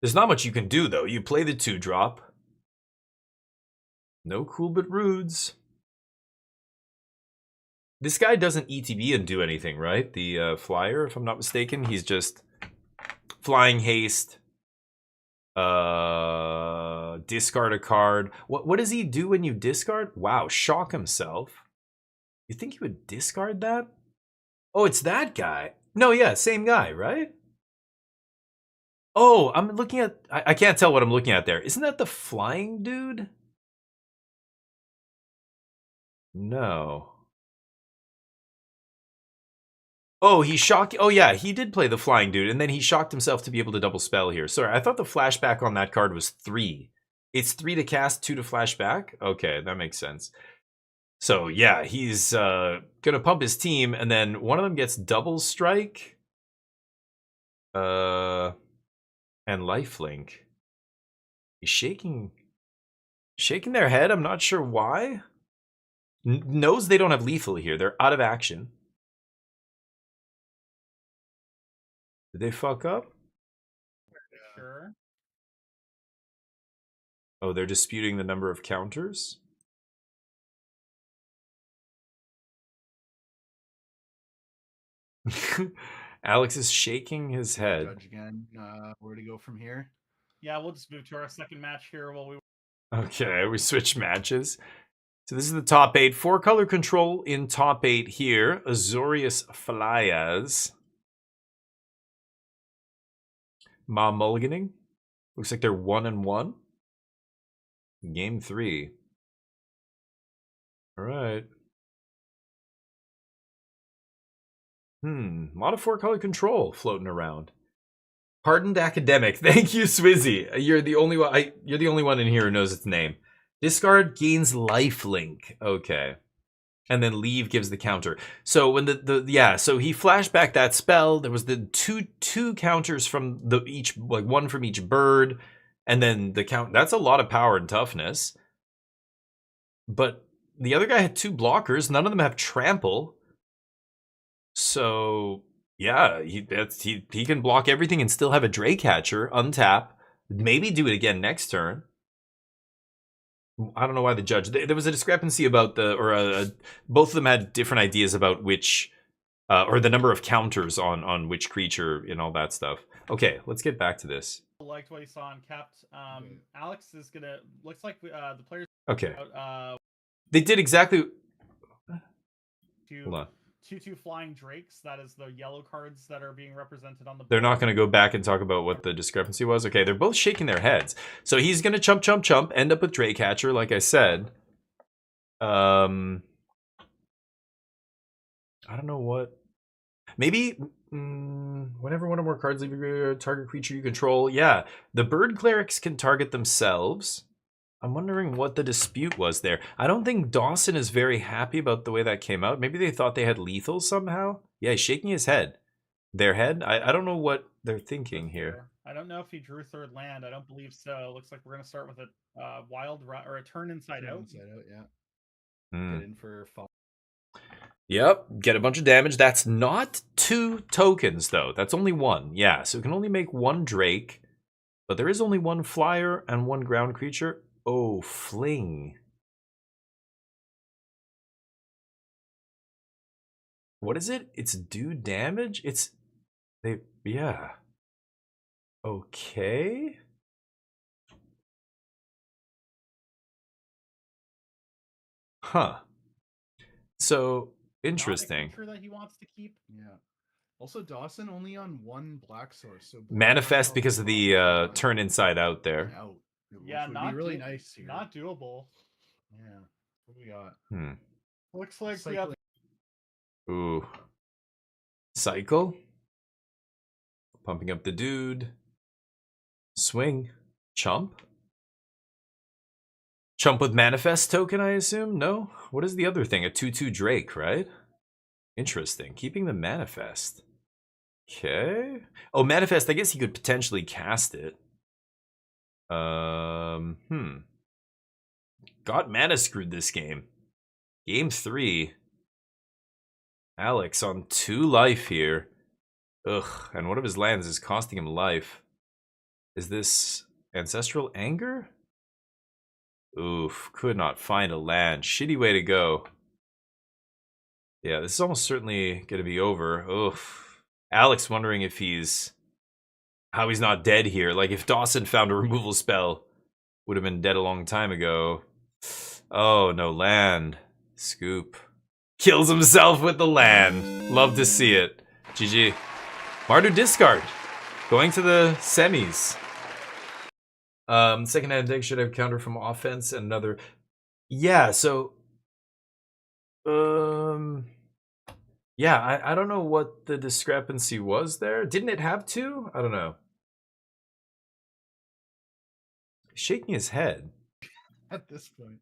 There's not much you can do, though. You play the 2-drop. No cool but rudes. This guy doesn't ETB and do anything, right? The Flyer, if I'm not mistaken. He's just flying haste. Discard a card. What does he do when you discard? Wow, shock himself. You think he would discard that? Oh, it's that guy. No, yeah, same guy, right? Oh, I'm looking at... I can't tell what I'm looking at there. Isn't that the flying dude? No. Oh, he shocked... Oh, yeah, he did play the flying dude, and then he shocked himself to be able to double spell here. Sorry, I thought the flashback on that card was 3. It's 3 to cast, 2 to flashback? Okay, that makes sense. So, yeah, he's gonna pump his team, and then one of them gets double strike. And lifelink. He's shaking their head. I'm not sure why. Knows they don't have lethal here. They're out of action. Did they fuck up? Sure. Oh, they're disputing the number of counters? Alex is shaking his head. Judge again. Where to go from here? Yeah, we'll just move to our second match here while we... Okay, we switch matches. So this is the top 8. 4-color control in top 8 here. Azorius Flyas. Ma Mulliganing. Looks like they're 1-1. Game 3. All right. A lot of 4-color control floating around. Hardened Academic. Thank you, Swizzy. You're the only one. You're the only one in here who knows its name. Discard gains lifelink. Okay. And then leave gives the counter. So when so he flashed back that spell. There was the two counters from each, like one from each bird, and then the count. That's a lot of power and toughness. But the other guy had 2 blockers. None of them have trample. So yeah, he can block everything and still have a Drake Hatcher, untap, maybe do it again next turn. I don't know why the judge... There was a discrepancy about both of them had different ideas about which, or the number of counters on which creature and all that stuff. Okay, let's get back to this. Liked what he saw on Kept. Alex is gonna... Looks like the players... Okay. They did exactly... Hold on. 2/2 flying drakes. That is the yellow cards that are being represented on the board. They're not going to go back and talk about what the discrepancy was. Okay, they're both shaking their heads. So he's going to chump, end up with Drake Hatcher, like I said. I don't know what. Maybe whenever one or more cards leave your target creature you control. Yeah, the bird clerics can target themselves. I'm wondering what the dispute was there. I don't think Dawson is very happy about the way that came out. Maybe they thought they had lethal somehow. Yeah, he's shaking his head. Their head? I don't know what they're thinking here. I don't know if he drew 3rd land. I don't believe so. Looks like we're going to start with a wild or a turn inside out. Inside out, yeah. Get in for 5. Yep, get a bunch of damage. That's not 2 tokens, though. That's only 1. Yeah, so it can only make 1 Drake. But there is only 1 flyer and 1 ground creature. Oh, fling. What is it? It's do damage? It's... yeah. Okay. Huh. So, interesting. Not a creature that he wants to keep. Yeah. Also, Dawson only on 1 black source, so Manifest because of the turn inside out there. out. Which Yeah, would not be really nice here. Not doable. Yeah. What do we got? Looks like we have. Ooh. Cycle. Pumping up the dude. Swing. Chump. Chump with Manifest token, I assume? No? What is the other thing? A 2/2 Drake, right? Interesting. Keeping the Manifest. Okay. Oh, Manifest, I guess he could potentially cast it. Got mana screwed this game. Game 3. Alex on 2 life here. Ugh, and one of his lands is costing him life. Is this Ancestral Anger? Oof, could not find a land. Shitty way to go. Yeah, this is almost certainly going to be over. Oof. Alex wondering if how he's not dead here. Like, if Dawson found a removal spell, would have been dead a long time ago. Oh, no land. Scoop. Kills himself with the land. Love to see it. GG. Mardu discard. Going to the semis. Second hand deck should have counter from offense and another. Yeah, so yeah, I don't know what the discrepancy was there. Didn't it have 2? I don't know. Shaking his head. At this point.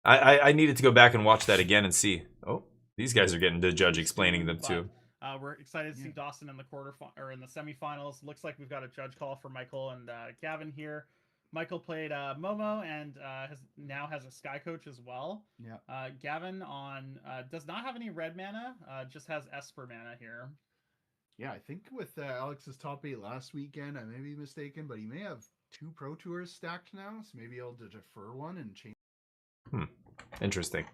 I needed to go back and watch that again and see. Oh, these guys are getting the judge explaining them too. We're excited to see Dawson in the in the semifinals. Looks like we've got a judge call for Michael and Gavin here. Michael played Momo and now has a Sky Coach as well. Yeah. Gavin does not have any red mana, just has Esper mana here. Yeah, I think with Alex's top 8 last weekend, I may be mistaken, but he may have 2 Pro Tours stacked now, so maybe he'll defer one and change. Interesting.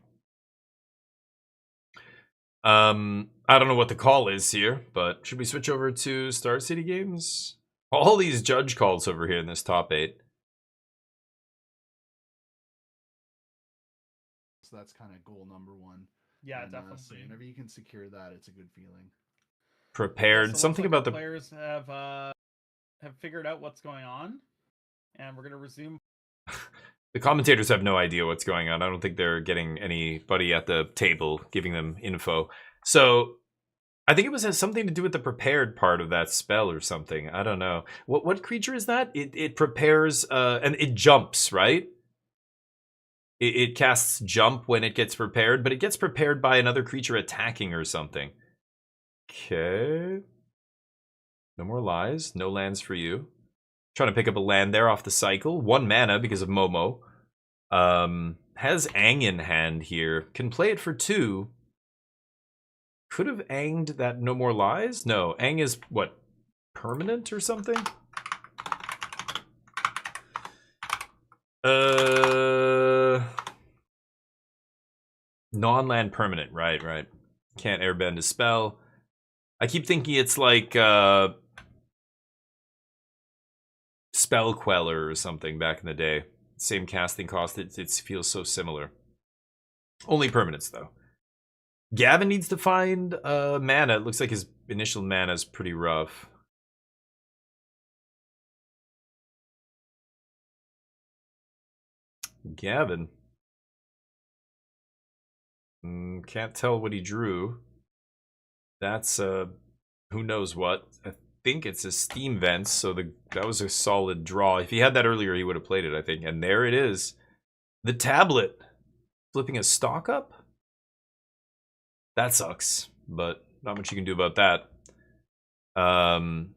I don't know what the call is here, but should we switch over to Star City games? All these judge calls over here in this top 8. So that's kind of goal number 1. Yeah, and, definitely. So whenever you can secure that, it's a good feeling. Prepared. Yeah, so something like about the players have figured out what's going on, and we're gonna resume. The commentators have no idea what's going on. I don't think they're getting anybody at the table giving them info. So I think it has something to do with the prepared part of that spell or something. I don't know. What creature is that? It prepares and it jumps, right? It casts jump when it gets prepared, but it gets prepared by another creature attacking or something. Okay. No more lies. No lands for you. Trying to pick up a land there off the cycle. 1 mana because of Momo. Has Ang in hand here. Can play it for 2. Could have Anged that No More Lies? No, Ang is, what, permanent or something? Non-land permanent, right. Can't airbend a spell. I keep thinking it's like, Spell Queller or something back in the day. Same casting cost, it feels so similar. Only permanents, though. Gavin needs to find mana. It looks like his initial mana is pretty rough. Gavin. Can't tell what he drew. That's, who knows what. I think it's a Steam Vents, so that was a solid draw. If he had that earlier, he would have played it, I think. And there it is. The tablet. Flipping a stock up? That sucks, but not much you can do about that. Oh.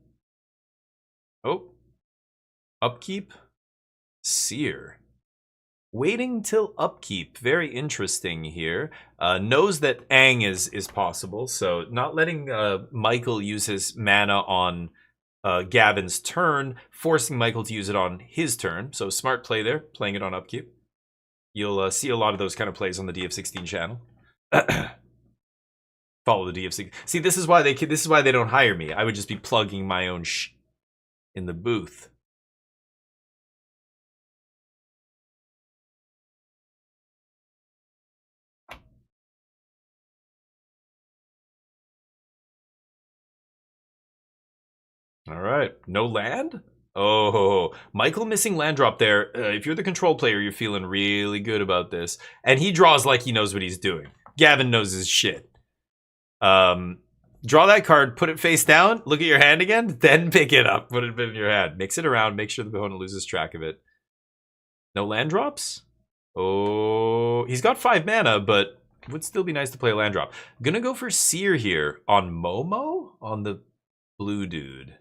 Upkeep. Seer. Waiting till upkeep. Very interesting here. Knows that Aang is possible, so not letting Michael use his mana on Gavin's turn, forcing Michael to use it on his turn. So smart play there, playing it on upkeep. You'll see a lot of those kind of plays on the DF16 channel. Follow the DF16. See, this is why they don't hire me. I would just be plugging my own in the booth. All right, no land? Oh, Michael missing land drop there. If you're the control player, you're feeling really good about this. And he draws like he knows what he's doing. Gavin knows his shit. Draw that card, put it face down, look at your hand again, then pick it up, put it in your hand. Mix it around, make sure the opponent loses track of it. No land drops? Oh, he's got 5 mana, but would still be nice to play a land drop. Gonna go for Seer here on Momo? On the blue dude.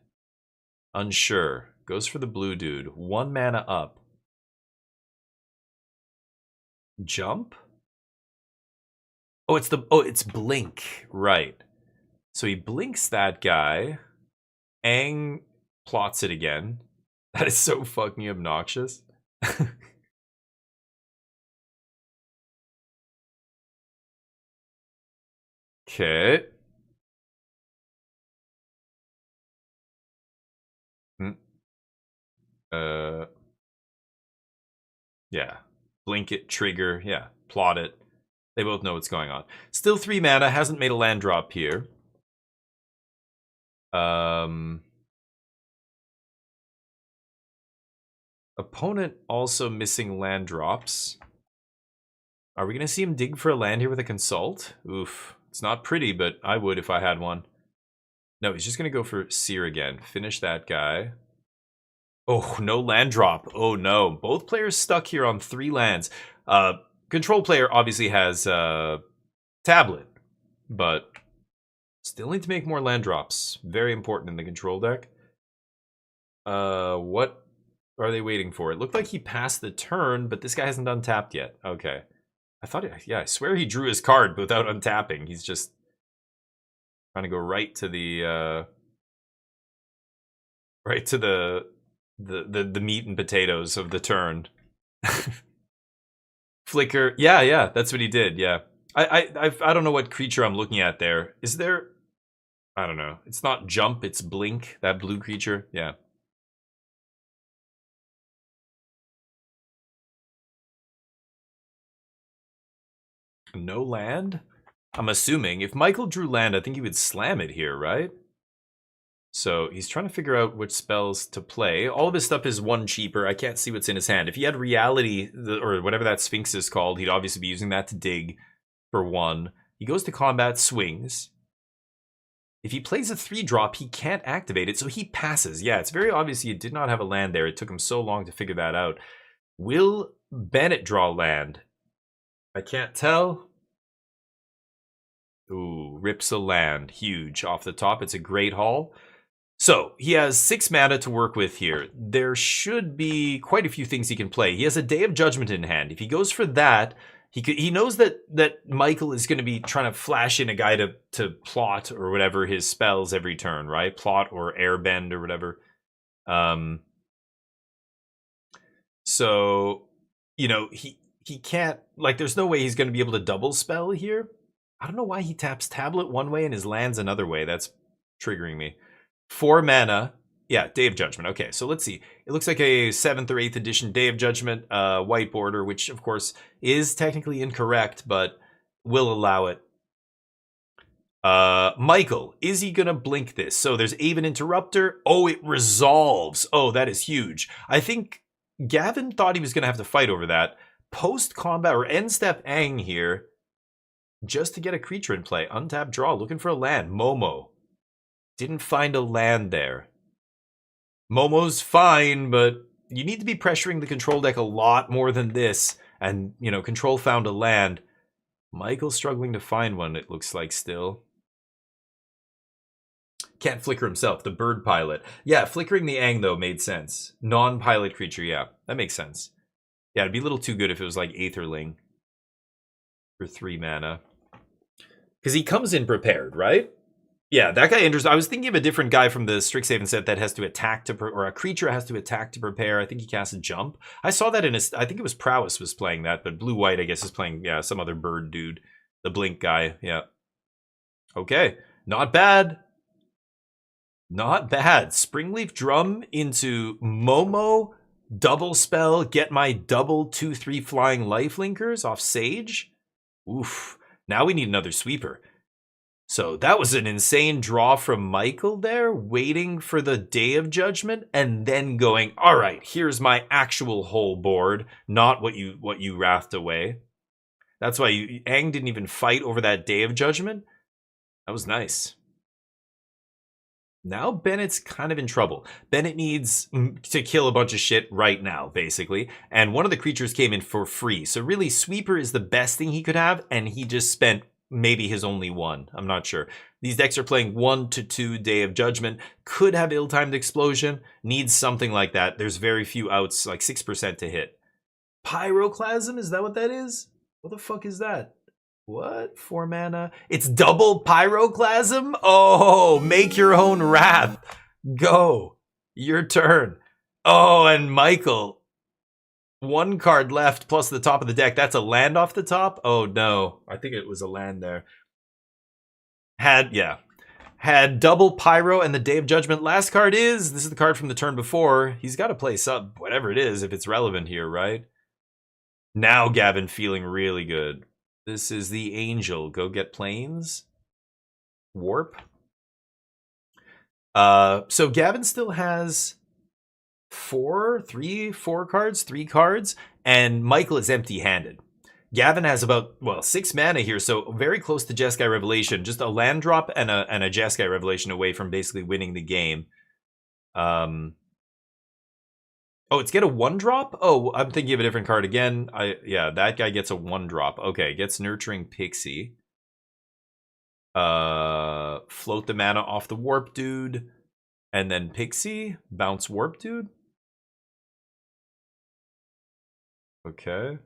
Unsure. Goes for the blue dude. 1 mana up. Jump? Oh, it's blink. Right. So he blinks that guy. Aang plots it again. That is so fucking obnoxious. Okay. Yeah. Blink it, trigger, yeah. Plot it. They both know what's going on. Still 3 mana, hasn't made a land drop here. Opponent also missing land drops. Are we going to see him dig for a land here with a consult? Oof. It's not pretty, but I would if I had one. No, he's just going to go for Seer again. Finish that guy. Oh, no land drop. Oh, no. Both players stuck here on 3 lands. Control player obviously has Tablet, but still need to make more land drops. Very important in the control deck. What are they waiting for? It looked like he passed the turn, but this guy hasn't untapped yet. Okay. I thought, yeah, I swear he drew his card without untapping. He's just trying to go right to the the meat and potatoes of the turn. Flicker, yeah, that's what he did. Yeah, I don't know what creature I'm looking at there. Is there? I don't know. It's not jump. It's blink. That blue creature. Yeah. No land? I'm assuming. If Michael drew land, I think he would slam it here, right? So he's trying to figure out which spells to play. All of his stuff is 1 cheaper. I can't see what's in his hand. If he had reality, or whatever that Sphinx is called, he'd obviously be using that to dig for 1. He goes to combat, swings. If he plays a 3-drop, he can't activate it, so he passes. Yeah, it's very obvious he did not have a land there. It took him so long to figure that out. Will Bennett draw land? I can't tell. Ooh, rips a land. Huge. Off the top, it's a great haul. So, he has 6 mana to work with here. There should be quite a few things he can play. He has a Day of Judgment in hand. If he goes for that, he knows that Michael is going to be trying to flash in a guy to plot or whatever his spells every turn, right? Plot or airbend or whatever. So, you know, he can't, like, there's no way he's going to be able to double spell here. I don't know why he taps Tablet one way and his lands another way. That's triggering me. 4 mana. Yeah, Day of Judgment. Okay, so let's see. It looks like a 7th or 8th edition Day of Judgment white border, which, of course, is technically incorrect, but will allow it. Michael, is he going to blink this? So there's Aven Interrupter. Oh, it resolves. Oh, that is huge. I think Gavin thought he was going to have to fight over that. Post-combat or end-step Aang here, just to get a creature in play. Untap draw, looking for a land. Momo. Didn't find a land there. Momo's fine, but you need to be pressuring the control deck a lot more than this. And, you know, control found a land. Michael's struggling to find one, it looks like, still. Can't flicker himself, the bird pilot. Yeah, flickering the Aang, though, made sense. Non-pilot creature, yeah, that makes sense. Yeah, it'd be a little too good if it was like Aetherling for 3 mana. Because he comes in prepared, right? Yeah, that guy enters. I was thinking of a different guy from the Strixhaven set that has to attack to, or a creature has to attack to prepare. I think he casts a jump. I saw that in a, I think it was Prowess was playing that, but Blue White, I guess, is playing, yeah, some other bird dude. The Blink guy, yeah. Okay, not bad. Not bad. Springleaf Drum into Momo, double spell, get my double 2/3 flying lifelinkers off Sage. Oof. Now we need another sweeper. So that was an insane draw from Michael there, waiting for the Day of Judgment and then going, all right, here's my actual whole board, not what you wrathed away. That's why Aang didn't even fight over that Day of Judgment. That was nice. Now Bennett's kind of in trouble. Bennett needs to kill a bunch of shit right now, basically. And one of the creatures came in for free. So really, Sweeper is the best thing he could have, and he just spent maybe his only one. I'm not sure. These decks are playing 1 to 2 Day of Judgment. Could have Ill-Timed Explosion. Needs something like that. There's very few outs, like 6% to hit. Pyroclasm? Is that what that is? What the fuck is that? What? 4 mana? It's double Pyroclasm? Oh, make your own wrath. Go. Your turn. Oh, and Michael. 1 card left plus the top of the deck. That's a land off the top? Oh, no. I think it was a land there. Had double Pyro and the Day of Judgment. Last card is, this is the card from the turn before. He's got to play sub, whatever it is, if it's relevant here, right? Now Gavin feeling really good. This is the Angel. Go get planes. Warp. So Gavin still has 3 cards, and Michael is empty-handed. Gavin has about, 6 mana here, so very close to Jeskai Revelation. Just a land drop and a Jeskai Revelation away from basically winning the game. Oh, it's get a 1-drop? Oh, I'm thinking of a different card again. Yeah, that guy gets a 1-drop. Okay, gets Nurturing Pixie. Float the mana off the Warp Dude. And then Pixie. Bounce Warp Dude. Okay.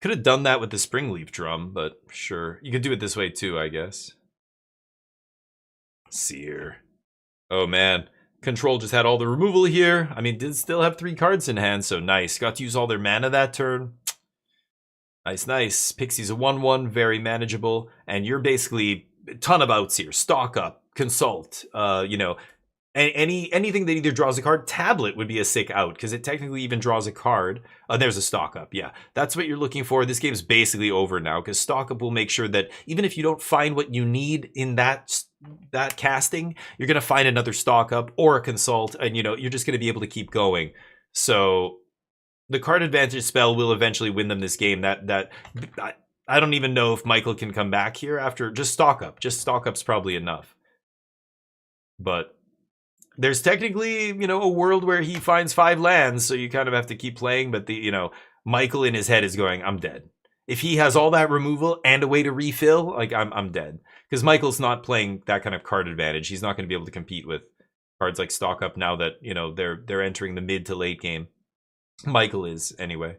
Could have done that with the Springleaf Drum, but sure. You could do it this way too, I guess. Seer. Oh, man. Control just had all the removal here. I mean, did still have 3 cards in hand, so nice. Got to use all their mana that turn. Nice, nice. Pixie's a 1/1, very manageable. And you're basically a ton of outs here. Stock up, consult, anything that either draws a card. Tablet would be a sick out, because it technically even draws a card. There's a stock up, yeah. That's what you're looking for. This game's basically over now, because stock up will make sure that even if you don't find what you need in that casting, you're going to find another stock up or a consult, and you're just going to be able to keep going. So the card advantage spell will eventually win them this game. I don't even know if Michael can come back here after just stock up. Just stock up's probably enough. But there's technically, a world where he finds 5 lands, so you kind of have to keep playing, but Michael in his head is going, I'm dead. If he has all that removal and a way to refill, like I'm dead. Because Michael's not playing that kind of card advantage. He's not going to be able to compete with cards like stock up now that, they're entering the mid to late game. Michael is, anyway.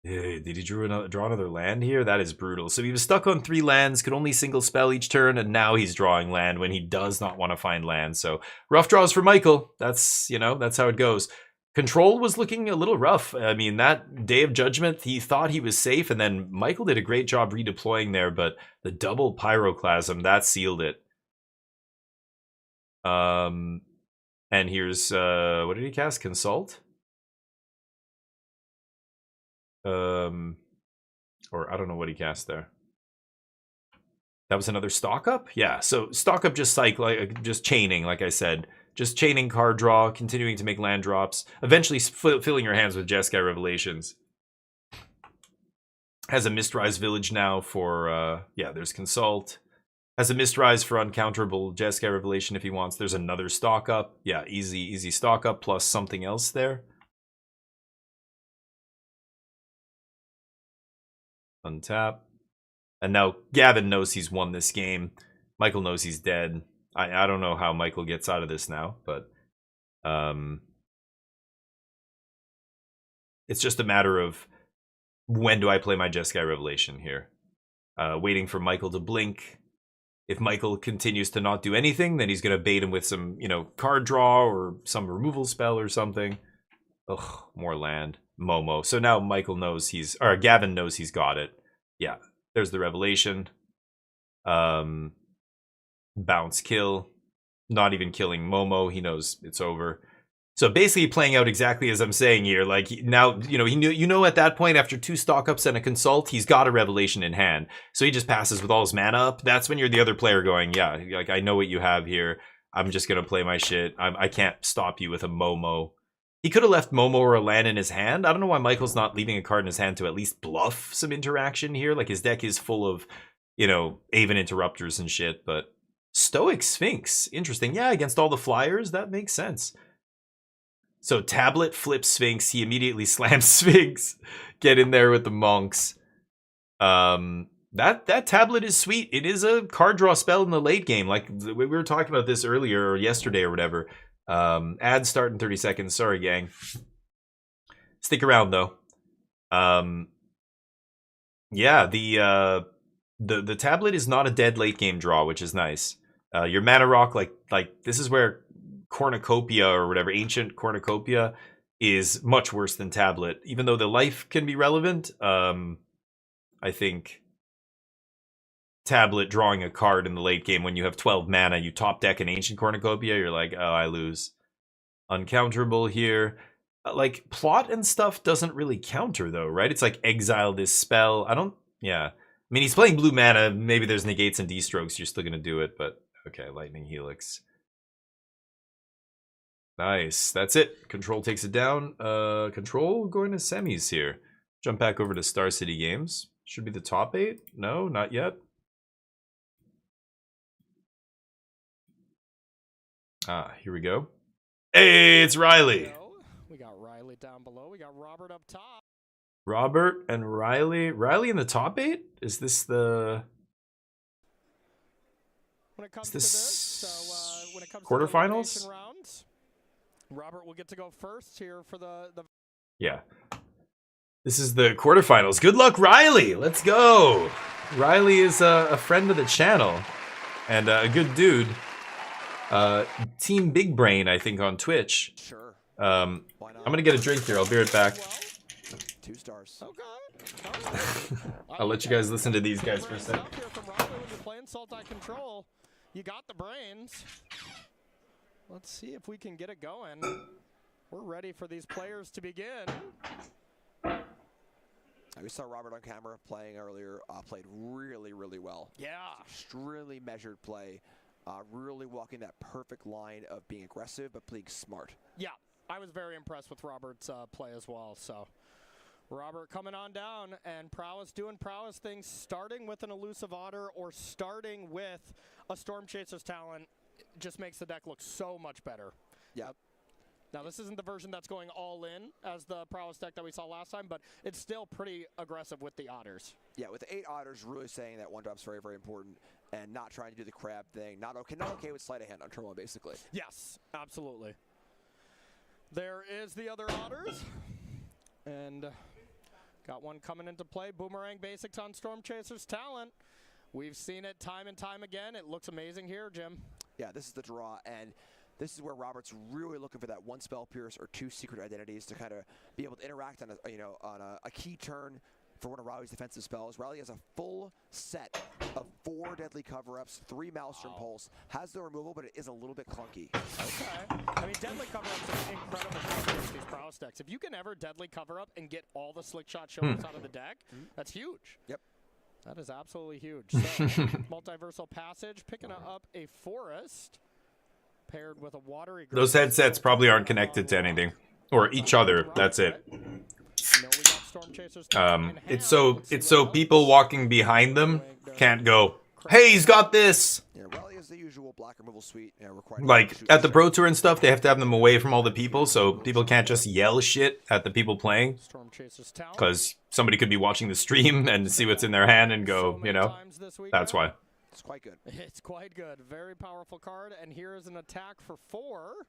Hey, did he draw another land here? That is brutal. So he was stuck on 3 lands, could only single spell each turn, and now he's drawing land when he does not want to find land. So rough draws for Michael. That's how it goes. Control was looking a little rough. I mean, that Day of Judgment, he thought he was safe, and then Michael did a great job redeploying there, but the double Pyroclasm, that sealed it. And here's, what did he cast? Consult? Or I don't know what he cast there. That was another stock up? Yeah, so stock up just just chaining, like I said. Just chaining card draw, continuing to make land drops, eventually filling your hands with Jeskai Revelations. Has a Mistrise Village now for, there's Consult. Has a Mistrise for uncounterable Jeskai Revelation if he wants. There's another stock up. Yeah, easy stock up plus something else there. Untap. And now Gavin knows he's won this game. Michael knows he's dead. I don't know how Michael gets out of this now, but It's just a matter of when do I play my Jeskai Revelation here. Waiting for Michael to blink. If Michael continues to not do anything, then he's going to bait him with some, you know, card draw or some removal spell or something. Ugh, more land. Momo. So now Michael knows or Gavin knows he's got it. Yeah, there's the Revelation. Bounce kill. Not even killing Momo. He knows it's over. So basically playing out exactly as I'm saying here. Like now, you know, you know at that point after 2 stock ups and a consult, he's got a Revelation in hand. So he just passes with all his mana up. That's when you're the other player going, yeah, like I know what you have here. I'm just gonna play my shit. I can't stop you with a Momo. He could have left Momo or a land in his hand. I don't know why Michael's not leaving a card in his hand to at least bluff some interaction here. Like his deck is full of, you know, Aven Interrupters and shit. But Stoic Sphinx, interesting. Yeah, against all the flyers, that makes sense. So tablet flips Sphinx. He immediately slams Sphinx. Get in there with the monks. That tablet is sweet. It is a card draw spell in the late game. Like we were talking about this earlier or yesterday or whatever. Ads start in 30 seconds. Sorry, gang. Stick around though. Yeah, the tablet is not a dead late game draw, which is nice. Your mana rock, like this is where Cornucopia or whatever, ancient Cornucopia is much worse than tablet. Even though the life can be relevant, I think tablet drawing a card in the late game when you have 12 mana, you top deck an ancient Cornucopia, you're like, oh, I lose. Uncounterable here. Like plot and stuff doesn't really counter though, right? It's like exile this spell. Yeah. I mean, he's playing blue mana. Maybe there's negates and D-strokes. You're still gonna do it, but okay. Lightning Helix. Nice. That's it. Control takes it down. Control going to semis here. Jump back over to Star City Games. Should be the top 8. No, not yet. Here we go. Hey, it's Riley. We got Riley down below. We got Robert up top. Robert and Riley. Riley in the top 8? Is this the... When it comes Is this to this, when it comes quarterfinals? to the rounds, Robert will get to go first here for the... Yeah. This is the quarterfinals. Good luck, Riley. Let's go. Riley is a friend of the channel and a good dude. Team Big Brain, I think, on Twitch. Sure. I'm gonna get a drink here. I'll be right back. 2 stars. Okay. I'll let you guys listen to these guys for a second. Control. You got the brains. Let's see if we can get it going. We're ready for these players to begin. We saw Robert on camera playing earlier. Played really, really well. Yeah. Extremely measured play. Really walking that perfect line of being aggressive but playing smart. Yeah, I was very impressed with Robert's play as well. So, Robert coming on down and Prowess doing Prowess things, starting with an Elusive Otter or starting with a Storm Chaser's Talent just makes the deck look so much better. Yeah. Now, this isn't the version that's going all in as the Prowess deck that we saw last time, but it's still pretty aggressive with the Otters. Yeah, with the 8 Otters, really saying that 1-drop's very, very important and not trying to do the crab thing. Not okay with sleight of hand on turn 1, basically. Yes, absolutely. There is the other Otters. And got one coming into play. Boomerang Basics on Storm Chaser's Talent. We've seen it time and time again. It looks amazing here, Jim. Yeah, this is the draw, and this is where Robert's really looking for that 1 Spell Pierce or 2 Secret Identities to kind of be able to interact on a key turn for one of Riley's defensive spells. Riley has a full set of 4 Deadly Cover-Ups, 3 Maelstrom Pulse, has the removal, but it is a little bit clunky. Okay. I mean, Deadly Cover-Ups are incredible for these Prowess decks. If you can ever Deadly Cover-Up and get all the Slick Shot show-ups out of the deck, that's huge. Yep. That is absolutely huge. So, Multiversal Passage, picking up a Forest, paired with a Watery... Those headsets probably aren't connected to anything. Or each other, that's it. It's so people walking behind them can't go, hey, he's got this! Yeah, Riley has the usual black removal suite. Like, at the Pro Tour and stuff, they have to have them away from all the people, so people can't just yell shit at the people playing. Because somebody could be watching the stream and see what's in their hand and go, you know, that's why. It's quite good. It's quite good. Very powerful card, and here is an attack for 4.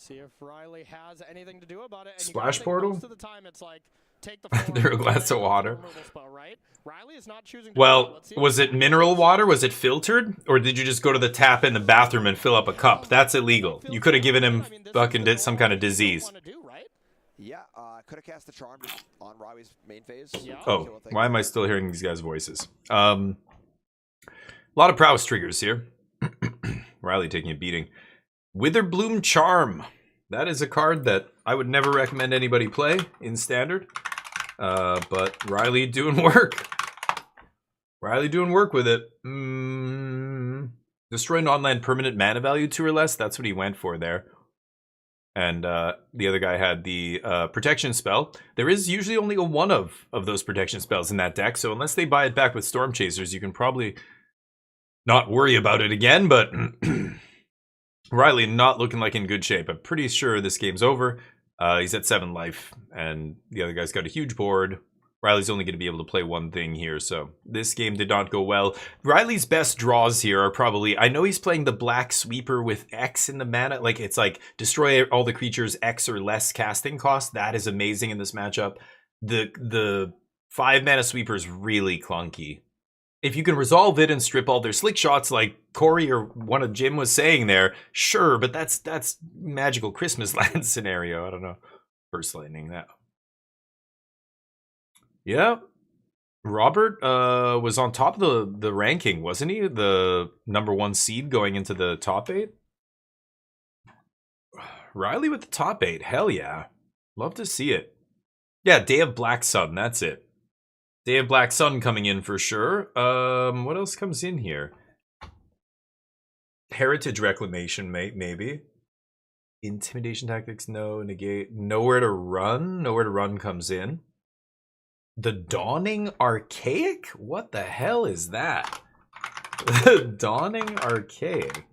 See if Riley has anything to do about it. And you Splash gotta think portal? most of the time it's like, take the form, Through a glass and of go for the water. removal spell, right? Riley is not choosing to do that. Well, Let's see was if it mineral water? Was it filtered? Or did you just go to the tap in the bathroom and fill up a cup? That's illegal. You could have given him fucking some kind of disease. wanna do, right? Yeah, could have cast the charm just on Riley's main phase. Yeah. Oh, why am I still hearing these guys' voices? A lot of prowess triggers here. Riley taking a beating. Witherbloom Charm. That is a card that I would never recommend anybody play in Standard. But Riley doing work. Riley doing work with it. Destroy non-land permanent mana value 2 or less. That's what he went for there. And the other guy had the protection spell. There is usually only a one of those protection spells in that deck. So unless they buy it back with Storm Chasers, you can probably not worry about it again. But Riley not looking like in good shape. I'm pretty sure this game's over. He's at 7 life, and the other guy's got a huge board. Riley's only going to be able to play one thing here, so this game did not go well. Riley's best draws here are probably... I know he's playing the Black Sweeper with X in the mana. Like, it's like, destroy all the creatures X or less casting cost. That is amazing in this matchup. The 5 mana Sweeper is really clunky. If you can resolve it and strip all their slick shots like Corey or one of Jim was saying there, sure, but that's magical Christmas land scenario. I don't know. First lightning that. Yeah. Robert was on top of the ranking, wasn't he? The #1 seed going into the top 8. Riley with the top 8. Hell yeah. Love to see it. Yeah, Day of Black Sun, that's it. Day of Black Sun coming in for sure. What else comes in here? Heritage Reclamation, maybe. Intimidation Tactics, no. Negate. Nowhere to Run. Nowhere to Run comes in. The Dawning Archaic? What the hell is that? The Dawning Archaic.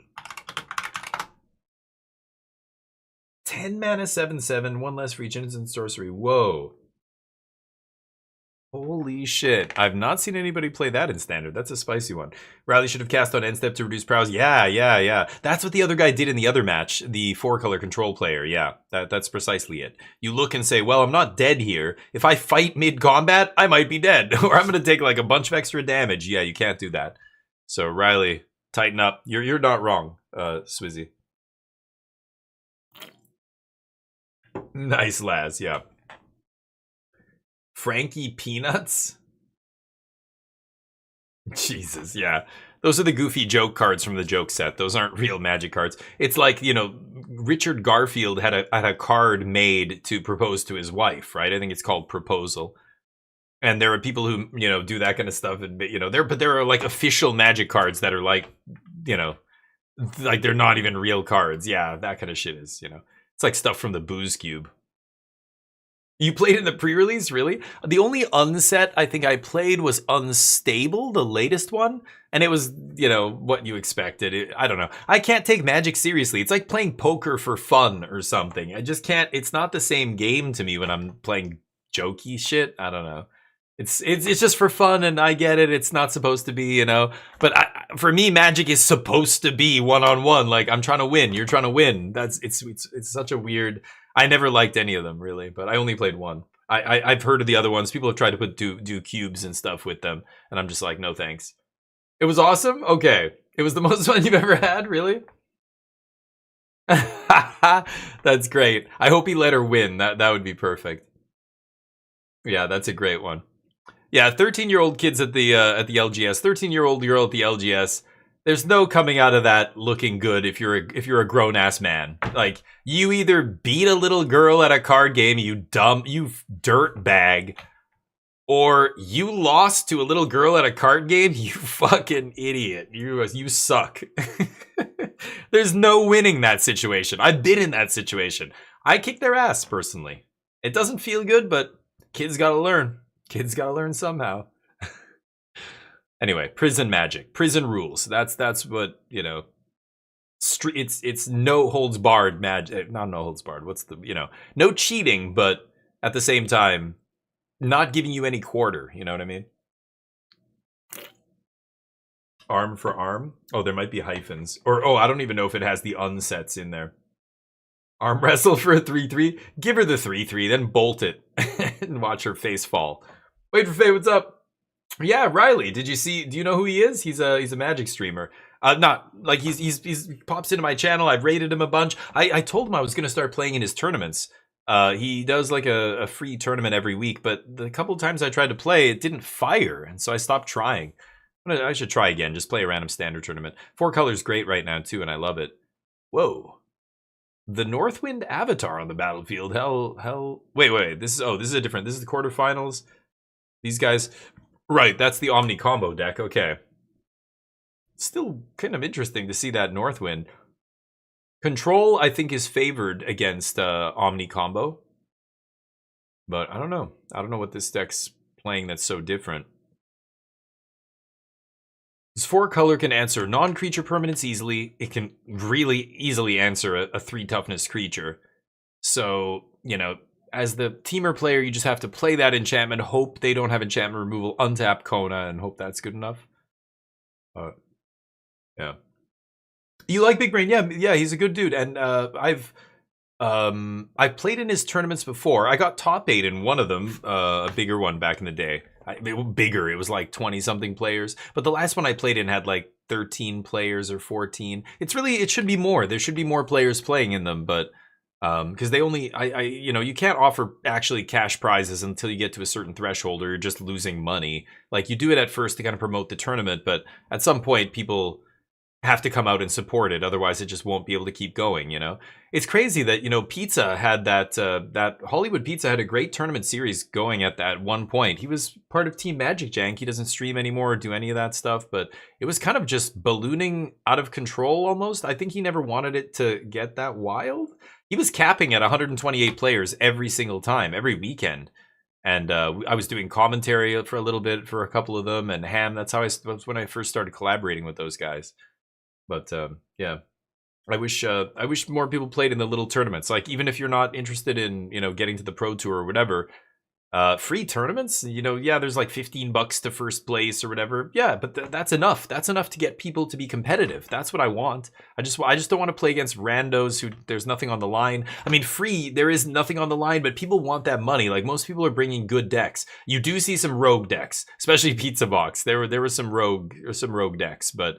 10 mana, 7/7, 1 less for each instant sorcery. Whoa. Holy shit. I've not seen anybody play that in Standard. That's a spicy one. Riley should have cast on end step to reduce prowess. Yeah. That's what the other guy did in the other match. The 4-color control player. Yeah, that's precisely it. You look and say, well, I'm not dead here. If I fight mid-combat, I might be dead. Or I'm going to take like a bunch of extra damage. Yeah, you can't do that. So Riley, tighten up. You're not wrong, Swizzy. Nice, Laz. Yeah. Frankie Peanuts? Jesus, yeah. Those are the goofy joke cards from the joke set. Those aren't real Magic cards. It's like, you know, Richard Garfield had a card made to propose to his wife, right? I think it's called Proposal. And there are people who, you know, do that kind of stuff. And, you know, there are like official Magic cards that are like, you know, like they're not even real cards. Yeah, that kind of shit is, you know. It's like stuff from the Booze Cube. You played in the pre-release, really? The only unset I think I played was Unstable, the latest one. And it was, you know, what you expected. I don't know. I can't take Magic seriously. It's like playing poker for fun or something. I just can't. It's not the same game to me when I'm playing jokey shit. I don't know. It's just for fun, and I get it. It's not supposed to be, you know. But for me, Magic is supposed to be one-on-one. Like, I'm trying to win. You're trying to win. It's such a weird... I never liked any of them, really, but I only played one. I've heard of the other ones. People have tried to do cubes and stuff with them, and I'm just like, no thanks. It was awesome? Okay. It was the most fun you've ever had? Really? That's great. I hope he let her win. That would be perfect. Yeah, that's a great one. Yeah, 13-year-old kids at the LGS. 13-year-old girl at the LGS. There's no coming out of that looking good if you're a grown-ass man. Like, you either beat a little girl at a card game, you dirt bag, or you lost to a little girl at a card game, you fucking idiot. You suck. There's no winning that situation. I've been in that situation. I kicked their ass, personally. It doesn't feel good, but kids gotta learn. Kids gotta learn somehow. Anyway, prison magic, prison rules. That's what, you know. It's no holds barred magic, not no holds barred. What's the, you know, no cheating, but at the same time, not giving you any quarter. You know what I mean? Arm for arm. Oh, there might be hyphens, or I don't even know if it has the unsets in there. Arm wrestle for a 3-3. Give her the 3-3, then bolt it and watch her face fall. Wait for Faye, what's up? Yeah, Riley, do you know who he is? He's a Magic streamer. Not like he's pops into my channel. I've rated him a bunch. I told him I was gonna start playing in his tournaments. He does like a free tournament every week, but the couple of times I tried to play, it didn't fire, and so I stopped trying. I should try again, just play a random standard tournament. 4 color's great right now too, and I love it. Whoa. The Northwind Avatar on the battlefield. Wait. This is a different. This is the quarterfinals. These guys, right? That's the Omni combo deck. Okay. Still kind of interesting to see that Northwind. Control, I think, is favored against Omni combo, but I don't know. I don't know what this deck's playing that's so different. This 4 color can answer non-creature permanents easily. It can really easily answer a 3 toughness creature. So, you know, as the teamer player, you just have to play that enchantment, hope they don't have enchantment removal, untap Kona, and hope that's good enough. Yeah. You like Big Brain? Yeah, he's a good dude. And I've played in his tournaments before. I got top 8 in one of them, a bigger one back in the day. Bigger, it was like 20-something players. But the last one I played in had like 13 players or 14. It should be more. There should be more players playing in them, but because they only, you can't offer actually cash prizes until you get to a certain threshold, or you're just losing money. Like, you do it at first to kind of promote the tournament, but at some point people have to come out and support it, otherwise it just won't be able to keep going. It's crazy that Pizza had that Hollywood Pizza had a great tournament series going at that one point. He was part of Team Magic Jank. He doesn't stream anymore or do any of that stuff, but it was kind of just ballooning out of control almost. I think he never wanted it to get that wild. He was capping at 128 players every single time, every weekend. And I was doing commentary for a little bit for a couple of them, and Ham. That's when I first started collaborating with those guys. But yeah, I wish more people played in the little tournaments. Like, even if you're not interested in getting to the pro tour or whatever, free tournaments. Yeah, there's like $15 to first place or whatever. Yeah, but that's enough. That's enough to get people to be competitive. That's what I want. I just don't want to play against randos who there's nothing on the line. I mean, free, there is nothing on the line, but people want that money. Like, most people are bringing good decks. You do see some rogue decks, especially Pizza Box. There were some rogue decks, but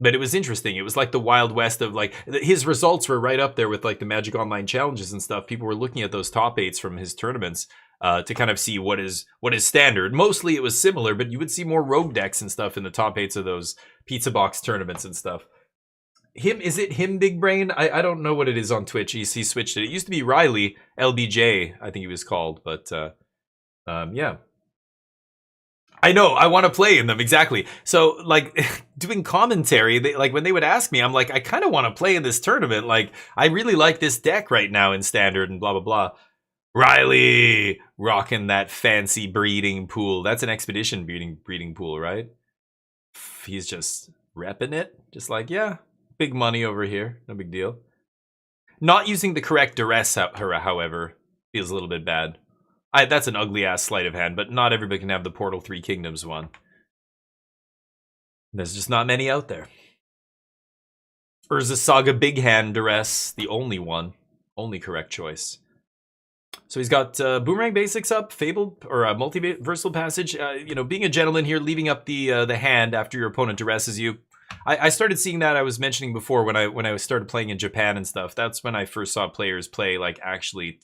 it was interesting. It was like the Wild West of, like, his results were right up there with like the Magic Online challenges and stuff. People were looking at those top 8s from his tournaments to kind of see what is standard. Mostly it was similar, but you would see more rogue decks and stuff in the top 8s of those Pizza Box tournaments and stuff. Is it him, Big Brain? I don't know what it is on Twitch. He switched it. It used to be Riley LBJ, I think he was called, but yeah. I know, I want to play in them, exactly. So, like, doing commentary, when they would ask me, I'm like, I kind of want to play in this tournament. Like, I really like this deck right now in Standard and blah, blah, blah. Riley, rocking that fancy breeding pool. That's an expedition breeding pool, right? He's just repping it. Just like, yeah, big money over here. No big deal. Not using the correct duress, however, feels a little bit bad. That's an ugly-ass sleight of hand, but not everybody can have the Portal 3 Kingdoms one. There's just not many out there. Urza Saga Big Hand Duress, the only one. Only correct choice. So he's got Boomerang Basics up, Fabled, or Multiversal Passage. Being a gentleman here, leaving up the hand after your opponent duresses you. I started seeing that, I was mentioning before, when I started playing in Japan and stuff. That's when I first saw players play, like, actually,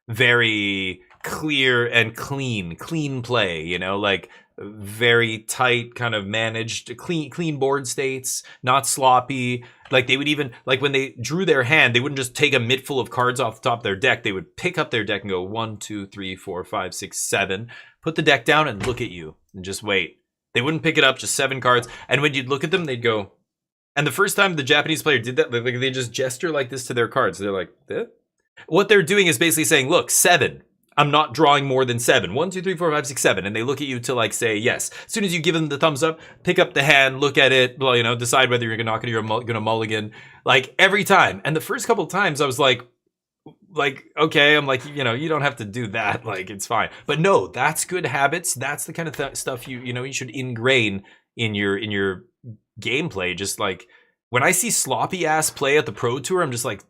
very clear and clean play, like very tight, kind of managed, clean board states, not sloppy. Like, they would even, like, when they drew their hand, they wouldn't just take a mitt full of cards off the top of their deck. They would pick up their deck and go 1, 2, 3, 4, 5, 6, 7, put the deck down and look at you and just wait. They wouldn't pick it up, just 7 cards. And when you'd look at them, they'd go, and the first time the Japanese player did that, they just gesture like this to their cards. They're like, eh? What they're doing is basically saying, look, 7. I'm not drawing more than 7. 1, 2, 3, 4, 5, 6, 7. And they look at you to, like, say yes. As soon as you give them the thumbs up, pick up the hand, look at it, decide whether you're not gonna mulligan. Like, every time. And the first couple times I was like, okay, I'm like, you don't have to do that. Like, it's fine. But no, that's good habits. That's the kind of stuff you should ingrain in your gameplay. Just like, when I see sloppy ass play at the Pro Tour, I'm just like,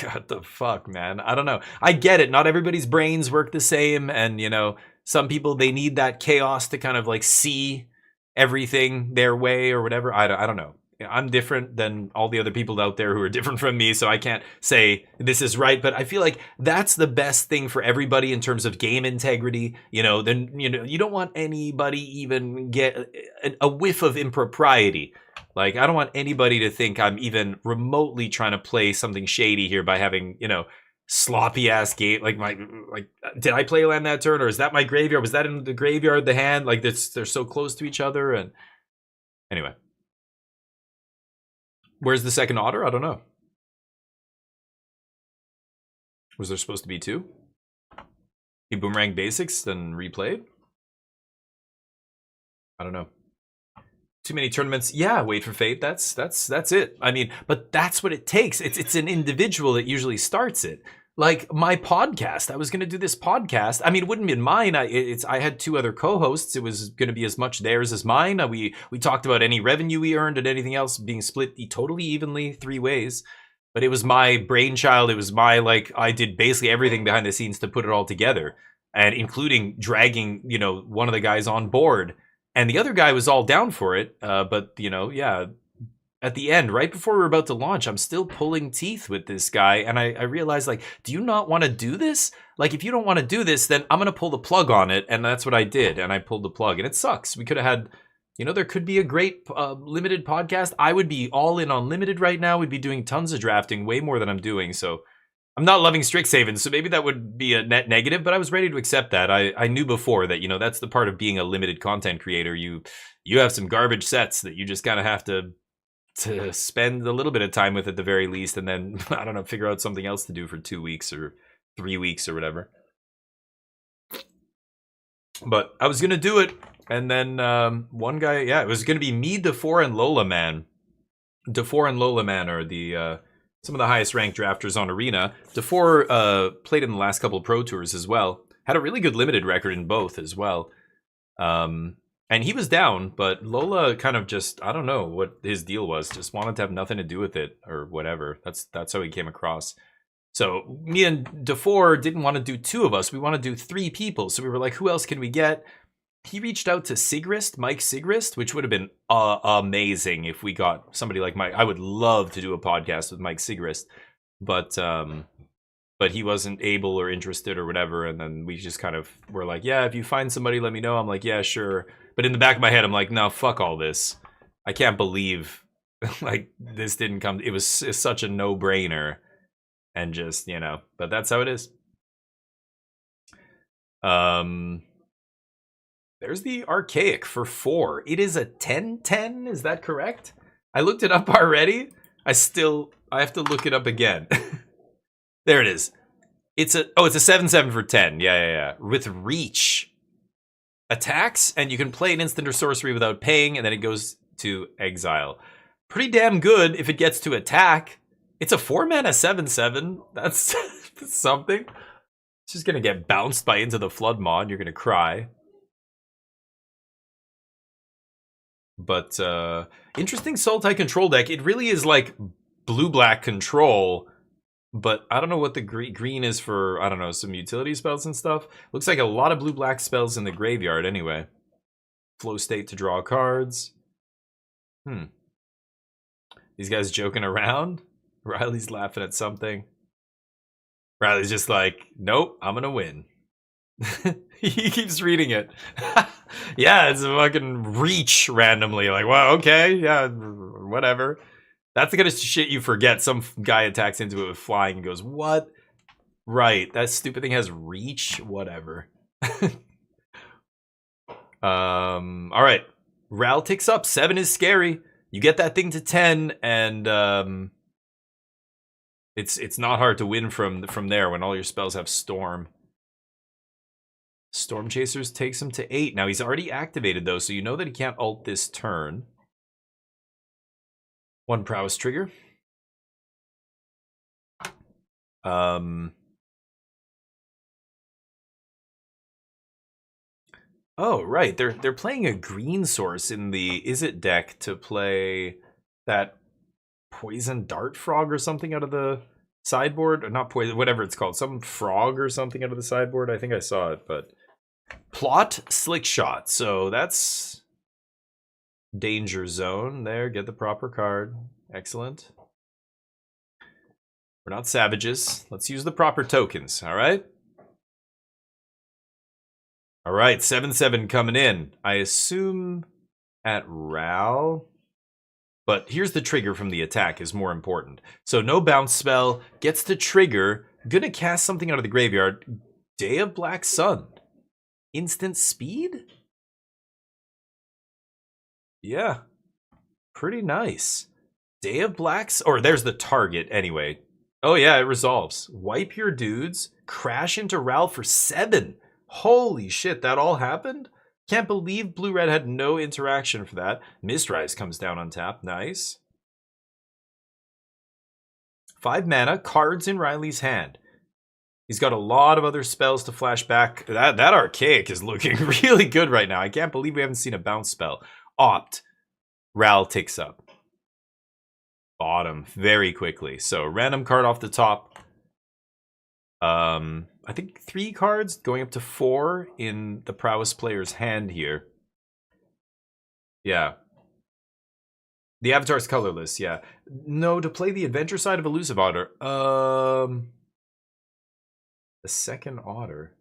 God the fuck, man. I don't know. I get it. Not everybody's brains work the same, and you know, some people they need that chaos to kind of like see everything their way or whatever. I don't know. I'm different than all the other people out there who are different from me, so I can't say this is right, but I feel like that's the best thing for everybody in terms of game integrity. You know, then you know, you don't want anybody even get a whiff of impropriety. Like, I don't want anybody to think I'm even remotely trying to play something shady here by having, you know, sloppy ass game. Like, did I play land that turn, or is that my graveyard? Was that in the graveyard, the hand? Like, they're so close to each other. And anyway, where's the second otter? I don't know. Was there supposed to be two? He boomerang basics, then replayed? I don't know. Too many tournaments. Yeah, wait for fate. That's it. I mean, but that's what it takes. It's an individual that usually starts it. Like my podcast, I was going to do this podcast. I mean, it wouldn't be mine. I had two other co-hosts. It was going to be as much theirs as mine. We talked about any revenue we earned and anything else being split totally evenly 3 ways. But it was my brainchild. It was my, like, I did basically everything behind the scenes to put it all together, and including dragging, you know, one of the guys on board. And the other guy was all down for it, but, you know, yeah, at the end, right before we were about to launch, I'm still pulling teeth with this guy, and I realized, like, do you not want to do this? Like, if you don't want to do this, then I'm going to pull the plug on it, and that's what I did, and I pulled the plug, and it sucks. We could have had, you know, there could be a great limited podcast. I would be all in on limited right now. We'd be doing tons of drafting, way more than I'm doing, so I'm not loving Strixhaven, so maybe that would be a net negative, but I was ready to accept that. I knew before that, you know, that's the part of being a limited content creator. You have some garbage sets that you just kind of have to spend a little bit of time with at the very least, and then, I don't know, figure out something else to do for 2 weeks or 3 weeks or whatever. But I was going to do it, and then one guy, yeah, it was going to be me, DeFore, and Lola Man. DeFore and Lola Man are the... some of the highest ranked drafters on Arena. DeFore played in the last couple of Pro Tours as well. Had a really good limited record in both as well. And he was down, but Lola kind of just, I don't know what his deal was. Just wanted to have nothing to do with it or whatever. That's how he came across. So me and DeFore didn't want to do 2 of us. We want to do 3 people. So we were like, who else can we get? He reached out to Sigrist, Mike Sigrist, which would have been amazing if we got somebody like Mike. I would love to do a podcast with Mike Sigrist, but he wasn't able or interested or whatever. And then we just kind of were like, yeah, if you find somebody, let me know. I'm like, yeah, sure. But in the back of my head, I'm like, no, fuck all this. I can't believe like this didn't come. It's such a no-brainer, and just, you know. But that's how it is. There's the Archaic for 4. It is a 10/10, is that correct? I looked it up already. I have to look it up again. There it is. It's a 7/7 for 10. Yeah. With reach. Attacks, and you can play an instant or sorcery without paying, and then it goes to exile. Pretty damn good if it gets to attack. It's a 4-mana 7/7. That's something. It's just gonna get bounced by Into the Flood mod. You're gonna cry. But interesting Sultai control deck. It really is like blue-black control, but I don't know what the green is for, I don't know, some utility spells and stuff. Looks like a lot of blue-black spells in the graveyard anyway. Flow state to draw cards. These guys joking around? Riley's laughing at something. Riley's just like, nope, I'm gonna win. He keeps reading it. Yeah, it's a fucking reach randomly. Like, well, okay, yeah, whatever. That's the kind of shit you forget. Some guy attacks into it with flying and goes, what? Right, that stupid thing has reach? Whatever. Alright. Ral ticks up. 7 is scary. You get that thing to 10, and it's not hard to win from there when all your spells have Storm. Storm Chasers takes him to 8. Now, he's already activated, though, so you know that he can't ult this turn. 1 prowess trigger. Oh, right. They're playing a green source in the Is It deck to play that poison dart frog or something out of the sideboard, or not poison, whatever it's called, some frog or something out of the sideboard. I think I saw it, but plot slick shot. So that's danger zone there. Get the proper card. Excellent. We're not savages. Let's use the proper tokens. All right. All right. 7/7 coming in. I assume at Ral. But here's the trigger from the attack is more important. So no bounce spell, gets to trigger, gonna cast something out of the graveyard. Day of Black Sun. Instant speed? Yeah. Pretty nice. Day of Blacks, or there's the target anyway. Oh yeah, it resolves. Wipe your dudes, crash into Ral for 7. Holy shit, that all happened? Can't believe Blue-Red had no interaction for that. Mistrise comes down on tap. Nice. 5 mana, cards in Riley's hand. He's got a lot of other spells to flash back. That Archaic is looking really good right now. I can't believe we haven't seen a bounce spell. Opt. Ral takes up. Bottom very quickly. So random card off the top. I think 3 cards going up to 4 in the prowess player's hand here. Yeah. The avatar's colorless, yeah. No, to play the adventure side of Elusive Otter. The second otter.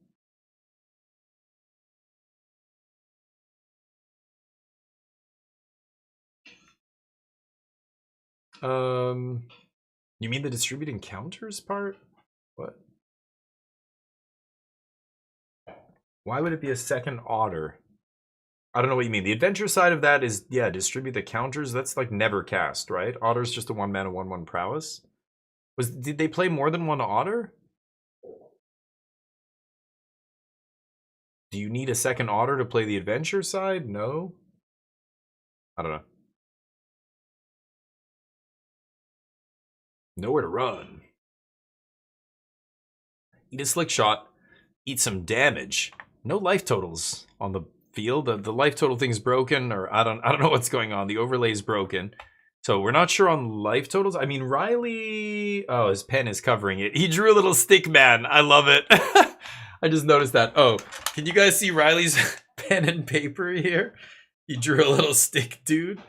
You mean the distributing counters part? What? Why would it be a second otter? I don't know what you mean. The adventure side of that is, yeah, distribute the counters. That's like never cast, right? Otter's just a 1 mana 1/1 prowess. Did they play more than one otter? Do you need a second otter to play the adventure side? No? I don't know. Nowhere to run. Eat a slick shot. Eat some damage. No life totals on the field. The life total thing's broken, or I don't know what's going on. The overlay's broken. So we're not sure on life totals. I mean, Riley... Oh, his pen is covering it. He drew a little stick man. I love it. I just noticed that. Oh, can you guys see Riley's pen and paper here? He drew a little stick dude.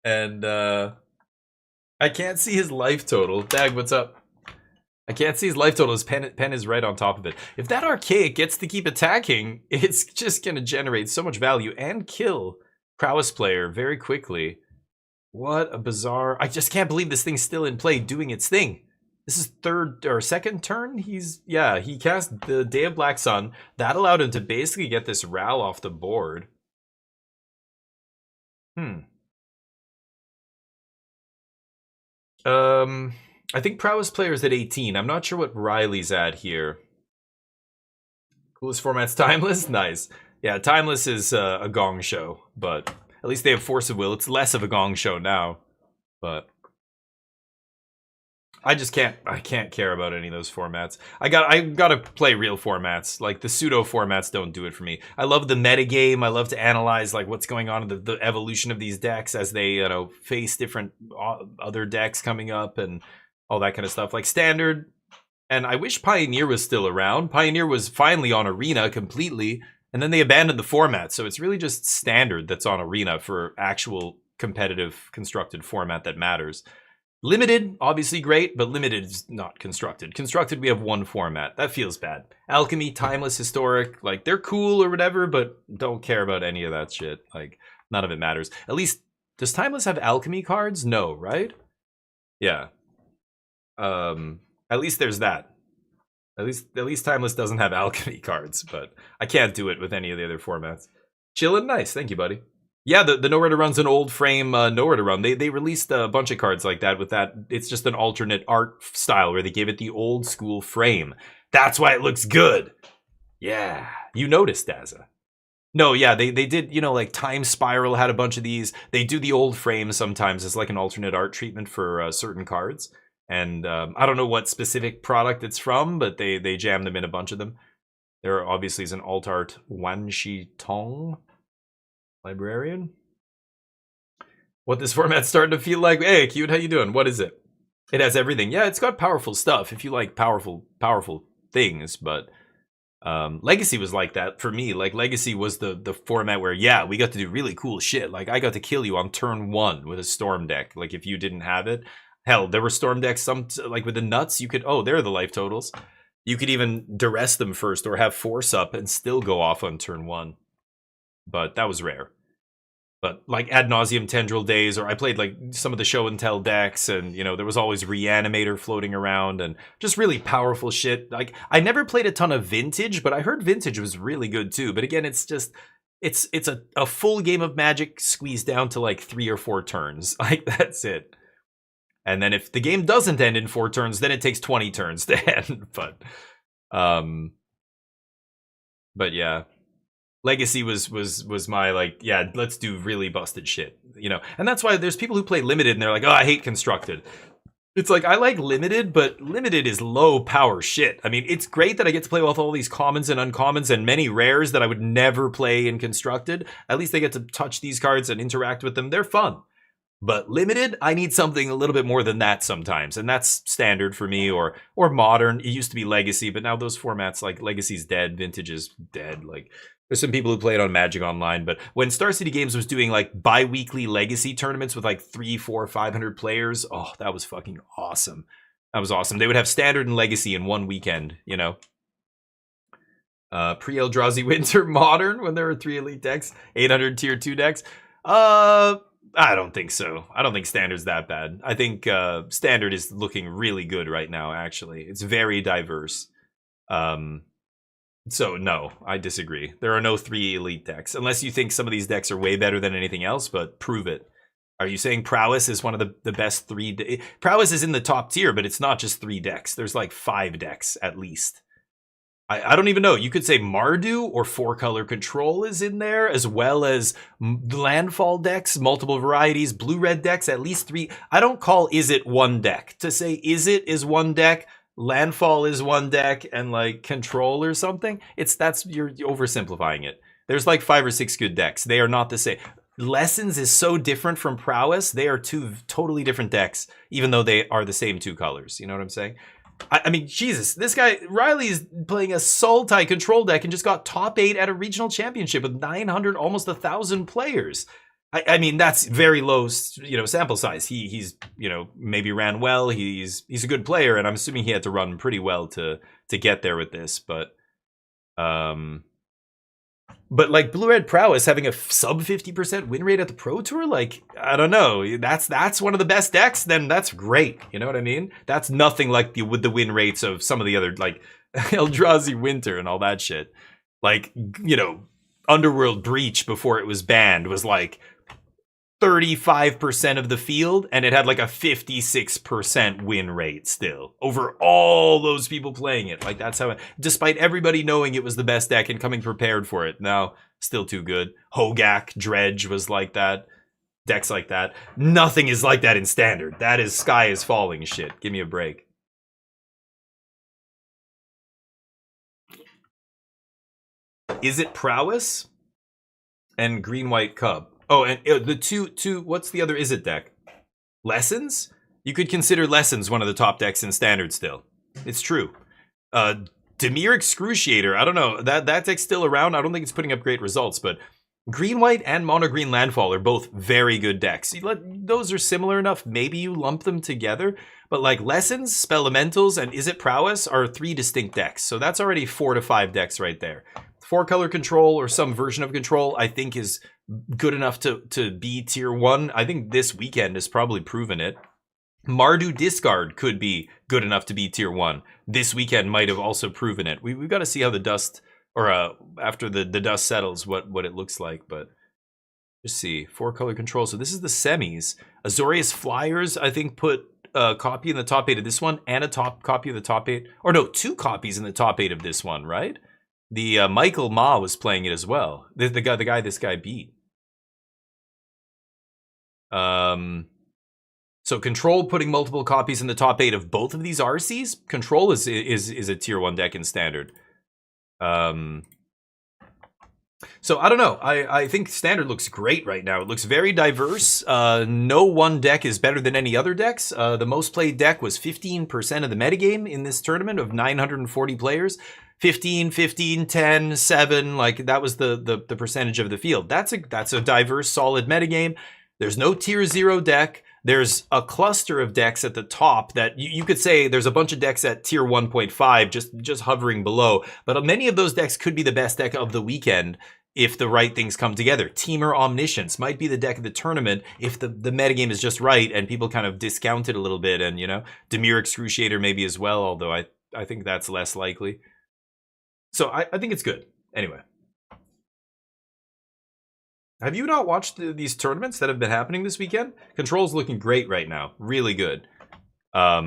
And I can't see his life total. Dag, what's up? I can't see his life total. His pen is right on top of it. If that Archaic gets to keep attacking, it's just going to generate so much value and kill prowess player very quickly. What a bizarre... I just can't believe this thing's still in play doing its thing. This is third or second turn. He cast the Day of Black Sun. That allowed him to basically get this Ral off the board. I think prowess player's at 18. I'm not sure what Riley's at here. Coolest format's Timeless? Nice. Yeah, Timeless is a gong show, but at least they have Force of Will. It's less of a gong show now, but I can't care about any of those formats. I gotta play real formats. Like the pseudo formats don't do it for me. I love the metagame. I love to analyze like what's going on in the evolution of these decks as they face different other decks coming up and all that kind of stuff. Like Standard, and I wish Pioneer was still around. Pioneer was finally on Arena completely, and then they abandoned the format. So it's really just Standard that's on Arena for actual competitive constructed format that matters. Limited, obviously great, but Limited is not Constructed. Constructed, we have one format. That feels bad. Alchemy, Timeless, Historic, like they're cool or whatever, but don't care about any of that shit. Like none of it matters. At least, does Timeless have Alchemy cards? No, right? Yeah. At least there's that. At least Timeless doesn't have Alchemy cards, but I can't do it with any of the other formats. Chillin', nice, thank you, buddy. Yeah, the Nowhere to Run's an old frame Nowhere to Run. They released a bunch of cards like that with that. It's just an alternate art style where they gave it the old school frame. That's why it looks good. Yeah, you noticed, Daza. No, yeah, they did, like Time Spiral had a bunch of these. They do the old frame sometimes as like an alternate art treatment for certain cards. And I don't know what specific product it's from, but they jam them in a bunch of them. There obviously is an alt art Wan Shi Tong librarian. what this format's starting to feel like. Hey, cute, how you doing? What is it? It has everything. Yeah, it's got powerful stuff if you like powerful things, but Legacy was like that for me. Like Legacy was the format where, yeah, we got to do really cool shit. Like I got to kill you on turn 1 with a storm deck. Like if you didn't have it, hell, there were storm decks, some like with the nuts, you could, oh, there are the life totals. You could even duress them first or have force up and still go off on turn 1. But that was rare. But like Ad Nauseam Tendril days, or I played like some of the show and tell decks, and you know there was always Reanimator floating around and just really powerful shit. Like I never played a ton of Vintage, but I heard Vintage was really good too. But again, it's just it's a full game of Magic squeezed down to like 3 or 4 turns. Like that's it. And then if the game doesn't end in 4 turns, then it takes 20 turns to end. But yeah. Legacy was my like, yeah, let's do really busted shit, you know. And that's why there's people who play Limited and they're like, oh, I hate Constructed. It's like, I like Limited, but Limited is low power shit. I mean, it's great that I get to play with all these commons and uncommons and many rares that I would never play in Constructed. At least I get to touch these cards and interact with them. They're fun. But Limited, I need something a little bit more than that sometimes. And that's Standard for me, or Modern. It used to be Legacy, but now those formats, like Legacy's dead, Vintage is dead. Like, there's some people who play it on Magic Online, but when Star City Games was doing like bi-weekly Legacy tournaments with like 300, 400, 500 players, oh, that was fucking awesome. That was awesome. They would have Standard and Legacy in one weekend, you know. Pre-Eldrazi Winter Modern, when there were 3 elite decks, 800 tier 2 decks. I don't think so. I don't think Standard's that bad. I think Standard is looking really good right now, actually. It's very diverse. So, no, I disagree. There are no 3 elite decks, unless you think some of these decks are way better than anything else, but prove it. Are you saying Prowess is one of the best 3? Prowess is in the top tier, but it's not just 3 decks. There's like 5 decks, at least. I don't even know. You could say Mardu or 4-color control is in there, as well as landfall decks, multiple varieties, blue-red decks, at least 3. I don't call Is It one deck. To say Is It is one deck, landfall is one deck, and like control or something, you're oversimplifying it. There's like 5 or 6 good decks. They are not the same. Lessons is so different from Prowess. They are 2 totally different decks, even though they are the same 2 colors. You know what I'm saying? I mean, Jesus, this guy, Riley, is playing a Sultai control deck and just got top 8 at a regional championship with 900, almost 1,000 players. I mean, that's very low, sample size. He's, maybe ran well. He's a good player, and I'm assuming he had to run pretty well to get there with this. But like Blue-Red Prowess having a sub 50% win rate at the Pro Tour, like, I don't know. That's one of the best decks, then that's great. You know what I mean? That's nothing like the win rates of some of the other, like, Eldrazi Winter and all that shit. Like, Underworld Breach before it was banned was like 35% of the field, and it had like a 56% win rate still over all those people playing it. Like, that's how despite everybody knowing it was the best deck and coming prepared for it, now still too good. Hogak Dredge was like that. Decks like that. Nothing is like that in Standard. That is sky is falling shit. Give me a break. Is it Prowess and Green-White Cub? Oh, and the two, what's the other Is It deck? Lessons? You could consider Lessons one of the top decks in Standard still. It's true. Demir Excruciator, I don't know. That deck's still around. I don't think it's putting up great results, but Green-White and Mono-Green Landfall are both very good decks. Those are similar enough. Maybe you lump them together, but like Lessons, Spelementals, and Is It Prowess are 3 distinct decks. So that's already 4 to 5 decks right there. 4-color control or some version of control, I think, is good enough to be tier 1. I think this weekend has probably proven it. Mardu Discard could be good enough to be tier 1. This weekend might have also proven it. We've got to see how the dust, or after the dust settles, what it looks like. But just see, 4-color control. So this is the semis. Azorius Flyers, I think, put a copy in the top 8 of this one and a copy of the top 8. Or no, 2 copies in the top 8 of this one, right? The Michael Ma was playing it as well. The guy this guy beat. So Control putting multiple copies in the top 8 of both of these RCs. Control is a tier 1 deck in Standard. So I don't know. I think Standard looks great right now. It looks very diverse. No one deck is better than any other decks. The most played deck was 15% of the metagame in this tournament of 940 players. 15, 15, 10, 7, like that was the percentage of the field. That's a diverse, solid metagame. There's no tier 0 deck. There's a cluster of decks at the top that you could say there's a bunch of decks at tier 1.5 just hovering below. But many of those decks could be the best deck of the weekend if the right things come together. Teamer Omniscience might be the deck of the tournament if the metagame is just right and people kind of discount it a little bit. And, you know, Demir Excruciator maybe as well, although I think that's less likely. So I think it's good. Anyway. Have you not watched these tournaments that have been happening this weekend? Control's looking great right now. Really good. I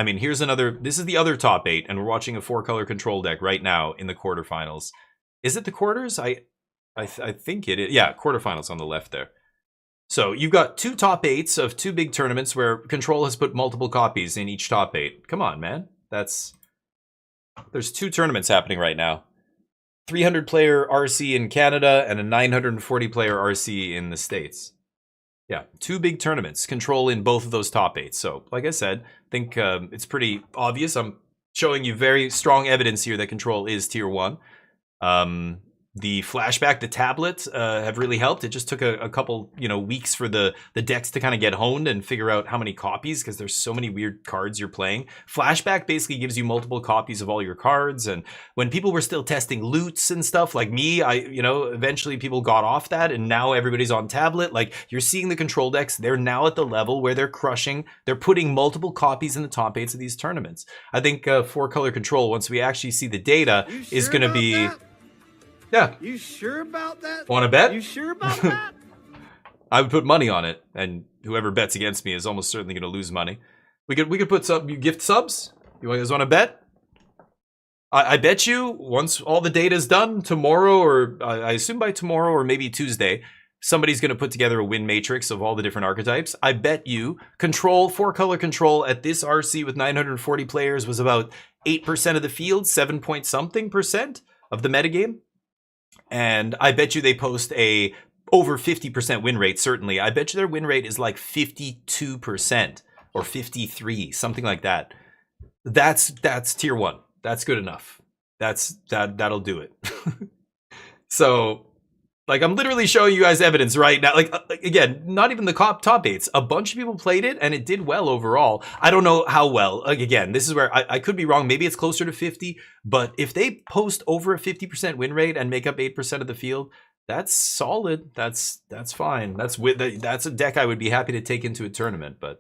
mean, here's another... This is the other top 8, and we're watching a 4-color Control deck right now in the quarterfinals. Is it the quarters? I think it is. Yeah, quarterfinals on the left there. So you've got 2 top 8s of 2 big tournaments where Control has put multiple copies in each top 8. Come on, man. There's 2 tournaments happening right now. 300-player RC in Canada and a 940-player RC in the States. Yeah, 2 big tournaments. Control in both of those top 8. So, like I said, I think it's pretty obvious. I'm showing you very strong evidence here that Control is tier 1. The flashback, the tablets have really helped. It just took a couple, weeks for the decks to kind of get honed and figure out how many copies, because there's so many weird cards you're playing. Flashback basically gives you multiple copies of all your cards. And when people were still testing loots and stuff like me, eventually people got off that and now everybody's on tablet. Like, you're seeing the Control decks. They're now at the level where they're crushing. They're putting multiple copies in the top 8s of these tournaments. I think 4-color Control, once we actually see the data, is going to be... That? Yeah. You sure about that? Want to bet? You sure about that? I would put money on it, and whoever bets against me is almost certainly going to lose money. We could put some gift subs. You guys want to bet? I bet you once all the data is done tomorrow, or I assume by tomorrow or maybe Tuesday, somebody's going to put together a win matrix of all the different archetypes. I bet you Control, 4-color Control at this RC with 940 players was about 8% of the field, 7 point something percent of the metagame. And I bet you they post a over 50% win rate, certainly. I bet you their win rate is like 52% or 53, something like that. That's tier 1. That's good enough. That'll do it. So, like, I'm literally showing you guys evidence right now. Like, again, not even the top 8s. A bunch of people played it, and it did well overall. I don't know how well. Like, again, this is where I could be wrong. Maybe it's closer to 50. But if they post over a 50% win rate and make up 8% of the field, that's solid. That's fine. That's a deck I would be happy to take into a tournament. But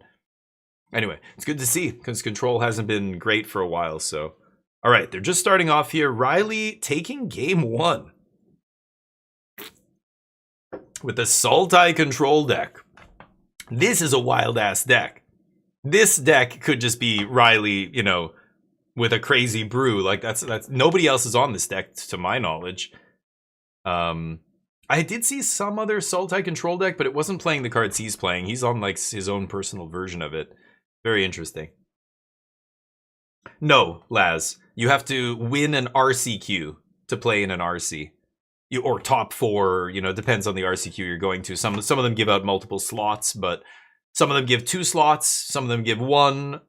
anyway, it's good to see, because Control hasn't been great for a while. So, all right, they're just starting off here. Riley taking game 1. With the Sultai Control deck. This is a wild-ass deck. This deck could just be Riley, with a crazy brew. Like, that's nobody else is on this deck, to my knowledge. I did see some other Sultai Control deck, but it wasn't playing the cards he's playing. He's on, like, his own personal version of it. Very interesting. No, Laz. You have to win an RCQ to play in an RC. Or top 4, depends on the RCQ you're going to. Some of them give out multiple slots, but some of them give 2 slots. Some of them give 1.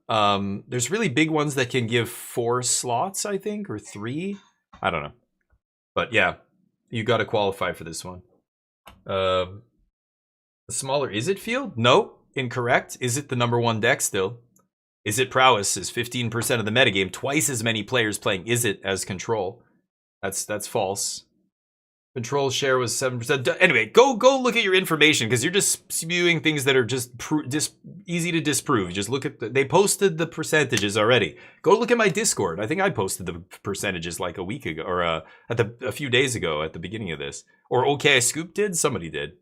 There's really big ones that can give 4 slots, I think, or 3. I don't know. But yeah, you got to qualify for this one. The smaller Izzet field? No, incorrect. Izzet the number 1 deck still. Izzet Prowess is 15% of the metagame. Twice as many players playing Izzet as Control. That's false. Control share was 7%. Anyway, go look at your information, because you're just spewing things that are just easy to disprove. Just look at they posted the percentages already. Go look at my Discord. I think I posted the percentages like a week ago, or a few days ago at the beginning of this. Or OK, I Scoop did. Somebody did.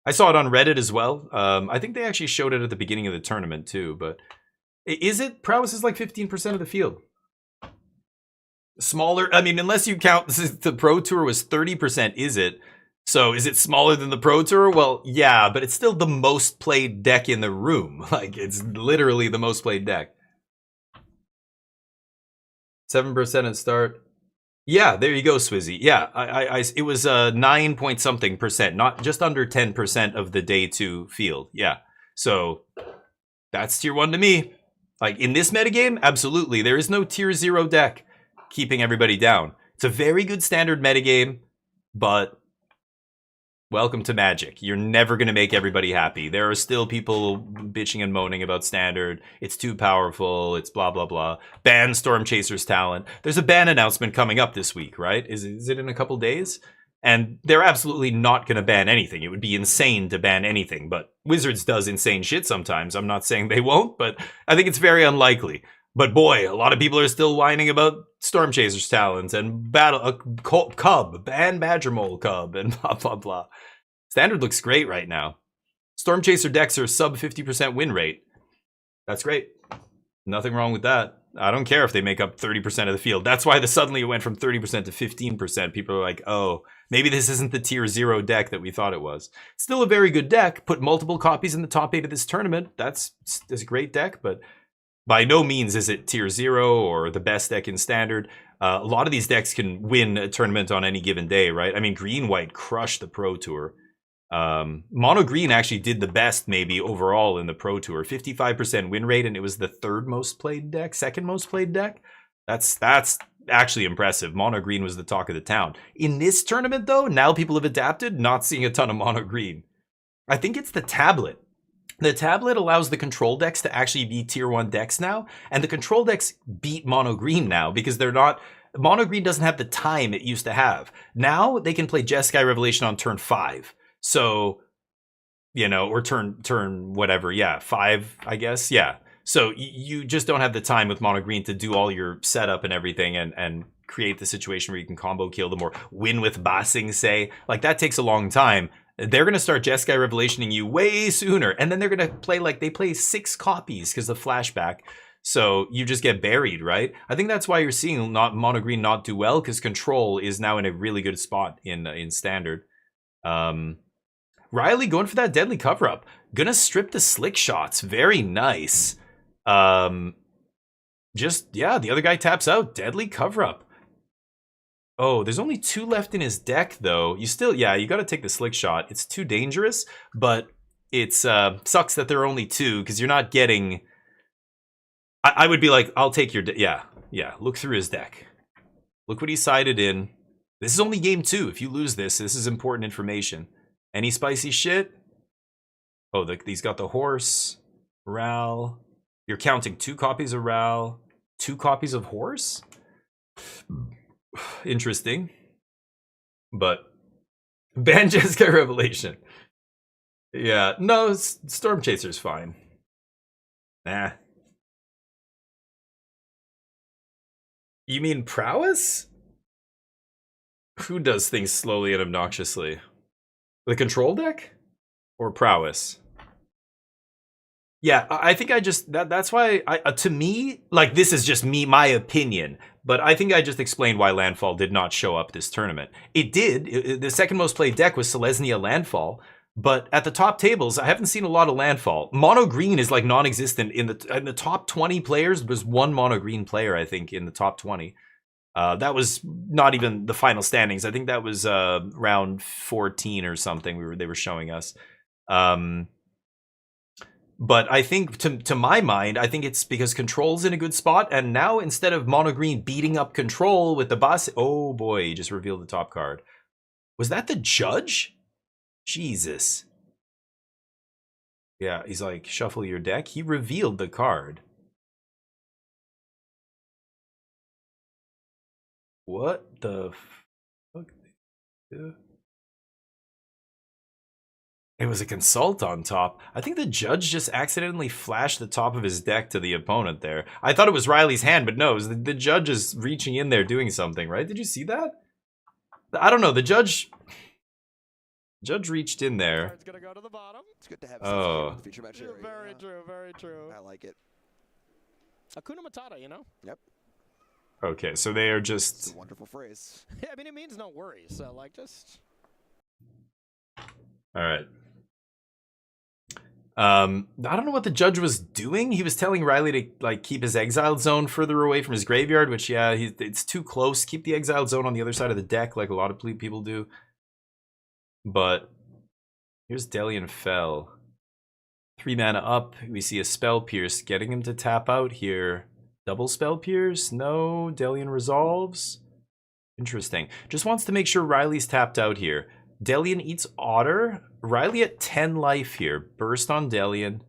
I saw it on Reddit as well. I think they actually showed it at the beginning of the tournament too. But is it Prowess is like 15% of the field? Smaller, I mean, unless you count the Pro Tour was 30%, is it? So is it smaller than the Pro Tour? Well, yeah, but it's still the most played deck in the room. Like, it's literally the most played deck. 7% at start. Yeah, there you go, Swizzy. Yeah, it was 9 point something percent, not just under 10% of the day 2 field. Yeah, so that's tier 1 to me. Like in this metagame, absolutely, there is no tier 0 deck keeping everybody down. It's a very good standard metagame, but welcome to Magic. You're never going to make everybody happy. There are still people bitching and moaning about standard. It's too powerful. It's blah, blah, blah. Ban Storm Chaser's talent. There's a ban announcement coming up this week, right? Is it in a couple days? And they're absolutely not going to ban anything. It would be insane to ban anything. But Wizards does insane shit sometimes. I'm not saying they won't, but I think it's very unlikely. But boy, a lot of people are still whining about Storm Chaser's talents and Cub, ban Badger Mole Cub, and blah, blah, blah. Standard looks great right now. Storm Chaser decks are sub 50% win rate. That's great. Nothing wrong with that. I don't care if they make up 30% of the field. That's why suddenly it went from 30% to 15%. People are like, oh, maybe this isn't the tier 0 deck that we thought it was. Still a very good deck. Put multiple copies in the top 8 of this tournament. That's a great deck, but by no means is it tier 0 or the best deck in standard. A lot of these decks can win a tournament on any given day, right? I mean, Green-White crushed the Pro Tour. Mono Green actually did the best maybe overall in the Pro Tour. 55% win rate, and it was the second most played deck. That's actually impressive. Mono Green was the talk of the town. In this tournament, though, now people have adapted, not seeing a ton of Mono Green. I think it's the tablet. The tablet allows the control decks to actually be tier 1 decks now, and the control decks beat Mono Green now because they're not... Mono Green doesn't have the time it used to have. Now they can play Jeskai Revelation on turn 5. So, you know, or turn whatever, yeah, 5, I guess, yeah. So you just don't have the time with Mono Green to do all your setup and everything and create the situation where you can combo kill them or win with Basing, say. Like, that takes a long time. They're going to start Jeskai Revelationing you way sooner, and then they're going to play, like, they play 6 copies because of flashback. So you just get buried, right? I think that's why you're seeing Mono Green not do well, because Control is now in a really good spot in Standard. Riley going for that deadly cover-up. Gonna strip the slick shots. Very nice. Just, yeah, the other guy taps out. Deadly cover-up. Oh, there's only 2 left in his deck, though. You still, yeah, you gotta take the slick shot. It's too dangerous, but it's sucks that there are only 2, because you're not getting... I would be like, I'll take your... Yeah, look through his deck. Look what he sided in. This is only game 2. If you lose this is important information. Any spicy shit? Oh, he's got the horse. Ral. You're counting 2 copies of Ral. 2 copies of horse? Interesting. But ban Jeskai Revelation. Yeah, no, Storm Chaser's fine. Nah. You mean prowess? Who does things slowly and obnoxiously? The control deck? Or prowess? Yeah, I think I just... That's why, to me, like, this is just me, my opinion, but I think I just explained why Landfall did not show up this tournament. It did. The second most played deck was Selesnya Landfall, but at the top tables, I haven't seen a lot of Landfall. Mono Green is, like, non-existent. In the top 20 players, there's 1 Mono Green player, I think, in the top 20. That was not even the final standings. I think that was round 14 or something. They were showing us. But I think, to my mind, I think it's because Control's in a good spot, and now instead of Mono Green beating up Control with the boss... Oh boy, he just revealed the top card. Was that the Judge? Jesus. Yeah, he's like, shuffle your deck. He revealed the card. What the fuck? It was a Consult on top. I think the Judge just accidentally flashed the top of his deck to the opponent there. I thought it was Riley's hand, but no, it was the Judge is reaching in there doing something, right? Did you see that? I don't know, the Judge reached in there. Card's gonna go to the bottom. It's good to have Oh. feature match area. Very true, very true. I like it. Hakuna Matata, you know? Yep. Okay, so they are It's just... a wonderful phrase. Yeah, I mean, it means no worries, so, like, just... All right. I don't know what the judge was doing. He was telling Riley to like keep his exiled zone further away from his graveyard, which it's too close. Keep the exiled zone on the other side of the deck, like a lot of people do. But here's Delian Fell. 3 mana up. We see a Spell Pierce getting him to tap out here. Double Spell Pierce? No. Delian resolves. Interesting. Just wants to make sure Riley's tapped out here. Delian eats Otter. Riley at 10 life here. Burst on Delian.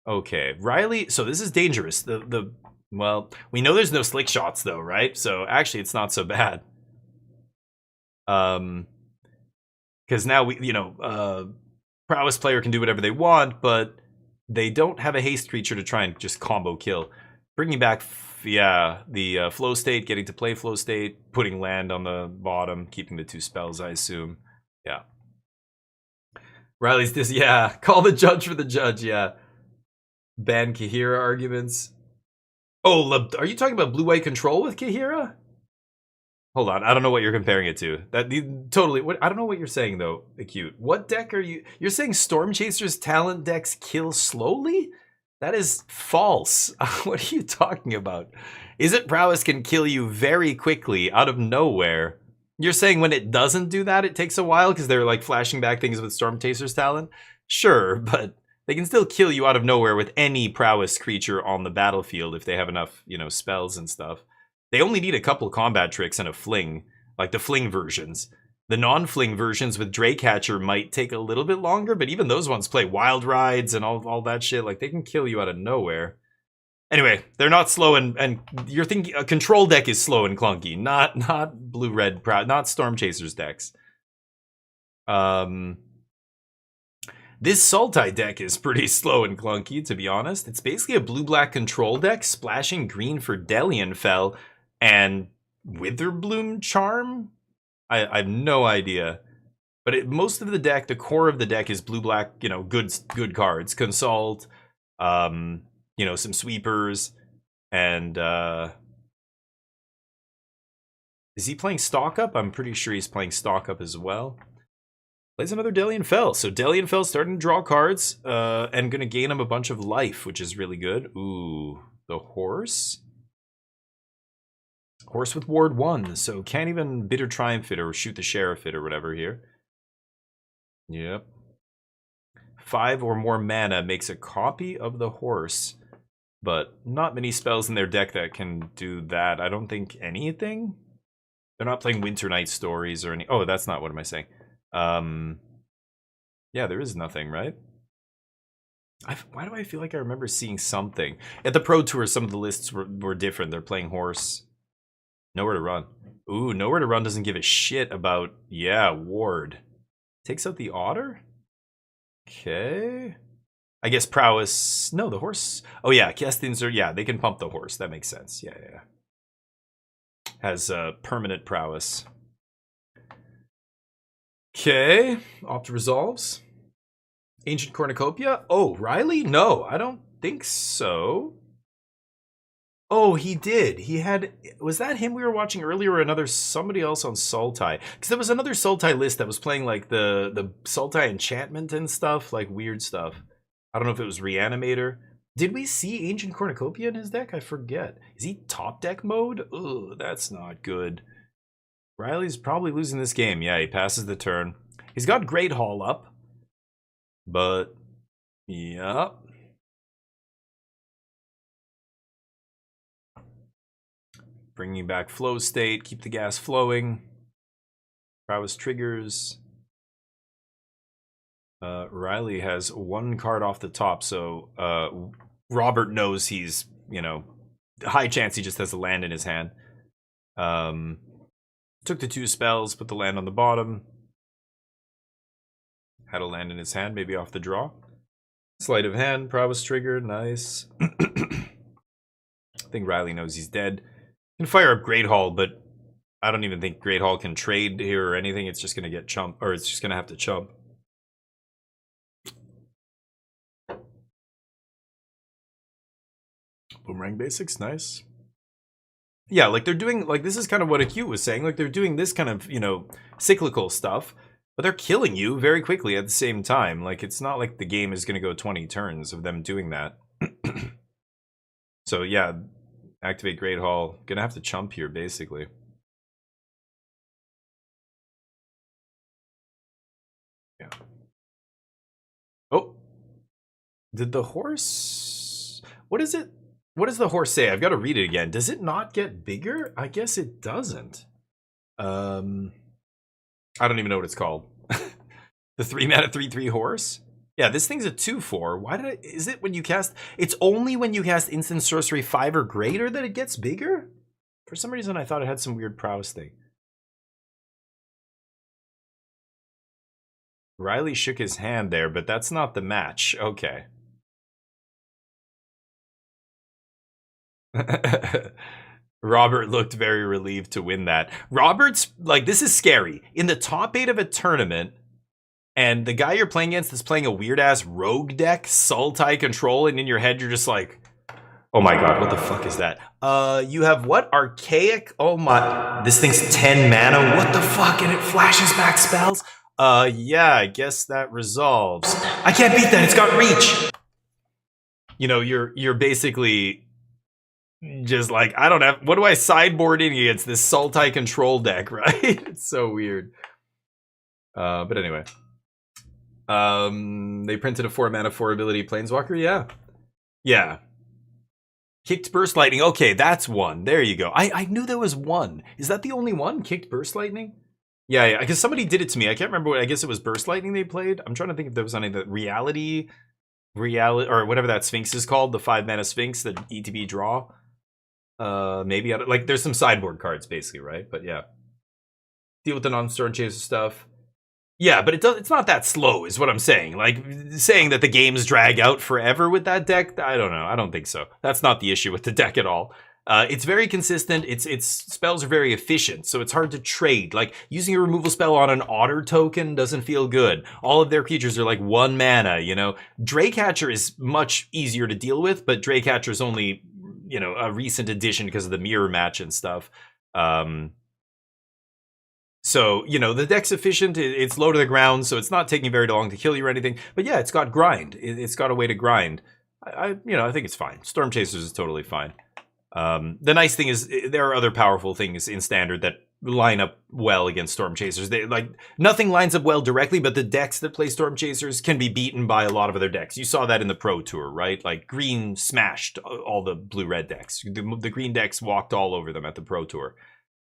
Okay, Riley. So this is dangerous. Well, we know there's no slick shots though, right? So actually, it's not so bad. Because now prowess player can do whatever they want, but they don't have a haste creature to try and just combo kill. Bringing back, the flow state, getting to play flow state, putting land on the bottom, keeping the 2 spells, I assume. Yeah. Riley's call the judge for the judge, yeah. Ban Kahira arguments. Oh, are you talking about blue-white control with Kahira? Hold on, I don't know what you're comparing it to. I don't know what you're saying though, Acute. What deck are you? You're saying Storm Chaser's talent decks kill slowly? That is false. What are you talking about? Is it prowess can kill you very quickly out of nowhere? You're saying when it doesn't do that, it takes a while because they're like flashing back things with Storm Chaser's talent? Sure, but they can still kill you out of nowhere with any prowess creature on the battlefield if they have enough, spells and stuff. They only need a couple combat tricks and a fling, like the fling versions. The non-fling versions with Draycatcher might take a little bit longer, but even those ones play wild rides and all that shit. Like, they can kill you out of nowhere. Anyway, they're not slow and you're thinking a control deck is slow and clunky, not blue-red, not Storm Chasers decks. This Sultai deck is pretty slow and clunky, to be honest. It's basically a blue-black control deck, splashing green for Delian Fell, and Witherbloom Charm? I have no idea. But most of the deck, the core of the deck is blue-black, good cards. Consult, some sweepers, and is he playing Stock Up? I'm pretty sure he's playing Stock Up as well. Plays another Delian Fell. So Delian Fell's starting to draw cards, and gonna gain him a bunch of life, which is really good. Ooh, the horse? Horse with Ward 1, so can't even Bitter Triumph it or shoot the Sheriff it or whatever here. Yep. 5 or more mana makes a copy of the horse, but not many spells in their deck that can do that. I don't think anything. They're not playing Winter Night Stories or any. Oh, that's not. What am I saying? Yeah, there is nothing, right? Why do I feel like I remember seeing something at the Pro Tour? Some of the lists were different. They're playing horse. Nowhere to Run. Ooh, Nowhere to Run doesn't give a shit about, Ward. Takes out the Otter? Okay. I guess prowess. No, the horse. Oh, yeah, Kestins are, they can pump the horse. That makes sense. Yeah. Has permanent prowess. Okay. Opt resolves. Ancient Cornucopia? Oh, Riley? No, I don't think so. Oh, he did. He had... Was that him we were watching earlier or somebody else on Sultai? Because there was another Sultai list that was playing like the Sultai enchantment and stuff, like weird stuff. I don't know if it was Reanimator. Did we see Ancient Cornucopia in his deck? I forget. Is he top deck mode? Ugh, that's not good. Riley's probably losing this game. Yeah, he passes the turn. He's got Great Hall up. But, yeah. Bringing back flow state, keep the gas flowing. Prowess triggers. Riley has 1 card off the top, so Robert knows he's, high chance he just has a land in his hand. Took the 2 spells, put the land on the bottom. Had a land in his hand, maybe off the draw. Sleight of hand, prowess trigger, nice. I think Riley knows he's dead. Can fire up Great Hall, but I don't even think Great Hall can trade here or anything. It's just going to get chump, or it's just going to have to chump. Boomerang basics, nice. Yeah, like they're doing, like this is kind of what Acute was saying. Like they're doing this kind of, cyclical stuff. But they're killing you very quickly at the same time. Like, it's not like the game is going to go 20 turns of them doing that. So, yeah, activate Great Hall. Gonna have to chump here, basically. Yeah. Oh. Did the horse... What is it? What does the horse say? I've got to read it again. Does it not get bigger? I guess it doesn't. I don't even know what it's called. The 3-mana 3/3 horse? Yeah, this thing's a 2/4. Why did I... Is it when you cast... It's only when you cast instant sorcery 5 or greater that it gets bigger? For some reason, I thought it had some weird prowess thing. Riley shook his hand there, but that's not the match. Okay. Robert looked very relieved to win that. Robert's, like, this is scary. In the top 8 of a tournament, and the guy you're playing against is playing a weird-ass rogue deck, Sultai control, and in your head you're just like, oh my god, what the fuck is that? You have what? Archaic? Oh my... This thing's 10 mana? What the fuck? And it flashes back spells? Yeah, I guess that resolves. I can't beat that, it's got reach! You know, you're basically... just like, I don't have... What do I sideboard in against this Sultai control deck, right? It's so weird. But anyway. They printed a 4-mana 4 ability Planeswalker, yeah. Yeah. Kicked Burst Lightning, okay, that's one. There you go. I knew there was one. Is that the only one? Kicked Burst Lightning? Yeah, because somebody did it to me. I can't remember what... I guess it was Burst Lightning they played. I'm trying to think if there was any... The Reality... Or whatever that Sphinx is called. The 5-mana Sphinx, the ETB draw. Maybe like there's some sideboard cards basically, right? But yeah, deal with the non-Storm Chaser stuff. Yeah, but it's not that slow, is what I'm saying. Like saying that the games drag out forever with that deck, I don't know. I don't think so. That's not the issue with the deck at all. It's very consistent. Its spells are very efficient, so it's hard to trade. Like using a removal spell on an otter token doesn't feel good. All of their creatures are like 1 mana. You know, Draycatcher is much easier to deal with, but Draycatcher is only, you know, a recent addition because of the mirror match and stuff. So, you know, the deck's efficient, it's low to the ground, so it's not taking very long to kill you or anything. But yeah, it's got grind. It's got a way to grind. I think it's fine. Storm Chasers is totally fine. The nice thing is there are other powerful things in Standard that line up well against Storm Chasers. Nothing lines up well directly, but the decks that play Storm Chasers can be beaten by a lot of other decks. You saw that in the Pro Tour, right? Like green smashed all the blue-red decks. The green decks walked all over them at the Pro Tour.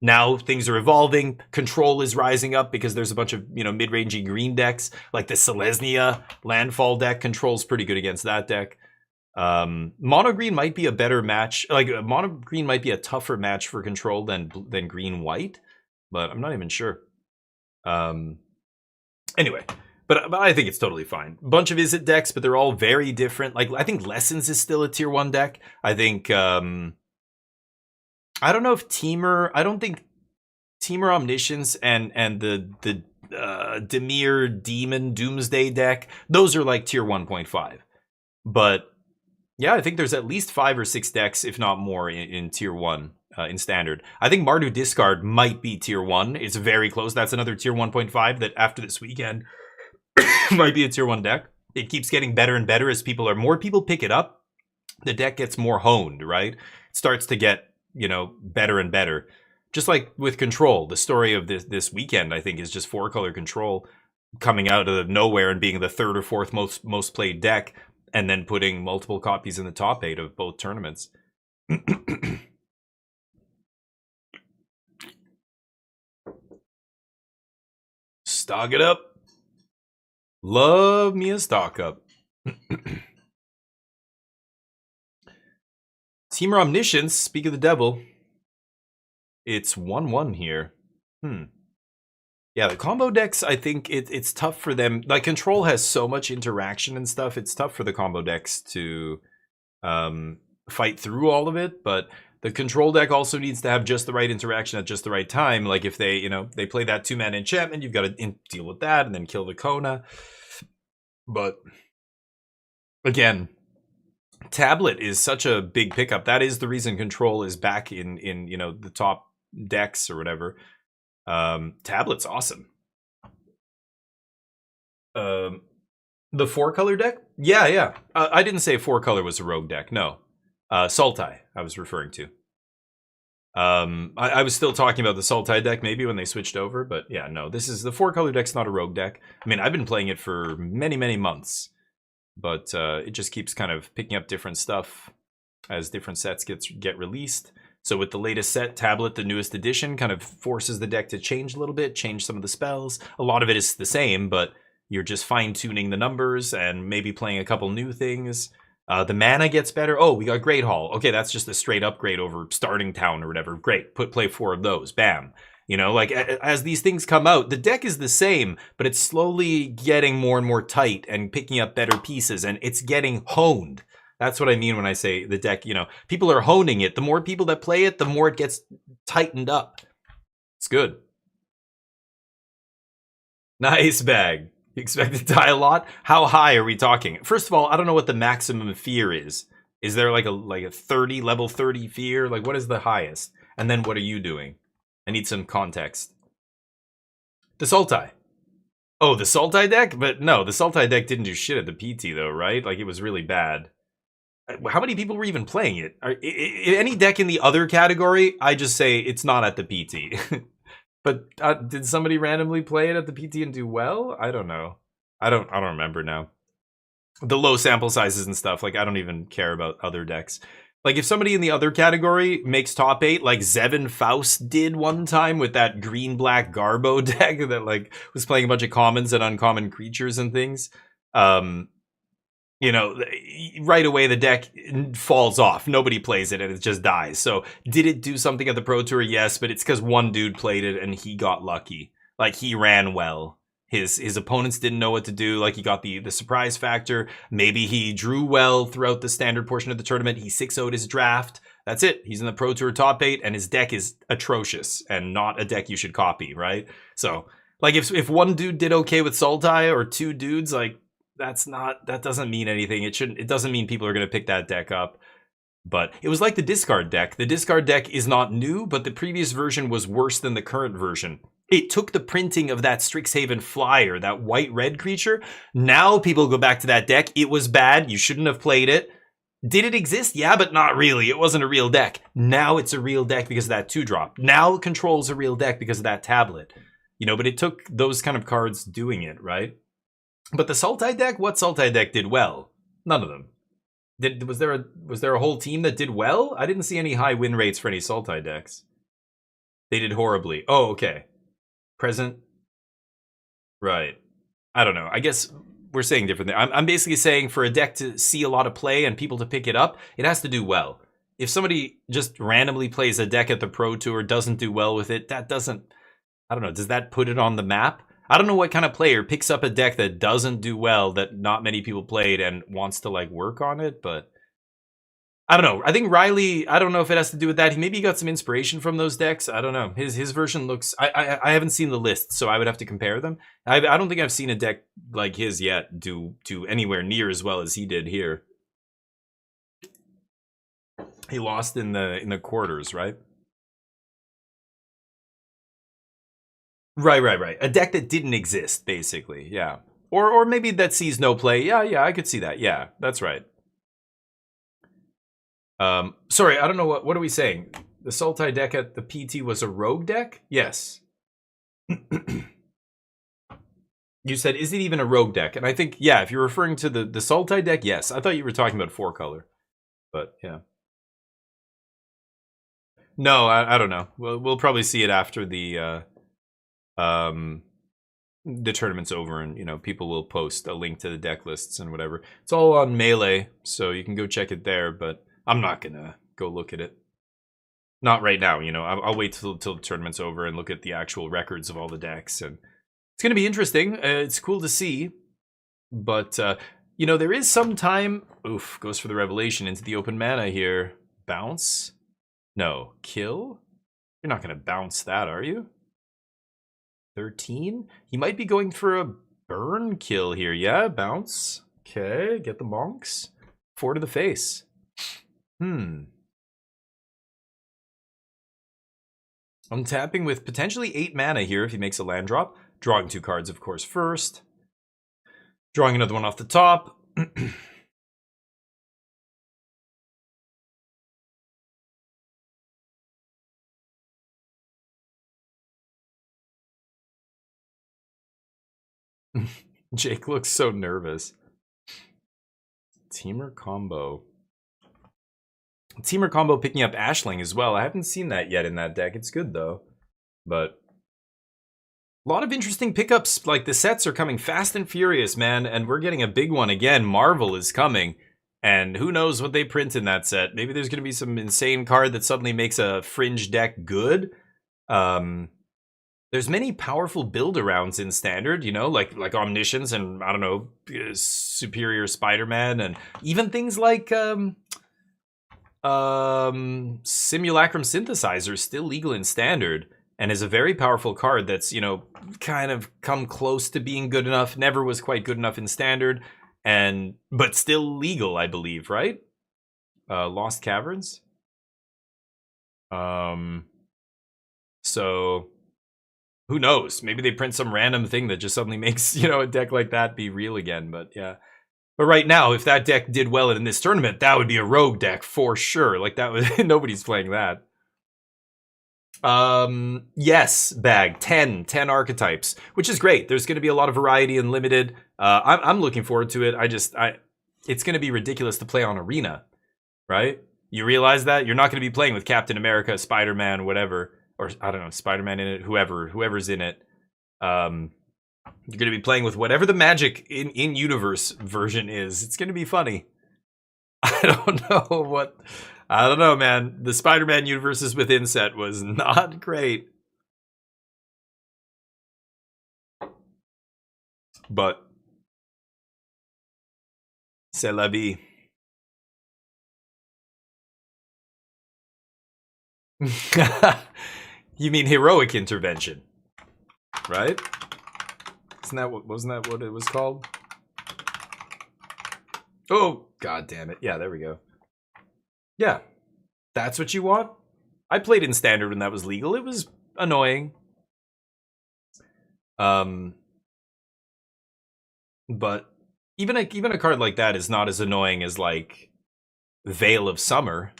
Now things are evolving. Control is rising up because there's a bunch of, you know, mid-rangey green decks. Like the Selesnya Landfall deck controls pretty good against that deck. Mono green might be a better match. Like mono green might be a tougher match for control than green white, but I'm not even sure. Anyway, but I think it's totally fine. Bunch of Izzet decks, but they're all very different. Like I think Lessons is still a tier 1 deck. I think I don't know if I don't think Temur Omniscience and the Dimir Demon Doomsday deck, those are like tier 1.5. But yeah, I think there's at least 5 or 6 decks, if not more, in tier 1 in Standard. I think Mardu Discard might be tier 1. It's very close. That's another tier 1.5 that after this weekend might be a tier 1 deck. It keeps getting better and better as more people pick it up. The deck gets more honed, right? It starts to get, you know, better and better. Just like with Control, the story of this weekend, I think, is just 4-color Control coming out of nowhere and being the 3rd or 4th most played deck, and then putting multiple copies in the top 8 of both tournaments. Stock it up. Love me a stock up. Temur Omniscience, speak of the devil. It's 1/1 here. Yeah, the combo decks, I think it's tough for them. Like, Control has so much interaction and stuff, it's tough for the combo decks to fight through all of it, but the Control deck also needs to have just the right interaction at just the right time. Like, if they, you know, they play that 2-mana enchantment, you've got to deal with that and then kill the Kona. But, again, Tablet is such a big pickup. That is the reason Control is back in you know, the top decks or whatever. Tablet's awesome. The 4-color deck? Yeah. I didn't say 4-color was a rogue deck. No. Sultai, I was referring to. I was still talking about the Sultai deck maybe when they switched over, but yeah, no. This is the 4-color deck's not a rogue deck. I mean, I've been playing it for many, many months, but it just keeps kind of picking up different stuff as different sets get released. So with the latest set, Tablet, the newest edition, kind of forces the deck to change a little bit, change some of the spells. A lot of it is the same, but you're just fine-tuning the numbers and maybe playing a couple new things. The mana gets better. Oh, we got Great Hall. Okay, that's just a straight upgrade over Starting Town or whatever. Great, play 4 of those. Bam. You know, like as these things come out, the deck is the same, but it's slowly getting more and more tight and picking up better pieces, and it's getting honed. That's what I mean when I say the deck, you know, people are honing it. The more people that play it, the more it gets tightened up. It's good. Nice bag. You expect to die a lot? How high are we talking? First of all, I don't know what the maximum fear is. Is there like a 30, level 30 fear? Like, what is the highest? And then what are you doing? I need some context. The Sultai. Oh, the Sultai deck? But no, the Sultai deck didn't do shit at the PT though, right? Like, it was really bad. How many people were even playing it? Any deck in the other category, I just say it's not at the PT. But did somebody randomly play it at the PT and do well? I don't know. I don't remember now. The low sample sizes and stuff, like I don't even care about other decks. Like if somebody in the other category makes top 8, like Zevin Faust did one time with that green-black Garbo deck that like was playing a bunch of commons and uncommon creatures and things. You know, right away the deck falls off. Nobody plays it and it just dies. So did it do something at the Pro Tour? Yes, but it's because one dude played it and he got lucky. Like he ran well. His opponents didn't know what to do. Like he got the surprise factor. Maybe he drew well throughout the standard portion of the tournament. He 6-0'd his draft. That's it. He's in the Pro Tour top 8 and his deck is atrocious and not a deck you should copy, right? So like if one dude did okay with Sultai or 2 dudes, like that doesn't mean anything. It doesn't mean people are going to pick that deck up. But it was like the discard deck. The discard deck is not new, but the previous version was worse than the current version. It took the printing of that Strixhaven Flyer, that white-red creature. Now people go back to that deck. It was bad. You shouldn't have played it. Did it exist? Yeah, but not really. It wasn't a real deck. Now it's a real deck because of that 2-drop. Now Control's a real deck because of that tablet. You know, but it took those kind of cards doing it, right? But the Sultai deck, what Sultai deck did well? None of them. Was there a whole team that did well? I didn't see any high win rates for any Sultai decks. They did horribly. Oh, okay. Present. Right. I don't know. I guess we're saying different things. I'm basically saying for a deck to see a lot of play and people to pick it up, it has to do well. If somebody just randomly plays a deck at the Pro Tour, doesn't do well with it, that doesn't, I don't know, does that put it on the map? I don't know what kind of player picks up a deck that doesn't do well, that not many people played, and wants to like work on it, but I don't know. I think Riley, I don't know if it has to do with that. Maybe he got some inspiration from those decks. I don't know. His version looks, I haven't seen the list, so I would have to compare them. I don't think I've seen a deck like his yet do anywhere near as well as he did here. He lost in the quarters, right? Right. A deck that didn't exist, basically. Yeah. Or maybe that sees no play. Yeah, I could see that. Yeah, that's right. Sorry, I don't know what are we saying? The Sultai deck at the PT was a rogue deck? Yes. You said, is it even a rogue deck? And I think, yeah, if you're referring to the Sultai deck, yes. I thought you were talking about 4-color. But, yeah. No, I don't know. We'll probably see it after the tournament's over, and you know, people will post a link to the deck lists and whatever. It's all on Melee, so you can go check it there, but I'm not gonna go look at it. Not right now, you know. I'll wait till the tournament's over and look at the actual records of all the decks, and it's gonna be interesting. It's cool to see, but you know, there is some time. Oof, goes for the revelation into the open mana here. Bounce? No, kill? You're not gonna bounce that, are you? 13? He might be going for a burn kill here. Yeah, bounce. Okay, get the monks. 4 to the face. Untapping with potentially 8 mana here if he makes a land drop. Drawing 2 cards, of course, first. Drawing another one off the top. Jake looks so nervous. Teamer combo. Teamer combo picking up Ashling as well. I haven't seen that yet in that deck. It's good though. But a lot of interesting pickups. Like the sets are coming fast and furious, man. And we're getting a big one again. Marvel is coming. And who knows what they print in that set. Maybe there's going to be some insane card that suddenly makes a fringe deck good. There's many powerful build-arounds in Standard, you know, like Omniscience and, I don't know, Superior Spider-Man, and even things like Simulacrum Synthesizer is still legal in Standard, and is a very powerful card that's, you know, kind of come close to being good enough, never was quite good enough in Standard, but still legal, I believe, right? Lost Caverns? So... who knows? Maybe they print some random thing that just suddenly makes, you know, a deck like that be real again. But yeah. But right now, if that deck did well in this tournament, that would be a rogue deck for sure. Like that was nobody's playing that. Yes, bag 10 archetypes, which is great. There's going to be a lot of variety and limited. I'm looking forward to it. It's going to be ridiculous to play on Arena, right? You realize that you're not going to be playing with Captain America, Spider-Man, whatever. Or, I don't know, Spider-Man in it, whoever's in it. You're going to be playing with whatever the Magic in universe version is. It's going to be funny. I don't know, man. The Spider-Man Universes Within set was not great. But, c'est la vie. You mean heroic intervention, right? Wasn't that what it was called? Oh, god damn it. Yeah, there we go. Yeah. That's what you want? I played in Standard when that was legal. It was annoying. But even a card like that is not as annoying as like Veil of Summer.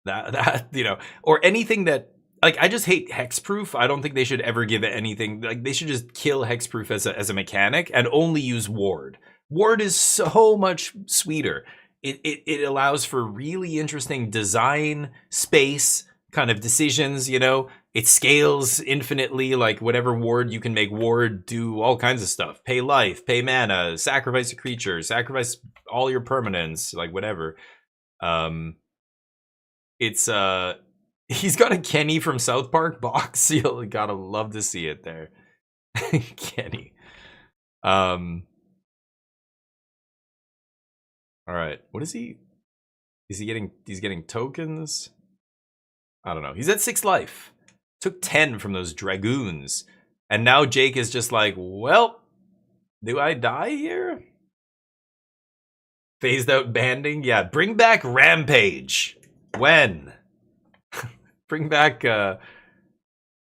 That you know, or anything that, like, I just hate hexproof. I don't think they should ever give it anything. Like, they should just kill hexproof as a mechanic and only use ward. Ward is so much sweeter. It allows for really interesting design, space kind of decisions, you know. It scales infinitely, like whatever ward you can make ward do all kinds of stuff. Pay life, pay mana, sacrifice a creature, sacrifice all your permanents, like whatever. It's he's got a Kenny from South Park box. You'll gotta love to see it there. Kenny. All right. What is he? Is he getting? He's getting tokens. I don't know. He's at 6 life. Took 10 from those dragoons, and now Jake is just like, well, do I die here? Phased out banding. Yeah. Bring back Rampage. When? Bring back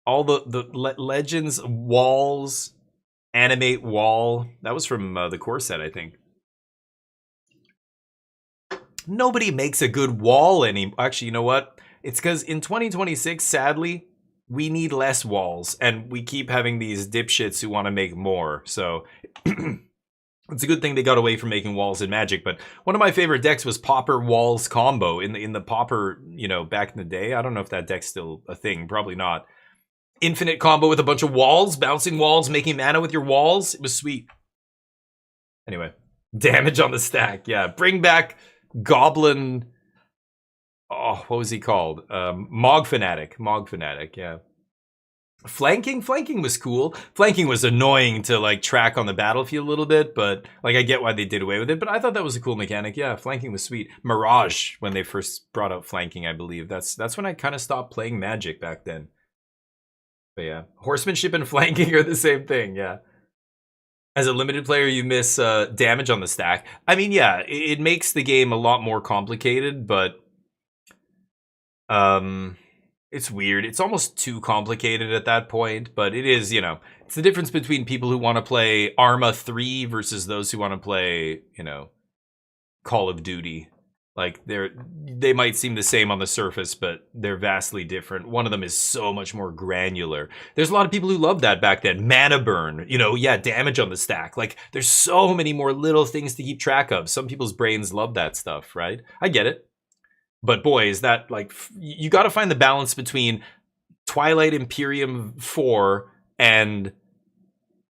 all the Legends walls, animate wall. That was from the core set, I think. Nobody makes a good wall anymore. Actually, you know what? It's because in 2026, sadly, we need less walls, and we keep having these dipshits who want to make more. So it's a good thing they got away from making walls in Magic. But one of my favorite decks was Pauper Walls combo in the Pauper, you know, back in the day. I don't know if that deck's still a thing. Probably not. Infinite combo with a bunch of walls, bouncing walls, making mana with your walls. It was sweet. Anyway, damage on the stack. Yeah, bring back Goblin. Oh, what was he called? Mog Fanatic, yeah. Flanking was cool. Flanking was annoying to like track on the battlefield a little bit, but like I get why they did away with it, but I thought that was a cool mechanic. Yeah, flanking was sweet. Mirage, when they first brought out flanking, I believe. That's when I kind of stopped playing Magic back then. But yeah, horsemanship and flanking are the same thing, yeah. As a limited player, you miss damage on the stack. I mean, yeah, it makes the game a lot more complicated, but It's weird. It's almost too complicated at that point, but it is, you know, it's the difference between people who want to play Arma 3 versus those who want to play, you know, Call of Duty. Like they might seem the same on the surface, but they're vastly different. One of them is so much more granular. There's a lot of people who loved that back then. Mana burn, you know, yeah, damage on the stack. Like there's so many more little things to keep track of. Some people's brains love that stuff, right? I get it. But boy, is that like you got to find the balance between Twilight Imperium 4 and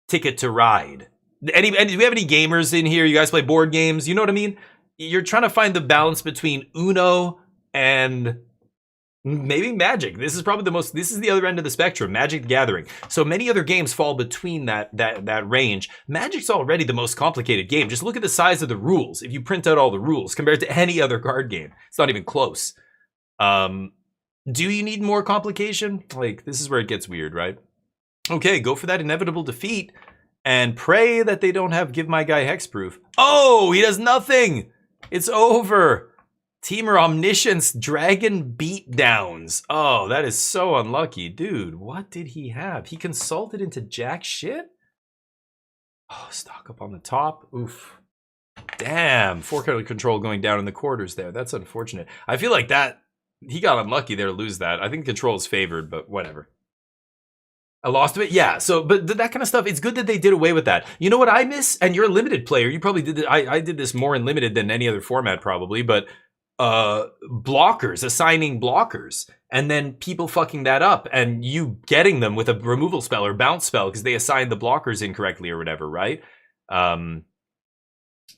Ticket to Ride. Do we have any gamers in here? You guys play board games? You know what I mean? You're trying to find the balance between Uno and maybe Magic. This is the other end of the spectrum, Magic the Gathering. So many other games fall between that range. Magic's already the most complicated game. Just look at the size of the rules. If you print out all the rules compared to any other card game, it's not even close. Do you need more complication? Like, this is where it gets weird, right? Okay, go for that inevitable defeat and pray that they don't have Give My Guy Hexproof. Oh, he does nothing. It's over. Teamer Omniscience Dragon Beatdowns. Oh, that is so unlucky. Dude, what did he have? He consulted into jack shit? Oh, stock up on the top. Oof. Damn. 4-color control going down in the quarters there. That's unfortunate. I feel like that he got unlucky there to lose that. I think control is favored, but whatever. I lost a bit? Yeah, so, but that kind of stuff, it's good that they did away with that. You know what I miss? And you're a limited player. You probably did it. I did this more in limited than any other format probably, but blockers, assigning blockers, and then people fucking that up and you getting them with a removal spell or bounce spell because they assigned the blockers incorrectly or whatever, right?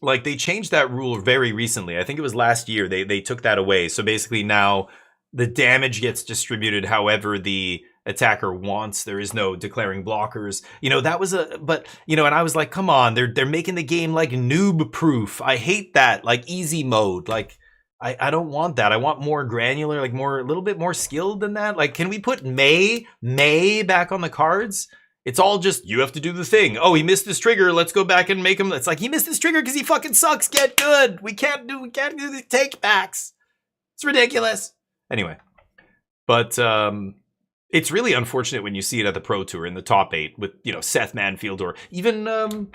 Like they changed that rule very recently. I think it was last year they took that away. So basically now the damage gets distributed however the attacker wants. There is no declaring blockers. You know, that was but you know, and I was like, come on, they're making the game like noob proof. I hate that, like easy mode. Like I don't want that. I want more granular, like a little bit more skilled than that. Like, can we put May back on the cards? It's all just, you have to do the thing. Oh, he missed his trigger. Let's go back and make him. It's like, he missed his trigger because he fucking sucks. Get good. We can't do the take backs. It's ridiculous. Anyway, but it's really unfortunate when you see it at the Pro Tour in the top 8 with, you know, Seth Manfield or even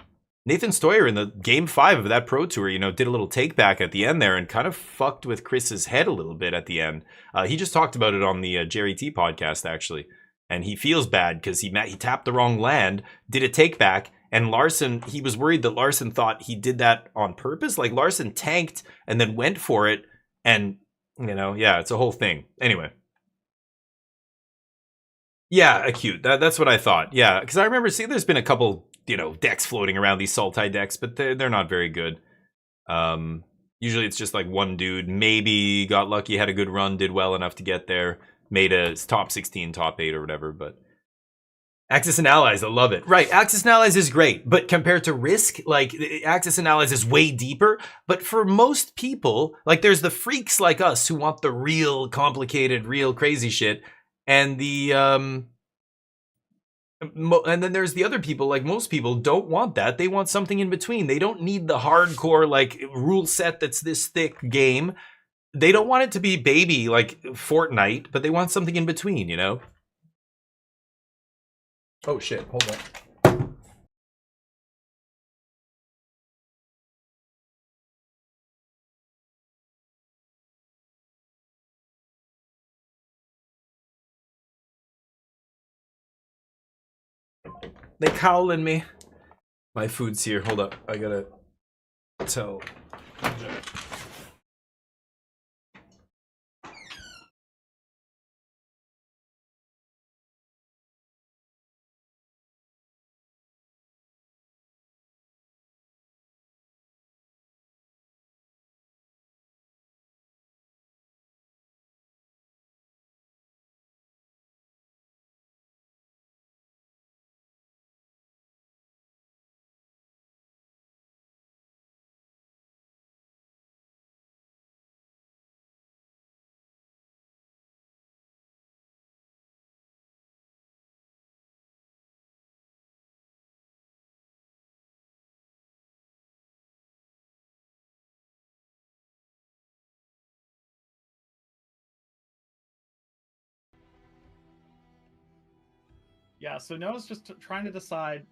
Nathan Stoyer in the game 5 of that Pro Tour, you know, did a little take back at the end there and kind of fucked with Chris's head a little bit at the end. He just talked about it on the Jerry T podcast, actually. And he feels bad because he tapped the wrong land, did a take back, and Larson, he was worried that Larson thought he did that on purpose. Like Larson tanked and then went for it. And, you know, yeah, it's a whole thing. Anyway. Yeah, acute. That's what I thought. Yeah, because I remember seeing there's been a couple, you know, decks floating around, these Sultai decks, but they're not very good. Usually it's just like one dude, maybe got lucky, had a good run, did well enough to get there, made a top 16, top 8 or whatever, but Axis and Allies, I love it. Right, Axis and Allies is great, but compared to Risk, like, Axis and Allies is way deeper, but for most people, like, there's the freaks like us who want the real complicated, real crazy shit, and and then there's the other people, like most people don't want that. They want something in between. They don't need the hardcore, like, rule set that's this thick game. They don't want it to be baby, like Fortnite, but they want something in between, you know? Oh shit, hold on. They cowling me. My food's here. Hold up. I gotta tell. Yeah, so Noah's just trying to decide.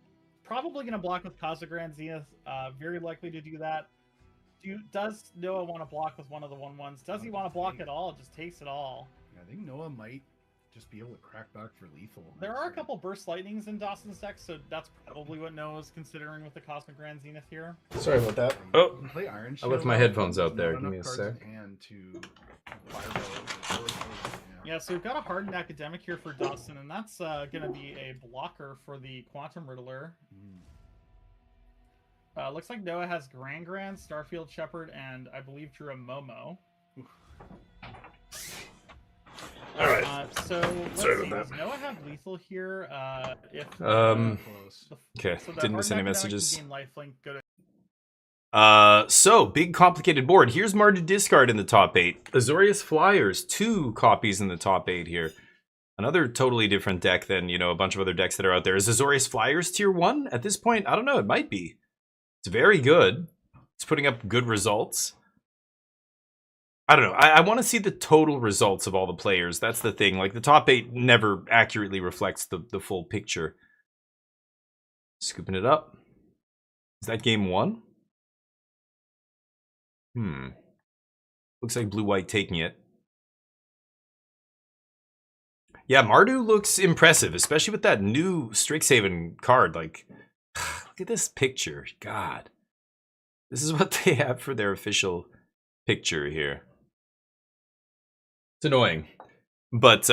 Probably going to block with Kazagran Zenith. Very likely to do that. Does Noah want to block with one of the 1/1s? Does he want to block it all? Just takes it all. I think Noah might just be able to crack back for lethal. There are a couple burst lightnings in Dawson's deck, so that's probably what Noah's considering with the Cosmic Grand Zenith here. Sorry about that. Oh, Play Iron I left my Shield, headphones out there. not Give me a enough sec. cards in hand to fireball. Yeah, so we've got a hardened academic here for Dawson, and that's going to be a blocker for the Quantum Riddler. Looks like Noah has Grand, Starfield Shepherd, and I believe drew a Momo. All right. So let's Sorry see. about Does Noah have lethal here? Okay, so the didn't miss hardened any academic messages. can gain lifelink, go to So big complicated board. Here's Mardu discard in the top 8. Azorius Flyers, 2 copies in the top 8 here. Another totally different deck than, you know, a bunch of other decks that are out there. Is Azorius Flyers tier 1 at this point? I don't know. It might be. It's very good. It's putting up good results. I don't know. I want to see the total results of all the players. That's the thing. Like, the top 8 never accurately reflects the full picture. Scooping it up. Is that game 1? Looks like blue-white taking it. Yeah, Mardu looks impressive, especially with that new Strixhaven card. Like, look at this picture. God. This is what they have for their official picture here. It's annoying. But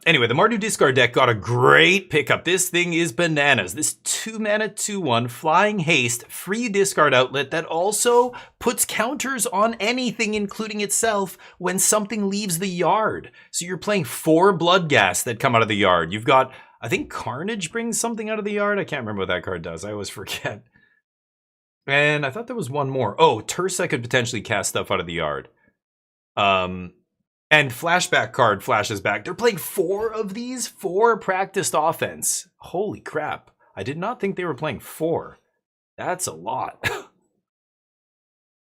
anyway, the Mardu discard deck got a great pickup. This thing is bananas. This 2-mana 2/1 flying haste free discard outlet that also puts counters on anything, including itself, when something leaves the yard. So you're playing 4 blood gas that come out of the yard. You've got, I think Carnage brings something out of the yard. I can't remember what that card does. I always forget. And I thought there was one more. Oh, Tursa could potentially cast stuff out of the yard. And flashback card flashes back. They're playing 4 of these, 4 practiced offense. Holy crap. I did not think they were playing 4. That's a lot.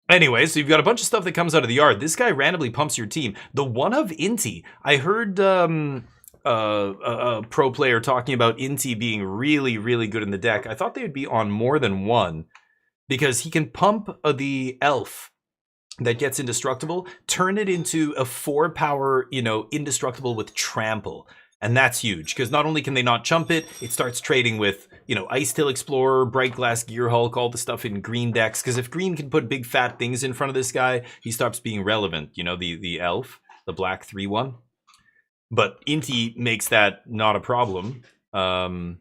Anyway, so you've got a bunch of stuff that comes out of the yard. This guy randomly pumps your team. The one of Inti. I heard a pro player talking about Inti being really, really good in the deck. I thought they would be on more than one because he can pump the elf that gets indestructible, turn it into a 4-power, you know, indestructible with trample. And that's huge, because not only can they not chump it, it starts trading with, you know, Ice Tail Explorer, Bright Glass Gear Hulk, all the stuff in green decks. Because if green can put big fat things in front of this guy, he stops being relevant. You know, the elf, the black 3/1. But Inti makes that not a problem. I'm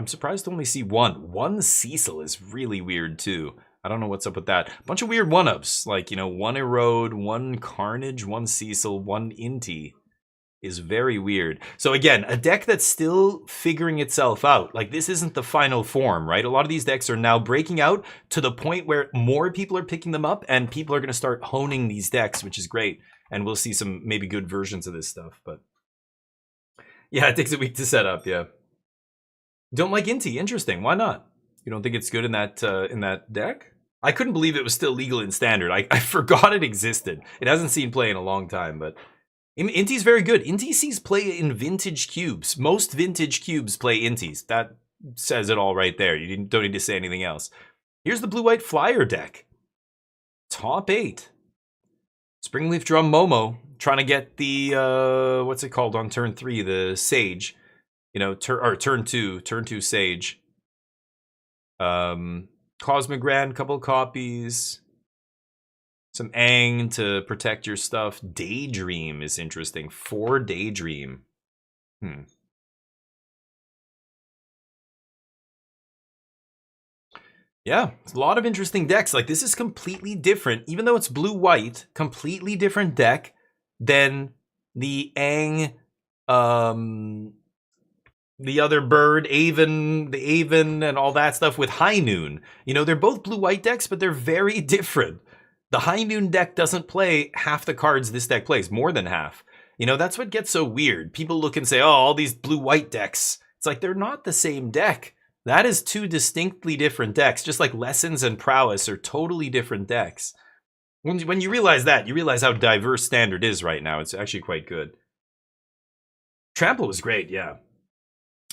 surprised to only see one. One Cecil is really weird, too. I don't know what's up with that. A bunch of weird one-ups, like, you know, 1 Erode, 1 Carnage, 1 Cecil, 1 Inti is very weird. So again, a deck that's still figuring itself out. Like, this isn't the final form, right? A lot of these decks are now breaking out to the point where more people are picking them up and people are going to start honing these decks, which is great. And we'll see some maybe good versions of this stuff, but yeah, it takes a week to set up, yeah. Don't like Inti, interesting, why not? You don't think it's good in that deck? I couldn't believe it was still legal in Standard. I forgot it existed. It hasn't seen play in a long time, but Inti's very good. Inti sees play in vintage cubes. Most vintage cubes play Intis. That says it all right there. You don't need to say anything else. Here's the blue-white flyer deck. Top 8. Springleaf Drum Momo, trying to get the, what's it called on turn 3? The Sage. You know, turn 2 Sage. Cosmogran, couple copies. Some Aang to protect your stuff. Daydream is interesting. 4 Daydream. Yeah, it's a lot of interesting decks. Like, this is completely different, even though it's blue-white, completely different deck than the Aang, the other bird, Avon, the Avon, and all that stuff with High Noon. You know, they're both blue-white decks, but they're very different. The High Noon deck doesn't play half the cards this deck plays, more than half. You know, that's what gets so weird. People look and say, oh, all these blue-white decks. It's like, they're not the same deck. That is 2 distinctly different decks, just like Lessons and Prowess are totally different decks. When you realize that, you realize how diverse Standard is right now. It's actually quite good. Trample was great, yeah.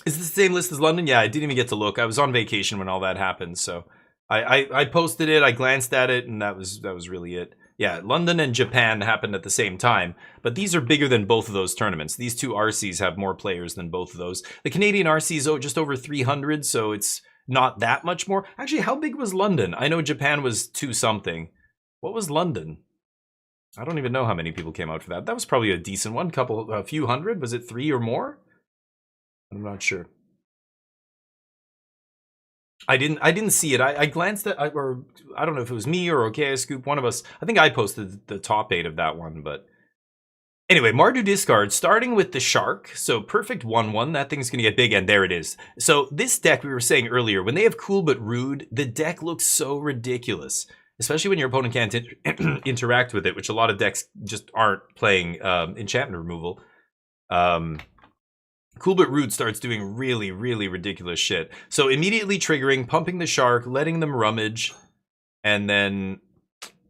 Is this the same list as London? Yeah, I didn't even get to look. I was on vacation when all that happened, so I posted it, I glanced at it, and that was really it. Yeah, London and Japan happened at the same time, but these are bigger than both of those tournaments. These two RCs have more players than both of those. The Canadian RC is just over 300, so it's not that much more. Actually, how big was London? I know Japan was 2 something. What was London? I don't even know how many people came out for that. That was probably a decent one, a few hundred. Was it 3 or more? I'm not sure. I didn't see it. I glanced at, or I don't know if it was me or OK Scoop, one of us. I think I posted the top 8 of that one, but anyway, Mardu discard, starting with the Shark. So perfect 1/1. That thing's gonna get big, and there it is. So this deck, we were saying earlier, when they have Cool but Rude, the deck looks so ridiculous, especially when your opponent can't interact with it, which a lot of decks just aren't playing enchantment removal. Cool but Rude starts doing really, really ridiculous shit. So immediately triggering, pumping the Shark, letting them rummage, and then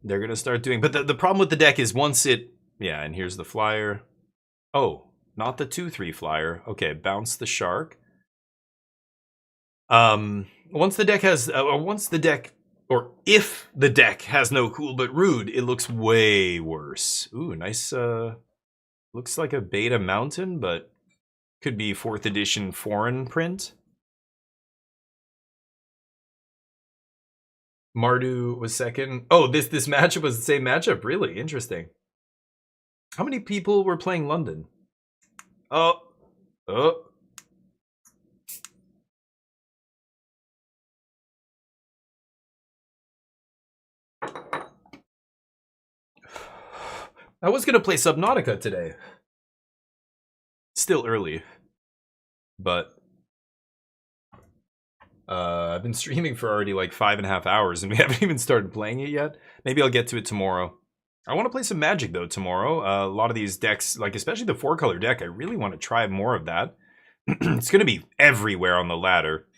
they're gonna start doing. But the problem with the deck is once it, yeah, and here's the flyer. Oh, not the 2/3 flyer. Okay, bounce the Shark. Once the deck has, or if the deck has no Cool but Rude, it looks way worse. Ooh, nice. Looks like a Beta Mountain, but could be 4th edition foreign print. Mardu was second. Oh, this matchup was the same matchup. Really interesting. How many people were playing London? Oh. I was gonna play Subnautica today. Still early, but I've been streaming for already like 5.5 hours and we haven't even started playing it yet. Maybe I'll get to it tomorrow. I want to play some Magic though tomorrow. A lot of these decks, like especially the 4-color deck, I really want to try more of that. It's going to be everywhere on the ladder.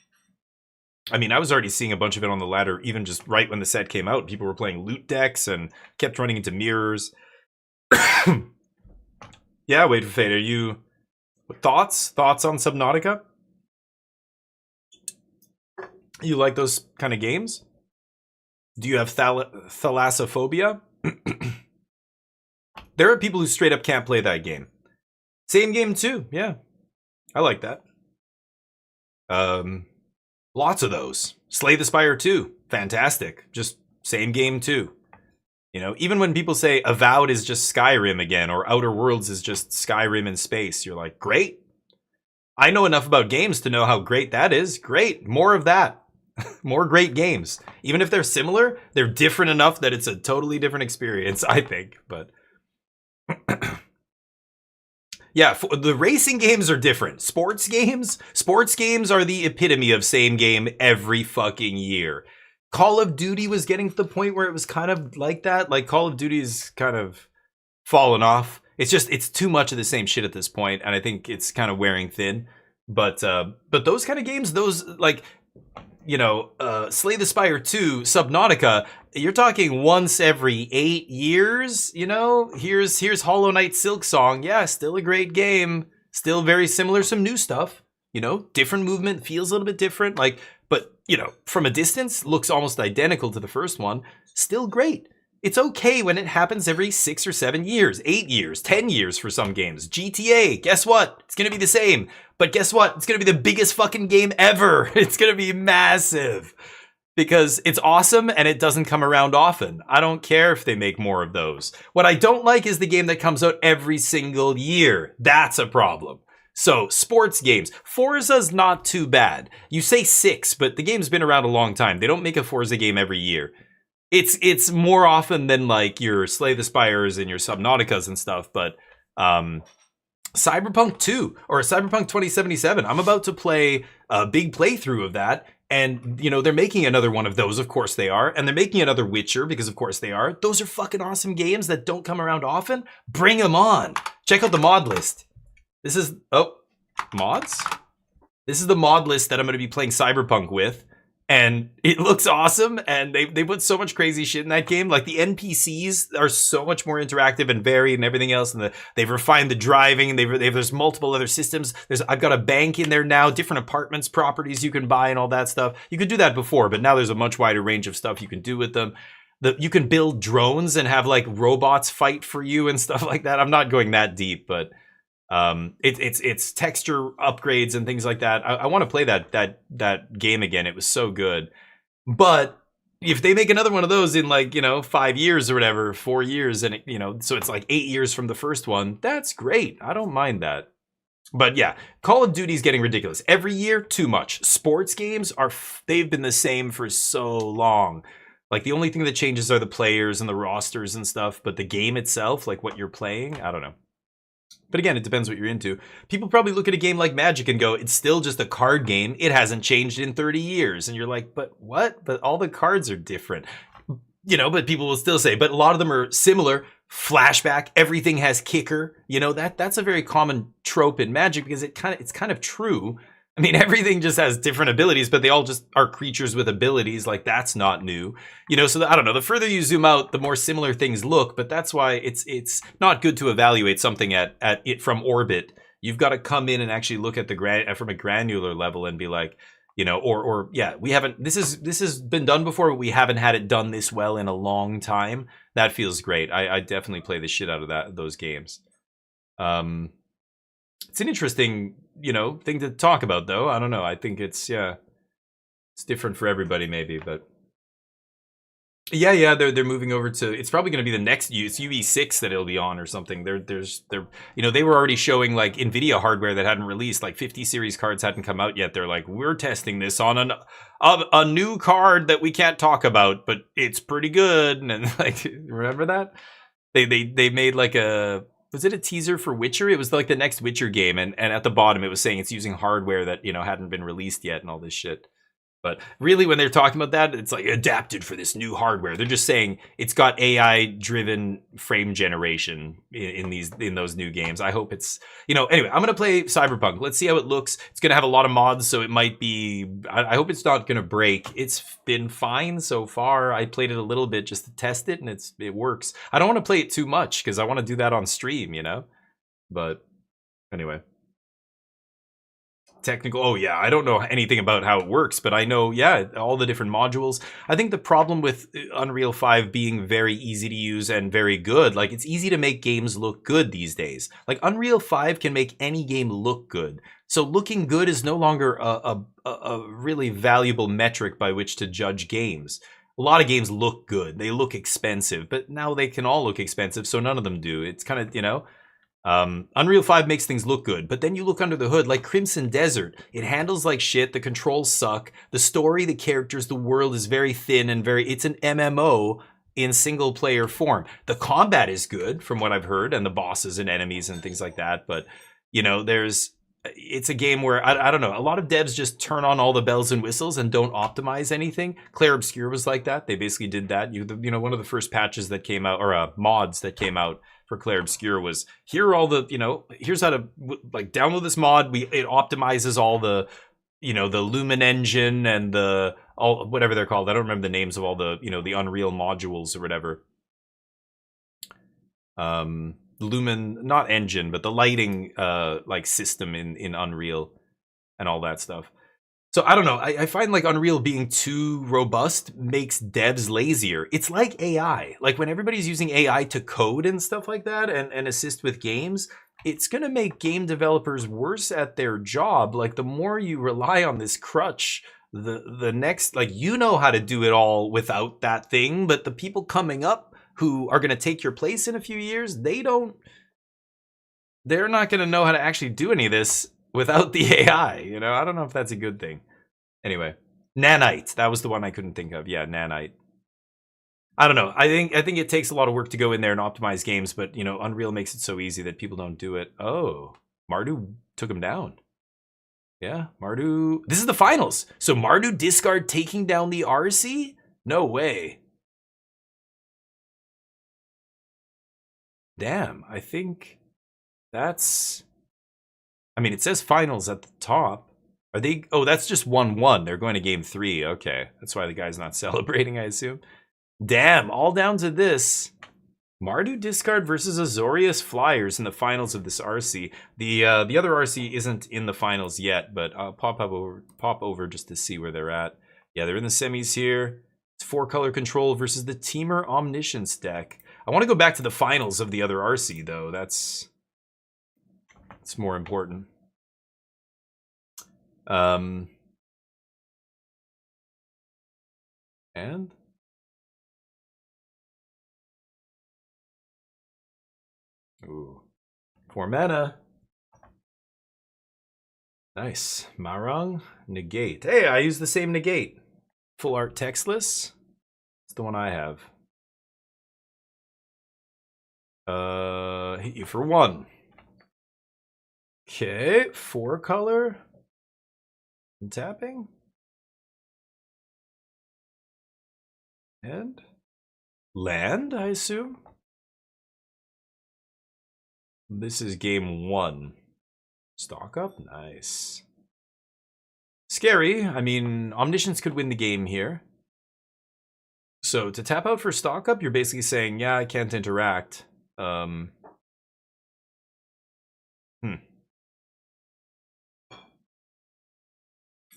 I mean, I was already seeing a bunch of it on the ladder even just right when the set came out. People were playing loot decks and kept running into mirrors. Yeah, wait for Fate. Are you... Thoughts on Subnautica? You like those kind of games? Do you have thalassophobia? There are people who straight up can't play that game. Same game too, yeah. I like that. Lots of those. Slay the Spire 2, fantastic. Just same game too. You know, even when people say Avowed is just Skyrim again, or Outer Worlds is just Skyrim in space, you're like, great. I know enough about games to know how great that is. Great, more of that. More great games. Even if they're similar, they're different enough that it's a totally different experience, I think. But yeah, the racing games are different. Sports games are the epitome of same game every fucking year. Call of Duty was getting to the point where it was kind of like that. Like Call of Duty's kind of fallen off. It's too much of the same shit at this point, and I think it's kind of wearing thin. But those kind of games, those like, you know, Slay the Spire 2, Subnautica, you're talking once every 8 years, you know? Here's Hollow Knight Silksong. Yeah, still a great game. Still very similar, some new stuff. You know, different movement, feels a little bit different. Like, but, you know, from a distance, looks almost identical to the first one. Still great. It's okay when it happens every 6 or 7 years, 8 years, 10 years for some games. GTA, guess what? It's gonna be the same. But guess what? It's gonna be the biggest fucking game ever. It's gonna be massive. Because it's awesome and it doesn't come around often. I don't care if they make more of those. What I don't like is the game that comes out every single year. That's a problem. So, sports games. Forza's not too bad. You say 6, but the game's been around a long time. They don't make a Forza game every year. It's more often than like your Slay the Spires and your Subnauticas and stuff, but Cyberpunk 2 or Cyberpunk 2077, I'm about to play a big playthrough of that, and you know, they're making another one of those, of course they are, and they're making another Witcher because of course they are. Those are fucking awesome games that don't come around often. Bring them on. Check out the mod list. This is mods? This is the mod list that I'm going to be playing Cyberpunk with. and it looks awesome, and they put so much crazy shit in that game. Like the NPCs are so much more interactive and varied and everything else, and they've refined the driving, and there's multiple other systems. I've got a bank in there now, different apartments, properties you can buy, and all that stuff. You could do that before, but now there's a much wider range of stuff you can do with them. You can build drones and have like robots fight for you and stuff like that. I'm not going that deep, but it's texture upgrades and things like that. I want to play that game again. It was so good. But if they make another one of those in 5 years or whatever, 4 years, and so it's like 8 years from the first one, that's great. I don't mind that. But yeah, Call of Duty's getting ridiculous. Every year, too much. Sports games they've been the same for so long. Like the only thing that changes are the players and the rosters and stuff, but the game itself, like what you're playing, I don't know. But again, it depends what you're into. People probably look at a game like Magic and go, it's still just a card game. It hasn't changed in 30 years. And you're like, but what? But all the cards are different. But people will still say, but a lot of them are similar. Flashback, everything has kicker. That's a very common trope in Magic because it's kind of true. I mean, everything just has different abilities, but they all just are creatures with abilities. Like, that's not new. So I don't know. The further you zoom out, the more similar things look, but that's why it's not good to evaluate something at it from orbit. You've got to come in and actually look at from a granular level and be like, we haven't, this has been done before, but we haven't had it done this well in a long time. That feels great. I definitely play the shit out of those games. It's an interesting, thing to talk about, though. I don't know. I think it's different for everybody, maybe, but yeah, they're moving over to. It's probably going to be the next UE6 that it'll be on or something. They were already showing like Nvidia hardware that hadn't released, like 50 series cards hadn't come out yet. They're like, we're testing this on a new card that we can't talk about, but it's pretty good. And like, remember that they made like was it a teaser for Witcher? It was like the next Witcher game, and at the bottom it was saying it's using hardware that hadn't been released yet and all this shit. But really, when they're talking about that, it's like adapted for this new hardware. They're just saying it's got AI-driven frame generation in those new games. I hope it's Anyway, I'm gonna play Cyberpunk. Let's see how it looks. It's gonna have a lot of mods, so it might be. I hope it's not gonna break. It's been fine so far. I played it a little bit just to test it, and it works. I don't want to play it too much because I want to do that on stream, But anyway. Technical. Oh yeah, I don't know anything about how it works, but I know all the different modules. I think the problem with Unreal 5 being very easy to use and very good, like it's easy to make games look good these days. Like Unreal 5 can make any game look good. So looking good is no longer a really valuable metric by which to judge games. A lot of games look good. They look expensive, but now they can all look expensive, so none of them do. It's kind of, Unreal 5 makes things look good, but then you look under the hood, like Crimson Desert. It handles like shit, the controls suck, the story, the characters, the world is very thin and it's an MMO in single player form. The combat is good from what I've heard, and the bosses and enemies and things like that, but it's a game where I don't know, a lot of devs just turn on all the bells and whistles and don't optimize anything. Clair Obscur was like that. They basically did that. One of the first patches that came out, or mods that came out for Clair Obscur was, here are all the, here's how to like download this mod. It optimizes all the, the Lumen engine and all whatever they're called. I don't remember the names of all the, the Unreal modules or whatever. Lumen, not engine, but the lighting like system in Unreal and all that stuff. So I don't know. I find like Unreal being too robust makes devs lazier. It's like AI. Like when everybody's using AI to code and stuff like that and assist with games, it's going to make game developers worse at their job. Like the more you rely on this crutch, the next, like, how to do it all without that thing, but the people coming up who are going to take your place in a few years, they're not going to know how to actually do any of this without the AI, I don't know if that's a good thing. Anyway, Nanite, that was the one I couldn't think of. Yeah, Nanite. I don't know. I think it takes a lot of work to go in there and optimize games, but Unreal makes it so easy that people don't do it. Oh, Mardu took him down. Yeah, Mardu. This is the finals. So Mardu discard taking down the RC? No way. Damn, I think that's. I mean, it says finals at the top. Are they? Oh, that's just 1-1. They're going to game 3. Okay, that's why the guy's not celebrating, I assume. Damn, all down to this. Mardu discard versus Azorius Flyers in the finals of this RC. The other RC isn't in the finals yet, but I'll pop over just to see where they're at. Yeah, they're in the semis here. It's 4-color control versus the Teamer Omniscience deck. I want to go back to the finals of the other RC though. That's more important. And ooh, 4 mana. Nice. Marang, negate. Hey, I use the same negate. Full art textless. It's the one I have. Hit you for 1. Okay, 4-color. And tapping. And land, I assume. This is game 1. Stock up, nice. Scary. I mean, Omniscience could win the game here. So to tap out for stock up, you're basically saying, yeah, I can't interact.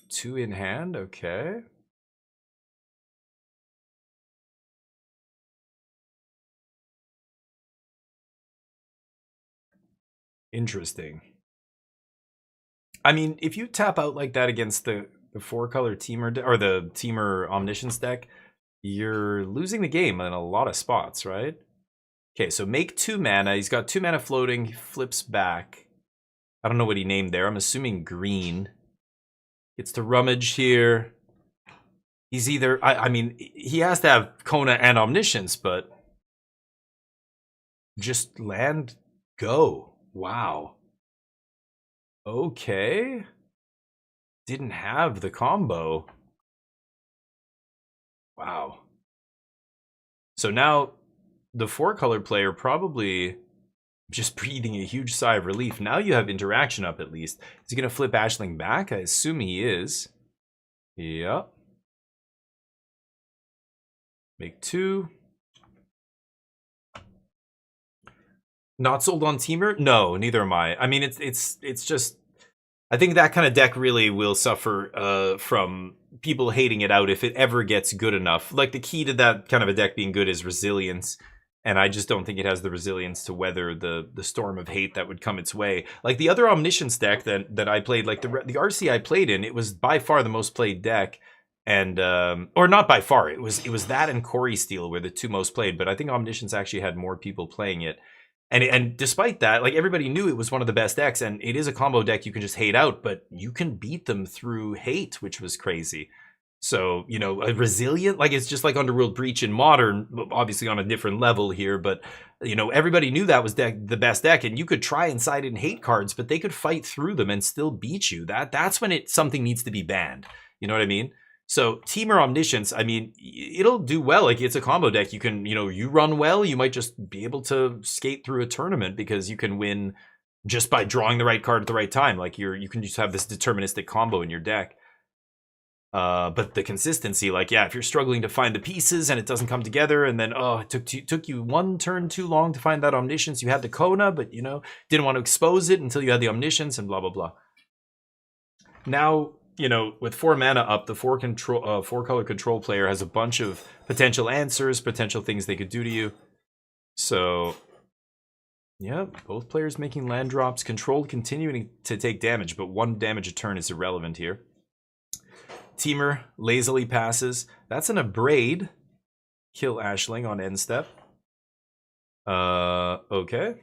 2 in hand, okay. Interesting. I mean, if you tap out like that against the 4-color Teamer or the Teamer Omniscience deck, you're losing the game in a lot of spots, right? Okay, so make 2 mana. He's got 2 mana floating. He flips back. I don't know what he named there. I'm assuming green. Gets to rummage here. He's either... I mean, he has to have Kona and Omniscience, but... just land, go. Wow. Okay. Didn't have the combo. Wow. So now the 4-color player probably just breathing a huge sigh of relief. Now you have interaction up at least. Is he going to flip Ashling back? I assume he is. Yep. Make 2. Not sold on Teamer? No, neither am I. I mean, it's just... I think that kind of deck really will suffer from people hating it out if it ever gets good enough. Like, the key to that kind of a deck being good is resilience. And I just don't think it has the resilience to weather the storm of hate that would come its way. Like, the other Omniscience deck that I played, like the RC I played in, it was by far the most played deck. And, or not by far, it was that and Corey Steel were the 2 most played. But I think Omniscience actually had more people playing it. And despite that, like, everybody knew it was one of the best decks, and it is a combo deck you can just hate out, but you can beat them through hate, which was crazy. So, you know, a resilient, like, it's just like Underworld Breach in Modern, obviously on a different level here, but, you know, everybody knew that was the best deck, and you could try and side in hate cards, but they could fight through them and still beat you. That's when something needs to be banned. You know what I mean? So Teamer Omniscience, I mean, it'll do well. Like, it's a combo deck. You can, you know, you run well, you might just be able to skate through a tournament because you can win just by drawing the right card at the right time. Like, you can just have this deterministic combo in your deck. But the consistency, like, yeah, if you're struggling to find the pieces and it doesn't come together, and then, oh, it took you 1 turn too long to find that Omniscience. You had the Kona, but, you know, didn't want to expose it until you had the Omniscience and blah, blah, blah. Now, you know, with 4 mana up, the 4-color control player has a bunch of potential answers, potential things they could do to you. So, yeah, both players making land drops. Control continuing to take damage, but 1 damage a turn is irrelevant here. Teamer lazily passes. That's an Abrade. Kill Ashling on end step. Okay.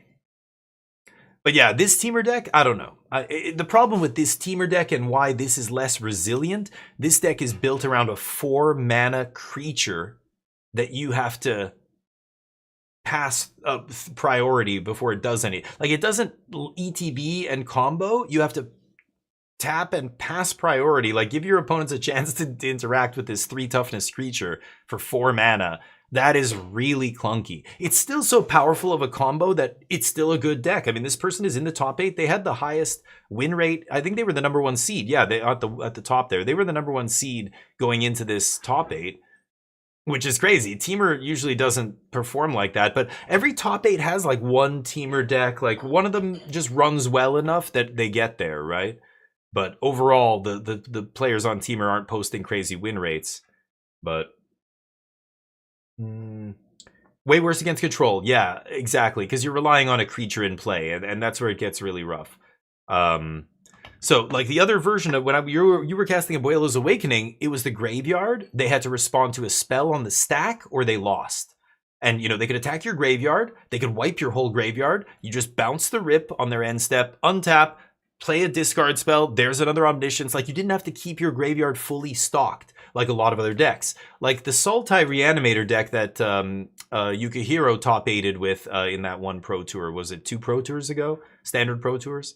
But yeah, this Teamer deck, I don't know. The problem with this Teamer deck and why this is less resilient, this deck is built around a 4-mana creature that you have to pass priority before it does any. Like, it doesn't ETB and combo. You have to tap and pass priority. Like, give your opponents a chance to interact with this 3 toughness creature for 4 mana. That is really clunky. It's still so powerful of a combo that it's still a good deck. I mean, this person is in the top 8. They had the highest win rate. I think they were the #1 seed. Yeah, they at the top there. They were the #1 seed going into this top 8. Which is crazy. Teamer usually doesn't perform like that, but every top 8 has like one Teamer deck. Like one of them just runs well enough that they get there, right? But overall, the players on Teamer aren't posting crazy win rates. But way worse against Control. Yeah, exactly. Because you're relying on a creature in play, and that's where it gets really rough. So, like the other version of when you were casting Abuelo's Awakening, it was the graveyard. They had to respond to a spell on the stack, or they lost. And, you know, they could attack your graveyard. They could wipe your whole graveyard. You just bounce the rip on their end step, untap, play a discard spell. There's another Omniscience. Like, you didn't have to keep your graveyard fully stocked, like a lot of other decks. Like the Sultai Reanimator deck that Yukihiro top 8'd with in that one Pro Tour. Was it 2 Pro Tours ago? Standard Pro Tours?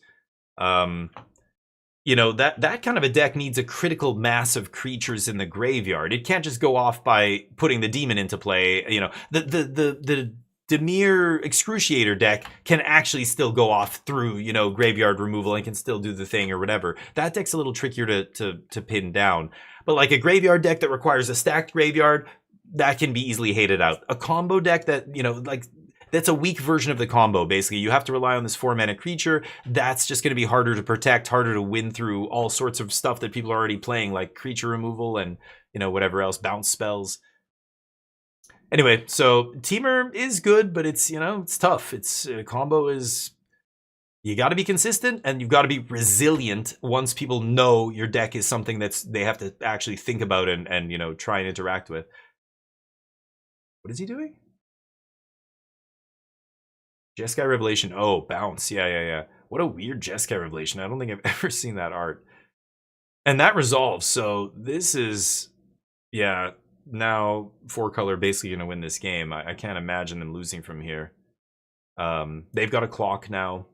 You know, that kind of a deck needs a critical mass of creatures in the graveyard. It can't just go off by putting the demon into play. You know, the Demir Excruciator deck can actually still go off through, you know, graveyard removal and can still do the thing or whatever. That deck's a little trickier to pin down. But like a graveyard deck that requires a stacked graveyard, that can be easily hated out. A combo deck that, you know, like that's a weak version of the combo, basically. You have to rely on this 4-mana creature. That's just going to be harder to protect, harder to win through all sorts of stuff that people are already playing, like creature removal and, you know, whatever else, bounce spells. Anyway, so Teamer is good, but it's, you know, it's tough. It's combo is, you got to be consistent and you've got to be resilient once people know your deck is something that's they have to actually think about and you know, try and interact with. What is he doing? Jeskai Revelation. Oh, bounce. Yeah. What a weird Jeskai Revelation. I don't think I've ever seen that art. And that resolves. So this is, yeah, now 4-color basically going to win this game. I can't imagine them losing from here. They've got a clock now.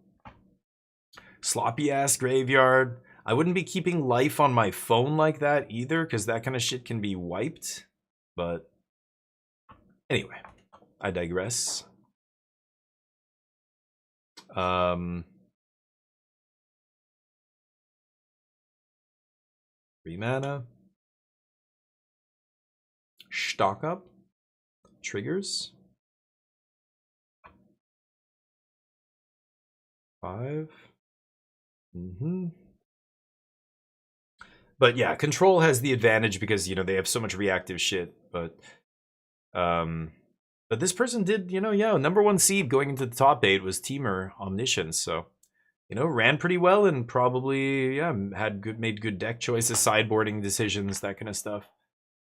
Sloppy ass graveyard. I wouldn't be keeping life on my phone like that either, because that kind of shit can be wiped. But anyway, I digress. 3 mana. Stock up. Triggers. 5. But yeah, Control has the advantage because, you know, they have so much reactive shit. But this person did, you know, yeah, #1 seed going into the top 8 was Teamer Omniscience. So, you know, ran pretty well and probably, yeah, made good deck choices, sideboarding decisions, that kind of stuff.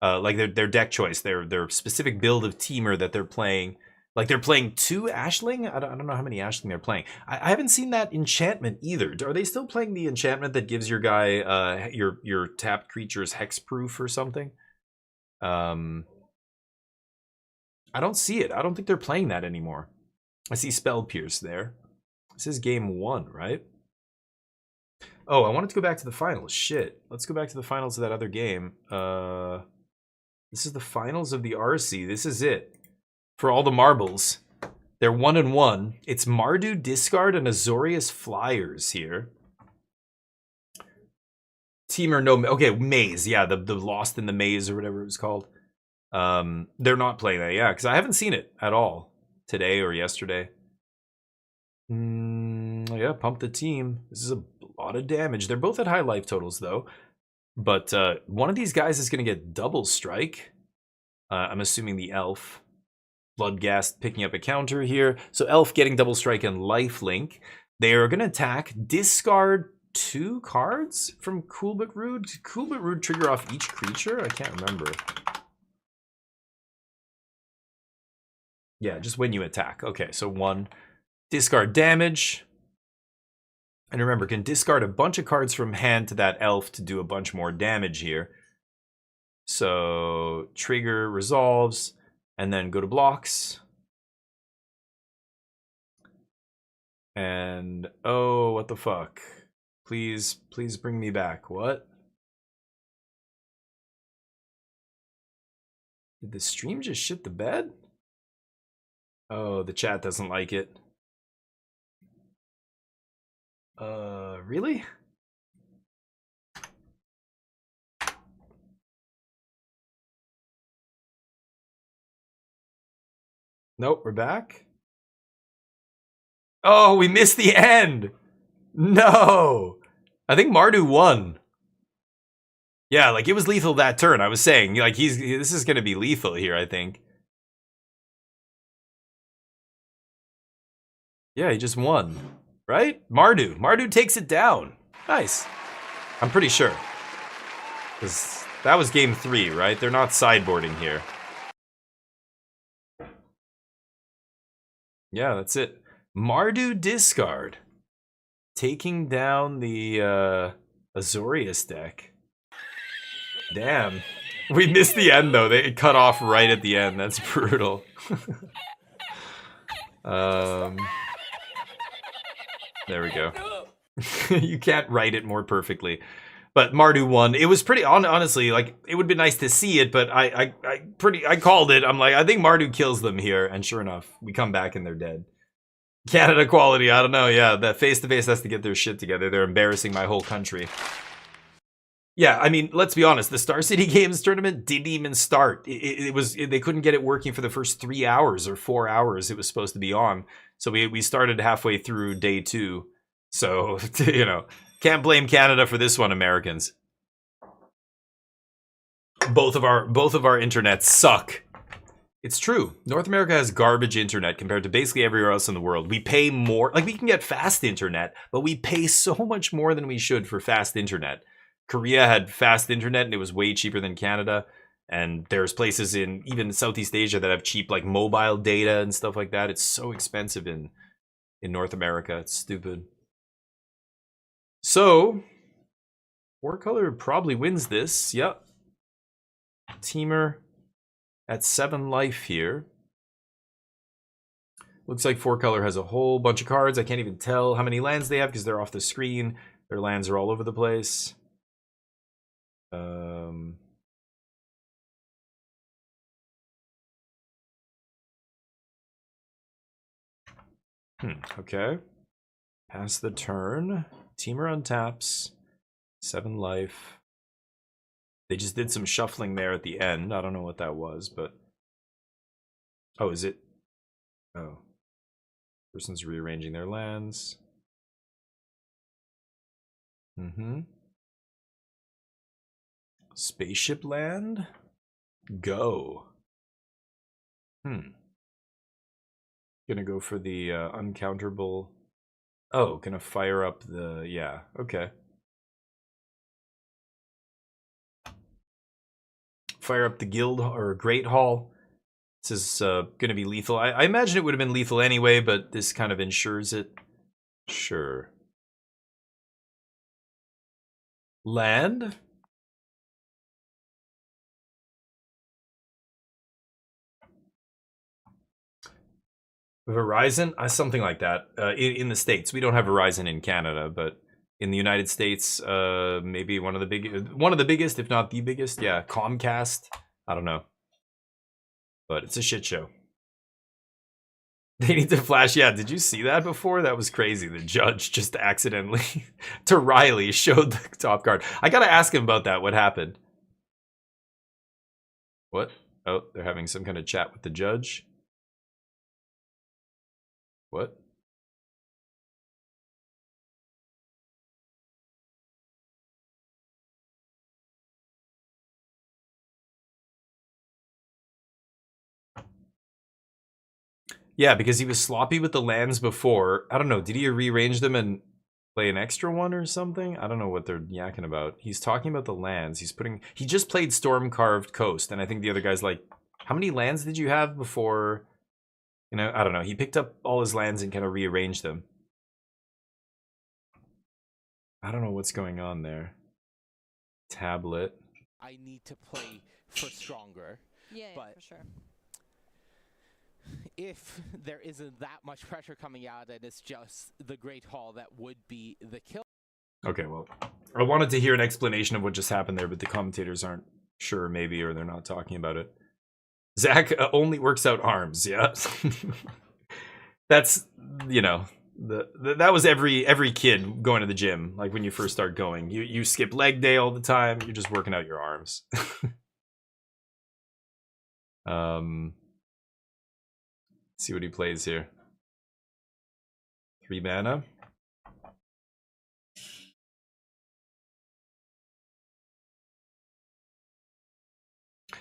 Like their deck choice, their specific build of Teamer that they're playing. Like they're playing 2 Ashling? I don't know how many Ashling they're playing. I haven't seen that enchantment either. Are they still playing the enchantment that gives your guy your tapped creatures hexproof or something? I don't see it. I don't think they're playing that anymore. I see Spell Pierce there. This is game 1, right? Oh, I wanted to go back to the finals. Shit. Let's go back to the finals of that other game. This is the finals of the RC. This is it. For all the marbles. They're 1-1. It's Mardu, Discard, and Azorius Flyers here. Teamer, no. Okay, Maze. Yeah, the Lost in the Maze or whatever it was called. They're not playing that, yeah, because I haven't seen it at all today or yesterday. Yeah, pump the team. This is a lot of damage. They're both at high life totals though, but one of these guys is going to get double strike. I'm assuming the elf. Bloodghast picking up a counter here. So elf getting double strike and lifelink. They are going to attack, discard 2 cards from Cool But Rude. Cool But Rude trigger off each creature? I can't remember. Yeah, just when you attack. Okay, so 1. Discard damage. And remember, can discard a bunch of cards from hand to that elf to do a bunch more damage here. So, trigger resolves, and then go to blocks. And, oh, what the fuck? Please bring me back. What? Did the stream just shit the bed? Oh, the chat doesn't like it. Really? Nope, we're back. Oh, we missed the end. No. I think Mardu won. Yeah, like it was lethal that turn. I was saying, like this is gonna be lethal here, I think. Yeah, he just won. Right? Mardu takes it down. Nice. I'm pretty sure. Because that was game 3, right? They're not sideboarding here. Yeah, that's it. Mardu discard. Taking down the Azorius deck. Damn. We missed the end though. They cut off right at the end. That's brutal. There we go. You can't write it more perfectly. But Mardu won. It was pretty honestly, like it would be nice to see it, but I called it. I'm like, I think Mardu kills them here, and sure enough, we come back and they're dead. Canada quality, I don't know. Yeah, that face-to-face has to get their shit together. They're embarrassing my whole country. Yeah, I mean, let's be honest. The Star City Games tournament didn't even start. They couldn't get it working for the first 3 hours or 4 hours it was supposed to be on. So we started halfway through day 2. So, you know, can't blame Canada for this one, Americans. Both of our internets suck. It's true. North America has garbage internet compared to basically everywhere else in the world. We pay more, like we can get fast internet, but we pay so much more than we should for fast internet. Korea had fast internet and it was way cheaper than Canada. And there's places in even Southeast Asia that have cheap like mobile data and stuff like that. It's so expensive in North America. It's stupid. So, Four Color probably wins this. Yep. Teamer at 7 life here. Looks like Four Color has a whole bunch of cards. I can't even tell how many lands they have because they're off the screen. Their lands are all over the place. Okay. Pass the turn. Teamer untaps. 7 life. They just did some shuffling there at the end. I don't know what that was, but... Oh, is it? Oh. Person's rearranging their lands. Spaceship land? Go. Gonna go for the uncounterable. Oh, gonna fire up the... Yeah, okay. Fire up the guild or great hall. This is gonna be lethal. I imagine it would have been lethal anyway, but this kind of ensures it. Sure. Land? Verizon? Something like that. In the States. We don't have Verizon in Canada, but in the United States, maybe one of the biggest, if not the biggest. Yeah, Comcast. I don't know. But it's a shit show. They need to flash. Yeah, did you see that before? That was crazy. The judge just accidentally, to Riley, showed the top card. I gotta ask him about that. What happened? What? Oh, they're having some kind of chat with the judge. What? Yeah, because he was sloppy with the lands before. I don't know. Did he rearrange them and play an extra one or something? I don't know what they're yakking about. He's talking about the lands. He just played Storm Carved Coast, and I think the other guy's like, how many lands did you have before? You know, I don't know. He picked up all his lands and kind of rearranged them. I don't know what's going on there. Tablet. I need to play for stronger. Yeah, but for sure. If there isn't that much pressure coming out and it's just the Great Hall that would be the kill. Okay, well, I wanted to hear an explanation of what just happened there, but the commentators aren't sure maybe, or they're not talking about it. Zach only works out arms. Yeah. That's, you know, that was every kid going to the gym. Like when you first start going, you skip leg day all the time. You're just working out your arms. See what he plays here. 3 mana.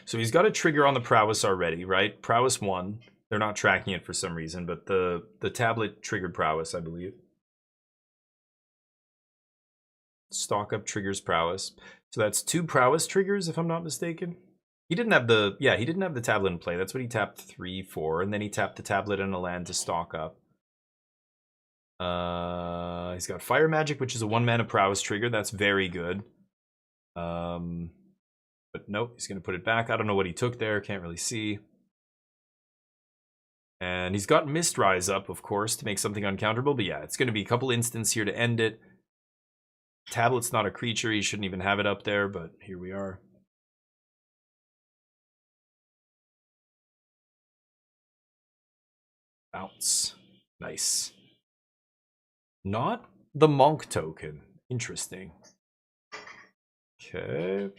So he's got a trigger on the prowess already, right? Prowess 1. They're not tracking it for some reason, but the tablet triggered prowess, I believe. Stock up triggers prowess. So that's 2 prowess triggers, if I'm not mistaken. He didn't have the he didn't have the tablet in play. That's what he tapped 3 for, and then he tapped the tablet and a land to stock up. He's got fire magic, which is a 1 mana prowess trigger. That's very good. But nope, he's gonna put it back. I don't know what he took there, can't really see. And he's got Mistrise up, of course, to make something uncounterable. But yeah, it's going to be a couple instants here to end it. Tablet's not a creature. He shouldn't even have it up there, but here we are. Bounce. Nice. Not the Monk token. Interesting. Okay.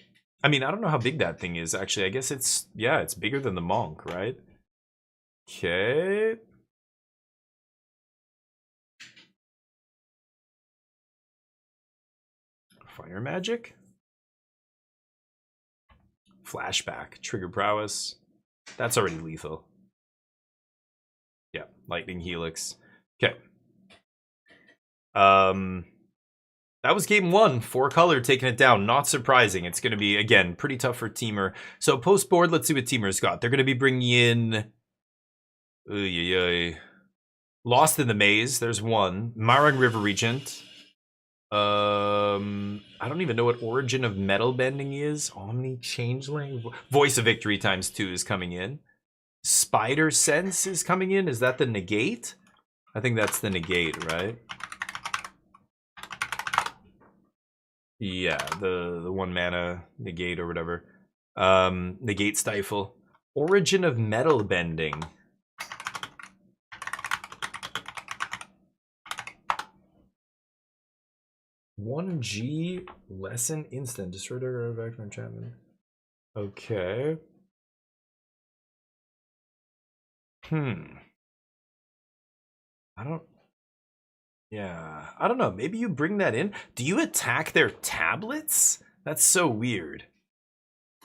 I mean, I don't know how big that thing is, actually. I guess it's, yeah, it's bigger than the Monk, right? Okay. Fire magic. Flashback. Trigger prowess. That's already lethal. Yeah, lightning helix. Okay. That was game 1. 4 color taking it down. Not surprising. It's going to be, again, pretty tough for Teamer. So post board, let's see what Teamer's got. They're going to be bringing in Lost in the Maze. There's 1. Marang River Regent. I don't even know what Origin of Metal Bending is. Omni Changeling. Voice of Victory ×2 is coming in. Spider Sense is coming in. Is that the negate? I think that's the negate, right? Yeah, the 1 mana negate or whatever. Negate Stifle. Origin of Metal Bending. 1G lesson instant. Destroy target artifact from enchantment. Okay. I don't know. Maybe you bring that in. Do you attack their tablets? That's so weird.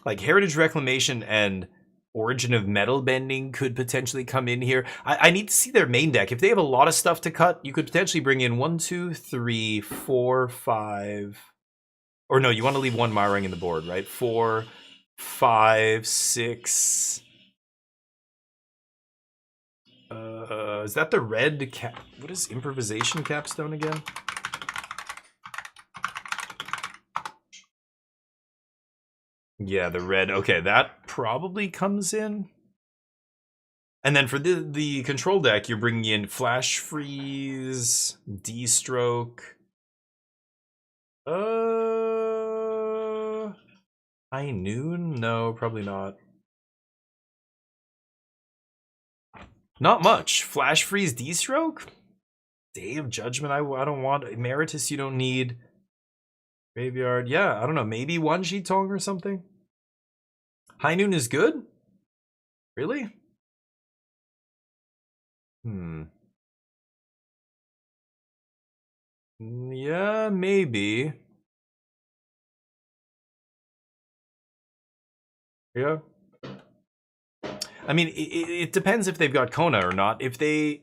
Like Heritage Reclamation and Origin of Metal Bending could potentially come in here. I need to see their main deck. If they have a lot of stuff to cut, you could potentially bring in 1, 2, 3, 4, 5. Or no, you want to leave 1 Marang in the board, right? 4, 5, 6. Is that the red cap? What is Improvisation Capstone again? Yeah, the red. Okay, that probably comes in. And then for the control deck, you're bringing in Flash Freeze, D-Stroke. High Noon? No, probably not. Not much. Flash Freeze, D-Stroke? Day of Judgment, I don't want. Emeritus, you don't need. Graveyard, yeah, I don't know. Maybe 1 Shitong or something? High Noon is good? Really? Yeah, maybe. Yeah. I mean, it depends if they've got Kona or not. If they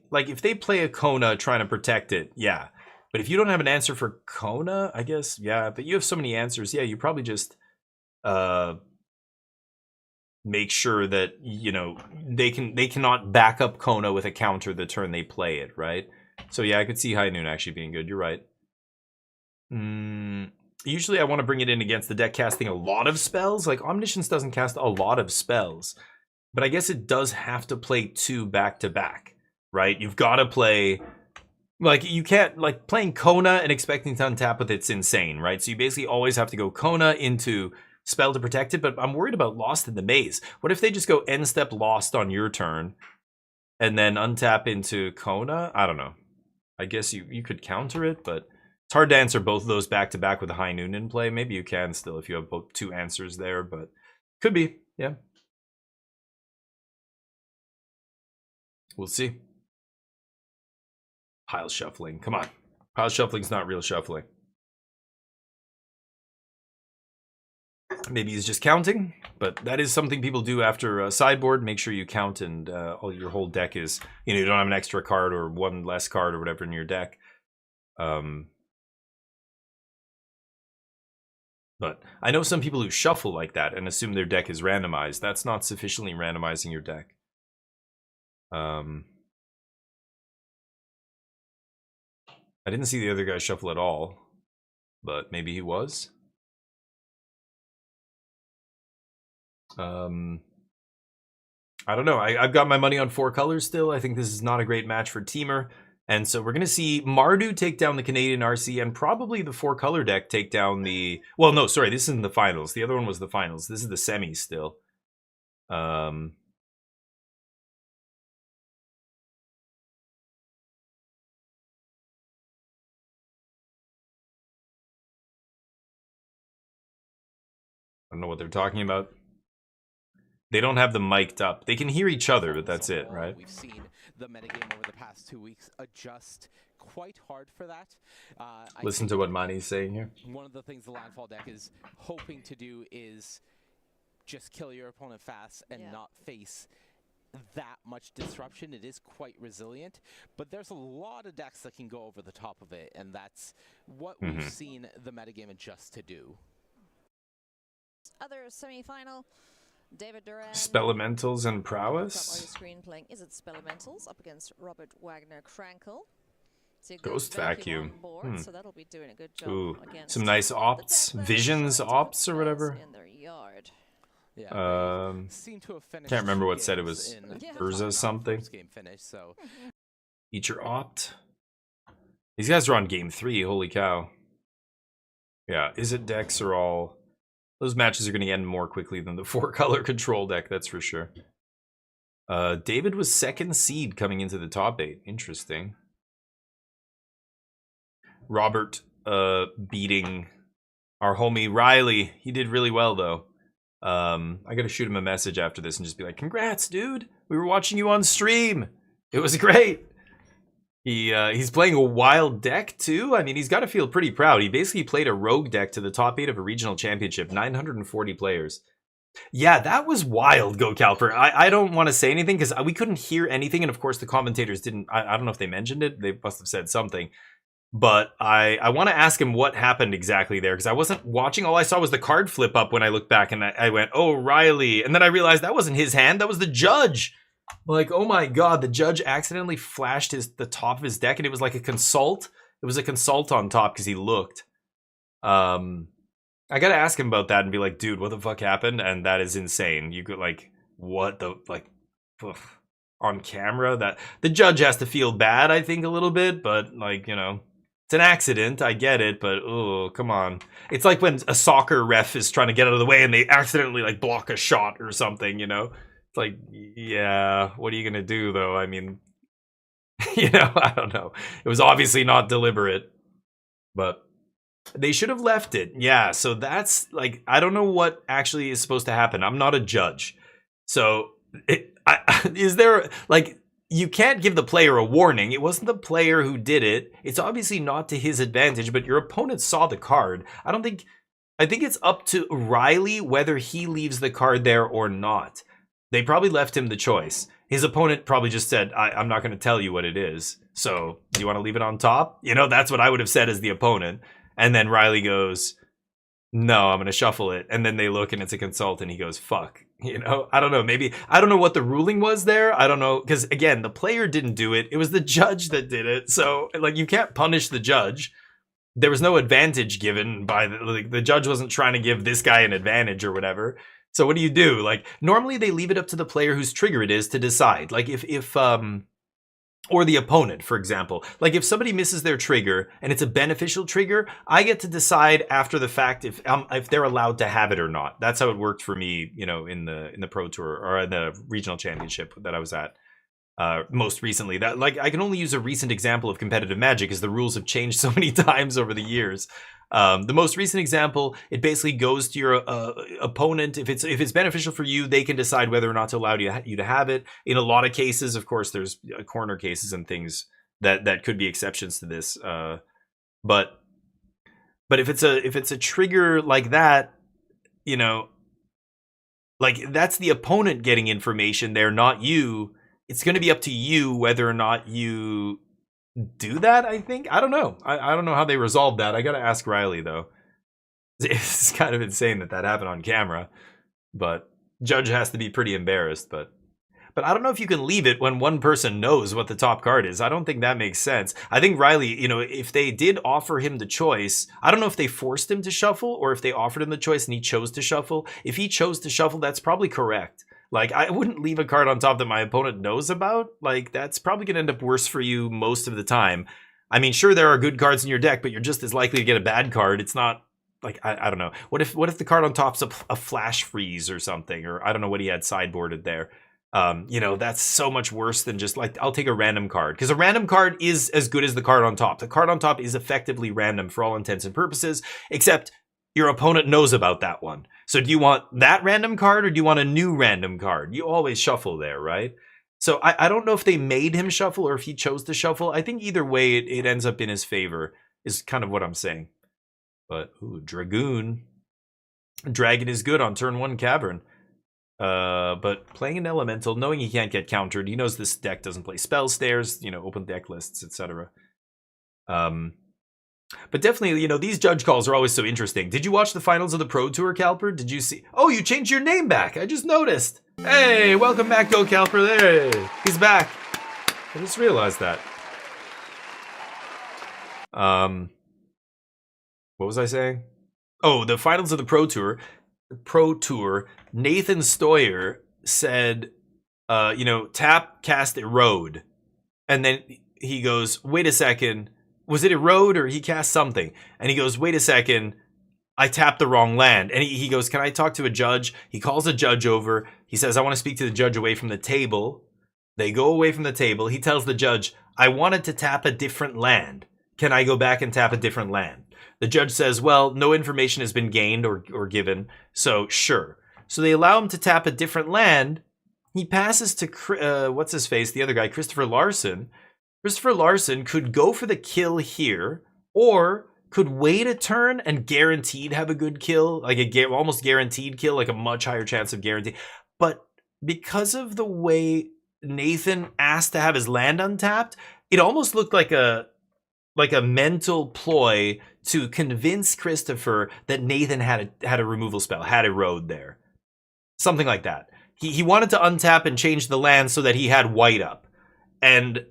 play a Kona trying to protect it, yeah. But if you don't have an answer for Kona, I guess, yeah. But you have so many answers, yeah. You probably just make sure that, you know, they cannot back up Kona with a counter the turn they play it, right? So yeah, I could see High Noon actually being good. You're right. Usually I want to bring it in against the deck casting a lot of spells. Like Omniscience doesn't cast a lot of spells. But I guess it does have to play 2 back-to-back, right? You've got to play... Like, you can't... Like, playing Kona and expecting to untap with it's insane, right? So you basically always have to go Kona into spell to protect it, but I'm worried about Lost in the Maze. What if they just go end step Lost on your turn and then untap into Kona? I don't know. I guess you could counter it, but it's hard to answer both of those back to back with a High Noon in play. Maybe you can still if you have both 2 answers there, but could be, yeah. We'll see. Pile shuffling. Come on. Pile shuffling's not real shuffling. Maybe he's just counting, but that is something people do after a sideboard. Make sure you count and all your whole deck is, you know, you don't have an extra card or one less card or whatever in your deck. But I know some people who shuffle like that and assume their deck is randomized. That's not sufficiently randomizing your deck. I didn't see the other guy shuffle at all, but maybe he was. I don't know. I've got my money on 4 colors still. I think this is not a great match for Teamer. And so we're going to see Mardu take down the Canadian RC and probably the 4 color deck take down the... Well, no, sorry. This isn't the finals. The other one was the finals. This is the semis still. I don't know what they're talking about. They don't have them mic'd up. They can hear each other, but that's it, right? We've seen the metagame over the past 2 weeks adjust quite hard for that. Listen to what Mani's saying here. One of the things the Landfall deck is hoping to do is just kill your opponent fast and not face that much disruption. It is quite resilient, but there's a lot of decks that can go over the top of it, and that's what we've seen the metagame adjust to do. Other semi-final, David Duran. Spelementals and prowess. Top on your screen playing Is It Spelementals up against Robert Wagner Krankel. So Ghost Vacuum. Board, so that'll be doing a good job. Ooh, against some nice opts, visions opts or whatever. In their yard. Yeah, seem to have finished. Can't remember what set it was. Urza something. Game finish, so. Eat your opt. These guys are on game 3. Holy cow. Yeah, Is It decks are all. Those matches are going to end more quickly than the 4-color control deck, that's for sure. David was 2nd seed coming into the top 8. Interesting. Robert beating our homie Riley. He did really well, though. I got to shoot him a message after this and just be like, congrats, dude. We were watching you on stream. It was great. He's playing a wild deck too. I mean, he's got to feel pretty proud. He basically played a rogue deck to the top 8 of a regional championship, 940 players. Yeah, that was wild, Go Calper. I don't want to say anything because we couldn't hear anything, and of course the commentators didn't. I don't know if they mentioned it. They must have said something. But I want to ask him what happened exactly there because I wasn't watching. All I saw was the card flip up when I looked back, and I went, "Oh, Riley!" And then I realized that wasn't his hand. That was the judge. Like, oh my god, the judge accidentally flashed the top of his deck, and it was like a consult. It was a consult on top because he looked. I gotta ask him about that and be like, dude, what the fuck happened? And that is insane. You could like, what the like, ugh, on camera? That the judge has to feel bad, I think, a little bit, but like, you know, it's an accident. I get it, but oh, come on. It's like when a soccer ref is trying to get out of the way and they accidentally like block a shot or something, you know. It's like, yeah, what are you gonna do though? I mean, you know, I don't know. It was obviously not deliberate, but they should have left it. Yeah, so that's like, I don't know what actually is supposed to happen. I'm not a judge. So is there like, you can't give the player a warning. It wasn't the player who did it. It's obviously not to his advantage, but your opponent saw the card. I think it's up to Riley whether he leaves the card there or not. They probably left him the choice. His opponent probably just said, I'm not going to tell you what it is. So do you want to leave it on top? You know, that's what I would have said as the opponent. And then Riley goes, no, I'm going to shuffle it. And then they look and it's a consult and he goes, fuck. You know, I don't know. Maybe, I don't know what the ruling was there. I don't know. Because again, the player didn't do it. It was the judge that did it. So like, you can't punish the judge. There was no advantage given by the judge wasn't trying to give this guy an advantage or whatever. So what do you do? Like, normally they leave it up to the player whose trigger it is to decide. Like if or the opponent, for example. Like if somebody misses their trigger and it's a beneficial trigger, I get to decide after the fact if they're allowed to have it or not. That's how it worked for me, you know, in the Pro Tour or in the regional championship that I was at most recently. That, like, I can only use a recent example of competitive Magic, as the rules have changed so many times over the years. The most recent example, it basically goes to your opponent. If it's beneficial for you, they can decide whether or not to allow you to have it. In a lot of cases, of course, there's corner cases and things that could be exceptions to this. But if it's a trigger like that, you know, like that's the opponent getting information there, not you. It's going to be up to you whether or not you do that, I think. I don't know. I don't know how they resolved that. I got to ask Riley, though. It's kind of insane that happened on camera. But judge has to be pretty embarrassed. But I don't know if you can leave it when one person knows what the top card is. I don't think that makes sense. I think Riley, you know, if they did offer him the choice, I don't know if they forced him to shuffle or if they offered him the choice and he chose to shuffle. If he chose to shuffle, that's probably correct. Like, I wouldn't leave a card on top that my opponent knows about. Like, that's probably going to end up worse for you most of the time. I mean, sure, there are good cards in your deck, but you're just as likely to get a bad card. It's not, like, I don't know. What if the card on top's a flash freeze or something? Or I don't know what he had sideboarded there. You know, that's so much worse than just, like, I'll take a random card. Because a random card is as good as the card on top. The card on top is effectively random for all intents and purposes, except your opponent knows about that one. So do you want that random card or do you want a new random card? You always shuffle there, right? So I don't know if they made him shuffle or if he chose to shuffle. I think either way it ends up in his favor is kind of what I'm saying. But, ooh, Dragoon. Dragon is good on turn 1 Cavern. But playing an Elemental, knowing he can't get countered, he knows this deck doesn't play spell stairs, you know, open deck lists, etc. But definitely, you know, these judge calls are always so interesting. Did you watch the finals of the Pro Tour, Calper? Did you see? Oh, you changed your name back. I just noticed. Hey, welcome back, Go Calper. There, he's back. I just realized that. What was I saying? Oh, the finals of the Pro Tour. Nathan Stoyer said, you know, tap, cast, erode. And then he goes, wait a second. Was it erode or he cast something? And he goes, wait a second, I tapped the wrong land. And he goes, can I talk to a judge? He calls a judge over. He says, I want to speak to the judge away from the table. They go away from the table. He tells the judge, I wanted to tap a different land. Can I go back and tap a different land? The judge says, well, no information has been gained or given, so sure. So they allow him to tap a different land. He passes to, what's his face, the other guy, Christopher Larson. Christopher Larson could go for the kill here, or could wait a turn and guaranteed have a good kill, like almost guaranteed kill, like a much higher chance of guarantee. But because of the way Nathan asked to have his land untapped, it almost looked like a mental ploy to convince Christopher that Nathan had a removal spell, had erode there. Something like that. He wanted to untap and change the land so that he had white up. And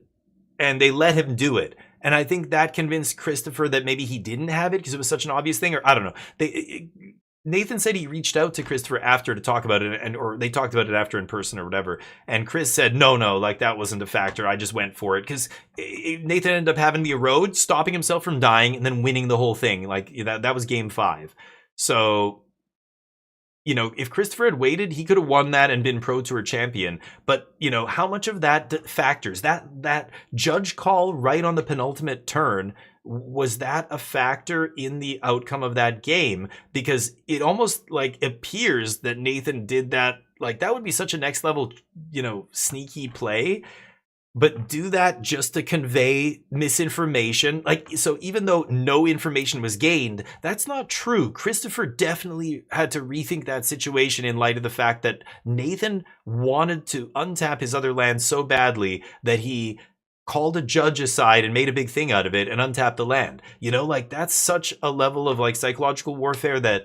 they let him do it. And I think that convinced Christopher that maybe he didn't have it because it was such an obvious thing, or I don't know. Nathan said he reached out to Christopher after to talk about it, or they talked about it after in person or whatever. And Chris said, no, like that wasn't a factor. I just went for it because Nathan ended up having the erode, stopping himself from dying, and then winning the whole thing. Like that was game 5. So, you know, if Christopher had waited, he could have won that and been Pro Tour champion. But, you know, how much of that factors? That judge call right on the penultimate turn, was that a factor in the outcome of that game? Because it almost like appears that Nathan did that. Like that would be such a next level, you know, sneaky play. But do that just to convey misinformation. Like, so even though no information was gained, that's not true. Christopher definitely had to rethink that situation in light of the fact that Nathan wanted to untap his other land so badly that he called a judge aside and made a big thing out of it and untapped the land. You know, like that's such a level of like psychological warfare that,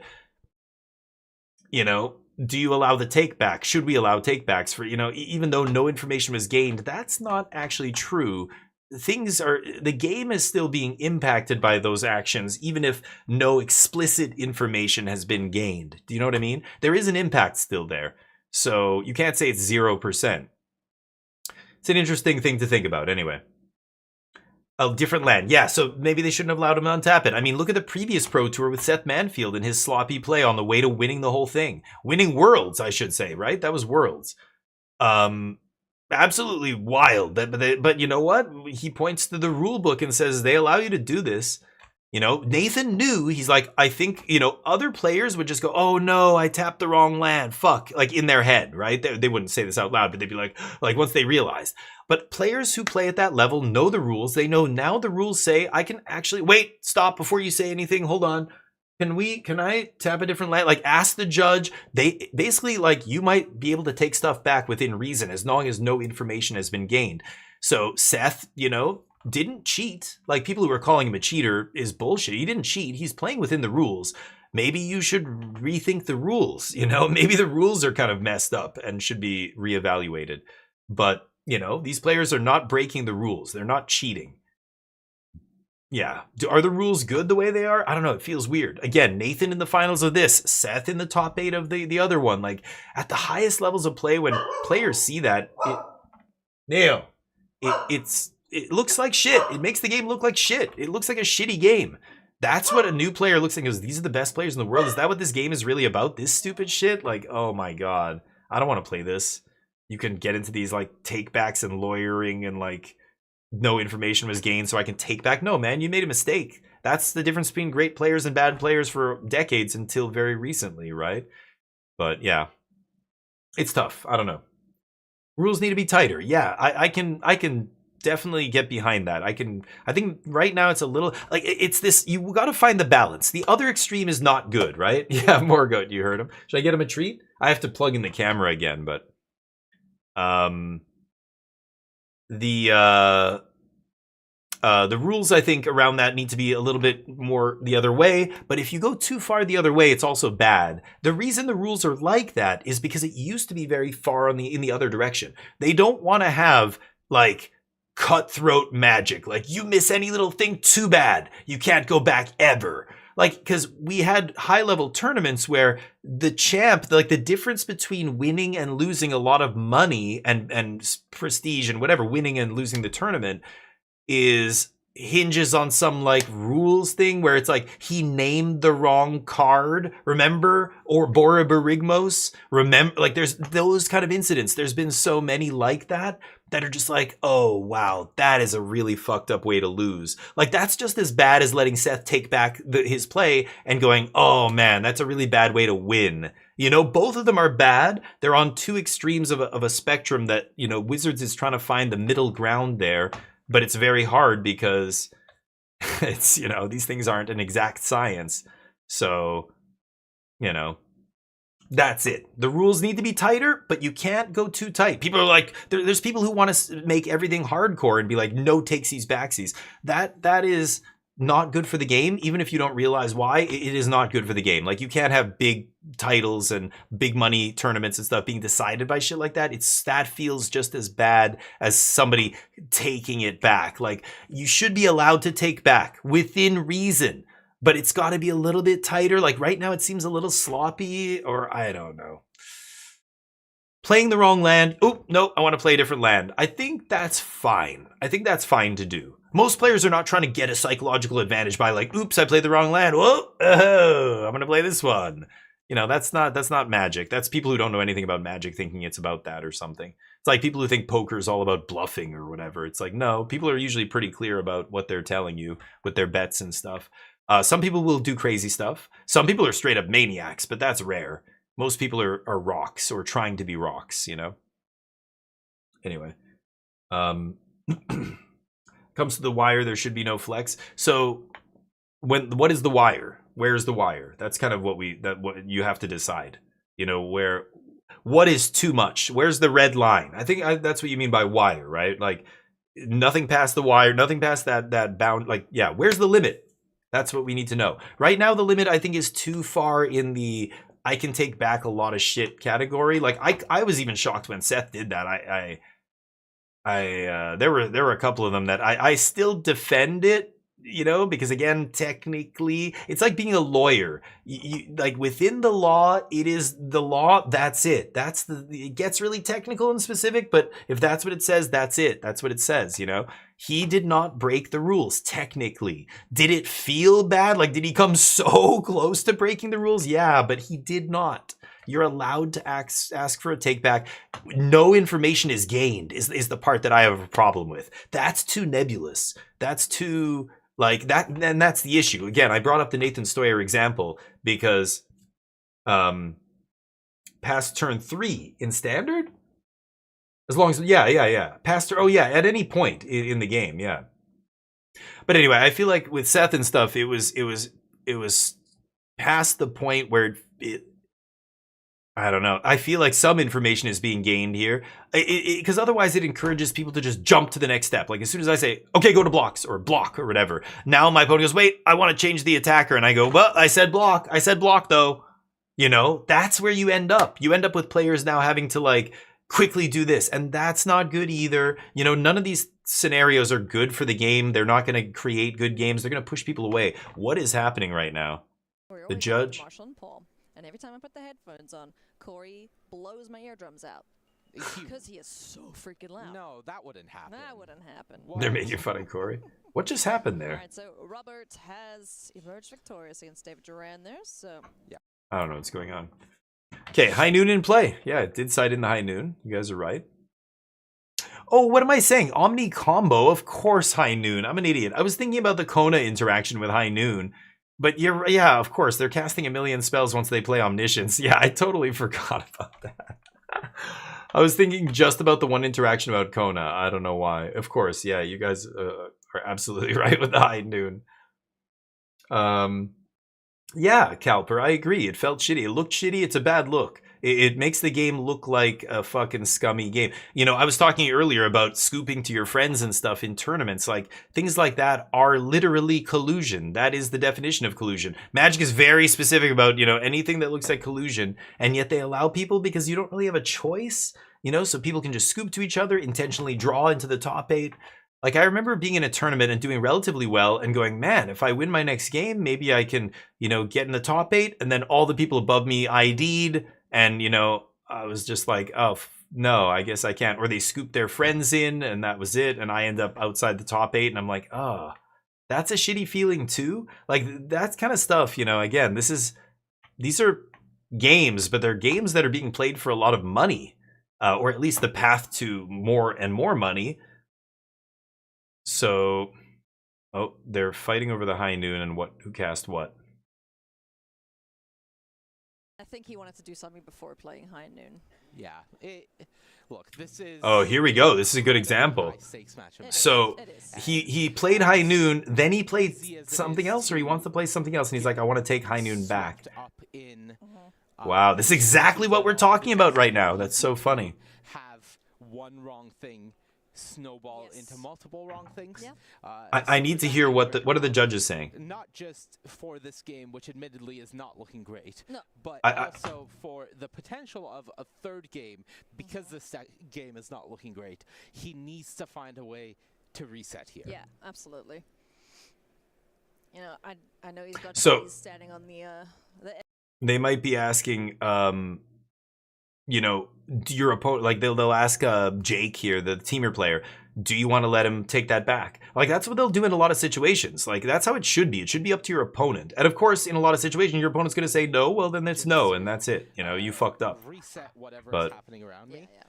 you know, do you allow the take back? Should we allow take backs for, you know, even though no information was gained? That's not actually true. The game is still being impacted by those actions, even if no explicit information has been gained. Do you know what I mean? There is an impact still there. So you can't say it's 0%. It's an interesting thing to think about anyway. A different land. Yeah, so maybe they shouldn't have allowed him to untap it. I mean, look at the previous Pro Tour with Seth Manfield and his sloppy play on the way to winning the whole thing. Winning Worlds, I should say, right? That was Worlds. Absolutely wild. But you know what? He points to the rule book and says they allow you to do this. You know, Nathan knew. He's like, I think, you know, other players would just go, oh no, I tapped the wrong land. Fuck. Like in their head, right? They wouldn't say this out loud, but they'd be like once they realized. But players who play at that level know the rules. They know now the rules say I can actually wait, stop before you say anything. Hold on. Can I tap a different land? Like ask the judge. They basically like you might be able to take stuff back within reason as long as no information has been gained. So Seth, you know, didn't cheat. Like people who are calling him a cheater is bullshit. He didn't cheat. He's playing within the rules. Maybe you should rethink the rules. You know, maybe the rules are kind of messed up and should be reevaluated. But, you know, these players are not breaking the rules. They're not cheating. Yeah. Are the rules good the way they are? I don't know. It feels weird. Again, Nathan in the finals of this, Seth in the top 8 of the other one. Like at the highest levels of play, when players see that, it looks like shit. It makes the game look like shit. It looks like a shitty game. That's what a new player looks like. Goes, these are the best players in the world. Is that what this game is really about? This stupid shit? Like, oh my god. I don't want to play this. You can get into these like takebacks and lawyering and like no information was gained so I can take back. No, man, you made a mistake. That's the difference between great players and bad players for decades until very recently, right? But yeah. It's tough. I don't know. Rules need to be tighter. Yeah, I can definitely get behind that. I think right now it's a little like it's this, you got to find the balance. The other extreme is not good, right? Yeah, Morgoat, you heard him. Should I get him a treat? I have to plug in the camera again, but the rules I think around that need to be a little bit more the other way, but if you go too far the other way, it's also bad. The reason the rules are like that is because it used to be very far in the other direction. They don't want to have like cutthroat magic. Like you miss any little thing, too bad. You can't go back ever. Like, because we had high level tournaments where the champ, like the difference between winning and losing a lot of money and prestige and whatever, winning and losing the tournament hinges on some like rules thing where it's like he named the wrong card, remember? Or Borobarigmos, remember? Like there's those kind of incidents. There's been so many like that are just like, oh wow, that is a really fucked up way to lose. Like that's just as bad as letting Seth take back his play and going, oh man, that's a really bad way to win. You know, both of them are bad. They're on two extremes of a spectrum that, you know, Wizards is trying to find the middle ground there. But it's very hard because it's, you know, these things aren't an exact science. So, you know, that's it. The rules need to be tighter, but you can't go too tight. People are like, there's people who want to make everything hardcore and be like, no takesies, backsies. That is not good for the game. Even if you don't realize why, it is not good for the game. Like you can't have big titles and big money tournaments and stuff being decided by shit like that. That feels just as bad as somebody taking it back. Like you should be allowed to take back within reason, but it's got to be a little bit tighter. Like right now it seems a little sloppy, or I don't know. Playing the wrong land. Oh, no, I want to play a different land. I think that's fine. I think that's fine to do. Most players are not trying to get a psychological advantage by like, oops, I played the wrong land. Whoa, I'm going to play this one. You know, that's not Magic. That's people who don't know anything about Magic thinking it's about that or something. It's like people who think poker is all about bluffing or whatever. It's like, no, people are usually pretty clear about what they're telling you with their bets and stuff. Some people will do crazy stuff. Some people are straight up maniacs, but that's rare. Most people are rocks or trying to be rocks, you know? Anyway. Comes to the wire, there should be no flex. So what is the wire? Where's the wire? That's kind of what you have to decide. You know, what is too much? Where's the red line? I think that's what you mean by wire, right? Like nothing past the wire, nothing past that bound. Like, yeah, where's the limit? That's what we need to know. Right now, the limit I think is too far in the I can take back a lot of shit category. Like I was even shocked when Seth did that. There were a couple of them that I still defend it you know, because again, technically, it's like being a lawyer. Like within the law, it is the law. That's it. It gets really technical and specific, but if that's what it says, that's it. That's what it says, you know? He did not break the rules, technically. Did it feel bad? Like, did he come so close to breaking the rules? Yeah, but he did not. You're allowed to ask for a take back. No information is gained is the part that I have a problem with. That's too nebulous. That's too like that. And that's the issue. Again, I brought up the Nathan Stoyer example because past turn 3 in standard, as long as past at any point in the game, yeah. But anyway, I feel like with Seth and stuff, it was past the point where I don't know. I feel like some information is being gained here because otherwise it encourages people to just jump to the next step. Like as soon as I say, okay, go to blocks or block or whatever. Now my opponent goes, wait, I want to change the attacker. And I go, well, I said block. I said block though. You know, that's where you end up. You end up with players now having to like quickly do this. And that's not good either. You know, none of these scenarios are good for the game. They're not going to create good games. They're going to push people away. What is happening right now? The judge. Marshall and Paul. And every time I put the headphones on, Corey blows my eardrums out. Because he is so freaking loud. No, that wouldn't happen. That wouldn't happen. What? They're making fun of Corey. What just happened there? All right, so Robert has emerged victorious against David Duran there, so... Yeah. I don't know what's going on. Okay, High Noon in play. Yeah, it did side in the High Noon. You guys are right. Oh, what am I saying? Omni combo, of course High Noon. I'm an idiot. I was thinking about the Kona interaction with High Noon. But yeah, of course, they're casting a million spells once they play Omniscience. Yeah, I totally forgot about that. I was thinking just about the one interaction about Kona. I don't know why. Of course, yeah, you guys are absolutely right with the High Noon. Yeah, Calper, I agree. It felt shitty. It looked shitty. It's a bad look. It makes the game look like a fucking scummy game. You know, I was talking earlier about scooping to your friends and stuff in tournaments. Like, things like that are literally collusion. That is the definition of collusion. Magic is very specific about, you know, anything that looks like collusion. And yet they allow people because you don't really have a choice, you know, so people can just scoop to each other, intentionally draw into the top 8. Like, I remember being in a tournament and doing relatively well and going, man, if I win my next game, maybe I can, you know, get in the top 8. And then all the people above me ID'd. And, you know, I was just like, oh, no, I guess I can't. Or they scooped their friends in and that was it. And I end up outside the top 8. And I'm like, oh, that's a shitty feeling too. Like, that's kind of stuff, you know, again, these are games, but they're games that are being played for a lot of money. Or at least the path to more and more money. So, oh, they're fighting over the High Noon and who cast what? I think he wanted to do something before playing High Noon. Yeah. Look, this is... Oh, here we go. This is a good example. So, he played High Noon, then he played something else, or he wants to play something else, and he's like, I want to take High Noon back. Wow, this is exactly what we're talking about right now. That's so funny. Have one wrong thing snowball into multiple wrong things. Yeah. I need to hear what are the judges saying. Not just for this game, which admittedly is not looking great, no. but also for the potential of a third game, because this game is not looking great. He needs to find a way to reset here. Yeah, absolutely. You know, I know he's got he's standing on the they might be asking you know, your opponent, like they'll ask Jake here, the teamer player, do you want to let him take that back? Like, that's what they'll do in a lot of situations. Like, that's how it should be. It should be up to your opponent. And of course, in a lot of situations, your opponent's going to say no. Well, then it's no, and that's it. You know, you fucked up. Reset whatever is happening around me. Yeah.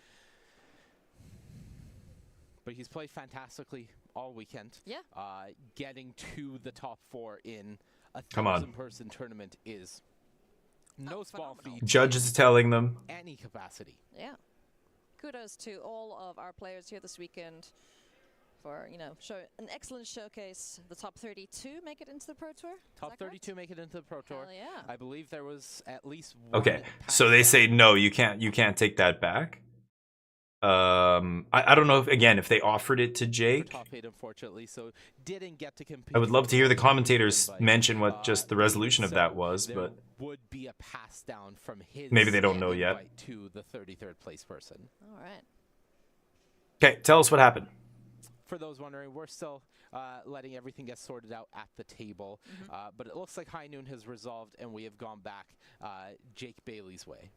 But he's played fantastically all weekend. Yeah. Getting to the top 4 in a 1,000-person tournament is no small feat. Judges telling them. Any capacity. Yeah. Kudos to all of our players here this weekend for, you know, an excellent showcase. The top 32 make it into the Pro Tour? Top 32 make it into the Pro Tour. Hell yeah. I believe there was at least one. Okay, so they say no, you can't take that back. I don't know if they offered it to Jake. Top 8, unfortunately, so didn't get to compete. I would love to hear the commentators mention what just the resolution of that was, but would be a pass down from his maybe they don't know yet. To the 33rd place person. All right. Okay, tell us what happened. for those wondering, we're still letting everything get sorted out at the table. But it looks like High Noon has resolved, and we have gone back Jake Bailey's way.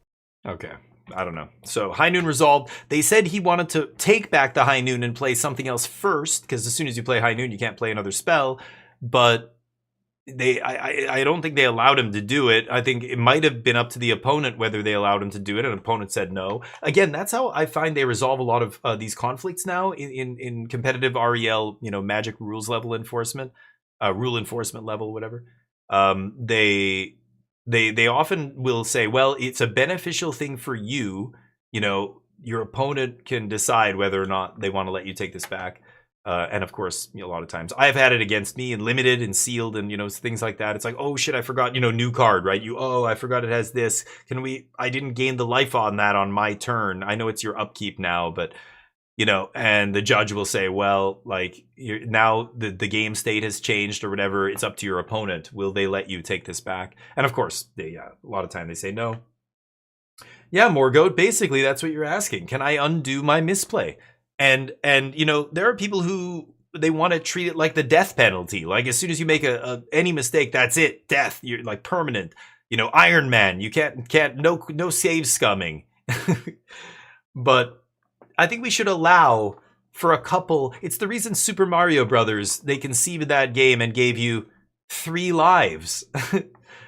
Okay, I don't know. So High Noon resolved. They said he wanted to take back the High Noon and play something else first, because as soon as you play High Noon, you can't play another spell. But I don't think they allowed him to do it. I think it might have been up to the opponent whether they allowed him to do it, and an opponent said no. Again, that's how I find they resolve a lot of these conflicts now in competitive REL, Magic rules level enforcement, rule enforcement level, whatever. They often will say, well, it's a beneficial thing for you. Your opponent can decide whether or not they want to let you take this back. And of course, a lot of times I've had it against me and limited and sealed and, things like that. It's like, oh shit, I forgot, new card, right? I forgot it has this. I didn't gain the life on that on my turn. I know it's your upkeep now, but and the judge will say, well, like now the game state has changed or whatever. It's up to your opponent. Will they let you take this back? And of course, a lot of time they say no. Yeah, Morgoat, basically that's what you're asking. Can I undo my misplay? And there are people who they want to treat it like the death penalty. Like as soon as you make any mistake, that's it, death. You're like permanent. Iron Man. You can't no save scumming. But I think we should allow for a couple. It's the reason Super Mario Brothers, they conceived that game and gave you 3 lives.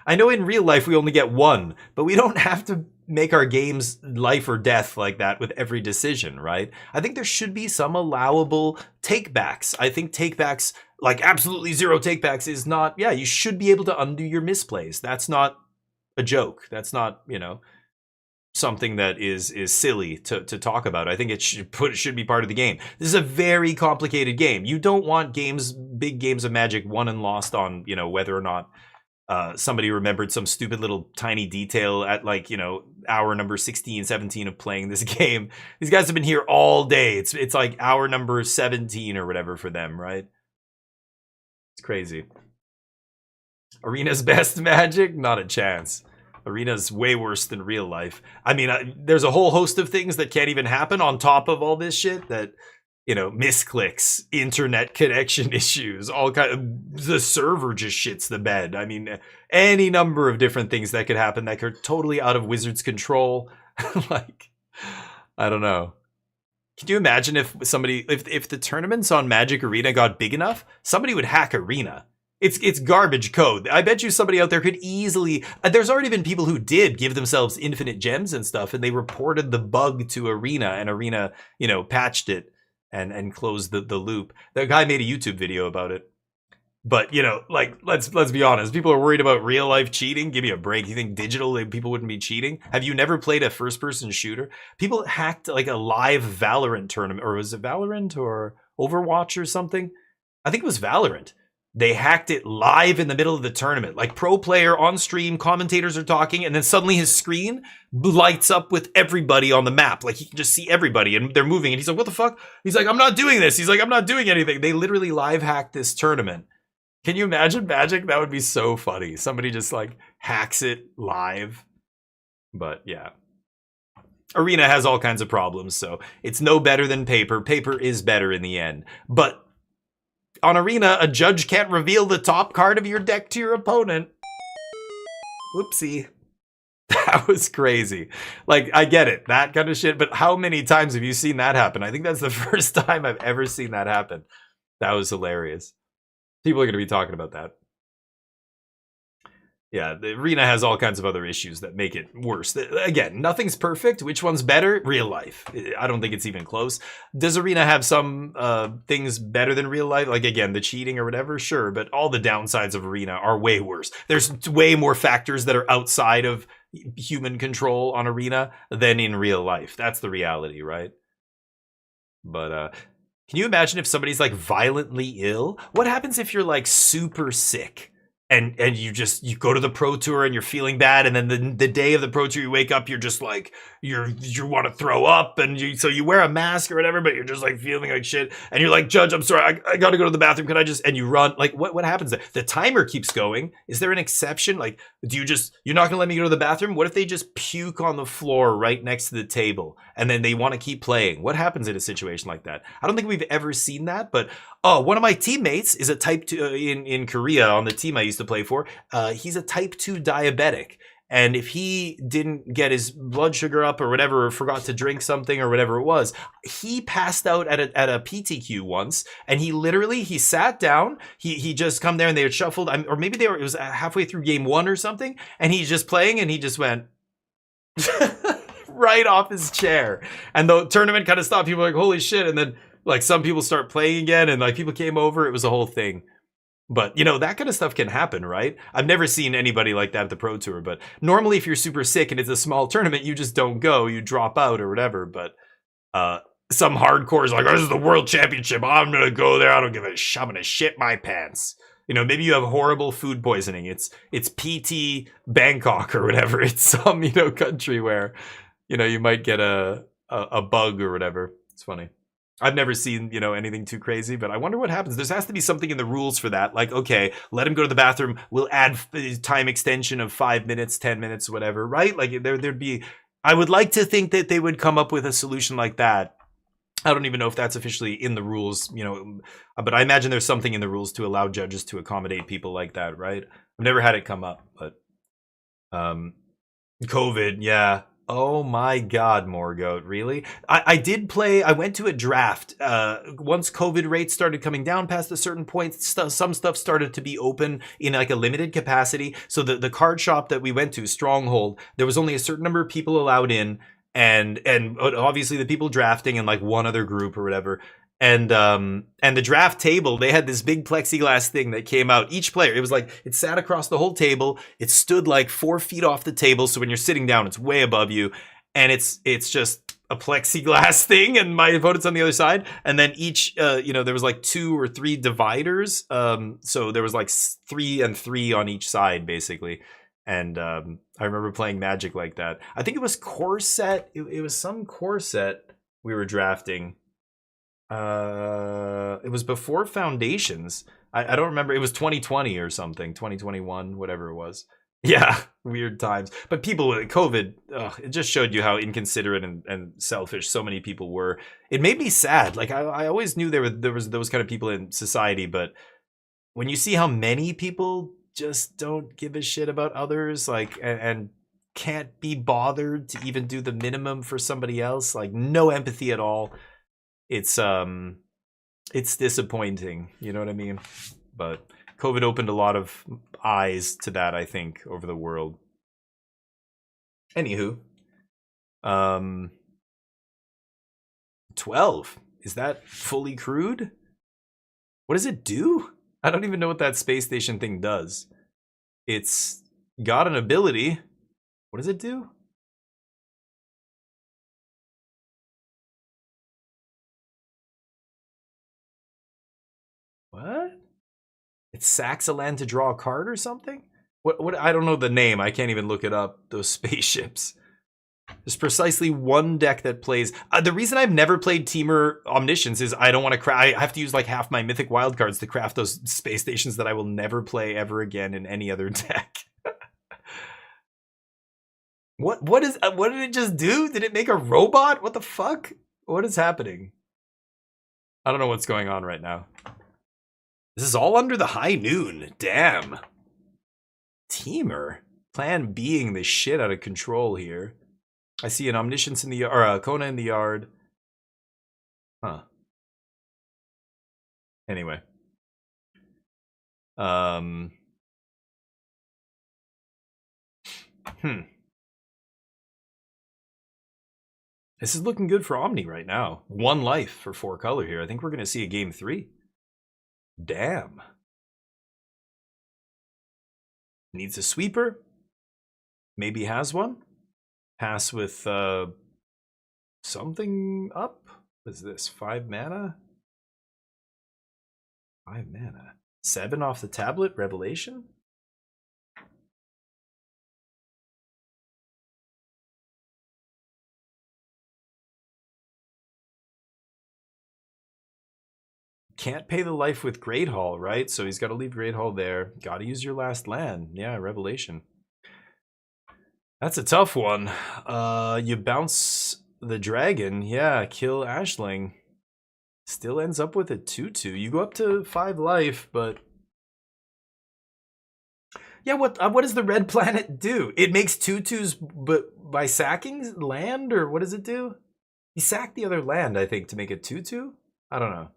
I know in real life we only get 1, but we don't have to make our games life or death like that with every decision, right? I think there should be some allowable takebacks. I think takebacks, like absolutely 0 takebacks is not, you should be able to undo your misplays. That's not a joke. That's not, something that is silly to talk about. I think it should be part of the game. This is a very complicated game. You don't want big games of Magic won and lost on, whether or not somebody remembered some stupid little tiny detail at hour number 16, 17 of playing this game. These guys have been here all day. It's like hour number 17 or whatever for them, right? It's crazy. Arena's best Magic? Not a chance. Arena's way worse than real life. I mean, there's a whole host of things that can't even happen on top of all this shit that, misclicks, internet connection issues, all kind of, the server just shits the bed. I mean, any number of different things that could happen that are totally out of Wizards' control. I don't know. Can you imagine if the tournaments on Magic Arena got big enough, somebody would hack Arena. It's garbage code. I bet you somebody out there could easily... there's already been people who did give themselves infinite gems and stuff, and they reported the bug to Arena, and Arena, patched it and closed the loop. That guy made a YouTube video about it. But, let's be honest. People are worried about real life cheating. Give me a break. You think digital people wouldn't be cheating? Have you never played a first-person shooter? People hacked, a live Valorant tournament. Or was it Valorant or Overwatch or something? I think it was Valorant. They hacked it live in the middle of the tournament. Like pro player on stream, commentators are talking, and then suddenly his screen lights up with everybody on the map. Like he can just see everybody and they're moving. And he's like, what the fuck? He's like, I'm not doing this. He's like, I'm not doing anything. They literally live hacked this tournament. Can you imagine Magic? That would be so funny. Somebody just hacks it live. But yeah. Arena has all kinds of problems, so it's no better than paper. Paper is better in the end. But on Arena, a judge can't reveal the top card of your deck to your opponent. Whoopsie. That was crazy. I get it, that kind of shit, but how many times have you seen that happen? I think that's the first time I've ever seen that happen. That was hilarious. People are going to be talking about that. Yeah, the Arena has all kinds of other issues that make it worse. Again, nothing's perfect. Which one's better? Real life. I don't think it's even close. Does Arena have some things better than real life? Again, the cheating or whatever? Sure, but all the downsides of Arena are way worse. There's way more factors that are outside of human control on Arena than in real life. That's the reality, right? But can you imagine if somebody's violently ill? What happens if you're super sick? and you go to the pro tour and you're feeling bad, and then the day of the pro tour you wake up, you're just like you want to throw up, and so you wear a mask or whatever, but you're just like feeling like shit, and you're like, Judge, I'm sorry, I gotta go to the bathroom, can I just, and you run, like what happens there? The timer keeps going. Is there an exception? Like, you're not gonna let me go to the bathroom? What if they just puke on the floor right next to the table and then they want to keep playing? What happens in a situation like that? I don't think we've ever seen that, but one of my teammates is a type 2 in Korea on the team I used to play for. He's a type 2 diabetic. And if he didn't get his blood sugar up or whatever, or forgot to drink something or whatever it was, he passed out at a PTQ once, and he sat down. He just come there and they had shuffled, or maybe it was halfway through game 1 or something, and he's just playing and he just went right off his chair. And the tournament kind of stopped. People were like, holy shit. And then like some people start playing again, and like people came over. It was a whole thing. But, that kind of stuff can happen, right? I've never seen anybody like that at the Pro Tour, but normally if you're super sick and it's a small tournament, you just don't go, you drop out or whatever. But some hardcore is like, oh, this is the World Championship, I'm going to go there, I don't give a shit, I'm going to shit my pants. Maybe you have horrible food poisoning. It's PT Bangkok or whatever. It's some, country where, you might get a bug or whatever. It's funny. I've never seen, anything too crazy, but I wonder what happens. There has to be something in the rules for that. Like, okay, let him go to the bathroom. We'll add time extension of 5 minutes, 10 minutes, whatever, right? Like there'd be, I would like to think that they would come up with a solution like that. I don't even know if that's officially in the rules, but I imagine there's something in the rules to allow judges to accommodate people like that, right? I've never had it come up, but COVID, yeah. Oh my God, Morgoat, really? I did play, I went to a draft. Once COVID rates started coming down past a certain point, some stuff started to be open in like a limited capacity. So the card shop that we went to, Stronghold, there was only a certain number of people allowed in, and obviously the people drafting and like one other group or whatever. And the draft table, they had this big plexiglass thing that came out. Each player, it was like, it sat across the whole table. It stood like 4 feet off the table. So when you're sitting down, it's way above you. And it's just a plexiglass thing. And my opponent's on the other side. And then each, there was like 2 or 3 dividers. So there was like 3 and 3 on each side, basically. And I remember playing Magic like that. I think it was core set. It was some core set we were drafting. It was before Foundations. I don't remember. It was 2020 or something, 2021, whatever it was. Yeah, weird times. But people with COVID, it just showed you how inconsiderate and selfish so many people were. It made me sad. Like I always knew there was those kind of people in society, but when you see how many people just don't give a shit about others, like and can't be bothered to even do the minimum for somebody else, like no empathy at all. It's disappointing, you know what I mean? But COVID opened a lot of eyes to that, I think, over the world. Anywho, 12. Is that fully crewed? What does it do? I don't even know what that space station thing does. It's got an ability. What does it do? What? It sacks a land to draw a card or something? What? I don't know the name. I can't even look it up. Those spaceships. There's precisely one deck that plays. The reason I've never played Teamer Omniscience is I don't want to craft. I have to use like half my mythic wildcards to craft those space stations that I will never play ever again in any other deck. What did it just do? Did it make a robot? What the fuck? What is happening? I don't know what's going on right now. This is all under the high noon. Damn. Teamer. Plan being the shit out of control here. I see an Omniscience in the yard, or a Kona in the yard. Huh. Anyway. This is looking good for Omni right now. 1 life for 4 color here. I think we're going to see a game 3. Damn. Needs a sweeper. Maybe has one. Pass with something up. What is this? 5 mana? 5 mana. 7 off the tablet. Revelation? Can't pay the life with Great Hall, right? So he's got to leave Great Hall there. Got to use your last land. Yeah, Revelation. That's a tough one. You bounce the dragon. Yeah, kill Ashling. Still ends up with a 2/2. You go up to 5 life, but... Yeah, what does the red planet do? It makes 2/2s but by sacking land, or what does it do? He sacked the other land, I think, to make it 2/2? I don't know.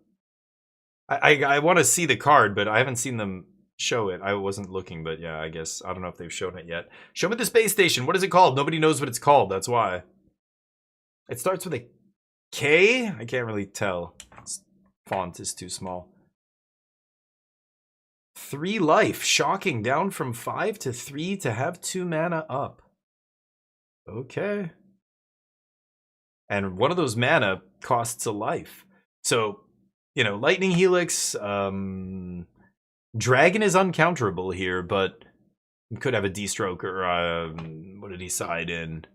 I want to see the card, but I haven't seen them show it. I wasn't looking, but yeah, I guess. I don't know if they've shown it yet. Show me the space station. What is it called? Nobody knows what it's called. That's why. It starts with a K? I can't really tell. Its font is too small. 3 life. Shocking. Down from 5 to 3 to have 2 mana up. Okay. And one of those mana costs a life. So, you know, Lightning Helix, Dragon is uncounterable here, but could have a D-stroke or, what did he side in?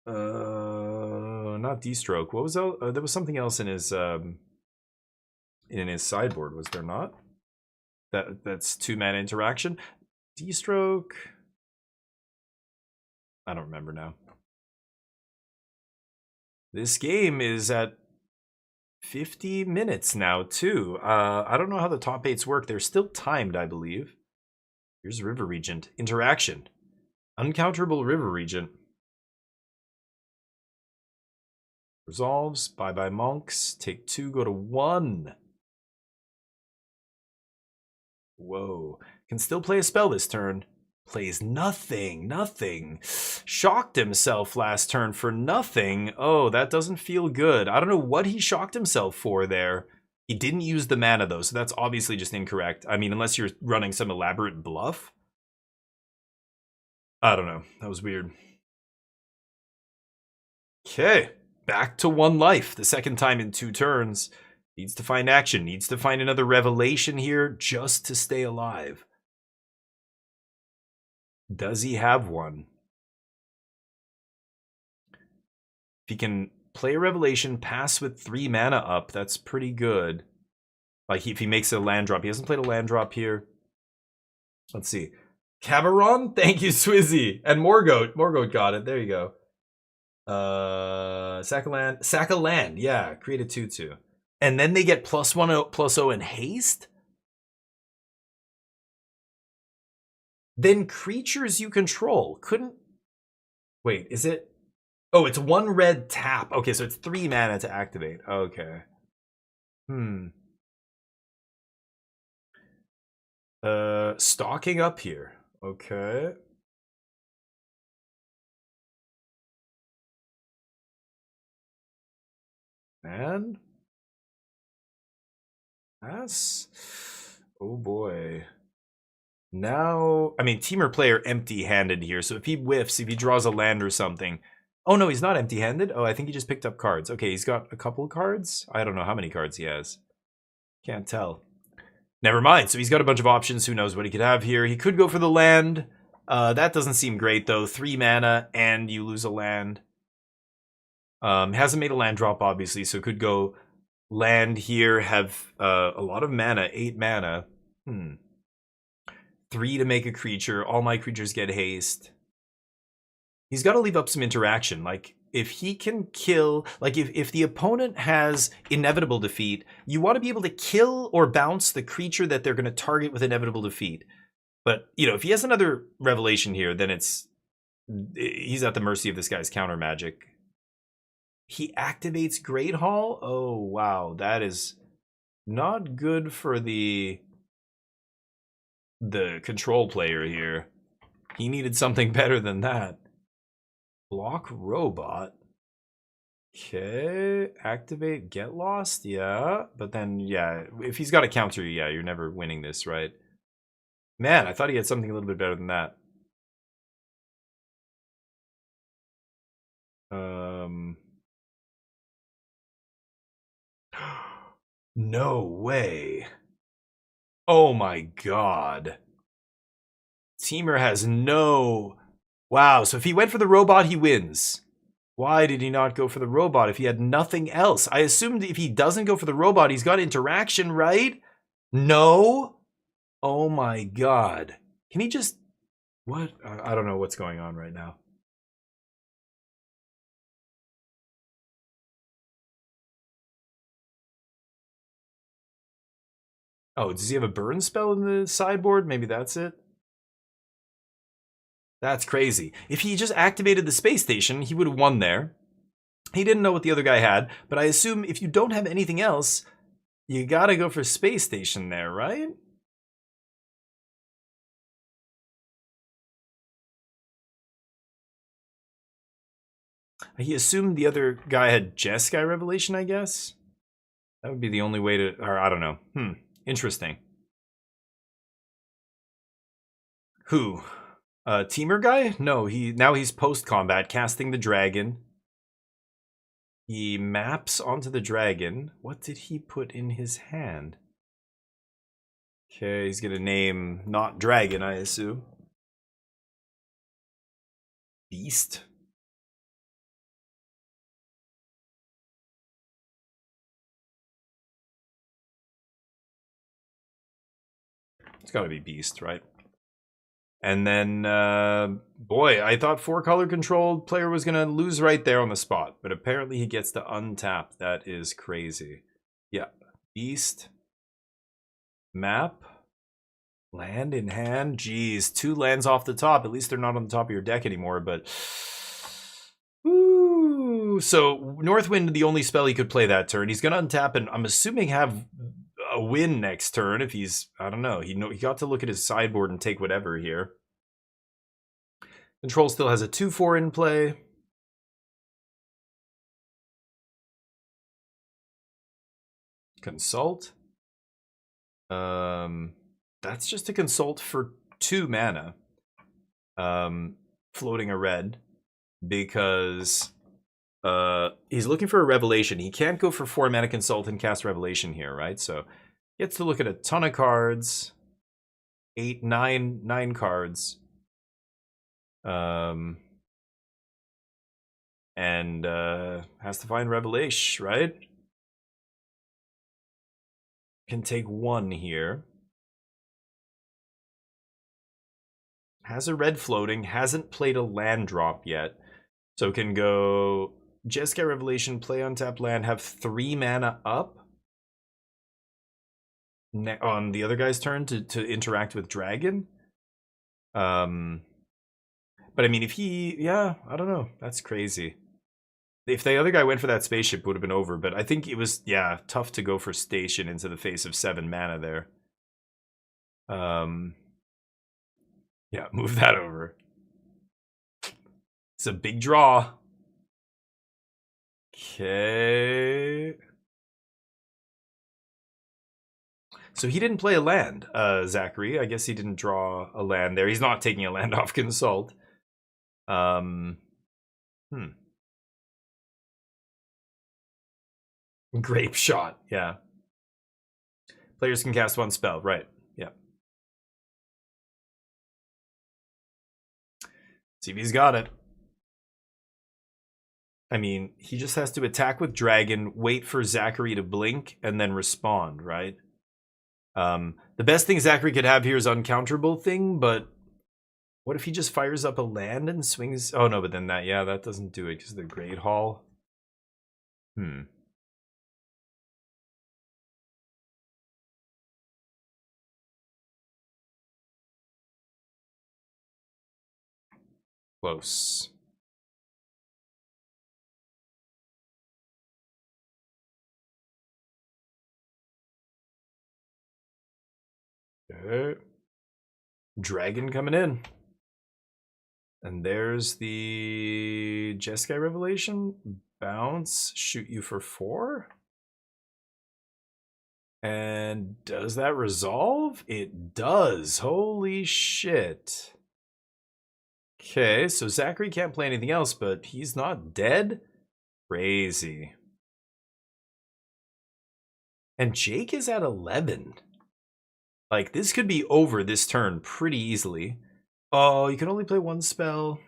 Not D-stroke. What was that? There was something else in his sideboard, was there not? That's 2 mana interaction. D-stroke. I don't remember now. This game is at 50 minutes now, too. I don't know how the top 8s work. They're still timed, I believe. Here's River Regent. Interaction. Uncounterable River Regent. Resolves. Bye-bye monks. Take 2, go to 1. Whoa. Can still play a spell this turn. Plays nothing. Nothing. Shocked himself last turn for nothing. Oh, that doesn't feel good. I don't know what he shocked himself for there. He didn't use the mana, though, so that's obviously just incorrect. I mean, unless you're running some elaborate bluff. I don't know. That was weird. Okay. Back to 1 life. The second time in 2 turns. Needs to find action. Needs to find another revelation here just to stay alive. Does he have one? If he can play a revelation, pass with 3 mana up, that's pretty good. Like, if he makes a land drop. He hasn't played a land drop here. Let's see. Cameron? Thank you, Swizzy. And Morgoat. Morgoat got it. There you go. Sack a land. Sack a land. Yeah, create a 2/2. And then they get +1/+0 and haste? Then creatures you control couldn't... Wait, is it... Oh, it's 1 red tap. Okay, so it's 3 mana to activate. Okay. Stalking up here. Okay. And... Pass? Oh boy. Now, I mean, teamer player empty-handed here. So if he whiffs, if he draws a land or something. Oh, no, he's not empty-handed. Oh, I think he just picked up cards. Okay, he's got a couple of cards. I don't know how many cards he has. Can't tell. Never mind. So he's got a bunch of options. Who knows what he could have here. He could go for the land. That doesn't seem great, though. 3 mana, and you lose a land. Hasn't made a land drop, obviously, so could go land here, have a lot of mana, 8 mana. 3 to make a creature. All my creatures get haste. He's got to leave up some interaction. Like, if he can kill... Like, if the opponent has inevitable defeat, you want to be able to kill or bounce the creature that they're going to target with inevitable defeat. But, you know, if he has another revelation here, then he's at the mercy of this guy's counter magic. He activates Great Hall? Oh, wow. That is not good for the control player here. He needed something better than that. Block Robot. Okay. Activate Get Lost? Yeah. But then, yeah, if he's got a counter, yeah, you're never winning this, right? Man, I thought he had something a little bit better than that. No way. Oh my god. Teamer has no... Wow, so if he went for the robot, he wins. Why did he not go for the robot if he had nothing else? I assumed if he doesn't go for the robot, he's got interaction, right? No? Oh my god. Can he just... What? I don't know what's going on right now. Oh, does he have a burn spell in the sideboard? Maybe that's it? That's crazy. If he just activated the space station, he would have won there. He didn't know what the other guy had, but I assume if you don't have anything else, you gotta go for space station there, right? He assumed the other guy had Jeskai Revelation, I guess? That would be the only way to... Or, I don't know. Interesting. Who? Teamer guy? No, now he's post-combat, casting the dragon. He maps onto the dragon. What did he put in his hand? Okay, he's gonna name not dragon, I assume. Beast? It's gotta be beast, right? And then, boy, I thought 4-color controlled player was going to lose right there on the spot. But apparently he gets to untap. That is crazy. Yeah. Beast. Map. Land in hand. Jeez, 2 lands off the top. At least they're not on the top of your deck anymore. But, woo. So, Northwind, the only spell he could play that turn. He's going to untap and I'm assuming have... a win next turn if he's, I don't know, he got to look at his sideboard and take whatever here. Control still has a 2/4 in play. Consult. That's just a consult for 2 mana. Floating a red because he's looking for a revelation. He can't go for 4 mana consult and cast revelation here, right? So gets to look at a ton of cards. 9 cards. And has to find revelation, right? Can take 1 here. Has a red floating, hasn't played a land drop yet. So can go Jeskai Revelation, play untap land, have 3 mana up on the other guy's turn to interact with dragon. But I mean, if he, yeah, I don't know. That's crazy. If the other guy went for that spaceship, it would have been over. But I think it was, yeah, tough to go for station into the face of 7 mana there. Yeah, move that over. It's a big draw. Okay. So he didn't play a land, Zachary. I guess he didn't draw a land there. He's not taking a land off consult. Grape shot, yeah. Players can cast 1 spell, right? Yeah. See if he's got it. I mean, he just has to attack with dragon, wait for Zachary to blink, and then respond, right? The best thing Zachary could have here is uncounterable thing, but what if he just fires up a land and swings? Oh no, but then that, yeah, that doesn't do it because of the Great Hall. Close. Okay. Dragon coming in. And there's the Jeskai Revelation. Bounce, shoot you for 4. And does that resolve? It does. Holy shit. Okay, so Zachary can't play anything else, but he's not dead? Crazy. And Jake is at 11. Like, this could be over this turn pretty easily. Oh, you can only play 1 spell.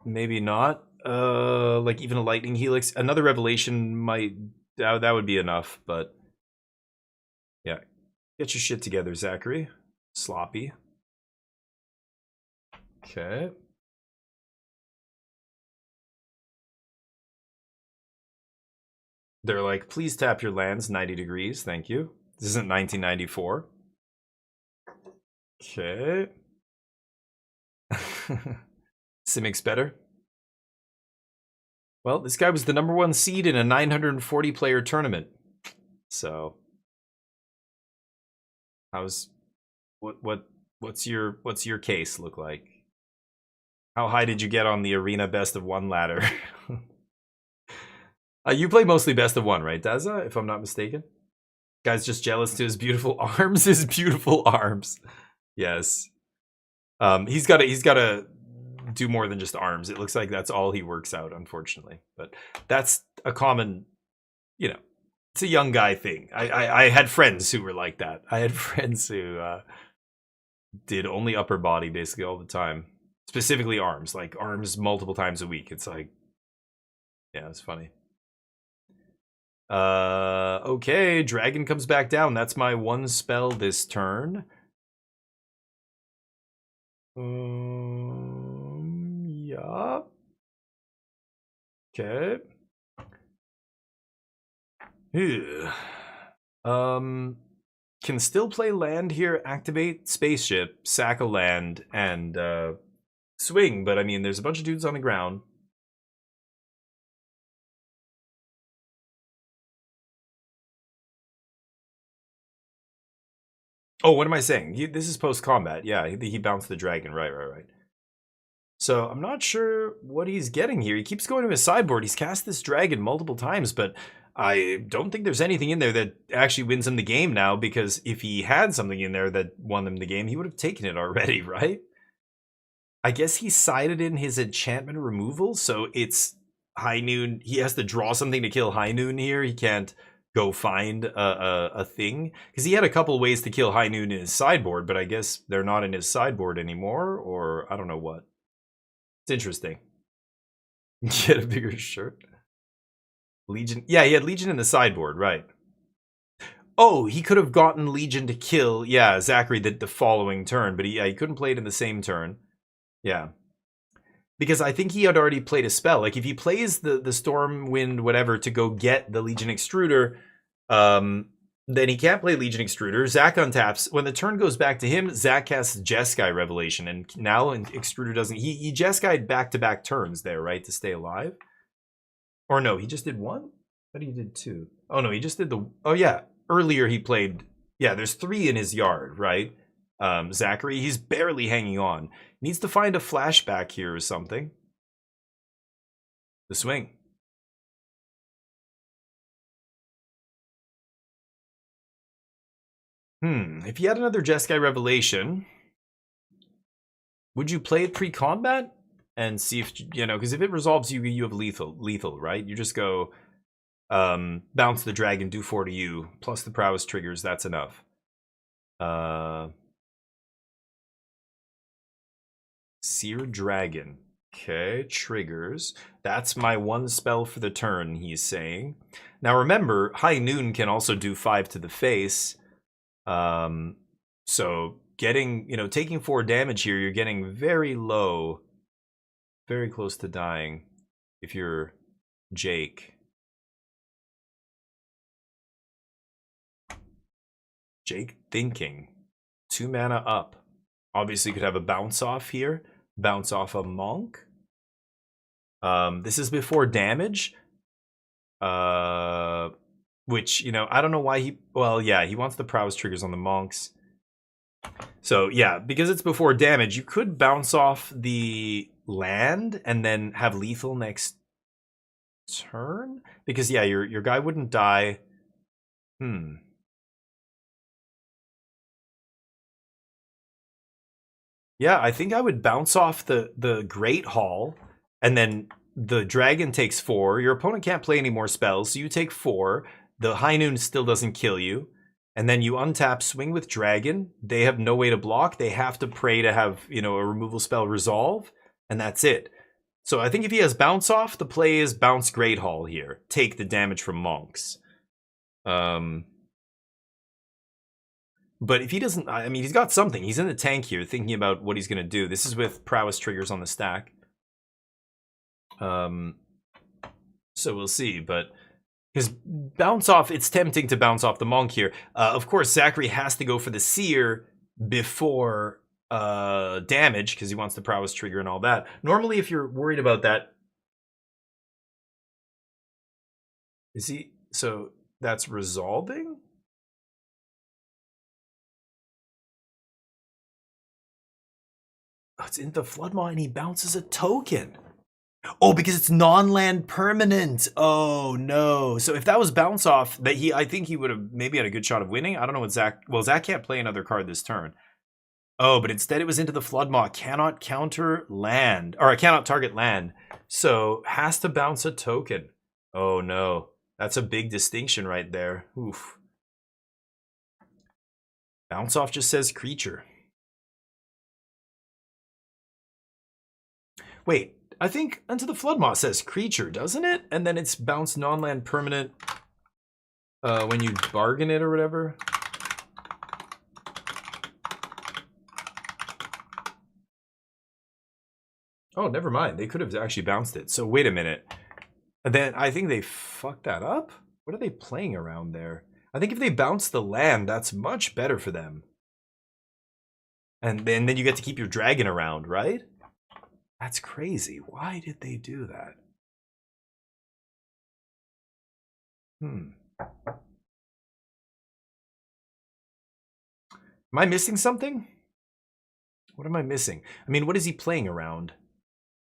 maybe not. Like even a lightning helix. Another revelation might that would be enough, but yeah. Get your shit together, Zachary. Sloppy. Okay. They're like, please tap your lands 90 degrees. Thank you. This isn't 1994. Okay. Simic's better. Well, this guy was the #1 seed in a 940 player tournament. So what's your case look like? How high did you get on the arena best of 1 ladder? You play mostly best of 1, right, Daza? If I'm not mistaken. Guy's just jealous to his beautiful arms. His beautiful arms. Yes. He's gotta do more than just arms. It looks like that's all he works out, unfortunately. But that's a common, you know, it's a young guy thing. I had friends who were like that. I had friends who did only upper body basically all the time. Specifically arms, like arms multiple times a week. It's like, yeah, it's funny. Okay, dragon comes back down. That's my 1 spell this turn. Yeah. Okay. Ew. Can still play land here, activate spaceship, sack a land, and swing, but I mean, there's a bunch of dudes on the ground. Oh, what am I saying? This is post-combat. Yeah, he bounced the dragon. Right. So I'm not sure what he's getting here. He keeps going to his sideboard. He's cast this dragon multiple times, but I don't think there's anything in there that actually wins him the game now, because if he had something in there that won him the game, he would have taken it already, right? I guess he sided in his enchantment removal, so it's High Noon. He has to draw something to kill High Noon here. He can't go find a thing, because he had a couple ways to kill High Noon in his sideboard, but I guess they're not in his sideboard anymore, or I don't know what. It's interesting. Get a bigger shirt. Legion. Yeah, he had Legion in the sideboard, right. Oh, he could have gotten Legion to kill, yeah, Zachary the following turn, but he couldn't play it in the same turn. Yeah. Because I think he had already played a spell. Like, if he plays the Stormwind whatever to go get the Legion Extruder, then he can't play Legion Extruder. Zach untaps. When the turn goes back to him, Zach casts Jeskai Revelation, and now Extruder doesn't. He Jeskai'd back-to-back turns there, right, to stay alive? Or no, he just did 1? I thought he did 2. Oh, no, he just did the... Oh, yeah. Earlier he played... Yeah, there's 3 in his yard, right? Zachary, he's barely hanging on. Needs to find a flashback here or something. The swing. If you had another Jeskai Revelation, would you play it pre-combat? And see if, you know, because if it resolves you have lethal, right? You just go, bounce the dragon, do 4 to you, plus the prowess triggers, that's enough. Seer Dragon. Okay, triggers. That's my 1 spell for the turn, he's saying. Now remember, High Noon can also do 5 to the face. So getting, you know, taking 4 damage here, you're getting very low, very close to dying if you're Jake. Jake thinking. 2 mana up. Obviously could have a bounce off here. Bounce off a monk. This is before damage. Which, you know, I don't know why he... Well, yeah, he wants the prowess triggers on the monks. So, yeah, because it's before damage, you could bounce off the land and then have lethal next turn? Because, yeah, your guy wouldn't die. Yeah, I think I would bounce off the Great Hall, and then the dragon takes 4. Your opponent can't play any more spells, so you take 4. The High Noon still doesn't kill you. And then you untap, swing with dragon. They have no way to block. They have to pray to have, you know, a removal spell resolve, and that's it. So I think if he has bounce off, the play is bounce Great Hall here. Take the damage from monks. But if he doesn't, I mean, he's got something. He's in the tank here, thinking about what he's going to do. This is with prowess triggers on the stack. So we'll see. But his bounce off, it's tempting to bounce off the monk here. Of course, Zachary has to go for the seer before damage because he wants the prowess trigger and all that. Normally, if you're worried about that, is he? So that's resolving. Oh, it's in the Floodmaw and he bounces a token. Oh, because it's non-land permanent. Oh no. So if that was bounce off, that I think he would have maybe had a good shot of winning. I don't know what Zach. Well, Zach can't play another card this turn. Oh, but instead it was into the Floodmaw. Cannot counter land, or I cannot target land. So has to bounce a token. Oh no. That's a big distinction right there. Oof. Bounce off just says creature. Wait, I think Into the Floodmaw says creature, doesn't it? And then it's bounce non-land permanent when you bargain it or whatever. Oh, never mind. They could have actually bounced it. So wait a minute. And then I think they fucked that up. What are they playing around there? I think if they bounce the land, that's much better for them. And then you get to keep your dragon around, right? That's crazy. Why did they do that? Am I missing something? What am I missing? I mean, what is he playing around?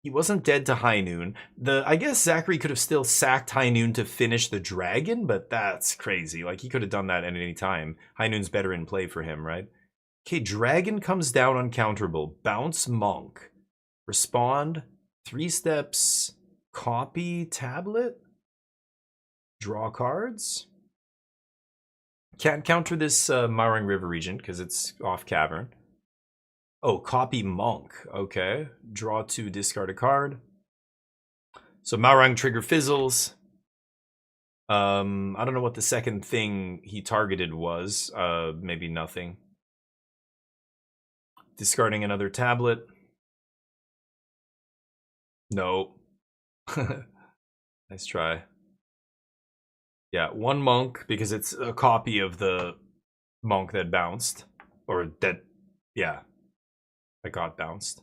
He wasn't dead to High Noon. I guess Zachary could have still sacked High Noon to finish the dragon, but that's crazy. Like, he could have done that at any time. High Noon's better in play for him, right? Okay, dragon comes down uncounterable. Bounce monk. Respond. 3 steps. Copy tablet. Draw cards. Can't counter this Marang River Regent because it's off cavern. Oh, copy monk. Okay. Draw 2, discard a card. So Marang trigger fizzles. I don't know what the second thing he targeted was. Maybe nothing. Discarding another tablet. No. Nice try. Yeah, 1 monk because it's a copy of the monk that bounced. Or that, yeah. I got bounced.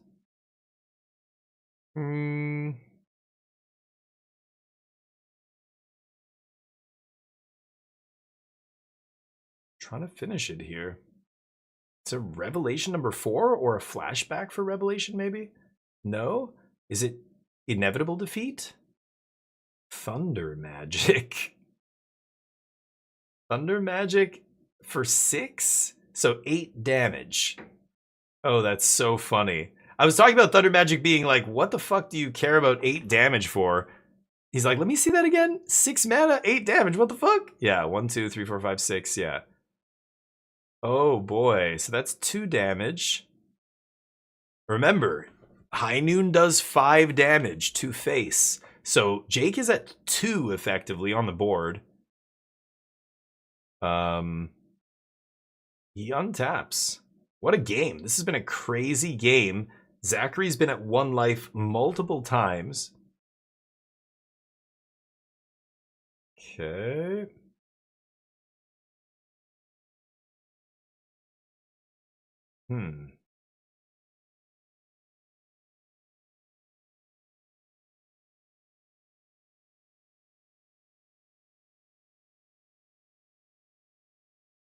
Trying to finish it here. It's a revelation number 4 or a flashback for revelation maybe? No? Is it inevitable defeat? Thunder magic. Thunder magic for 6? So 8 damage. Oh, that's so funny. I was talking about Thunder Magic being like, what the fuck do you care about 8 damage for? He's like, let me see that again. 6 mana, 8 damage. What the fuck? Yeah, 1, 2, 3, 4, 5, 6. Yeah. Oh boy. So that's 2 damage. Remember, High Noon does 5 damage to face. So Jake is at 2 effectively on the board. He untaps. What a game. This has been a crazy game. Zachary's been at 1 life multiple times. Okay.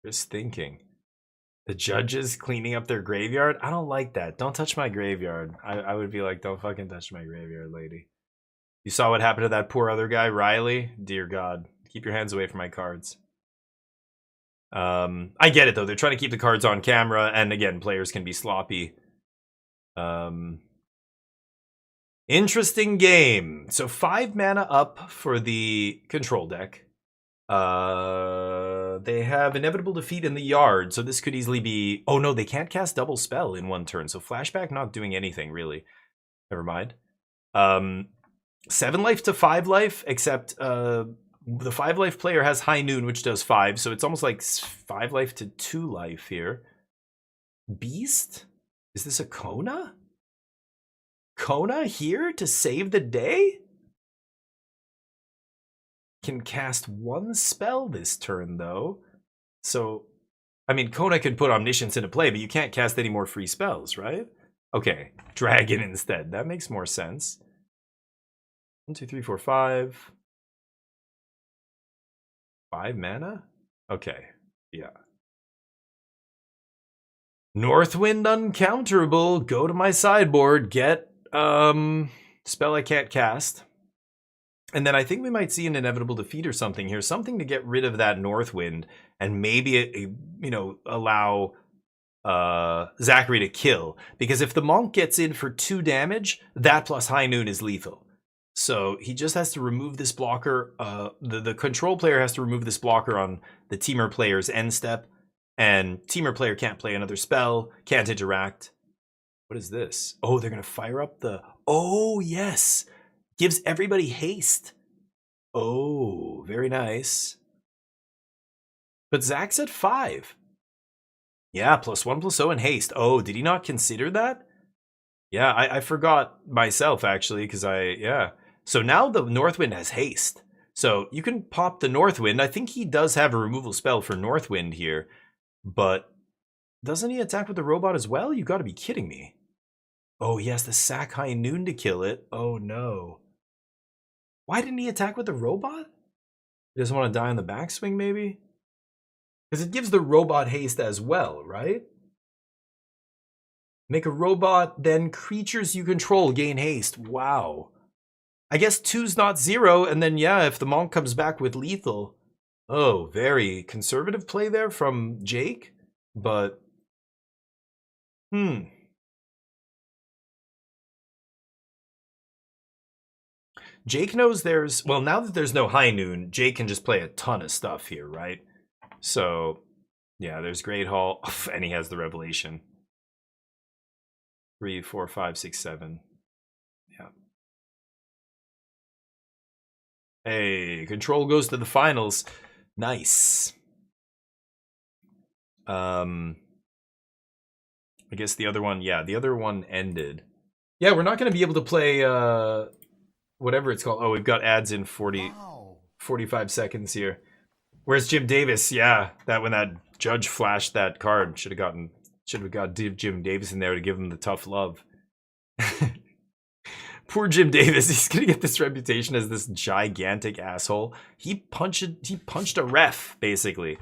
Just thinking. The judges cleaning up their graveyard? I don't like that. Don't touch my graveyard. I would be like, don't fucking touch my graveyard, lady. You saw what happened to that poor other guy, Riley? Dear God. Keep your hands away from my cards. I get it, though. They're trying to keep the cards on camera, and again, players can be sloppy. Interesting game. So 5 mana up for the control deck. They have inevitable defeat in the yard, so this could easily be... Oh no, they can't cast double spell in 1 turn, so flashback not doing anything, really. Never mind. 7 life to 5 life, except the 5 life player has High Noon, which does 5, so it's almost like 5 life to 2 life here. Beast? Is this a Kona? Kona here to save the day? Can cast 1 spell this turn, though. So, I mean, Kona can put Omniscience into play, but you can't cast any more free spells, right? Okay, Dragon instead. That makes more sense. 1, 2, 3, 4, 5. 5 mana? Okay, yeah. Northwind uncounterable. Go to my sideboard. Get spell I can't cast. And then I think we might see an inevitable defeat or something here. Something to get rid of that Northwind and maybe, allow Zachary to kill. Because if the Monk gets in for 2 damage, that plus High Noon is lethal. So he just has to remove this blocker. The control player has to remove this blocker on the teamer player's end step. And teamer player can't play another spell, can't interact. What is this? Oh, they're going to fire up the... Oh, yes. Gives everybody haste. Oh, very nice. But Zach's at 5. Yeah, +1/+0 and haste. Oh, did he not consider that? Yeah, I forgot myself, actually, because yeah. So now the Northwind has haste. So you can pop the Northwind. I think he does have a removal spell for Northwind here. But doesn't he attack with the robot as well? You got to be kidding me. Oh, he has to sack High Noon to kill it. Oh, no. Why didn't he attack with the robot? He doesn't want to die on the backswing, maybe? Because it gives the robot haste as well, right? Make a robot, then creatures you control gain haste. Wow. I guess 2's not 0, and then, yeah, if the Monk comes back with lethal... Oh, very conservative play there from Jake, but Jake knows there's, well, now that there's no High Noon, Jake can just play a ton of stuff here, right? So, yeah, there's Great Hall, and he has the Revelation. 3, 4, 5, 6, 7. Yeah. Hey, Control goes to the finals. Nice. I guess the other one, yeah, the other one ended. Yeah, we're not going to be able to play whatever it's called. Oh, we've got ads in 45 seconds here. Where's Jim Davis? Yeah, that when that judge flashed that card, should have got Jim Davis in there to give him the tough love. Poor Jim Davis. He's gonna get this reputation as this gigantic asshole. He punched a ref, basically.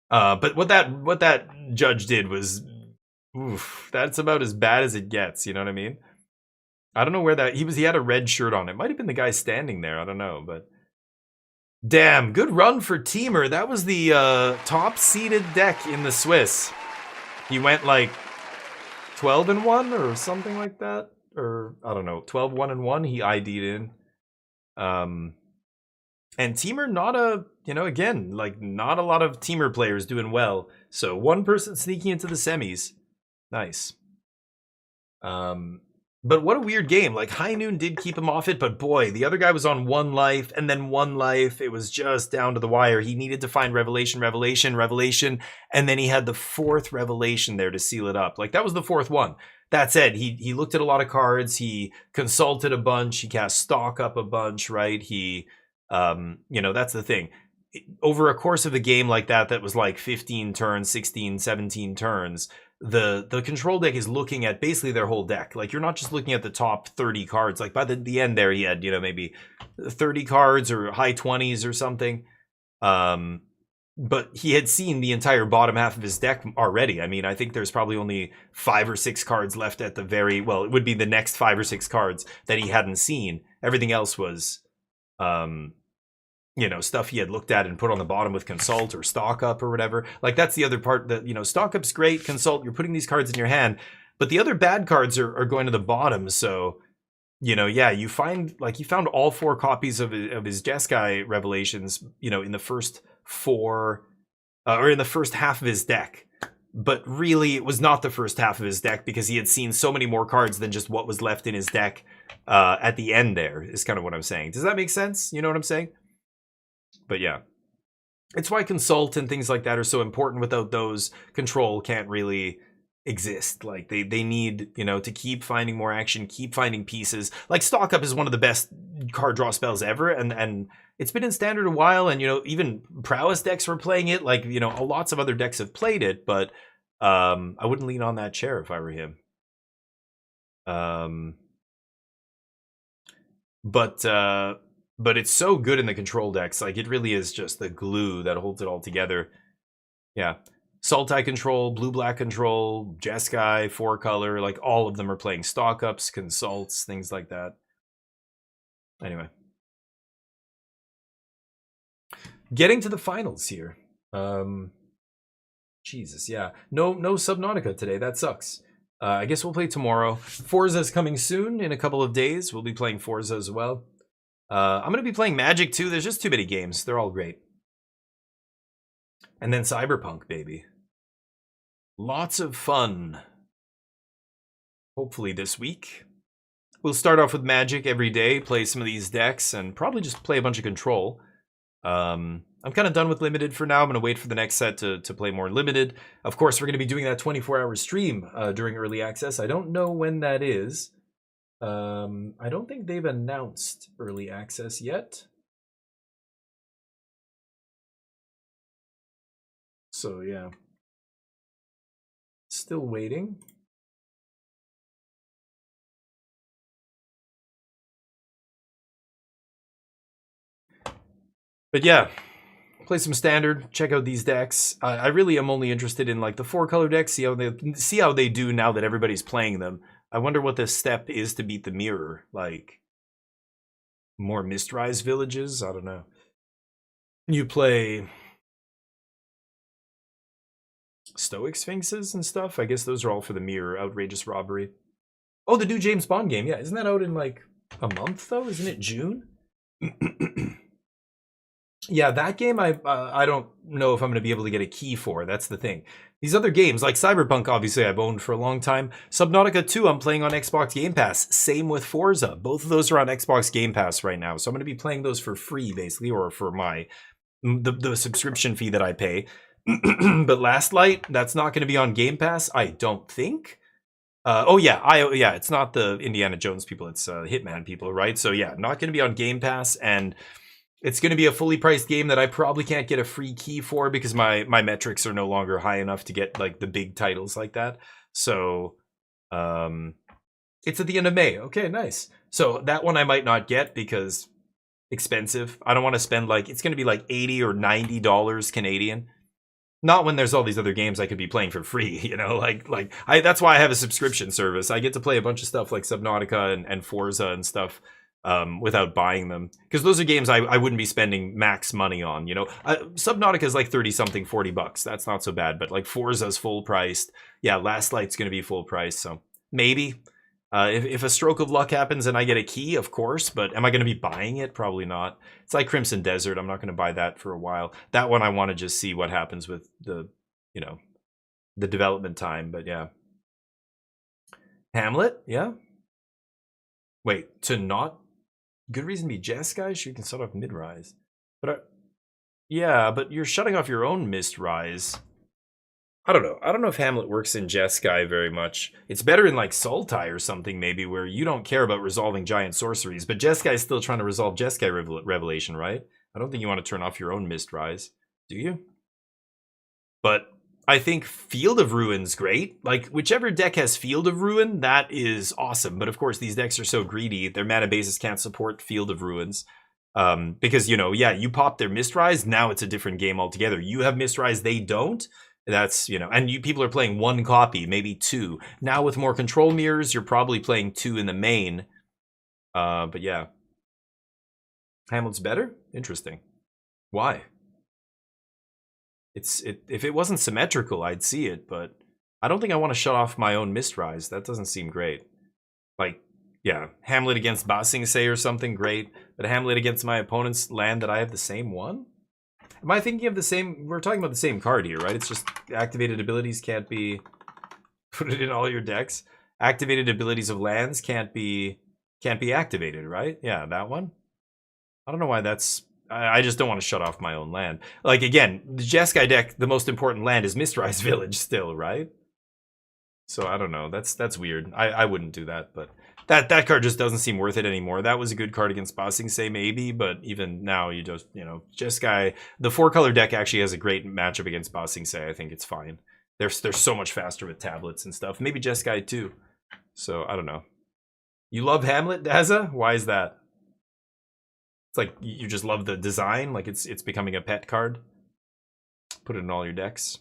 But what that judge did was, oof, that's about as bad as it gets. You know what I mean? I don't know where that he had a red shirt on. It might have been the guy standing there. I don't know, but damn, good run for Teamer. That was the top seeded deck in the Swiss. He went like 12-1 or something like that, or I don't know, 12-1-1. He ID'd in, and Teamer not a again like not a lot of Teamer players doing well. So one person sneaking into the semis, nice. But what a weird game. Like High Noon did keep him off it, but boy, the other guy was on 1 life and then 1 life. It was just down to the wire. He needed to find Revelation, and then he had the 4th Revelation there to seal it up. Like that was the 4th one. That said, he looked at a lot of cards. He consulted a bunch. He cast stock up a bunch, right? He, that's the thing. Over a course of a game like that was like 15 turns, 16, 17 turns, the control deck is looking at basically their whole deck. Like you're not just looking at the top 30 cards. Like by the end there, he had, maybe 30 cards or high 20s or something. But he had seen the entire bottom half of his deck already. I mean, I think there's probably only 5 or 6 cards left at it would be the next 5 or 6 cards that he hadn't seen. Everything else was, stuff he had looked at and put on the bottom with consult or stock up or whatever. Like that's the other part that, stock up's great, consult, you're putting these cards in your hand, but the other bad cards are going to the bottom. So, yeah, you find like he found all 4 copies of his Jeskai Revelations, in the first 4 or in the first half of his deck. but really it was not the first half of his deck because he had seen so many more cards than just what was left in his deck at the end there, is kind of what I'm saying. Does that make sense? You know what I'm saying? But yeah. It's why Consult and things like that are so important. Without those, Control can't really exist. Like, they need, you know, to keep finding more action, keep finding pieces. Like, Stock Up is one of the best card draw spells ever, and it's been in Standard a while, and, you know, even Prowess decks were playing it. Like, you know, lots of other decks have played it, but I wouldn't lean on that chair if I were him. But it's so good in the Control decks. Like, it really is just the glue that holds it all together. Yeah. Sultai Control, Blue-Black Control, Jeskai, 4-color, like, all of them are playing Stock Ups, Consults, things like that. Anyway. Getting to the finals here. Jesus, yeah. No Subnautica today. That sucks. I guess we'll play tomorrow. Forza's coming soon, in a couple of days. We'll be playing Forza as well. I'm going to be playing Magic too. There's just too many games. They're all great. And then Cyberpunk, baby. Lots of fun. Hopefully this week. We'll start off with Magic every day, play some of these decks, and probably just play a bunch of Control. I'm kind of done with Limited for now. I'm going to wait for the next set to play more Limited. Of course, we're going to be doing that 24-hour stream during Early Access. I don't know when that is. I don't think they've announced Early Access yet. So, yeah. Still waiting. But yeah, play some Standard, check out these decks. I really am only interested in like the 4-color decks, see how they do now that everybody's playing them. I wonder what the step is to beat the Mirror. Like, more Mistrise villages? I don't know. You play Stoic Sphinxes and stuff? I guess those are all for the Mirror. Outrageous Robbery. Oh, the new James Bond game. Yeah, isn't that out in like a month though? Isn't it June? Yeah, that game I don't know if I'm going to be able to get a key for. That's the thing. These other games, like Cyberpunk, obviously I've owned for a long time. Subnautica 2, I'm playing on Xbox Game Pass. Same with Forza. Both of those are on Xbox Game Pass right now. So I'm going to be playing those for free, basically, or for the subscription fee that I pay. But Last Light, that's not going to be on Game Pass, I don't think. Yeah, it's not the Indiana Jones people, it's Hitman people, right? So yeah, not going to be on Game Pass, and it's going to be a fully priced game that I probably can't get a free key for because my metrics are no longer high enough to get like the big titles like that. So it's at the end of May. Okay, nice. So that one I might not get because expensive. I don't want to spend like, it's going to be like $80 or $90 Canadian. Not when there's all these other games I could be playing for free, you know, that's why I have a subscription service. I get to play a bunch of stuff like Subnautica and Forza and stuff without buying them, because those are games I wouldn't be spending max money on, you know. Subnautica is like 30 something, $40. That's not so bad, but like Forza's full priced. Yeah, Last Light's going to be full price, so maybe if a stroke of luck happens and I get a key, of course, but am I going to be buying it? Probably not. It's like Crimson Desert. I'm not going to buy that for a while. That one I want to just see what happens with the, you know, the development time, but yeah. Hamlet, yeah. Wait, to not good reason to be Jeskai? Sure, you can start off mid-rise. But yeah, but you're shutting off your own mist-rise. I don't know. I don't know if Hamlet works in Jeskai very much. It's better in like Sultai or something maybe, where you don't care about resolving giant sorceries, but Jeskai is still trying to resolve Jeskai Revelation, right? I don't think you want to turn off your own mist-rise, do you? But I think Field of Ruin's great. Like, whichever deck has Field of Ruin, that is awesome. But of course, these decks are so greedy, their mana bases can't support Field of Ruins. Because, you know, yeah, you pop their Mistrise, now it's a different game altogether. You have Mistrise, they don't. That's, you know, and people are playing one copy, maybe two. Now with more control mirrors, you're probably playing two in the main. But yeah. Hamlet's better? Interesting. Why? If it wasn't symmetrical, I'd see it, but I don't think I want to shut off my own Mistrise. That doesn't seem great. Like, yeah, Hamlet against Ba Sing Se or something, great. But Hamlet against my opponent's land that I have the same one? Am I thinking of the same? We're talking about the same card here, right? It's just activated abilities can't be put it in all your decks. Activated abilities of lands can't be activated, right? Yeah, that one. I don't know why that's. I just don't want to shut off my own land. Like again, the Jeskai deck, the most important land is Mistrise Village still, right? So I don't know. That's weird. I wouldn't do that, but that card just doesn't seem worth it anymore. That was a good card against Bossing Say maybe, but even now you just Jeskai. The 4-color deck actually has a great matchup against Bossing Say. I think it's fine. They're so much faster with tablets and stuff. Maybe Jeskai too. So I don't know. You love Hamlet, Daza? Why is that? It's like you just love the design, like it's becoming a pet card. Put it in all your decks.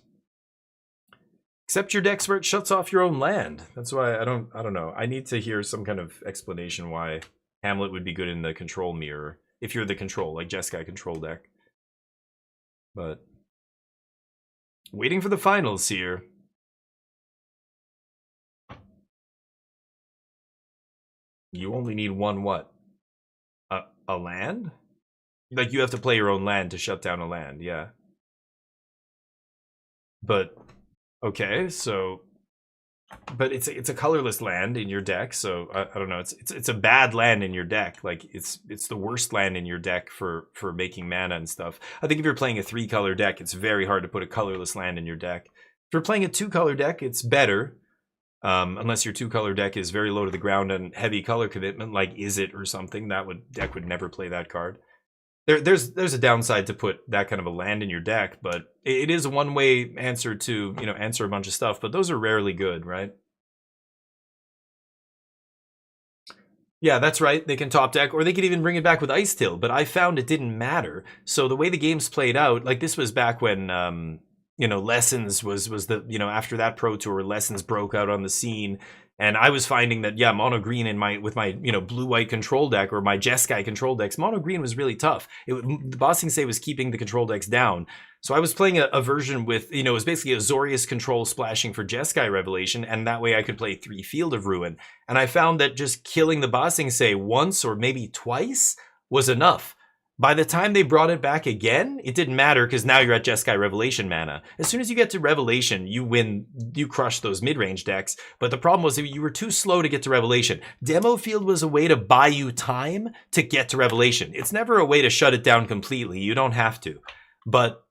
Except your decks where it shuts off your own land. That's why I don't know. I need to hear some kind of explanation why Hamlet would be good in the control mirror. If you're the control, like Jeskai control deck. But waiting for the finals here. You only need one what? A land? Like you have to play your own land to shut down a land, yeah. But okay, so but it's a colorless land in your deck, so I don't know. It's a bad land in your deck. Like it's the worst land in your deck for making mana and stuff. I think if you're playing a 3-color deck, it's very hard to put a colorless land in your deck. If you're playing a 2-color deck, it's better. Unless your 2-color deck is very low to the ground and heavy color commitment, like Is It or something, deck would never play that card. There's a downside to put that kind of a land in your deck, but it is a one-way answer to answer a bunch of stuff. But those are rarely good, right? Yeah, that's right. They can top deck, or they could even bring it back with Ice Till. But I found it didn't matter. So the way the game's played out, like this was back when. Lessons was the, after that Pro Tour, Lessons broke out on the scene. And I was finding that, yeah, mono green with my blue-white control deck or my Jeskai control decks, mono green was really tough. The Bossing Say was keeping the control decks down. So I was playing a version with, it was basically a Zorius control splashing for Jeskai Revelation, and that way I could play 3 Field of Ruin. And I found that just killing the Bossing Say once or maybe twice was enough. By the time they brought it back again, it didn't matter because now you're at Jeskai Revelation mana. As soon as you get to Revelation, you win, you crush those mid-range decks. But the problem was that you were too slow to get to Revelation. Demo Field was a way to buy you time to get to Revelation. It's never a way to shut it down completely. You don't have to. But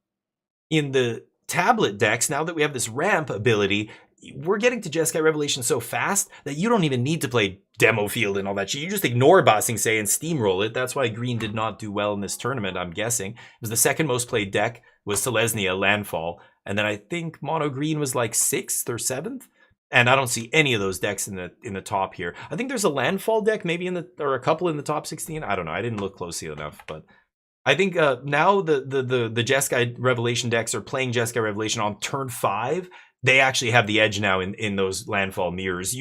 in the tablet decks, now that we have this ramp ability, we're getting to Jeskai Revelation so fast that you don't even need to play Demo Field and all that shit. You just ignore Bossing Say and steamroll it. That's why Green did not do well in this tournament, I'm guessing. It was the second most played deck, was Selesnya, Landfall. And then I think Mono Green was like 6th or 7th. And I don't see any of those decks in the top here. I think there's a Landfall deck maybe or a couple in the top 16. I don't know. I didn't look closely enough, but I think now the Jeskai Revelation decks are playing Jeskai Revelation on turn 5. They actually have the edge now in those landfall mirrors.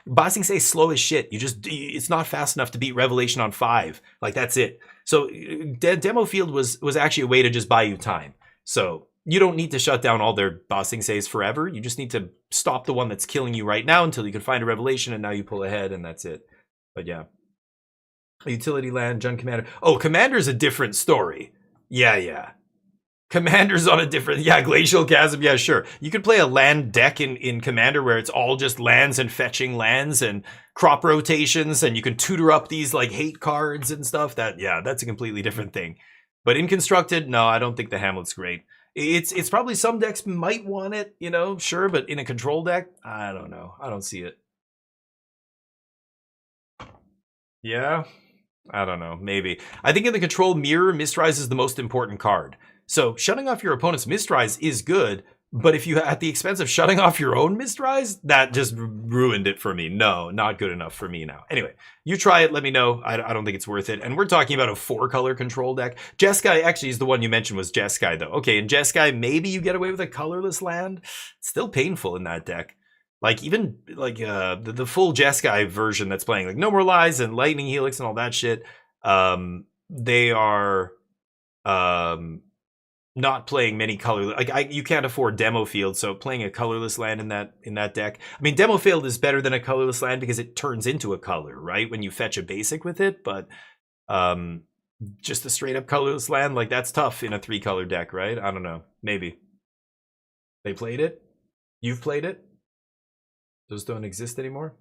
Bossing Say slow as shit. It's not fast enough to beat Revelation on 5. Like that's it. So Demo Field was actually a way to just buy you time. So you don't need to shut down all their Bossing Says forever. You just need to stop the one that's killing you right now until you can find a Revelation, and now you pull ahead, and that's it. But yeah. Utility land, Jund Commander. Oh, Commander's a different story. Yeah. Commander's on a different, Glacial Chasm, yeah, sure. You could play a land deck in Commander where it's all just lands and fetching lands and crop rotations, and you can tutor up these like hate cards and stuff. That's a completely different thing. But in Constructed, no, I don't think the Hamlet's great. It's probably some decks might want it, sure, but in a control deck, I don't know. I don't see it. Yeah, I don't know, maybe. I think in the control mirror, Mistrise is the most important card. So shutting off your opponent's Mistrise is good, but if you at the expense of shutting off your own Mistrise, that just ruined it for me. No, not good enough for me now. Anyway, you try it, let me know. I don't think it's worth it. And we're talking about a 4-color control deck. Jeskai actually is the one you mentioned was Jeskai though. Okay, in Jeskai, maybe you get away with a colorless land. It's still painful in that deck. Like even like the full Jeskai version that's playing like No More Lies and Lightning Helix and all that shit. They are not playing many color. Like you can't afford Demo Field, so playing a colorless land in that deck. I mean, Demo Field is better than a colorless land because it turns into a color, right? When you fetch a basic with it, but Just a straight up colorless land, like that's tough in a 3-color deck, right? I don't know. Maybe. They played it? You've played it? Those don't exist anymore?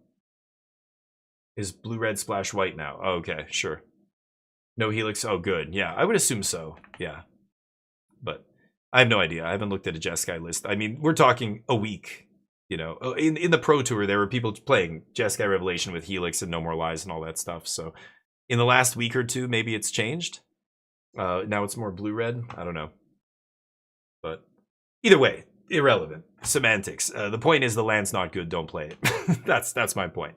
Is blue red splash white now? Oh, okay, sure. No Helix. Oh, good. Yeah, I would assume so. Yeah. But I have no idea. I haven't looked at a Jeskai list. I mean, we're talking a week. You know, in the Pro Tour, there were people playing Jeskai Revelation with Helix and No More Lies and all that stuff. So in the last week or two, maybe it's changed. Now it's more blue-red. I don't know. But either way, irrelevant. Semantics. The point is the land's not good. Don't play it. That's my point.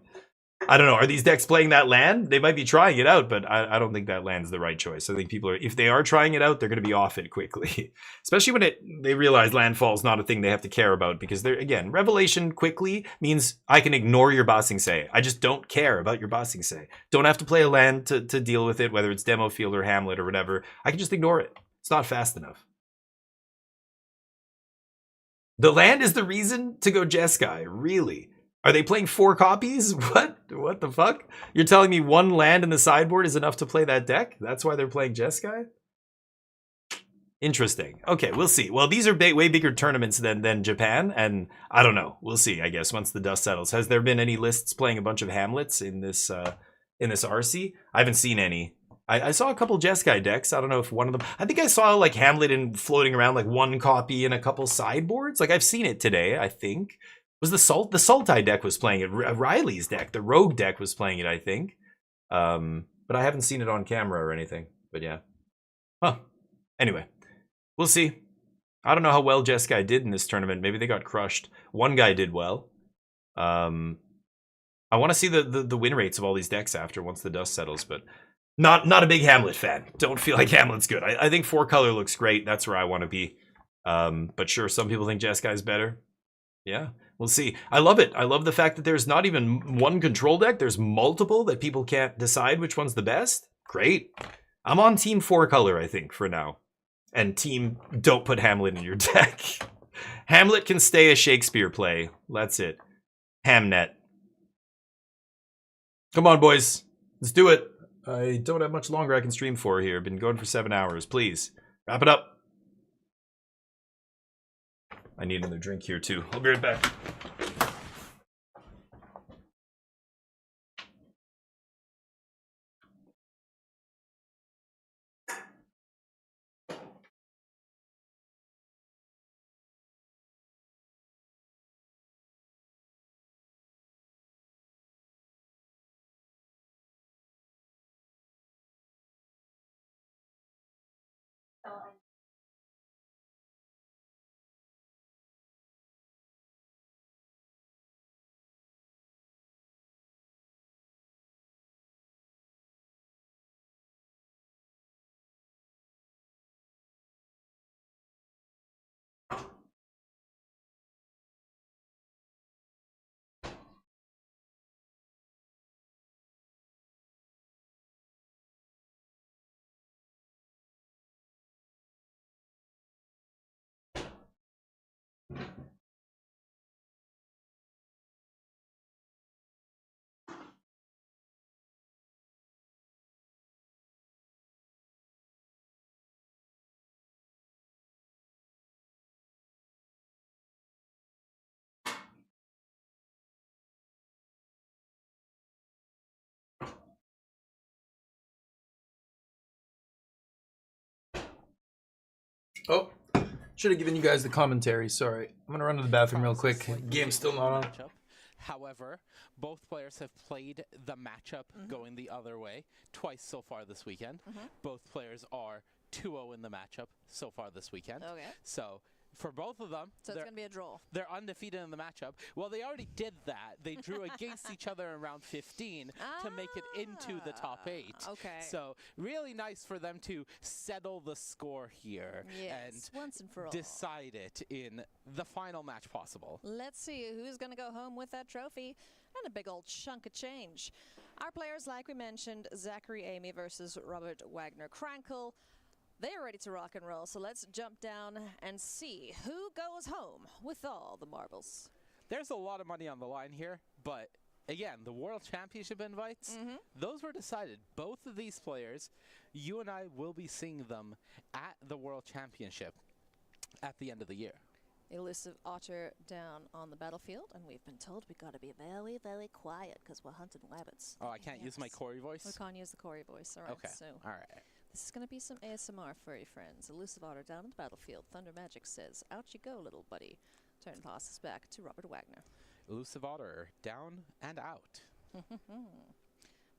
I don't know. Are these decks playing that land? They might be trying it out, but I don't think that land's the right choice. I think people are, if they are trying it out, they're going to be off it quickly. Especially when they realize landfall's not a thing they have to care about, because they're, again, Revelation quickly means I can ignore your Bossing Say. I just don't care about your Bossing Say. Don't have to play a land to deal with it, whether it's Demo Field or Hamlet or whatever. I can just ignore it. It's not fast enough. The land is the reason to go Jeskai, really? Are they playing 4 copies? What the fuck? You're telling me 1 land in the sideboard is enough to play that deck? That's why they're playing Jeskai? Interesting. Okay, we'll see. Well, these are way bigger tournaments than Japan, and I don't know. We'll see, I guess, once the dust settles. Has there been any lists playing a bunch of Hamlets in this RC? I haven't seen any. I saw a couple Jeskai decks. I don't know if one of them... I think I saw like Hamlet floating around like 1 copy in a couple sideboards. Like I've seen it today, I think. Was the Sultai deck was playing it. Riley's deck, the Rogue deck was playing it, I think. But I haven't seen it on camera or anything. But yeah. Huh. Anyway, we'll see. I don't know how well Jeskai did in this tournament. Maybe they got crushed. One guy did well. I want to see the win rates of all these decks after once the dust settles, but not a big Hamlet fan. Don't feel like Hamlet's good. I think 4-color looks great. That's where I want to be. But sure, some people think Jeskai's better. Yeah. We'll see. I love it. I love the fact that there's not even 1 control deck. There's multiple that people can't decide which one's the best. Great. I'm on team 4-color, I think, for now. And team don't put Hamlet in your deck. Hamlet can stay a Shakespeare play. That's it. Hamnet. Come on, boys. Let's do it. I don't have much longer I can stream for here. Been going for 7 hours. Please, wrap it up. I need another drink here, too. I'll be right back. Oh, should have given you guys the commentary. Sorry. I'm going to run to the bathroom real quick. Game's still not on. However, both players have played the matchup going the other way twice so far this weekend. Both players are 2-0 in the matchup so far this weekend. Okay. So for both of them, so it's going to be a draw. They're undefeated in the matchup. Well, they already did that. They drew against each other in round 15 to make it into the top 8. Okay. So really nice for them to settle the score here and once and for all decide it in the final match possible. Let's see who's going to go home with that trophy and a big old chunk of change. Our players, like we mentioned, Zachary Amy versus Robert Wagner Krankel. They're ready to rock and roll, so let's jump down and see who goes home with all the marbles. There's a lot of money on the line here, but again, the World Championship invites, those were decided. Both of these players, you and I will be seeing them at the World Championship at the end of the year. Elusive Otter down on the battlefield, and we've been told we got to be very, very quiet because we're hunting rabbits. Oh, I can't use my Corey voice? We can't use the Corey voice. All right, okay. so all right. this is going to be some ASMR furry friends. Elusive Otter down on the battlefield. Thunder Magic says, out you go, little buddy. Turn passes back to Robert Wagner. Elusive Otter down and out.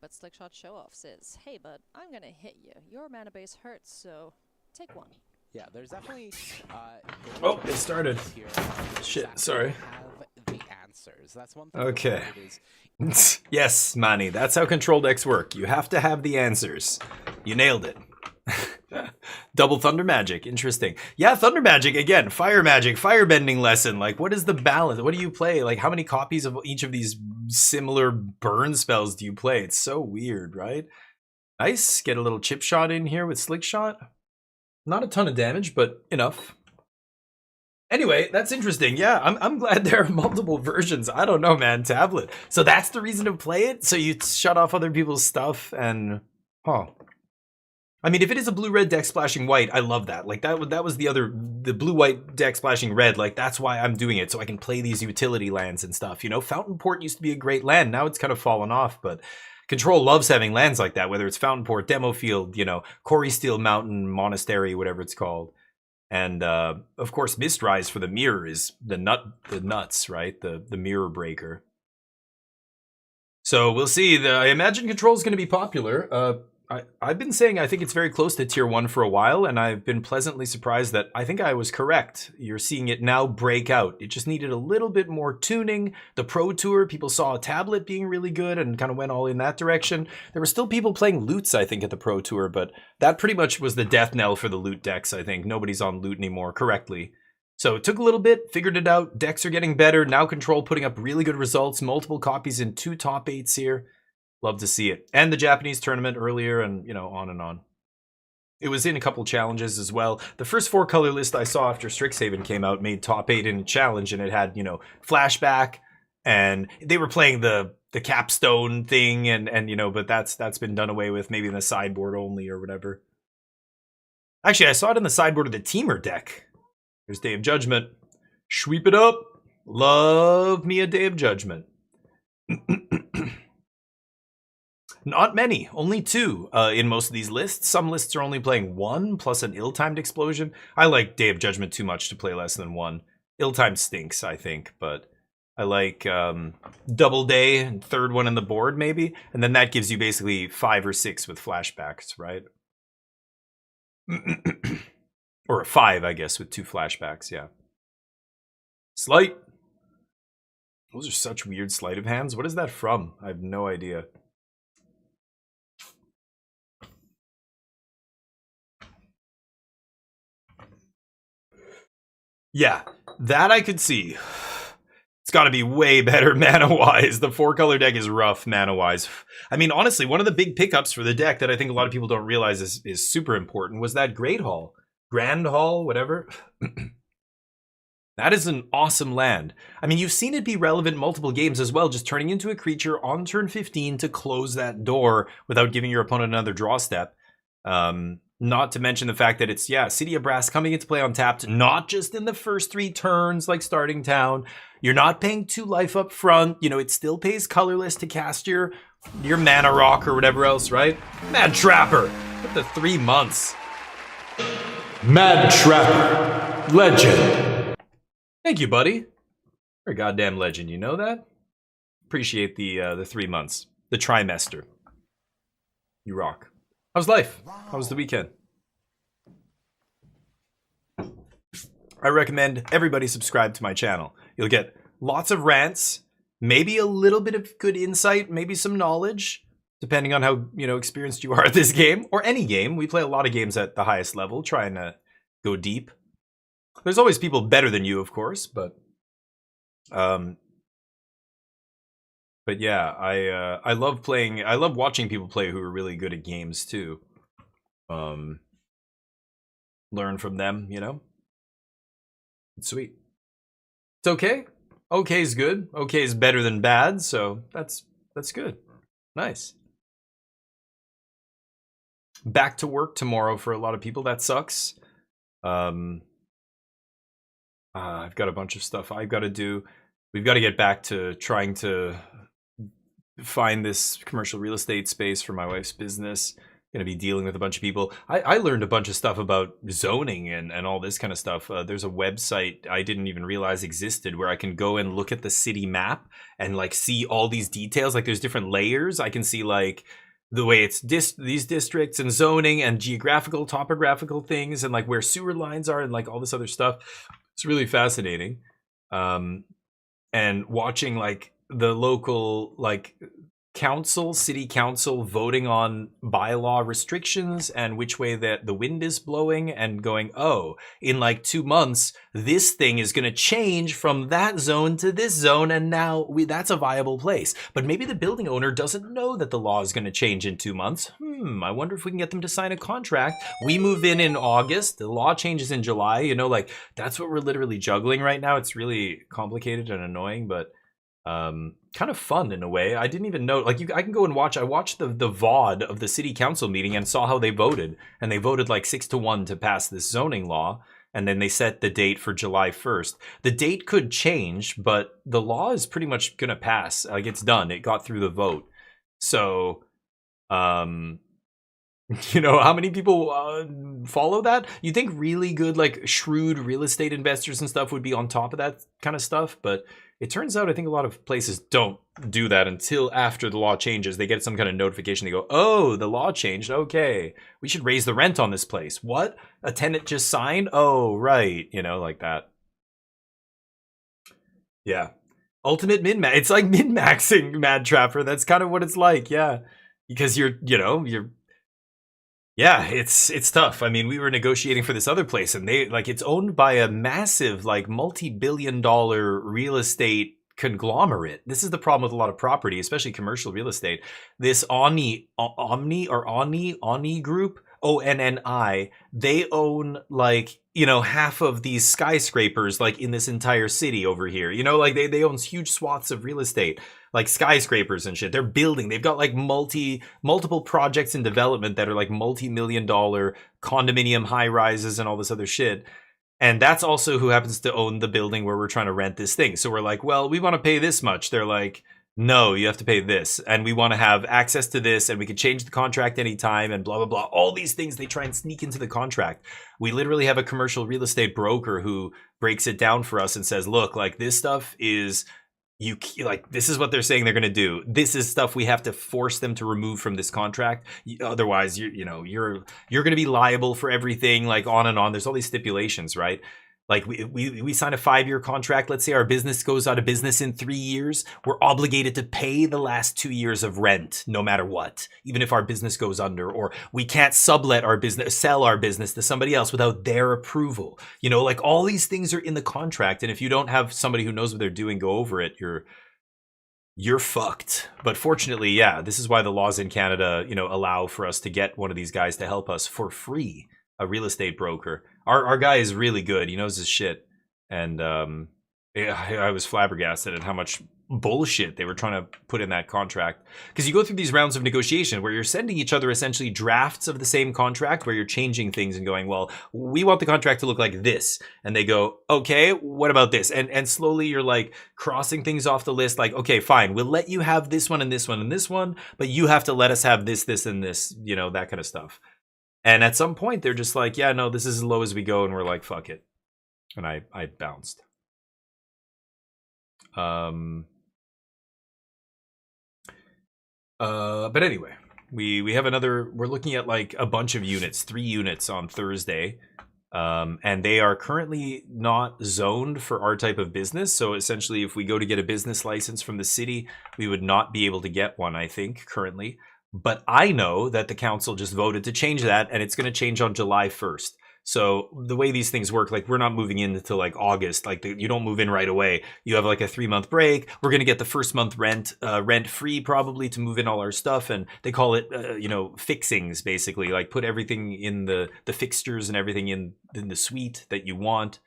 But Slickshot Showoff says, hey, bud, I'm going to hit you. Your mana base hurts, so take one. Yeah, there's definitely. Oh, it started. Here, Shit, exactly sorry. Have the answers. That's one thing. Okay. Yes, Manny, that's how control decks work. You have to have the answers. You nailed it. Double Thunder Magic, interesting. Yeah, Thunder Magic, again, Fire Magic, Firebending lesson. Like, what is the balance? What do you play? Like, how many copies of each of these similar burn spells do you play? It's so weird, right? Nice, get a little chip shot in here with Slick Shot. Not a ton of damage, but enough. Anyway, that's interesting. Yeah, I'm glad there are multiple versions. I don't know, man. Tablet. So that's the reason to play it? So you shut off other people's stuff and... Huh. I mean, if it is a blue-red deck splashing white, I love that. Like, that was the blue-white deck splashing red. Like, that's why I'm doing it, so I can play these utility lands and stuff. You know, Fountain Port used to be a great land. Now it's kind of fallen off, but... Control loves having lands like that, whether it's Fountain Port, Demo Field, you know, Quarry Steel Mountain, Monastery, whatever it's called. And, of course, Mistrise for the mirror is the nuts, right? The mirror breaker. So we'll see. I imagine Control is going to be popular. I've been saying I think it's very close to Tier 1 for a while, and I've been pleasantly surprised that I think I was correct. You're seeing it now break out. It just needed a little bit more tuning. The Pro Tour, people saw a tablet being really good and kind of went all in that direction. There were still people playing loots, I think, at the Pro Tour, but that pretty much was the death knell for the loot decks, I think. Nobody's on loot anymore correctly. So it took a little bit, figured it out. Decks are getting better. Now Control putting up really good results. Multiple copies in 2 top 8s here. Love to see it. And the Japanese tournament earlier and, you know, on and on. It was in a couple challenges as well. The first 4 color list I saw after Strixhaven came out made top 8 in a challenge, and it had, you know, Flashback, and they were playing the capstone thing, and you know, but that's been done away with, maybe in the sideboard only or whatever. Actually, I saw it in the sideboard of the Teamer deck. There's Day of Judgment. Sweep it up. Love me a Day of Judgment. Not many, only 2 in most of these lists. Some lists are only playing 1 plus an ill-timed explosion. I like Day of Judgment too much to play less than 1. Ill-timed stinks, I think, but I like Double Day and 3rd one in the board maybe, and then that gives you basically 5 or 6 with flashbacks, right? Or a 5, I guess, with 2 flashbacks, yeah. Sleight. Those are such weird sleight of hands. What is that from? I have no idea. Yeah, that I could see. It's got to be way better mana-wise. The 4-color deck is rough mana-wise. I mean, honestly, one of the big pickups for the deck that I think a lot of people don't realize is super important was that Great Hall. Grand Hall, whatever. That is an awesome land. I mean, you've seen it be relevant in multiple games as well, just turning into a creature on turn 15 to close that door without giving your opponent another draw step. Not to mention the fact that it's, yeah, City of Brass coming into play untapped, not just in the first 3 turns like starting town. You're not paying 2 life up front. You know, it still pays colorless to cast your mana rock or whatever else, right? Mad Trapper, what the 3 months? Mad Trapper, legend. Thank you, buddy. You're a goddamn legend, you know that? Appreciate the 3 months, the trimester. You rock. How's life? How was the weekend? I recommend everybody subscribe to my channel. You'll get lots of rants, maybe a little bit of good insight, maybe some knowledge, depending on how, you know, experienced you are at this game or any game. We play a lot of games at the highest level, trying to go deep. There's always people better than you, of course, but yeah, I love playing. I love watching people play who are really good at games too. Learn from them, you know. It's sweet. It's okay. Okay is good. Okay is better than bad, so that's good. Nice. Back to work tomorrow for a lot of people. That sucks. I've got a bunch of stuff I've got to do. We've got to get back to trying to find this commercial real estate space for my wife's business. Going to be dealing with a bunch of people. I learned a bunch of stuff about zoning and all this kind of stuff. There's a website I didn't even realize existed where I can go and look at the city map and like see all these details. Like there's different layers. I can see like the way it's these districts and zoning and geographical, topographical things and like where sewer lines are and like all this other stuff. It's really fascinating. And watching like the local like city council voting on bylaw restrictions and which way that the wind is blowing and going, oh, in like 2 months, this thing is going to change from that zone to this zone. And now that's a viable place. But maybe the building owner doesn't know that the law is going to change in 2 months. I wonder if we can get them to sign a contract. We move in August. The law changes in July. You know, like that's what we're literally juggling right now. It's really complicated and annoying, but kind of fun in a way. I didn't even know, like I can go and watch. I watched the VOD of the city council meeting and saw how they voted, and they voted like 6-1 to pass this zoning law, and then they set the date for July 1st. The date could change, but the law is pretty much gonna pass. Like it's done. It got through the vote. So you know, how many people follow that? You think really good, like shrewd real estate investors and stuff would be on top of that kind of stuff, but it turns out I think a lot of places don't do that until after the law changes. They get some kind of notification. They go, oh, the law changed. Okay, we should raise the rent on this place. What? A tenant just signed? Oh, right. You know, like that. Yeah. Ultimate min-max. It's like min-maxing, Mad Trapper. That's kind of what it's like. Yeah. Because you're yeah, it's tough. I mean, we were negotiating for this other place and they like it's owned by a massive like multi-billion-dollar real estate conglomerate. This is the problem with a lot of property, especially commercial real estate. This Omni group, ONNI, they own like, you know, half of these skyscrapers like in this entire city over here. You know, like they own huge swaths of real estate, like skyscrapers and shit. They're building. They've got like multiple projects in development that are like multi-million-dollar condominium high rises and all this other shit. And that's also who happens to own the building where we're trying to rent this thing. So we're like, well, we want to pay this much. They're like, no, you have to pay this. And we want to have access to this and we can change the contract anytime and blah, blah, blah. All these things they try and sneak into the contract. We literally have a commercial real estate broker who breaks it down for us and says, look, like this stuff is this is what they're saying they're going to do. This is stuff we have to force them to remove from this contract. Otherwise, you're going to be liable for everything, like on and on. There's all these stipulations, right? Like we sign a 5-year contract. Let's say our business goes out of business in 3 years. We're obligated to pay the last 2 years of rent, no matter what, even if our business goes under, or we can't sell our business to somebody else without their approval. You know, like all these things are in the contract. And if you don't have somebody who knows what they're doing go over it, you're fucked. But fortunately, yeah, this is why the laws in Canada, you know, allow for us to get one of these guys to help us for free, a real estate broker. Our guy is really good. He knows his shit. And I was flabbergasted at how much bullshit they were trying to put in that contract. Because you go through these rounds of negotiation where you're sending each other essentially drafts of the same contract where you're changing things and going, well, we want the contract to look like this. And they go, okay, what about this? And slowly you're like crossing things off the list. Like, okay, fine, we'll let you have this one and this one and this one, but you have to let us have this, this, and this, you know, that kind of stuff. And at some point, they're just like, yeah, no, this is as low as we go. And we're like, fuck it. And I bounced. But anyway, we have we're looking at like a bunch of units, 3 units on Thursday. And they are currently not zoned for our type of business. So essentially, if we go to get a business license from the city, we would not be able to get one, I think, currently. But I know that the council just voted to change that, and it's going to change on July 1st. So the way these things work, like we're not moving in until like August. Like you don't move in right away. You have like a 3-month break. We're going to get the first month rent free probably to move in all our stuff. And they call it, fixings, basically. Like put everything in the fixtures and everything in the suite that you want.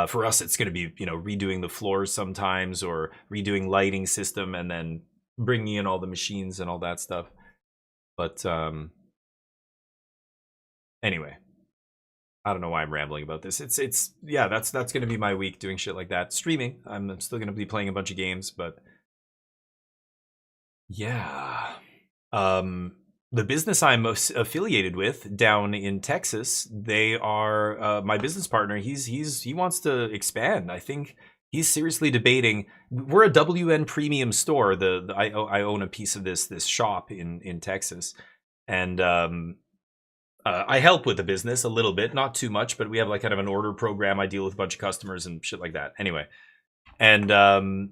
For us, it's going to be, you know, redoing the floors sometimes, or redoing lighting system, and then bringing in all the machines and all that stuff. But anyway, I don't know why I'm rambling about this. It's yeah, that's going to be my week, doing shit like that. Streaming. I'm still going to be playing a bunch of games, but yeah. The business I'm affiliated with down in Texas, they are my business partner. He wants to expand. I think he's seriously debating. We're a WN Premium store. I own a piece of this shop in Texas, and I help with the business a little bit, not too much, but we have like kind of an order program. I deal with a bunch of customers and shit like that. Anyway, and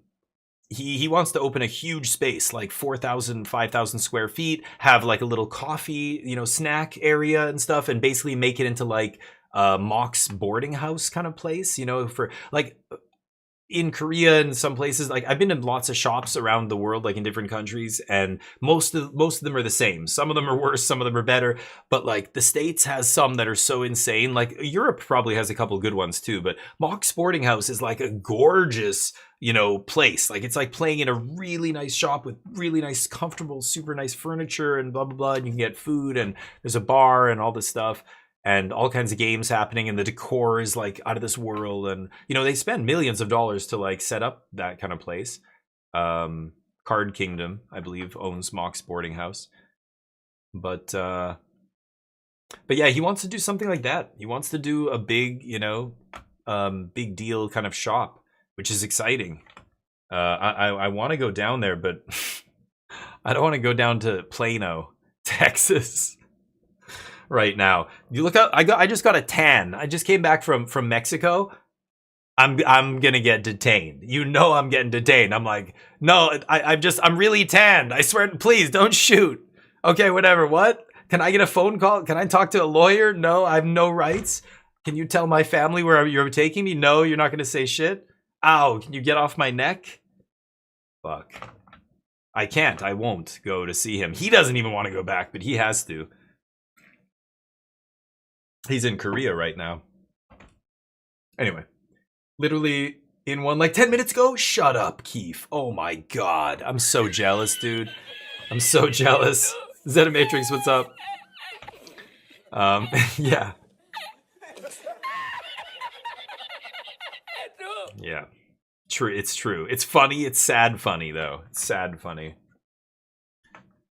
he wants to open a huge space, like 4,000, 5,000 square feet, have like a little coffee, you know, snack area and stuff, and basically make it into like a Mox boarding house kind of place, you know, for like in Korea and some places. Like I've been in lots of shops around the world, like in different countries, and most of them are the same. Some of them are worse, some of them are better, but like the States has some that are so insane. Like Europe probably has a couple good ones too, but Mock Sporting House is like a gorgeous, you know, place. Like it's like playing in a really nice shop with really nice, comfortable, super nice furniture and blah blah blah, and you can get food, and there's a bar and all this stuff, and all kinds of games happening, and the decor is like out of this world, and you know, they spend millions of dollars to like set up that kind of place. Card Kingdom, I believe, owns Mock Sporting House, but yeah, he wants to do something like that. He wants to do a big, you know, big deal kind of shop, which is exciting. I want to go down there, but I don't want to go down to Plano, Texas right now. You look out, I just got a tan. I just came back from Mexico. I'm gonna get detained. You know I'm getting detained. I'm like, no, I'm really tanned. I swear, please don't shoot. Okay, whatever. What? Can I get a phone call? Can I talk to a lawyer? No, I have no rights. Can you tell my family where you're taking me? No, you're not gonna say shit. Ow, can you get off my neck? Fuck. I can't. I won't go to see him. He doesn't even want to go back, but he has to. He's in Korea right now. Anyway, literally in one like 10 minutes ago. Shut up, Keith. Oh my god. I'm so jealous, dude. I'm so jealous. Zenimatrix, what's up? Yeah. Yeah. True, it's true. It's funny, it's sad funny though. It's sad funny.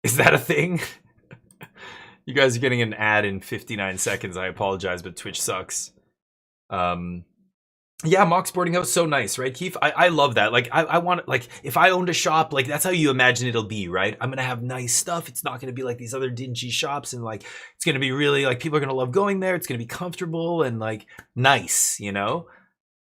Is that a thing? You guys are getting an ad in 59 seconds. I apologize, but Twitch sucks. Yeah, Mock Sporting House, so nice, right, Keith? I love that. Like, I want, like, if I owned a shop, like, that's how you imagine it'll be, right? I'm gonna have nice stuff. It's not gonna be like these other dingy shops, and like, it's gonna be really, like, people are gonna love going there. It's gonna be comfortable and like nice, you know?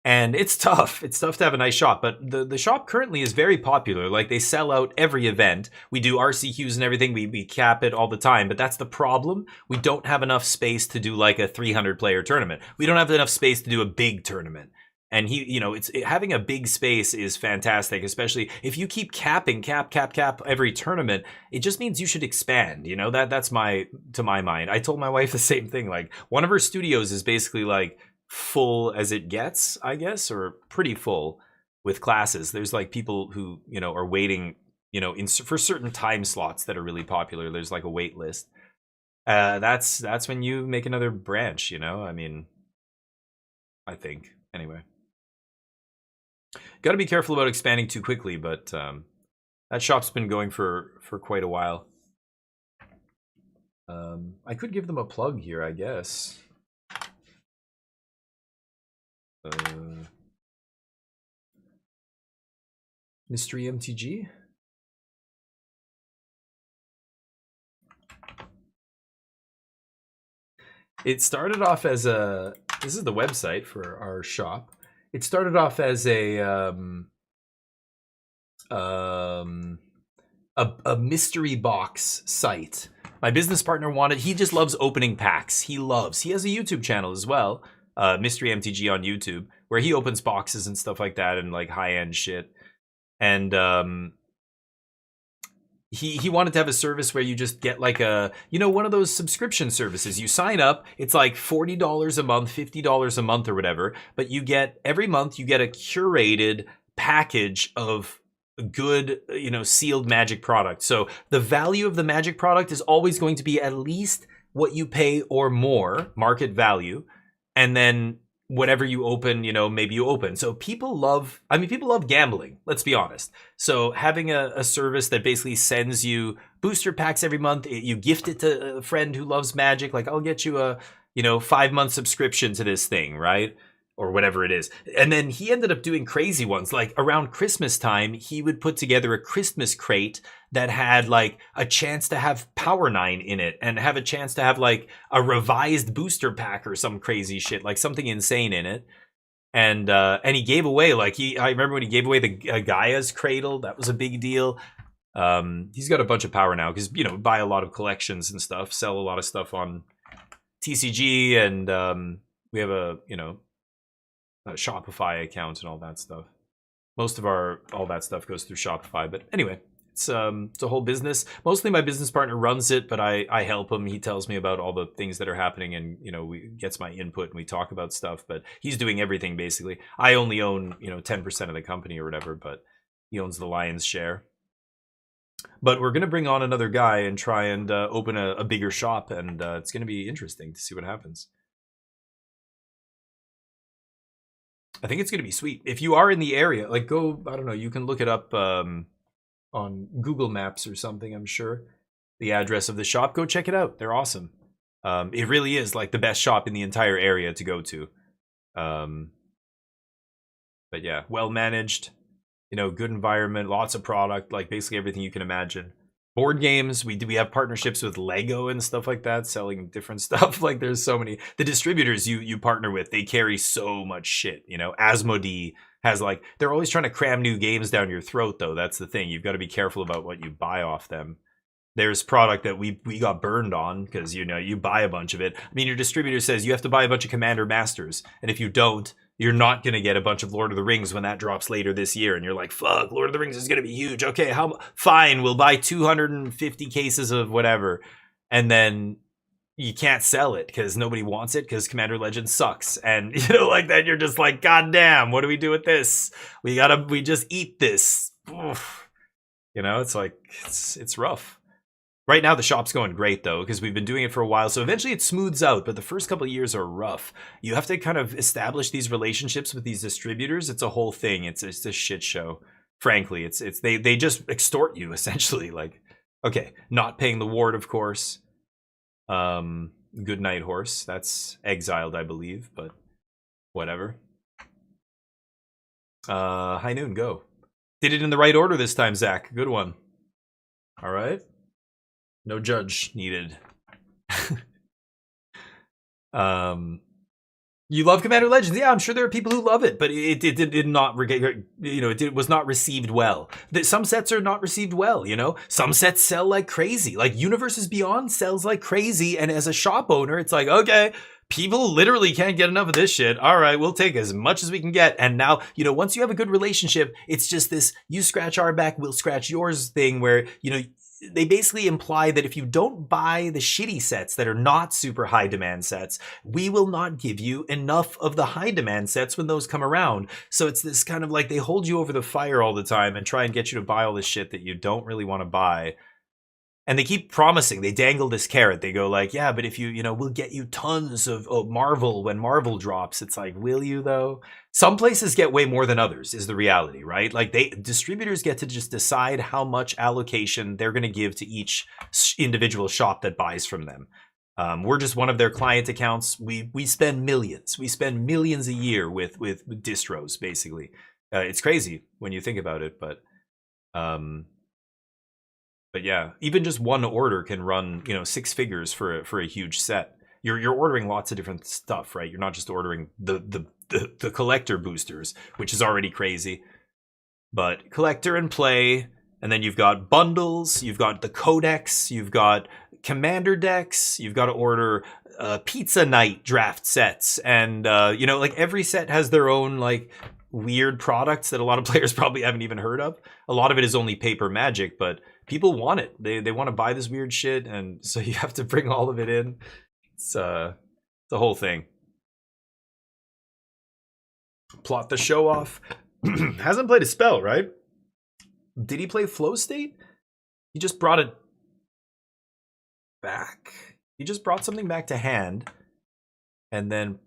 And it's tough. It's tough to have a nice shop, but the shop currently is very popular. Like, they sell out every event. We do RCQs and everything. We cap it all the time, but that's the problem. We don't have enough space to do like a 300 player tournament. We don't have enough space to do a big tournament. And you know, having a big space is fantastic, especially if you keep capping, cap every tournament. It just means you should expand. You know, that's to my mind. I told my wife the same thing. Like, one of her studios is basically like full as it gets, I guess, or pretty full with classes. There's like people who, you know, are waiting, you know, for certain time slots that are really popular. There's like a wait list. That's when you make another branch, you know. I mean, I think anyway. Got to be careful about expanding too quickly, but that shop's been going for quite a while. I could give them a plug here, I guess. Mystery MTG? It started off as this is the website for our shop. It started off as a mystery box site. My business partner he just loves opening packs. He has a YouTube channel as well, Mystery MTG on YouTube, where he opens boxes and stuff like that and like high-end shit. And he wanted to have a service where you just get like a, you know, one of those subscription services. You sign up, it's like $40 a month, $50 a month or whatever, but you get every month you get a curated package of good, you know, sealed Magic product. So the value of the Magic product is always going to be at least what you pay or more, market value, and then whatever you open, you know, maybe you open. So people love, I mean, people love gambling, let's be honest. So having a service that basically sends you booster packs every month, you gift it to a friend who loves Magic, like I'll get you a, you know, 5-month subscription to this thing, right? Or whatever it is. And then he ended up doing crazy ones. Like around Christmas time, he would put together a Christmas crate that had like a chance to have Power 9 in it and have a chance to have like a revised booster pack or some crazy shit, like something insane in it. And he gave away, like I remember when he gave away the Gaia's Cradle, that was a big deal. He's got a bunch of power now because, you know, buy a lot of collections and stuff, sell a lot of stuff on TCG, and we have a, you know, Shopify account and all that stuff. Most of all that stuff goes through Shopify, but anyway, it's a whole business. Mostly my business partner runs it, but I help him. He tells me about all the things that are happening, and you know, gets my input and we talk about stuff, but he's doing everything basically. I only own, you know, 10% of the company or whatever, but he owns the lion's share. But we're gonna bring on another guy and try and open a bigger shop, and it's gonna be interesting to see what happens. I think it's going to be sweet. If you are in the area, like go, I don't know, you can look it up on Google Maps or something, I'm sure. The address of the shop, go check it out. They're awesome. It really is like the best shop in the entire area to go to. But yeah, well managed, you know, good environment, lots of product, like basically everything you can imagine. Board games, we have partnerships with Lego and stuff like that, selling different stuff. Like there's so many. The distributors you partner with, they carry so much shit, you know. Asmodee has like, they're always trying to cram new games down your throat though. That's the thing. You've got to be careful about what you buy off them. There's product that we got burned on because, you know, you buy a bunch of it. I mean, your distributor says you have to buy a bunch of Commander Masters, and if you don't, you're not going to get a bunch of Lord of the Rings when that drops later this year. And you're like, fuck, Lord of the Rings is going to be huge. Okay, fine, we'll buy 250 cases of whatever. And then you can't sell it because nobody wants it because Commander Legends sucks. And, you know, like that, you're just like, God damn, what do we do with this? We just eat this. Oof. You know, it's like, it's rough. Right now, the shop's going great, though, because we've been doing it for a while. So eventually it smooths out, but the first couple of years are rough. You have to kind of establish these relationships with these distributors. It's a whole thing. It's a shit show. Frankly, they just extort you, essentially. Like, okay, not paying the ward, of course. Good night, horse. That's exiled, I believe, but whatever. High noon, go. Did it in the right order this time, Zach. Good one. All right. No judge needed. You love Commander Legends, yeah. I'm sure there are people who love it, but it did not, you know, it was not received well. Some sets are not received well, you know. Some sets sell like crazy. Like Universes Beyond sells like crazy, and as a shop owner, it's like, okay, people literally can't get enough of this shit. All right, we'll take as much as we can get. And now, you know, once you have a good relationship, it's just this you scratch our back, we'll scratch yours thing where, you know, they basically imply that if you don't buy the shitty sets that are not super high demand sets, we will not give you enough of the high demand sets when those come around. So it's this kind of like they hold you over the fire all the time and try and get you to buy all this shit that you don't really want to buy. And they keep promising, they dangle this carrot. They go like, yeah, but if you know, we'll get you tons of Marvel when Marvel drops. It's like, will you though? Some places get way more than others is the reality, right? Like distributors get to just decide how much allocation they're going to give to each individual shop that buys from them. We're just one of their client accounts. We spend millions. We spend millions a year with distros, basically. It's crazy when you think about it, but yeah, even just one order can run, you know, 6 figures for a huge set. You're ordering lots of different stuff, right? You're not just ordering the collector boosters, which is already crazy. But collector and play, and then you've got bundles, you've got the codex, you've got commander decks, you've got to order pizza night draft sets, and you know, like every set has their own like weird products that a lot of players probably haven't even heard of. A lot of it is only paper magic, but people want it. They want to buy this weird shit, and so you have to bring all of it in. It's the whole thing. Plot the show off. Hasn't played a spell, right? Did he play Flow State? He just brought it back. He just brought something back to hand, and then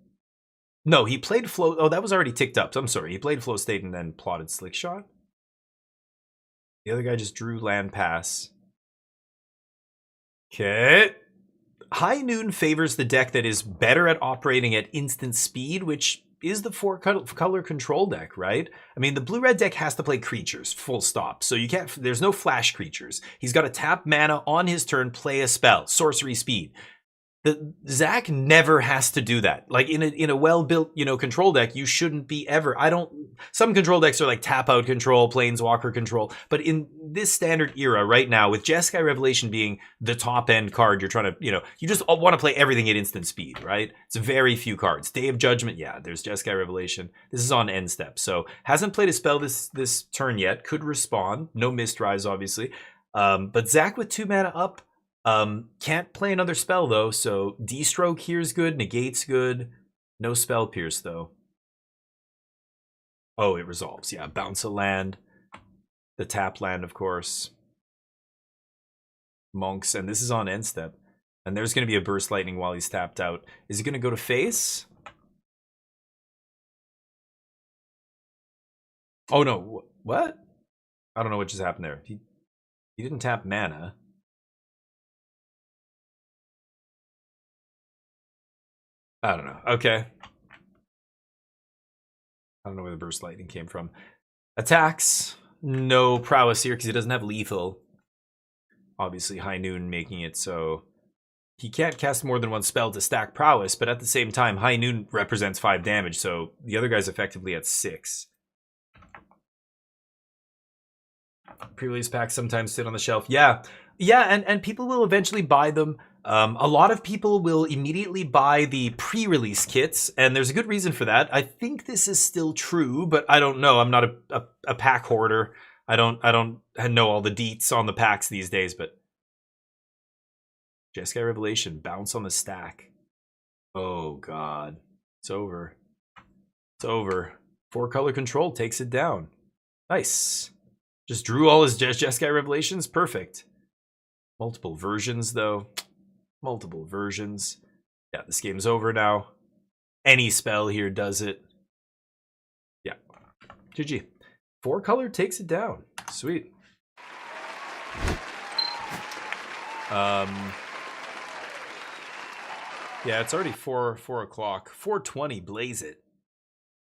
no, he played Flow. Oh, that was already ticked up. So I'm sorry. He played Flow State and then plotted Slick Shot. The other guy just drew Land Pass. Okay. High Noon favors the deck that is better at operating at instant speed, which is the 4-color control deck, right? I mean, the blue-red deck has to play creatures, full stop. So you can't, there's no flash creatures. He's got to tap mana on his turn, play a spell, sorcery speed. Zach never has to do that. Like in a well-built, control deck, you shouldn't be ever. Some control decks are like tap out control, planeswalker control, but in this standard era right now, with Jeskai Revelation being the top end card, you're trying to, you just want to play everything at instant speed, right? It's very few cards. Day of Judgment, yeah, there's Jeskai Revelation. This is on end step, so hasn't played a spell this turn yet. Could respond. No Mistrise, obviously. But Zach with 2 mana up. Can't play another spell though, so D-Stroke here's good, Negate's good. No Spell Pierce though. Oh, it resolves. Yeah, bounce a land. The tap land, of course. Monks, and this is on end step. And there's going to be a Burst Lightning while he's tapped out. Is he going to go to face? Oh no, what? I don't know what just happened there. He didn't tap mana. I don't know. Okay. I don't know where the Burst Lightning came from. Attacks. No prowess here because he doesn't have lethal. Obviously, High Noon making it so he can't cast more than 1 spell to stack prowess, but at the same time, High Noon represents 5 damage, so the other guy's effectively at 6. Pre-release packs sometimes sit on the shelf. Yeah, and people will eventually buy them. A lot of people will immediately buy the pre-release kits, and there's a good reason for that. I think this is still true, but I don't know. I'm not a pack hoarder. I don't know all the deets on the packs these days, but Jeskai Revelation, bounce on the stack. Oh god, it's over. It's over. 4-color control takes it down. Nice. Just drew all his Jeskai Revelations. Perfect. Multiple versions, though. Multiple versions. Yeah, this game's over now. Any spell here does it. Yeah. GG. 4-color takes it down. Sweet. Yeah, it's already 4 o'clock. 4:20, blaze it.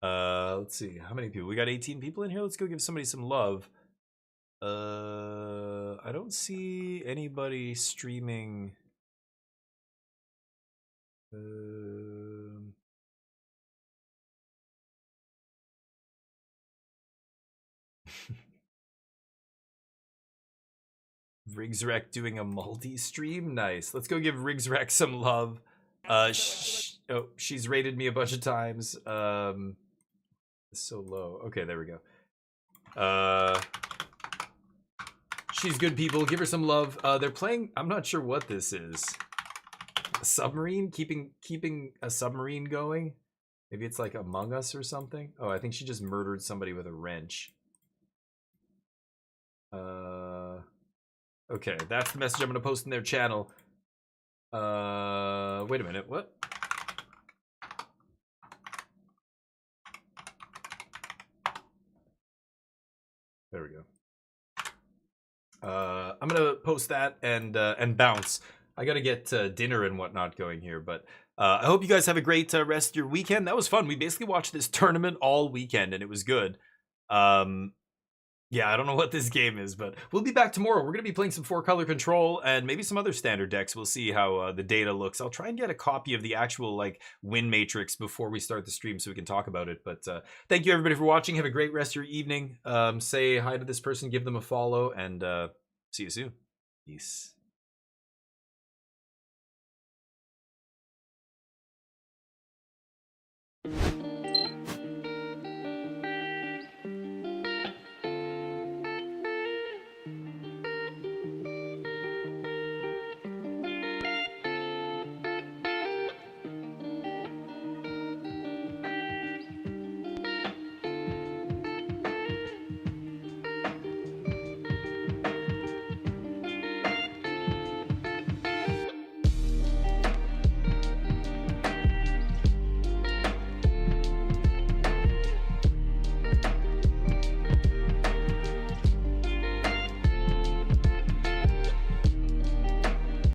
Let's see. How many people? We got 18 people in here. Let's go give somebody some love. I don't see anybody streaming. Rigsrec doing a multi-stream? Nice. Let's go give Rigsrec some love. She's rated me a bunch of times. It's so low. Okay, there we go. She's good, people. Give her some love. They're playing. I'm not sure what this is. A submarine? Keeping a submarine going? Maybe it's like Among Us or something. Oh, I think she just murdered somebody with a wrench. Okay, that's the message I'm gonna post in their channel. Wait a minute. What? There we go. I'm gonna post that and bounce. I gotta get dinner and whatnot going here, but I hope you guys have a great rest of your weekend. That was fun. We basically watched this tournament all weekend, and it was good. Yeah, I don't know what this game is, but we'll be back tomorrow. We're gonna be playing some 4-color control and maybe some other standard decks. We'll see how the data looks. I'll try and get a copy of the actual win matrix before we start the stream so we can talk about it. But thank you everybody for watching. Have a great rest of your evening. Say hi to this person, give them a follow, and see you soon. Peace.